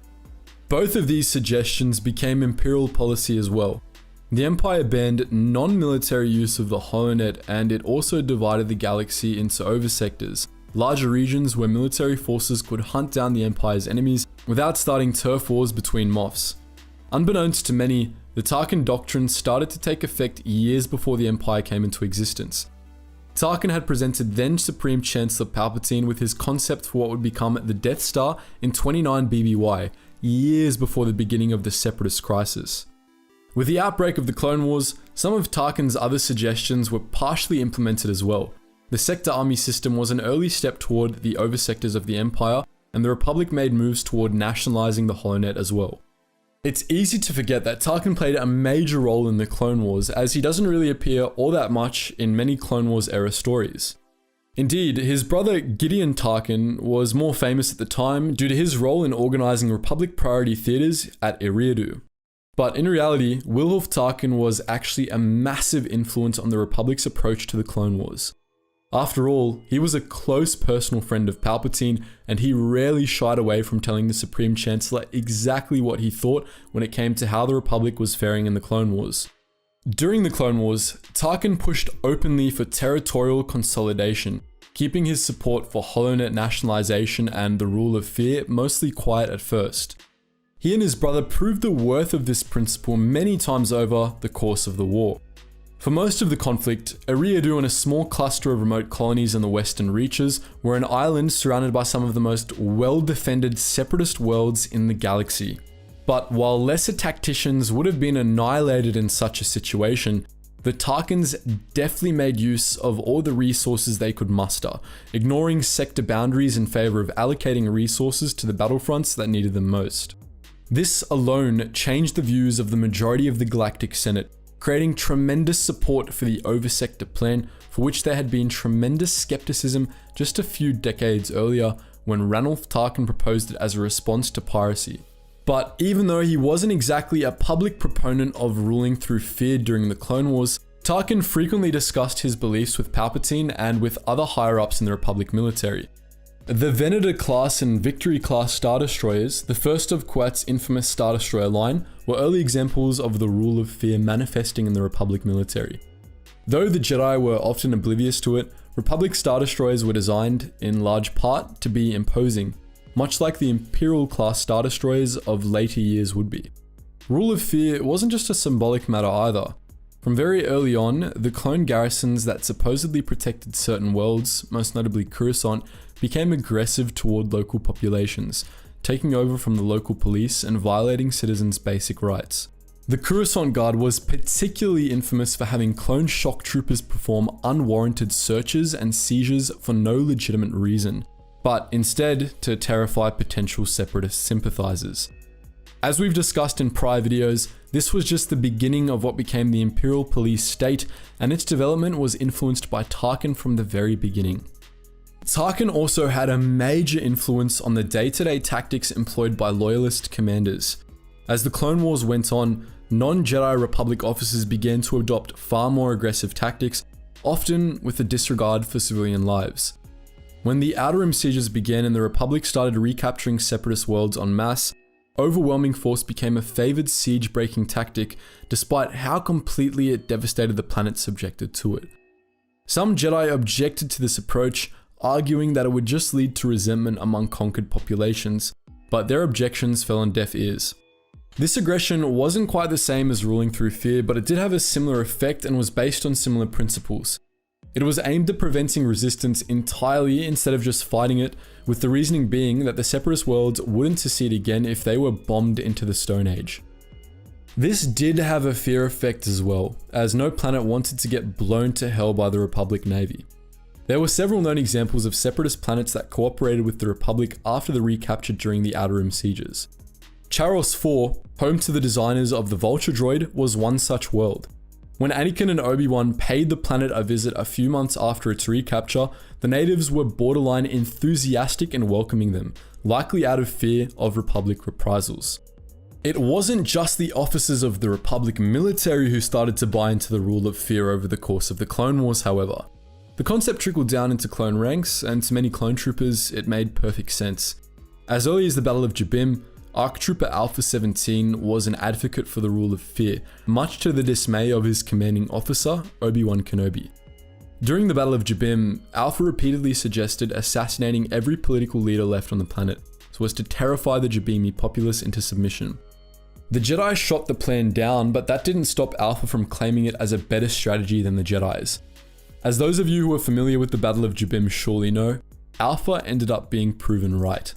Both of these suggestions became Imperial policy as well. The Empire banned non-military use of the HoloNet, and it also divided the galaxy into oversectors, larger regions where military forces could hunt down the Empire's enemies without starting turf wars between Moffs. Unbeknownst to many, the Tarkin Doctrine started to take effect years before the Empire came into existence. Tarkin had presented then Supreme Chancellor Palpatine with his concept for what would become the Death Star in 29 BBY, years before the beginning of the Separatist crisis. With the outbreak of the Clone Wars, some of Tarkin's other suggestions were partially implemented as well. The sector army system was an early step toward the oversectors of the Empire, and the Republic made moves toward nationalizing the HoloNet as well. It's easy to forget that Tarkin played a major role in the Clone Wars, as he doesn't really appear all that much in many Clone Wars era stories. Indeed, his brother Gideon Tarkin was more famous at the time due to his role in organizing Republic priority theaters at Eriadu. But in reality, Wolffe Tarkin was actually a massive influence on the Republic's approach to the Clone Wars. After all, he was a close personal friend of Palpatine, and he rarely shied away from telling the Supreme Chancellor exactly what he thought when it came to how the Republic was faring in the Clone Wars. During the Clone Wars, Tarkin pushed openly for territorial consolidation, keeping his support for HoloNet nationalization and the rule of fear mostly quiet at first. He and his brother proved the worth of this principle many times over the course of the war. For most of the conflict, Eriadu and a small cluster of remote colonies in the western reaches were an island surrounded by some of the most well-defended separatist worlds in the galaxy. But while lesser tacticians would have been annihilated in such a situation, the Tarkins deftly made use of all the resources they could muster, ignoring sector boundaries in favor of allocating resources to the battlefronts that needed them most. This alone changed the views of the majority of the Galactic Senate, creating tremendous support for the oversector plan, for which there had been tremendous skepticism just a few decades earlier when Ranulph Tarkin proposed it as a response to piracy. But even though he wasn't exactly a public proponent of ruling through fear during the Clone Wars, Tarkin frequently discussed his beliefs with Palpatine and with other higher-ups in the Republic military. The Venator class and Victory class Star Destroyers, the first of Kuat's infamous Star Destroyer line, were early examples of the rule of fear manifesting in the Republic military. Though the Jedi were often oblivious to it, Republic Star Destroyers were designed, in large part, to be imposing, much like the Imperial class Star Destroyers of later years would be. Rule of fear wasn't just a symbolic matter either. From very early on, the clone garrisons that supposedly protected certain worlds, most notably Coruscant, became aggressive toward local populations, taking over from the local police and violating citizens' basic rights. The Coruscant Guard was particularly infamous for having clone shock troopers perform unwarranted searches and seizures for no legitimate reason, but instead to terrify potential separatist sympathizers. As we've discussed in prior videos, this was just the beginning of what became the Imperial Police state, and its development was influenced by Tarkin from the very beginning. Tarkin also had a major influence on the day-to-day tactics employed by loyalist commanders. As the Clone Wars went on, non-Jedi Republic officers began to adopt far more aggressive tactics, often with a disregard for civilian lives. When the Outer Rim sieges began and the Republic started recapturing separatist worlds en masse, overwhelming force became a favored siege-breaking tactic, despite how completely it devastated the planet subjected to it. Some Jedi objected to this approach, arguing that it would just lead to resentment among conquered populations, but their objections fell on deaf ears. This aggression wasn't quite the same as ruling through fear, but it did have a similar effect and was based on similar principles. It was aimed at preventing resistance entirely instead of just fighting it, with the reasoning being that the Separatist worlds wouldn't secede again if they were bombed into the Stone Age. This did have a fear effect as well, as no planet wanted to get blown to hell by the Republic Navy. There were several known examples of Separatist planets that cooperated with the Republic after the recapture during the Outer Rim sieges. Charos 4, home to the designers of the Vulture droid, was one such world. When Anakin and Obi-Wan paid the planet a visit a few months after its recapture, the natives were borderline enthusiastic in welcoming them, likely out of fear of Republic reprisals. It wasn't just the officers of the Republic military who started to buy into the rule of fear over the course of the Clone Wars, however. The concept trickled down into clone ranks, and to many clone troopers, it made perfect sense. As early as the Battle of Jabim, ARC Trooper Alpha 17 was an advocate for the rule of fear, much to the dismay of his commanding officer, Obi-Wan Kenobi. During the Battle of Jabim, Alpha repeatedly suggested assassinating every political leader left on the planet, so as to terrify the Jabimi populace into submission. The Jedi shot the plan down, but that didn't stop Alpha from claiming it as a better strategy than the Jedi's. As those of you who are familiar with the Battle of Jabim surely know, Alpha ended up being proven right.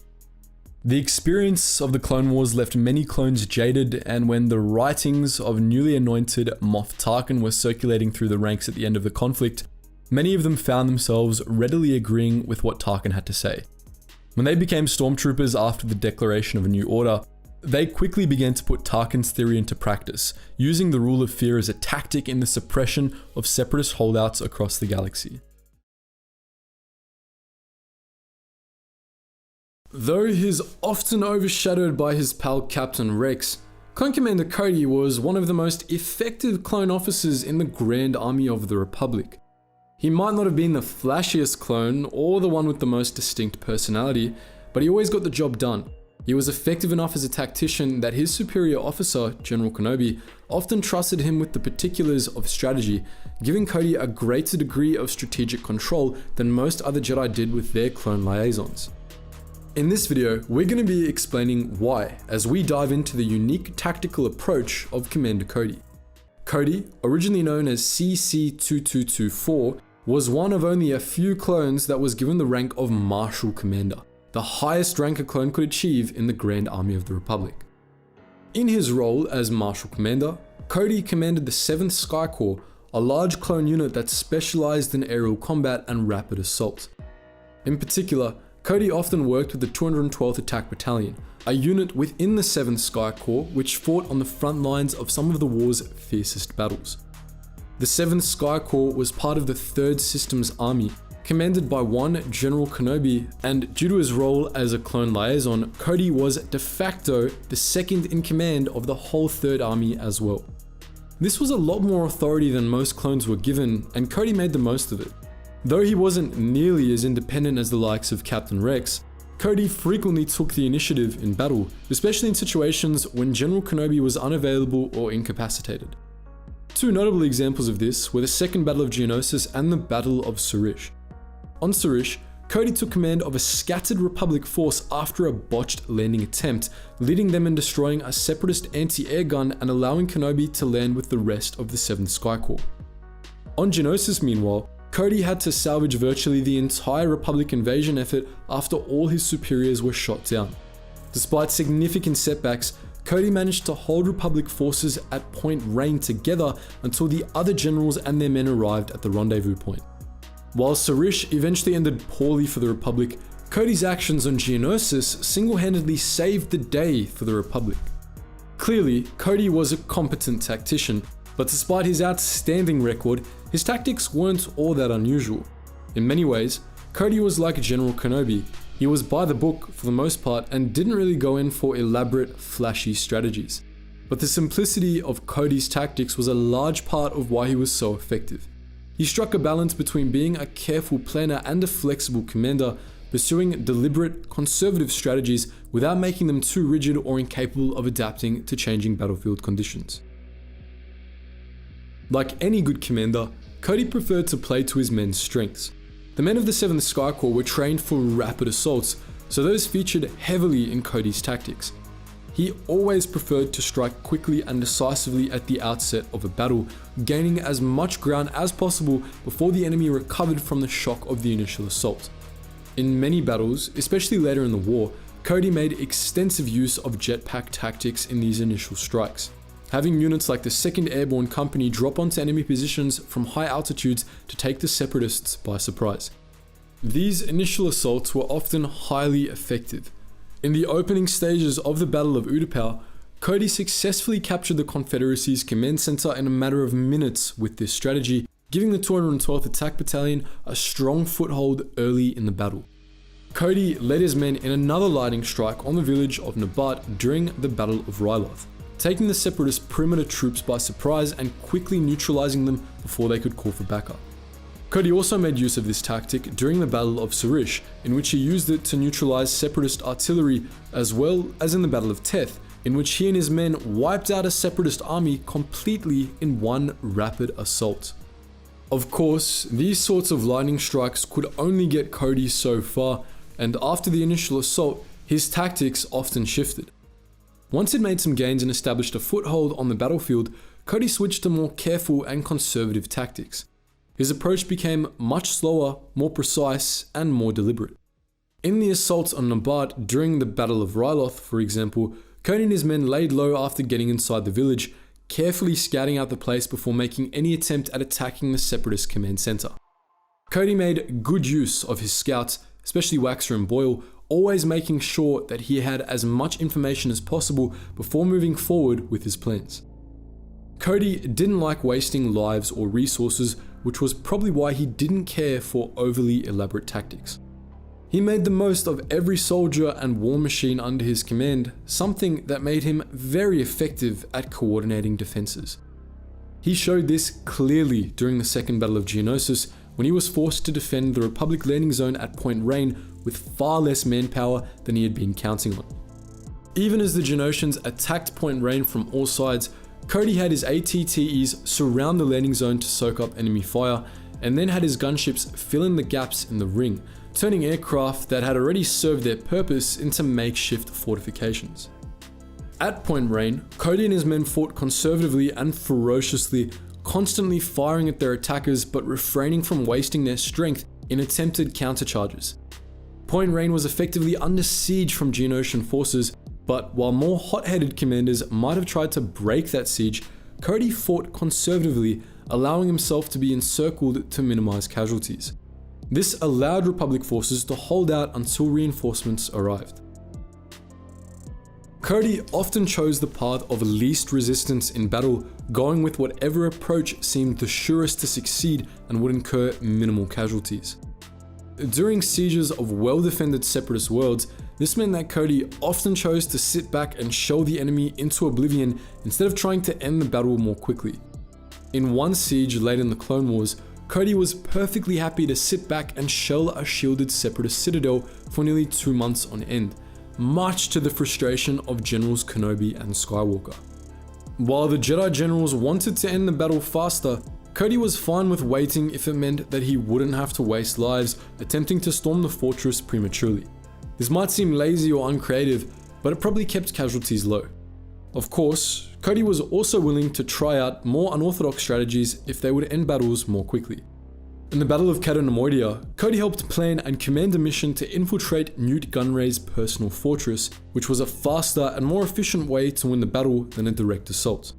The experience of the Clone Wars left many clones jaded, and when the writings of newly anointed Moff Tarkin were circulating through the ranks at the end of the conflict, many of them found themselves readily agreeing with what Tarkin had to say. When they became stormtroopers after the declaration of a new order, they quickly began to put Tarkin's theory into practice, using the rule of fear as a tactic in the suppression of Separatist holdouts across the galaxy. Though he is often overshadowed by his pal Captain Rex, Clone Commander Cody was one of the most effective clone officers in the Grand Army of the Republic. He might not have been the flashiest clone or the one with the most distinct personality, but he always got the job done. He was effective enough as a tactician that his superior officer, General Kenobi, often trusted him with the particulars of strategy, giving Cody a greater degree of strategic control than most other Jedi did with their clone liaisons. In this video, we're going to be explaining why, as we dive into the unique tactical approach of Commander Cody. Cody, originally known as CC-2224, was one of only a few clones that was given the rank of Marshal Commander, the highest rank a clone could achieve in the Grand Army of the Republic. In his role as Marshal Commander, Cody commanded the 7th Sky Corps, a large clone unit that specialized in aerial combat and rapid assault. In particular, Cody often worked with the 212th Attack Battalion, a unit within the 7th Sky Corps which fought on the front lines of some of the war's fiercest battles. The 7th Sky Corps was part of the 3rd Systems Army, commanded by one General Kenobi, and due to his role as a clone liaison, Cody was de facto the 2nd in command of the whole 3rd Army as well. This was a lot more authority than most clones were given, and Cody made the most of it. Though he wasn't nearly as independent as the likes of Captain Rex, Cody frequently took the initiative in battle, especially in situations when General Kenobi was unavailable or incapacitated. Two notable examples of this were the Second Battle of Geonosis and the Battle of Surish. On Surish, Cody took command of a scattered Republic force after a botched landing attempt, leading them in destroying a Separatist anti-air gun and allowing Kenobi to land with the rest of the 7th Sky Corps. On Geonosis, meanwhile, Cody had to salvage virtually the entire Republic invasion effort after all his superiors were shot down. Despite significant setbacks, Cody managed to hold Republic forces at Point Rain together until the other generals and their men arrived at the rendezvous point. While Surish eventually ended poorly for the Republic, Cody's actions on Geonosis single-handedly saved the day for the Republic. Clearly, Cody was a competent tactician, but despite his outstanding record, his tactics weren't all that unusual. In many ways, Cody was like General Kenobi. He was by the book for the most part and didn't really go in for elaborate, flashy strategies. But the simplicity of Cody's tactics was a large part of why he was so effective. He struck a balance between being a careful planner and a flexible commander, pursuing deliberate, conservative strategies without making them too rigid or incapable of adapting to changing battlefield conditions. Like any good commander, Cody preferred to play to his men's strengths. The men of the 7th Sky Corps were trained for rapid assaults, so those featured heavily in Cody's tactics. he always preferred to strike quickly and decisively at the outset of a battle, gaining as much ground as possible before the enemy recovered from the shock of the initial assault. In many battles, especially later in the war, Cody made extensive use of jetpack tactics in these initial strikes, having units like the 2nd Airborne Company drop onto enemy positions from high altitudes to take the Separatists by surprise. These initial assaults were often highly effective. In the opening stages of the Battle of Utapau, Cody successfully captured the Confederacy's command center in a matter of minutes with this strategy, giving the 212th Attack Battalion a strong foothold early in the battle. Cody led his men in another lightning strike on the village of Nabat during the Battle of Ryloth, taking the Separatist perimeter troops by surprise and quickly neutralizing them before they could call for backup. Cody also made use of this tactic during the Battle of Surish, in which he used it to neutralize Separatist artillery, as well as in the Battle of Teth, in which he and his men wiped out a Separatist army completely in one rapid assault. Of course, these sorts of lightning strikes could only get Cody so far, and after the initial assault, his tactics often shifted. Once he'd made some gains and established a foothold on the battlefield, Cody switched to more careful and conservative tactics. His approach became much slower, more precise, and more deliberate. In the assaults on Nabat during the Battle of Ryloth, for example, Cody and his men laid low after getting inside the village, carefully scouting out the place before making any attempt at attacking the Separatist command center. Cody made good use of his scouts, especially Waxer and Boyle, always making sure that he had as much information as possible before moving forward with his plans. Cody didn't like wasting lives or resources, which was probably why he didn't care for overly elaborate tactics. He made the most of every soldier and war machine under his command, something that made him very effective at coordinating defenses. He showed this clearly during the Second Battle of Geonosis, when he was forced to defend the Republic landing zone at Point Rain with far less manpower than he had been counting on. Even as the Geonosians attacked Point Rain from all sides, Cody had his ATTEs surround the landing zone to soak up enemy fire, and then had his gunships fill in the gaps in the ring, turning aircraft that had already served their purpose into makeshift fortifications. At Point Rain, Cody and his men fought conservatively and ferociously, constantly firing at their attackers but refraining from wasting their strength in attempted countercharges. Point Rain was effectively under siege from Geonosian forces, but while more hot-headed commanders might have tried to break that siege, Cody fought conservatively, allowing himself to be encircled to minimize casualties. This allowed Republic forces to hold out until reinforcements arrived. Cody often chose the path of least resistance in battle, going with whatever approach seemed the surest to succeed and would incur minimal casualties. During sieges of well-defended Separatist worlds, this meant that Cody often chose to sit back and shell the enemy into oblivion instead of trying to end the battle more quickly. In one siege late in the Clone Wars, Cody was perfectly happy to sit back and shell a shielded Separatist citadel for nearly 2 months on end, much to the frustration of Generals Kenobi and Skywalker. While the Jedi generals wanted to end the battle faster, Cody was fine with waiting if it meant that he wouldn't have to waste lives attempting to storm the fortress prematurely. This might seem lazy or uncreative, but it probably kept casualties low. Of course, Cody was also willing to try out more unorthodox strategies if they would end battles more quickly. In the Battle of Cato Nemoidia, Cody helped plan and command a mission to infiltrate Newt Gunray's personal fortress, which was a faster and more efficient way to win the battle than a direct assault.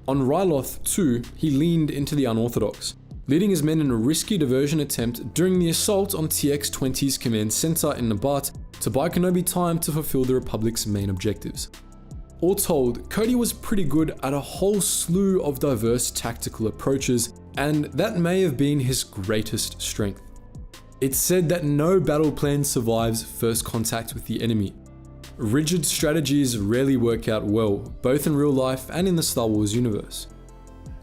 On Ryloth too, he leaned into the unorthodox, leading his men in a risky diversion attempt during the assault on TX-20's command center in Nabat to buy Kenobi time to fulfill the Republic's main objectives. All told, Cody was pretty good at a whole slew of diverse tactical approaches, and that may have been his greatest strength. It's said that no battle plan survives first contact with the enemy. Rigid strategies rarely work out well, both in real life and in the Star Wars universe.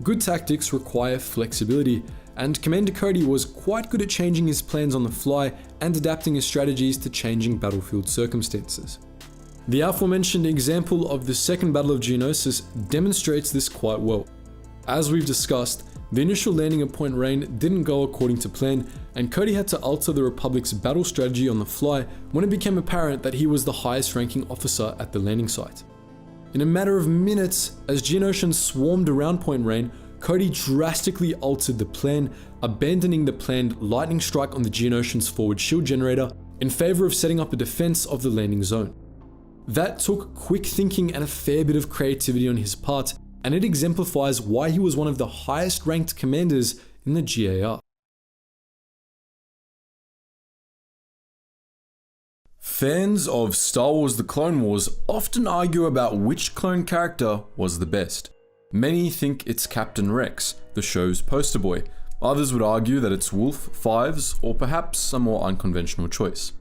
Good tactics require flexibility, and Commander Cody was quite good at changing his plans on the fly and adapting his strategies to changing battlefield circumstances. The aforementioned example of the Second Battle of Geonosis demonstrates this quite well. As we've discussed, the initial landing at Point Rain didn't go according to plan, and Cody had to alter the Republic's battle strategy on the fly when it became apparent that he was the highest ranking officer at the landing site. In a matter of minutes, as Geonosians swarmed around Point Rain, Cody drastically altered the plan, abandoning the planned lightning strike on the Geonosians' forward shield generator in favor of setting up a defense of the landing zone. That took quick thinking and a fair bit of creativity on his part, and it exemplifies why he was one of the highest ranked commanders in the GAR. Fans of Star Wars The Clone Wars often argue about which clone character was the best. Many think it's Captain Rex, the show's poster boy. Others would argue that it's Wolffe, Fives, or perhaps a more unconventional choice.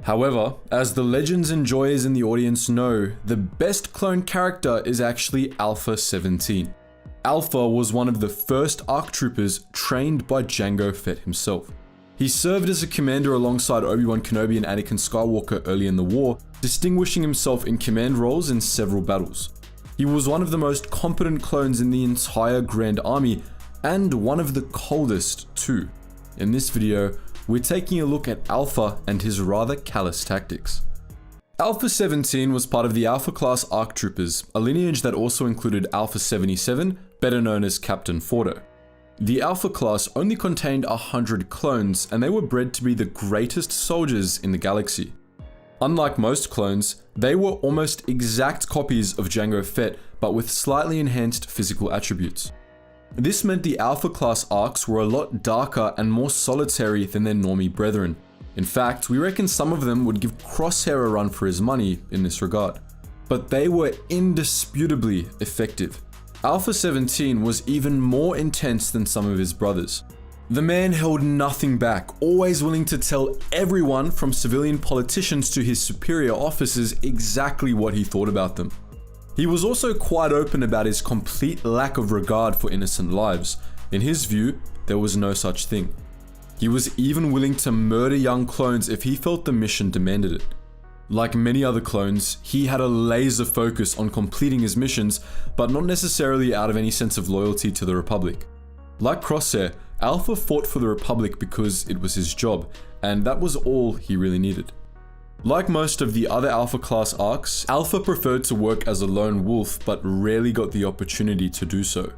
However, as the legends and joyers in the audience know, the best clone character is actually Alpha 17. Alpha was one of the first ARC troopers trained by Jango Fett himself. He served as a commander alongside Obi-Wan Kenobi and Anakin Skywalker early in the war, distinguishing himself in command roles in several battles. He was one of the most competent clones in the entire Grand Army, and one of the coldest too. In this video, we're taking a look at Alpha and his rather callous tactics. Alpha 17 was part of the Alpha class ARC troopers, a lineage that also included Alpha 77, better known as Captain Fordo. The Alpha class only contained 100 clones, and they were bred to be the greatest soldiers in the galaxy. Unlike most clones, they were almost exact copies of Jango Fett, but with slightly enhanced physical attributes. This meant the Alpha class ARCs were a lot darker and more solitary than their normie brethren. In fact, we reckon some of them would give Crosshair a run for his money in this regard. But they were indisputably effective. Alpha 17 was even more intense than some of his brothers. The man held nothing back, always willing to tell everyone from civilian politicians to his superior officers exactly what he thought about them. He was also quite open about his complete lack of regard for innocent lives. In his view, there was no such thing. He was even willing to murder young clones if he felt the mission demanded it. Like many other clones, he had a laser focus on completing his missions, but not necessarily out of any sense of loyalty to the Republic. Like Crosshair, Alpha fought for the Republic because it was his job, and that was all he really needed. Like most of the other Alpha class ARCs, Alpha preferred to work as a lone wolf, but rarely got the opportunity to do so.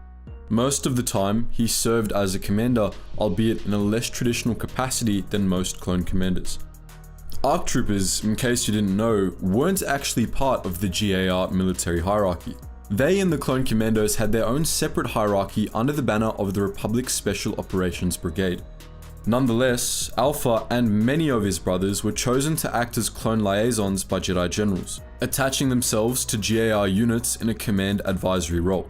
Most of the time, he served as a commander, albeit in a less traditional capacity than most clone commanders. ARC troopers, in case you didn't know, weren't actually part of the GAR military hierarchy. They and the clone commandos had their own separate hierarchy under the banner of the Republic Special Operations Brigade. Nonetheless, Alpha and many of his brothers were chosen to act as clone liaisons by Jedi generals, attaching themselves to GAR units in a command advisory role.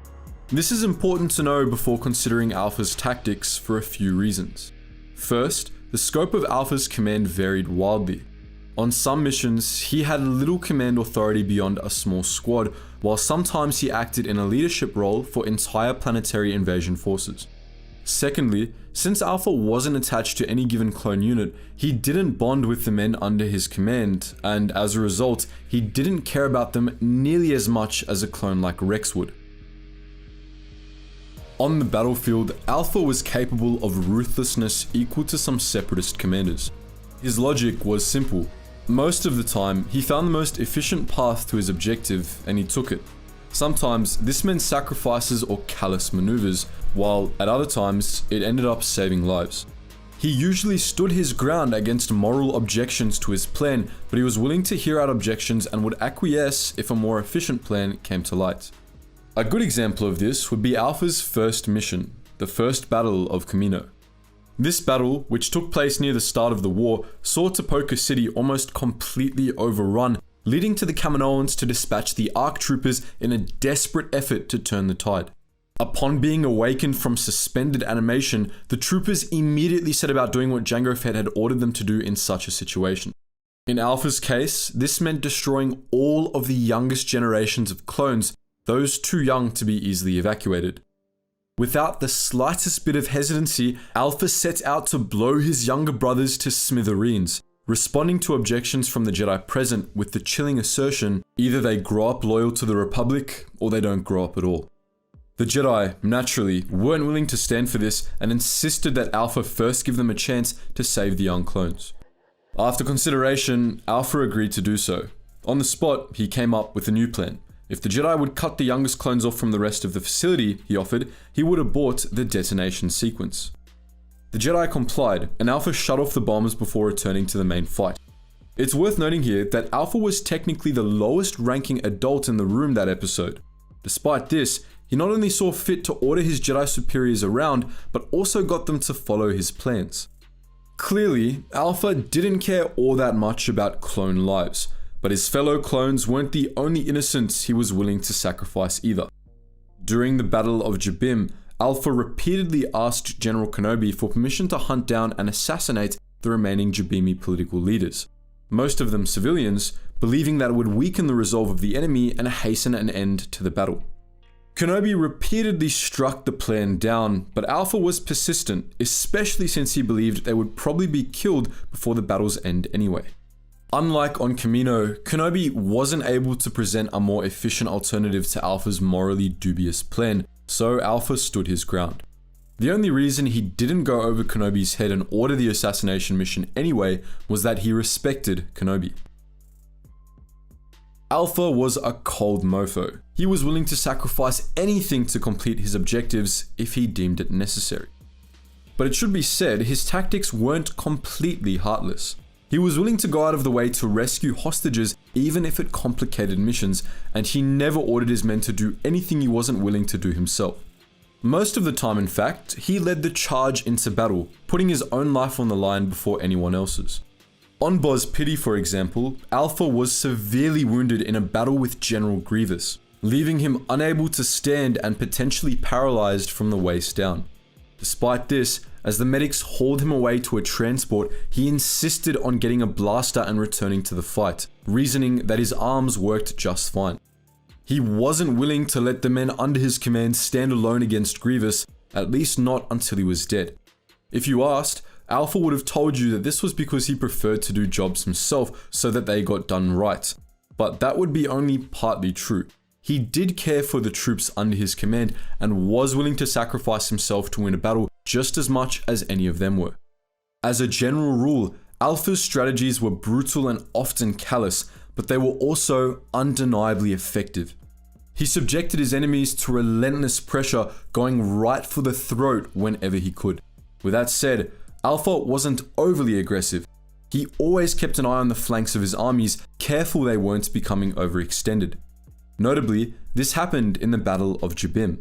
This is important to know before considering Alpha's tactics for a few reasons. First, the scope of Alpha's command varied wildly. On some missions, he had little command authority beyond a small squad, while sometimes he acted in a leadership role for entire planetary invasion forces. Secondly, since Alpha wasn't attached to any given clone unit, he didn't bond with the men under his command, and as a result, he didn't care about them nearly as much as a clone like Rex would. On the battlefield, Alpha was capable of ruthlessness equal to some separatist commanders. His logic was simple. Most of the time, he found the most efficient path to his objective, and he took it. Sometimes, this meant sacrifices or callous maneuvers, while at other times, it ended up saving lives. He usually stood his ground against moral objections to his plan, but he was willing to hear out objections and would acquiesce if a more efficient plan came to light. A good example of this would be Alpha's first mission, the First Battle of Commando. This battle, which took place near the start of the war, saw Topoka City almost completely overrun, leading to the Kaminoans to dispatch the ARC troopers in a desperate effort to turn the tide. Upon being awakened from suspended animation, the troopers immediately set about doing what Jango Fett had ordered them to do in such a situation. In Alpha's case, this meant destroying all of the youngest generations of clones, those too young to be easily evacuated. Without the slightest bit of hesitancy, Alpha set out to blow his younger brothers to smithereens, responding to objections from the Jedi present with the chilling assertion, either they grow up loyal to the Republic, or they don't grow up at all. The Jedi, naturally, weren't willing to stand for this and insisted that Alpha first give them a chance to save the young clones. After consideration, Alpha agreed to do so. On the spot, he came up with a new plan. If the Jedi would cut the youngest clones off from the rest of the facility, he offered, he would abort the detonation sequence. The Jedi complied, and Alpha shut off the bombs before returning to the main fight. It's worth noting here that Alpha was technically the lowest ranking adult in the room that episode. Despite this, he not only saw fit to order his Jedi superiors around, but also got them to follow his plans. Clearly, Alpha didn't care all that much about clone lives, but his fellow clones weren't the only innocents he was willing to sacrifice either. During the Battle of Jabim, Alpha repeatedly asked General Kenobi for permission to hunt down and assassinate the remaining Jabimi political leaders, most of them civilians, believing that it would weaken the resolve of the enemy and hasten an end to the battle. Kenobi repeatedly struck the plan down, but Alpha was persistent, especially since he believed they would probably be killed before the battle's end anyway. Unlike on Kamino, Kenobi wasn't able to present a more efficient alternative to Alpha's morally dubious plan, so Alpha stood his ground. The only reason he didn't go over Kenobi's head and order the assassination mission anyway was that he respected Kenobi. Alpha was a cold mofo. He was willing to sacrifice anything to complete his objectives if he deemed it necessary. But it should be said, his tactics weren't completely heartless. He was willing to go out of the way to rescue hostages even if it complicated missions, and he never ordered his men to do anything he wasn't willing to do himself. Most of the time, in fact, he led the charge into battle, putting his own life on the line before anyone else's. On Boz Pity, for example, Alpha was severely wounded in a battle with General Grievous, leaving him unable to stand and potentially paralyzed from the waist down. Despite this, as the medics hauled him away to a transport, he insisted on getting a blaster and returning to the fight, reasoning that his arms worked just fine. He wasn't willing to let the men under his command stand alone against Grievous, at least not until he was dead. If you asked, Alpha would have told you that this was because he preferred to do jobs himself so that they got done right. But that would be only partly true. He did care for the troops under his command and was willing to sacrifice himself to win a battle just as much as any of them were. As a general rule, Alpha's strategies were brutal and often callous, but they were also undeniably effective. He subjected his enemies to relentless pressure, going right for the throat whenever he could. With that said, Alpha wasn't overly aggressive. He always kept an eye on the flanks of his armies, careful they weren't becoming overextended. Notably, this happened in the Battle of Jabim.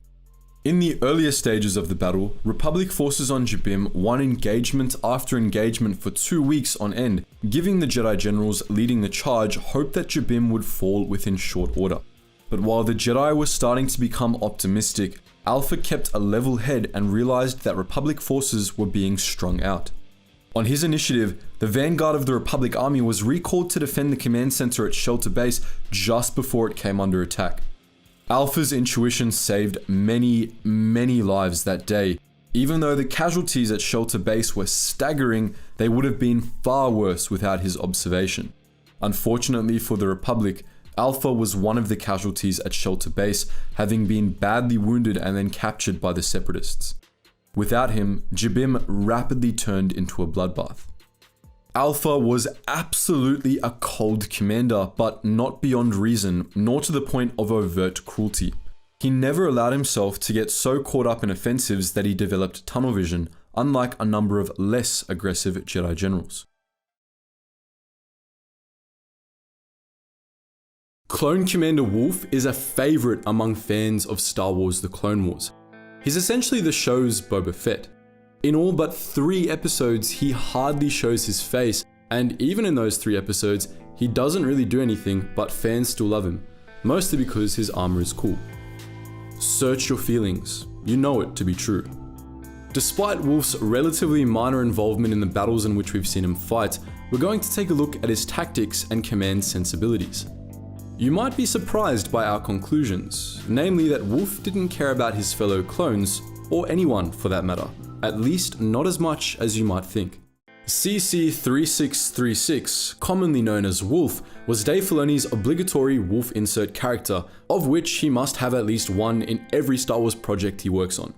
In the earlier stages of the battle, Republic forces on Jabim won engagement after engagement for 2 weeks on end, giving the Jedi generals leading the charge hope that Jabim would fall within short order. But while the Jedi were starting to become optimistic, Alpha kept a level head and realized that Republic forces were being strung out. On his initiative, the vanguard of the Republic army was recalled to defend the command center at Shelter Base just before it came under attack. Alpha's intuition saved many lives that day. Even though the casualties at Shelter Base were staggering, they would have been far worse without his observation. Unfortunately for the Republic, Alpha was one of the casualties at Shelter Base, having been badly wounded and then captured by the Separatists. Without him, Jabim rapidly turned into a bloodbath. Alpha was absolutely a cold commander, but not beyond reason, nor to the point of overt cruelty. He never allowed himself to get so caught up in offensives that he developed tunnel vision, unlike a number of less aggressive Jedi generals. Clone Commander Wolffe is a favorite among fans of Star Wars: The Clone Wars. He's essentially the show's Boba Fett. In all but 3 episodes, he hardly shows his face, and even in those 3 episodes, he doesn't really do anything, but fans still love him, mostly because his armor is cool. Search your feelings, you know it to be true. Despite Wolffe's relatively minor involvement in the battles in which we've seen him fight, we're going to take a look at his tactics and command sensibilities. You might be surprised by our conclusions, namely that Wolffe didn't care about his fellow clones, or anyone for that matter, at least not as much as you might think. CC3636, commonly known as Wolffe, was Dave Filoni's obligatory Wolffe insert character, of which he must have at least one in every Star Wars project he works on.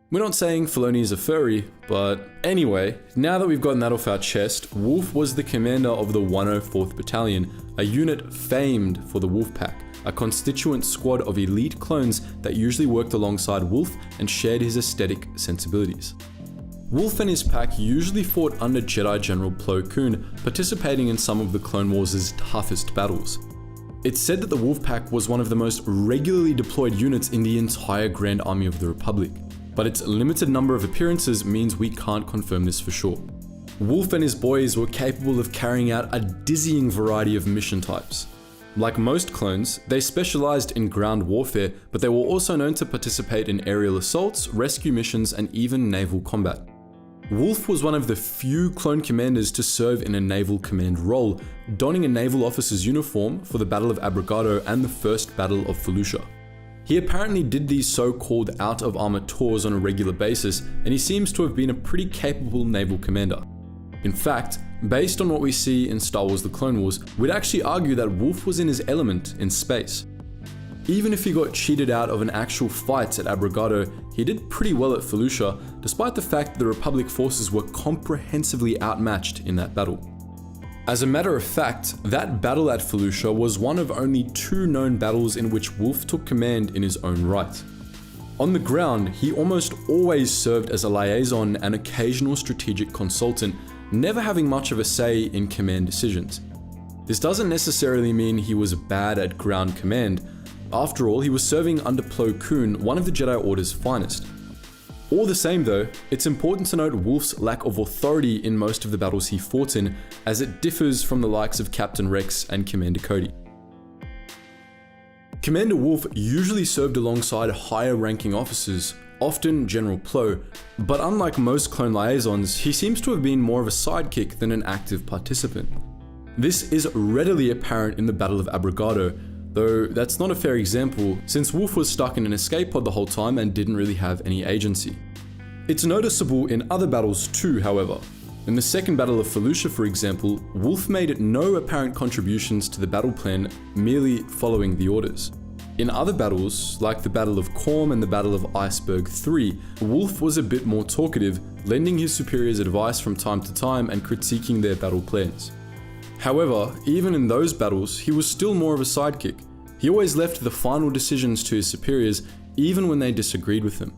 We're not saying Filoni is a furry, but anyway, now that we've gotten that off our chest, Wolffe was the commander of the 104th Battalion, a unit famed for the Wolfpack, a constituent squad of elite clones that usually worked alongside Wolffe and shared his aesthetic sensibilities. Wolffe and his pack usually fought under Jedi General Plo Koon, participating in some of the Clone Wars' toughest battles. It's said that the Wolfpack was one of the most regularly deployed units in the entire Grand Army of the Republic, but its limited number of appearances means we can't confirm this for sure. Wolffe and his boys were capable of carrying out a dizzying variety of mission types. Like most clones, they specialized in ground warfare, but they were also known to participate in aerial assaults, rescue missions, and even naval combat. Wolffe was one of the few clone commanders to serve in a naval command role, donning a naval officer's uniform for the Battle of Abrogado and the First Battle of Felucia. He apparently did these so-called out-of-armor tours on a regular basis, and he seems to have been a pretty capable naval commander. In fact, based on what we see in Star Wars The Clone Wars, we'd actually argue that Wolffe was in his element in space. Even if he got cheated out of an actual fight at Abrogado, he did pretty well at Felucia, despite the fact that the Republic forces were comprehensively outmatched in that battle. As a matter of fact, that battle at Felucia was one of only 2 known battles in which Wolffe took command in his own right. On the ground, he almost always served as a liaison and occasional strategic consultant, never having much of a say in command decisions. This doesn't necessarily mean he was bad at ground command. After all, he was serving under Plo Koon, one of the Jedi Order's finest. All the same though, it's important to note Wolffe's lack of authority in most of the battles he fought in, as it differs from the likes of Captain Rex and Commander Cody. Commander Wolffe usually served alongside higher ranking officers, often General Plo, but unlike most clone liaisons, he seems to have been more of a sidekick than an active participant. This is readily apparent in the Battle of Abrogado, though that's not a fair example since Wolffe was stuck in an escape pod the whole time and didn't really have any agency. It's noticeable in other battles too, however. In the second Battle of Felucia, for example, Wolffe made no apparent contributions to the battle plan, merely following the orders. In other battles, like the Battle of Korm and the Battle of Iceberg 3, Wolffe was a bit more talkative, lending his superiors advice from time to time and critiquing their battle plans. However, even in those battles, he was still more of a sidekick. He always left the final decisions to his superiors, even when they disagreed with him.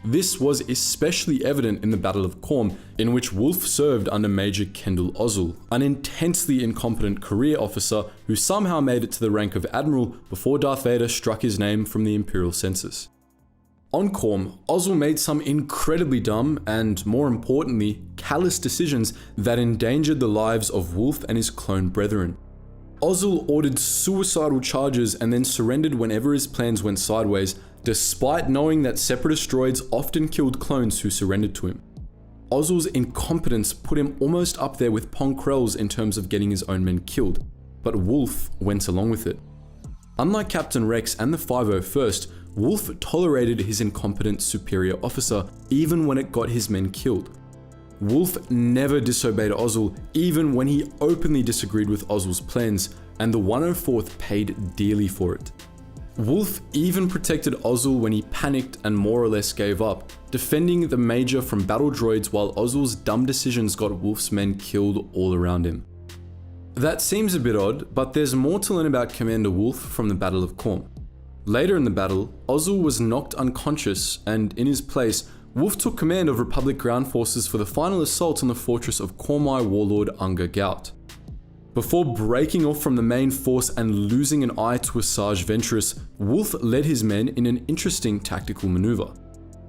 This was especially evident in the Battle of Korm, in which Wolffe served under Major Kendall Ozzel, an intensely incompetent career officer who somehow made it to the rank of Admiral before Darth Vader struck his name from the Imperial census. On Korm, Ozzel made some incredibly dumb and, more importantly, callous decisions that endangered the lives of Wolffe and his clone brethren. Ozzel ordered suicidal charges and then surrendered whenever his plans went sideways, despite knowing that Separatist droids often killed clones who surrendered to him. Ozzel's incompetence put him almost up there with Pong Krell's in terms of getting his own men killed, but Wolffe went along with it. Unlike Captain Rex and the 501st, Wolffe tolerated his incompetent superior officer even when it got his men killed. Wolffe never disobeyed Ozzel even when he openly disagreed with Ozzel's plans, and the 104th paid dearly for it. Wolffe even protected Ozzel when he panicked and more or less gave up, defending the Major from battle droids while Ozzel's dumb decisions got Wolffe's men killed all around him. That seems a bit odd, but there's more to learn about Commander Wolffe from the Battle of Korm. Later in the battle, Ozzel was knocked unconscious, and in his place, Wolffe took command of Republic ground forces for the final assault on the fortress of Kormai warlord Unger Gaut. Before breaking off from the main force and losing an eye to Asajj Ventress, Wolffe led his men in an interesting tactical maneuver.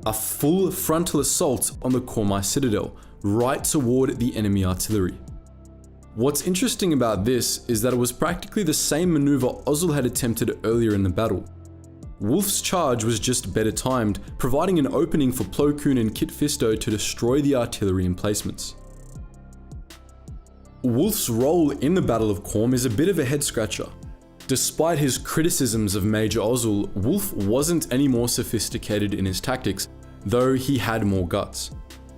A full frontal assault on the Kormai citadel, right toward the enemy artillery. What's interesting about this is that it was practically the same maneuver Ozzel had attempted earlier in the battle. Wolffe's charge was just better timed, providing an opening for Plo Koon and Kit Fisto to destroy the artillery emplacements. Wolffe's role in the Battle of Korm is a bit of a head-scratcher. Despite his criticisms of Major Ozzel, Wolffe wasn't any more sophisticated in his tactics, though he had more guts.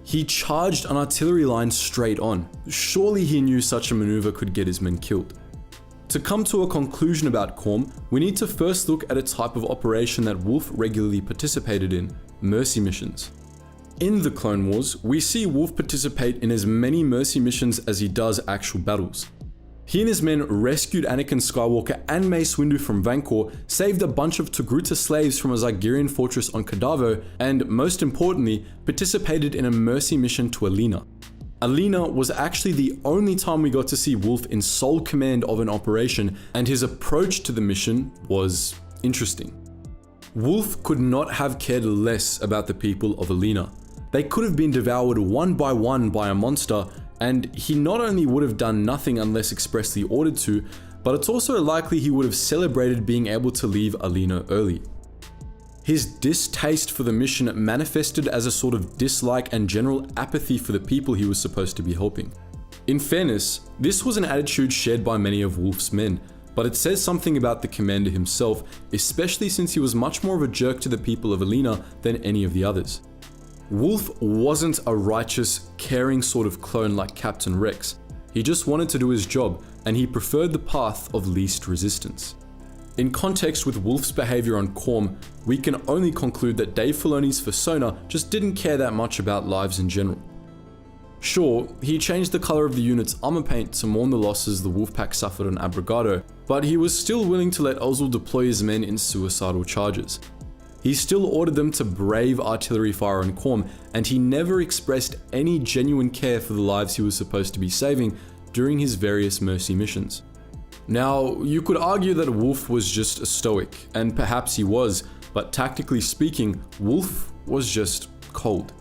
He charged an artillery line straight on. Surely he knew such a maneuver could get his men killed. To come to a conclusion about Korm, we need to first look at a type of operation that Wolffe regularly participated in: mercy missions. In the Clone Wars, we see Wolffe participate in as many mercy missions as he does actual battles. He and his men rescued Anakin Skywalker and Mace Windu from Vancor, saved a bunch of Togruta slaves from a Zygerian fortress on Kadavo, and most importantly, participated in a mercy mission to Alina. Alina was actually the only time we got to see Wolffe in sole command of an operation, and his approach to the mission was interesting. Wolffe could not have cared less about the people of Alina. They could have been devoured one by a monster, and he not only would have done nothing unless expressly ordered to, but it's also likely he would have celebrated being able to leave Alina early. His distaste for the mission manifested as a sort of dislike and general apathy for the people he was supposed to be helping. In fairness, this was an attitude shared by many of Wolffe's men, but it says something about the commander himself, especially since he was much more of a jerk to the people of Alina than any of the others. Wolffe wasn't a righteous, caring sort of clone like Captain Rex. He just wanted to do his job, and he preferred the path of least resistance. In context with Wolffe's behavior on Khorm, we can only conclude that Dave Filoni's persona just didn't care that much about lives in general. Sure, he changed the color of the unit's armor paint to mourn the losses the Wolfpack suffered on Abrogado, but he was still willing to let Ozzel deploy his men in suicidal charges. He still ordered them to brave artillery fire on Khorm, and he never expressed any genuine care for the lives he was supposed to be saving during his various mercy missions. Now, you could argue that Wolffe was just a stoic, and perhaps he was, but tactically speaking, Wolffe was just cold.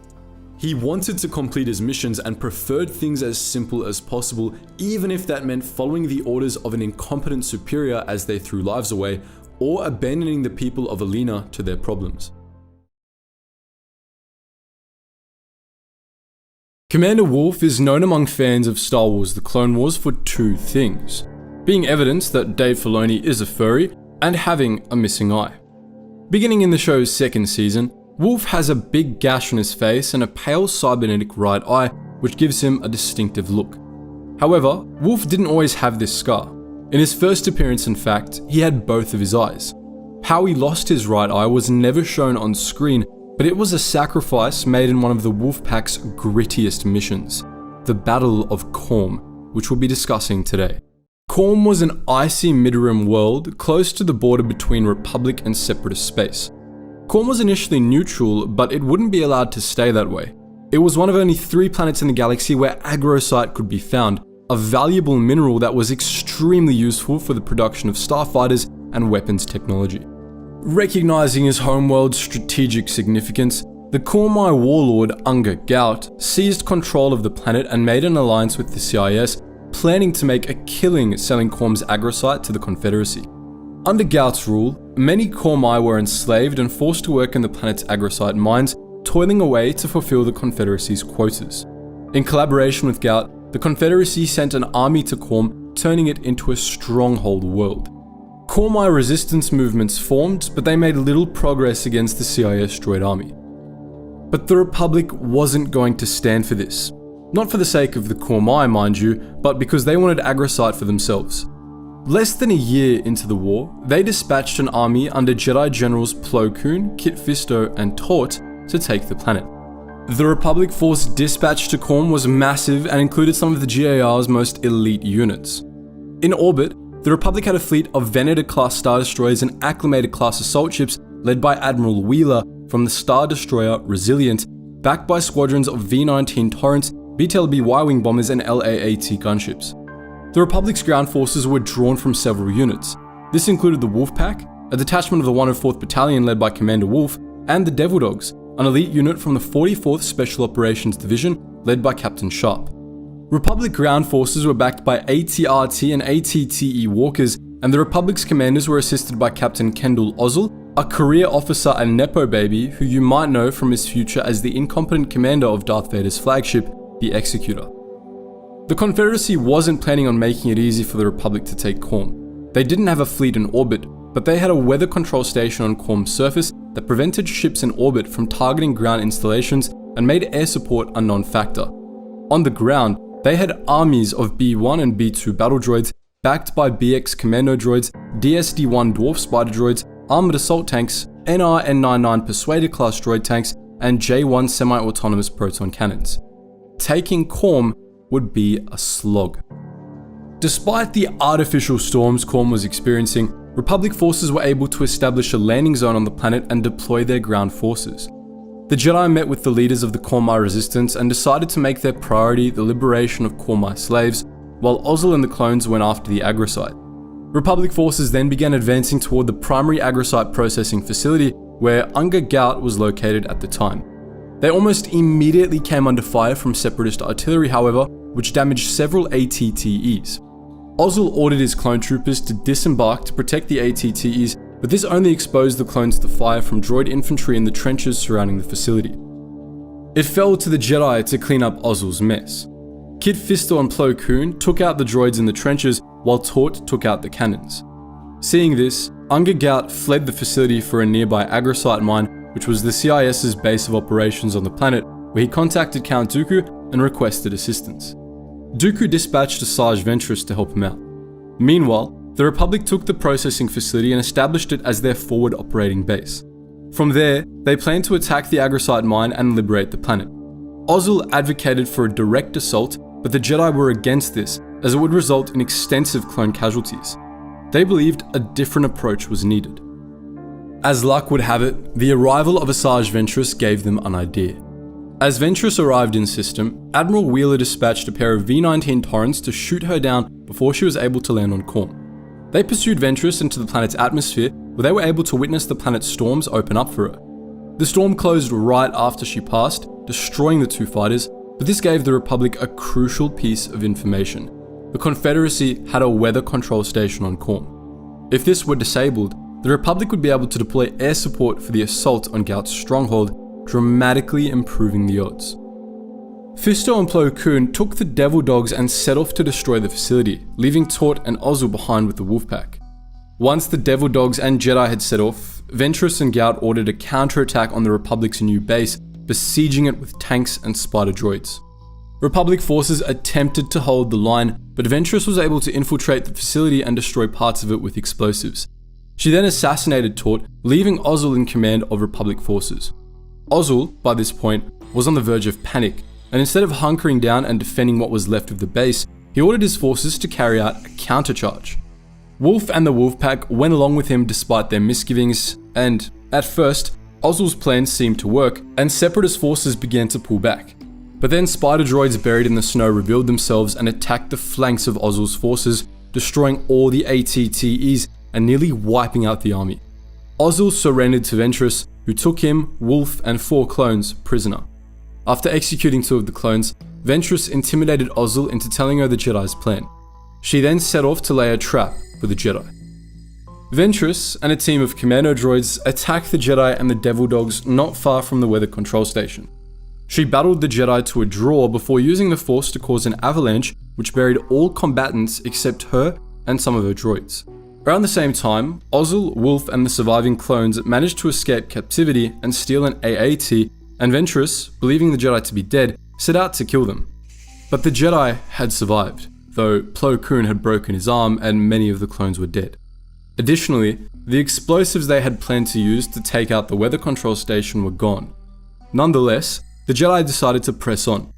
He wanted to complete his missions and preferred things as simple as possible, even if that meant following the orders of an incompetent superior as they threw lives away, or abandoning the people of Alina to their problems. Commander Wolffe is known among fans of Star Wars: The Clone Wars for two things: being evidence that Dave Filoni is a furry, and having a missing eye. Beginning in the show's second season, Wolffe has a big gash on his face and a pale cybernetic right eye, which gives him a distinctive look. However, Wolffe didn't always have this scar. In his first appearance, in fact, he had both of his eyes. How he lost his right eye was never shown on screen, but it was a sacrifice made in one of the Wolfpack's grittiest missions, the Battle of Khorm, which we'll be discussing today. Khorm was an icy mid-rim world close to the border between Republic and Separatist space. Khorm was initially neutral, but it wouldn't be allowed to stay that way. It was one of only 3 planets in the galaxy where agrosite could be found, a valuable mineral that was extremely useful for the production of starfighters and weapons technology. Recognizing his homeworld's strategic significance, the Khormai warlord Unger Gaut seized control of the planet and made an alliance with the CIS, planning to make a killing selling Khorm's agrosite to the Confederacy. Under Gaut's rule, many Khormai were enslaved and forced to work in the planet's agrosite mines, toiling away to fulfill the Confederacy's quotas. In collaboration with Gaut, the Confederacy sent an army to Khorm, turning it into a stronghold world. Khormai resistance movements formed, but they made little progress against the CIS droid army. But the Republic wasn't going to stand for this. Not for the sake of the Khormai, mind you, but because they wanted agrosite for themselves. Less than a year into the war, they dispatched an army under Jedi Generals Plo Koon, Kit Fisto, and Tort to take the planet. The Republic force dispatched to Khorm was massive and included some of the GAR's most elite units. In orbit, the Republic had a fleet of Venator-class Star Destroyers and Acclimated-class assault ships led by Admiral Wheeler from the Star Destroyer Resilient, backed by squadrons of V-19 Torrents, BTLB Y-Wing bombers and LAAT gunships. The Republic's ground forces were drawn from several units. This included the Wolfpack, a detachment of the 104th Battalion led by Commander Wolffe, and the Devil Dogs, an elite unit from the 44th Special Operations Division led by Captain Sharp. Republic ground forces were backed by ATRT and ATTE Walkers, and the Republic's commanders were assisted by Captain Kendall Ozzel, a career officer and Nepo baby who you might know from his future as the incompetent commander of Darth Vader's flagship, the Executor. The Confederacy wasn't planning on making it easy for the Republic to take Khorm. They didn't have a fleet in orbit, but they had a weather control station on Khorm's surface that prevented ships in orbit from targeting ground installations and made air support a non-factor. On the ground, they had armies of B-1 and B-2 battle droids, backed by BX commando droids, DSD-1 dwarf spider droids, armored assault tanks, NR and 99 Persuader class droid tanks, and J-1 semi-autonomous proton cannons. Taking Khorm would be a slog. Despite the artificial storms Khorne was experiencing, Republic forces were able to establish a landing zone on the planet and deploy their ground forces. The Jedi met with the leaders of the Khormai resistance and decided to make their priority the liberation of Khormai slaves, while Ozzel and the clones went after the Agricite. Republic forces then began advancing toward the primary Agricite processing facility where Unger Gaut was located at the time. They almost immediately came under fire from Separatist artillery, however, which damaged several ATTEs. Ozzel ordered his clone troopers to disembark to protect the ATTEs, but this only exposed the clones to fire from droid infantry in the trenches surrounding the facility. It fell to the Jedi to clean up Ozzel's mess. Kit Fisto and Plo Koon took out the droids in the trenches, while Tort took out the cannons. Seeing this, Unger Gaut fled the facility for a nearby Agricite mine, which was the CIS's base of operations on the planet, where he contacted Count Dooku and requested assistance. Dooku dispatched Asajj Ventress to help him out. Meanwhile, the Republic took the processing facility and established it as their forward operating base. From there, they planned to attack the Agricite mine and liberate the planet. Ozzel advocated for a direct assault, but the Jedi were against this, as it would result in extensive clone casualties. They believed a different approach was needed. As luck would have it, the arrival of Asajj Ventress gave them an idea. As Ventress arrived in system, Admiral Wheeler dispatched a pair of V-19 Torrents to shoot her down before she was able to land on Khorne. They pursued Ventress into the planet's atmosphere, where they were able to witness the planet's storms open up for her. The storm closed right after she passed, destroying the two fighters, but this gave the Republic a crucial piece of information. The Confederacy had a weather control station on Khorne. If this were disabled, the Republic would be able to deploy air support for the assault on Gaut's stronghold, dramatically improving the odds. Fisto and Plo Koon took the Devil Dogs and set off to destroy the facility, leaving Tort and Ozzel behind with the Wolfpack. Once the Devil Dogs and Jedi had set off, Ventress and Gaut ordered a counterattack on the Republic's new base, besieging it with tanks and spider droids. Republic forces attempted to hold the line, but Ventress was able to infiltrate the facility and destroy parts of it with explosives. She then assassinated Tort, leaving Ozzel in command of Republic forces. Ozzel, by this point, was on the verge of panic, and instead of hunkering down and defending what was left of the base, he ordered his forces to carry out a countercharge. Wolffe and the Wolfpack went along with him despite their misgivings, and, at first, Ozzel's plan seemed to work, and Separatist forces began to pull back. But then spider droids buried in the snow revealed themselves and attacked the flanks of Ozzel's forces, destroying all the ATTEs and nearly wiping out the army. Ozzel surrendered to Ventress, who took him, Wolffe, and 4 clones prisoner. After executing 2 of the clones, Ventress intimidated Ozzel into telling her the Jedi's plan. She then set off to lay a trap for the Jedi. Ventress and a team of Commando droids attacked the Jedi and the Devil Dogs not far from the weather control station. She battled the Jedi to a draw before using the Force to cause an avalanche which buried all combatants except her and some of her droids. Around the same time, Ozzel, Wolffe, and the surviving clones managed to escape captivity and steal an AAT, and Ventress, believing the Jedi to be dead, set out to kill them. But the Jedi had survived, though Plo Koon had broken his arm and many of the clones were dead. Additionally, the explosives they had planned to use to take out the weather control station were gone. Nonetheless, the Jedi decided to press on.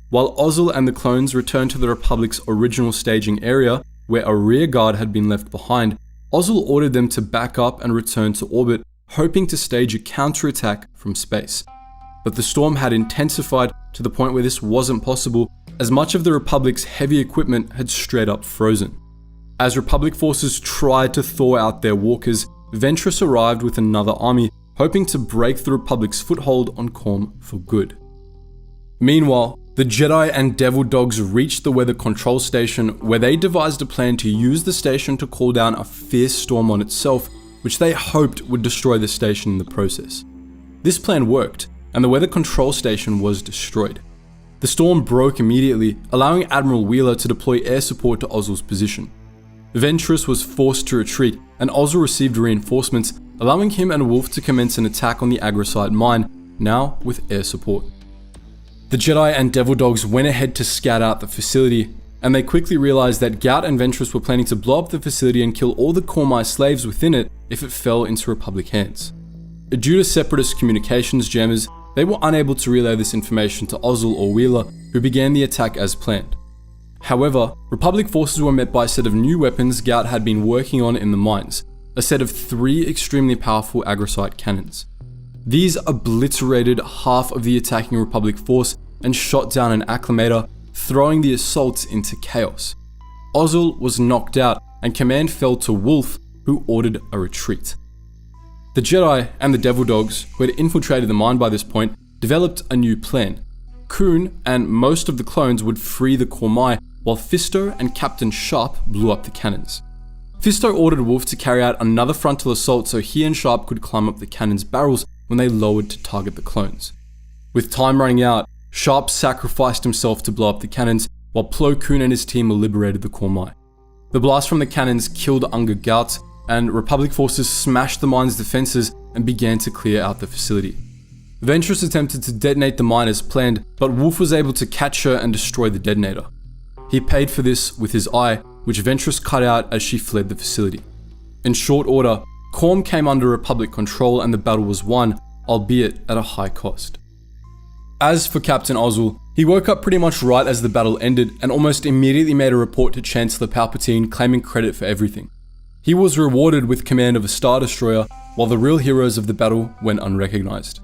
While Ozzel and the clones returned to the Republic's original staging area, where a rear guard had been left behind, Ozzel ordered them to back up and return to orbit, hoping to stage a counterattack from space. But the storm had intensified to the point where this wasn't possible, as much of the Republic's heavy equipment had straight up frozen. As Republic forces tried to thaw out their walkers, Ventress arrived with another army, hoping to break the Republic's foothold on Khorne for good. Meanwhile, the Jedi and Devil Dogs reached the weather control station, where they devised a plan to use the station to call down a fierce storm on itself, which they hoped would destroy the station in the process. This plan worked, and the weather control station was destroyed. The storm broke immediately, allowing Admiral Wheeler to deploy air support to Ozzel's position. Ventress was forced to retreat, and Ozzel received reinforcements, allowing him and Wolffe to commence an attack on the Agricite mine, now with air support. The Jedi and Devil Dogs went ahead to scout out the facility, and they quickly realized that Gaut and Ventress were planning to blow up the facility and kill all the Khormai slaves within it if it fell into Republic hands. Due to Separatist communications jammers, they were unable to relay this information to Ozzel or Wheeler, who began the attack as planned. However, Republic forces were met by a set of new weapons Gout had been working on in the mines, a set of 3 extremely powerful Agrosite cannons. These obliterated half of the attacking Republic force and shot down an Acclamator, throwing the assaults into chaos. Ozzel was knocked out and command fell to Wolffe, who ordered a retreat. The Jedi and the Devil Dogs, who had infiltrated the mine by this point, developed a new plan. Kuhn and most of the clones would free the Cormai, while Fisto and Captain Sharp blew up the cannons. Fisto ordered Wolffe to carry out another frontal assault so he and Sharp could climb up the cannons' barrels when they lowered to target the clones. With time running out, Sharp sacrificed himself to blow up the cannons, while Plo Koon and his team liberated the Cormai. The blast from the cannons killed Unger Gout, and Republic forces smashed the mine's defenses and began to clear out the facility. Ventress attempted to detonate the mine as planned, but Wolffe was able to catch her and destroy the detonator. He paid for this with his eye, which Ventress cut out as she fled the facility. In short order, Corm came under Republic control and the battle was won, albeit at a high cost. As for Captain Ozzel, he woke up pretty much right as the battle ended and almost immediately made a report to Chancellor Palpatine claiming credit for everything. He was rewarded with command of a Star Destroyer, while the real heroes of the battle went unrecognized.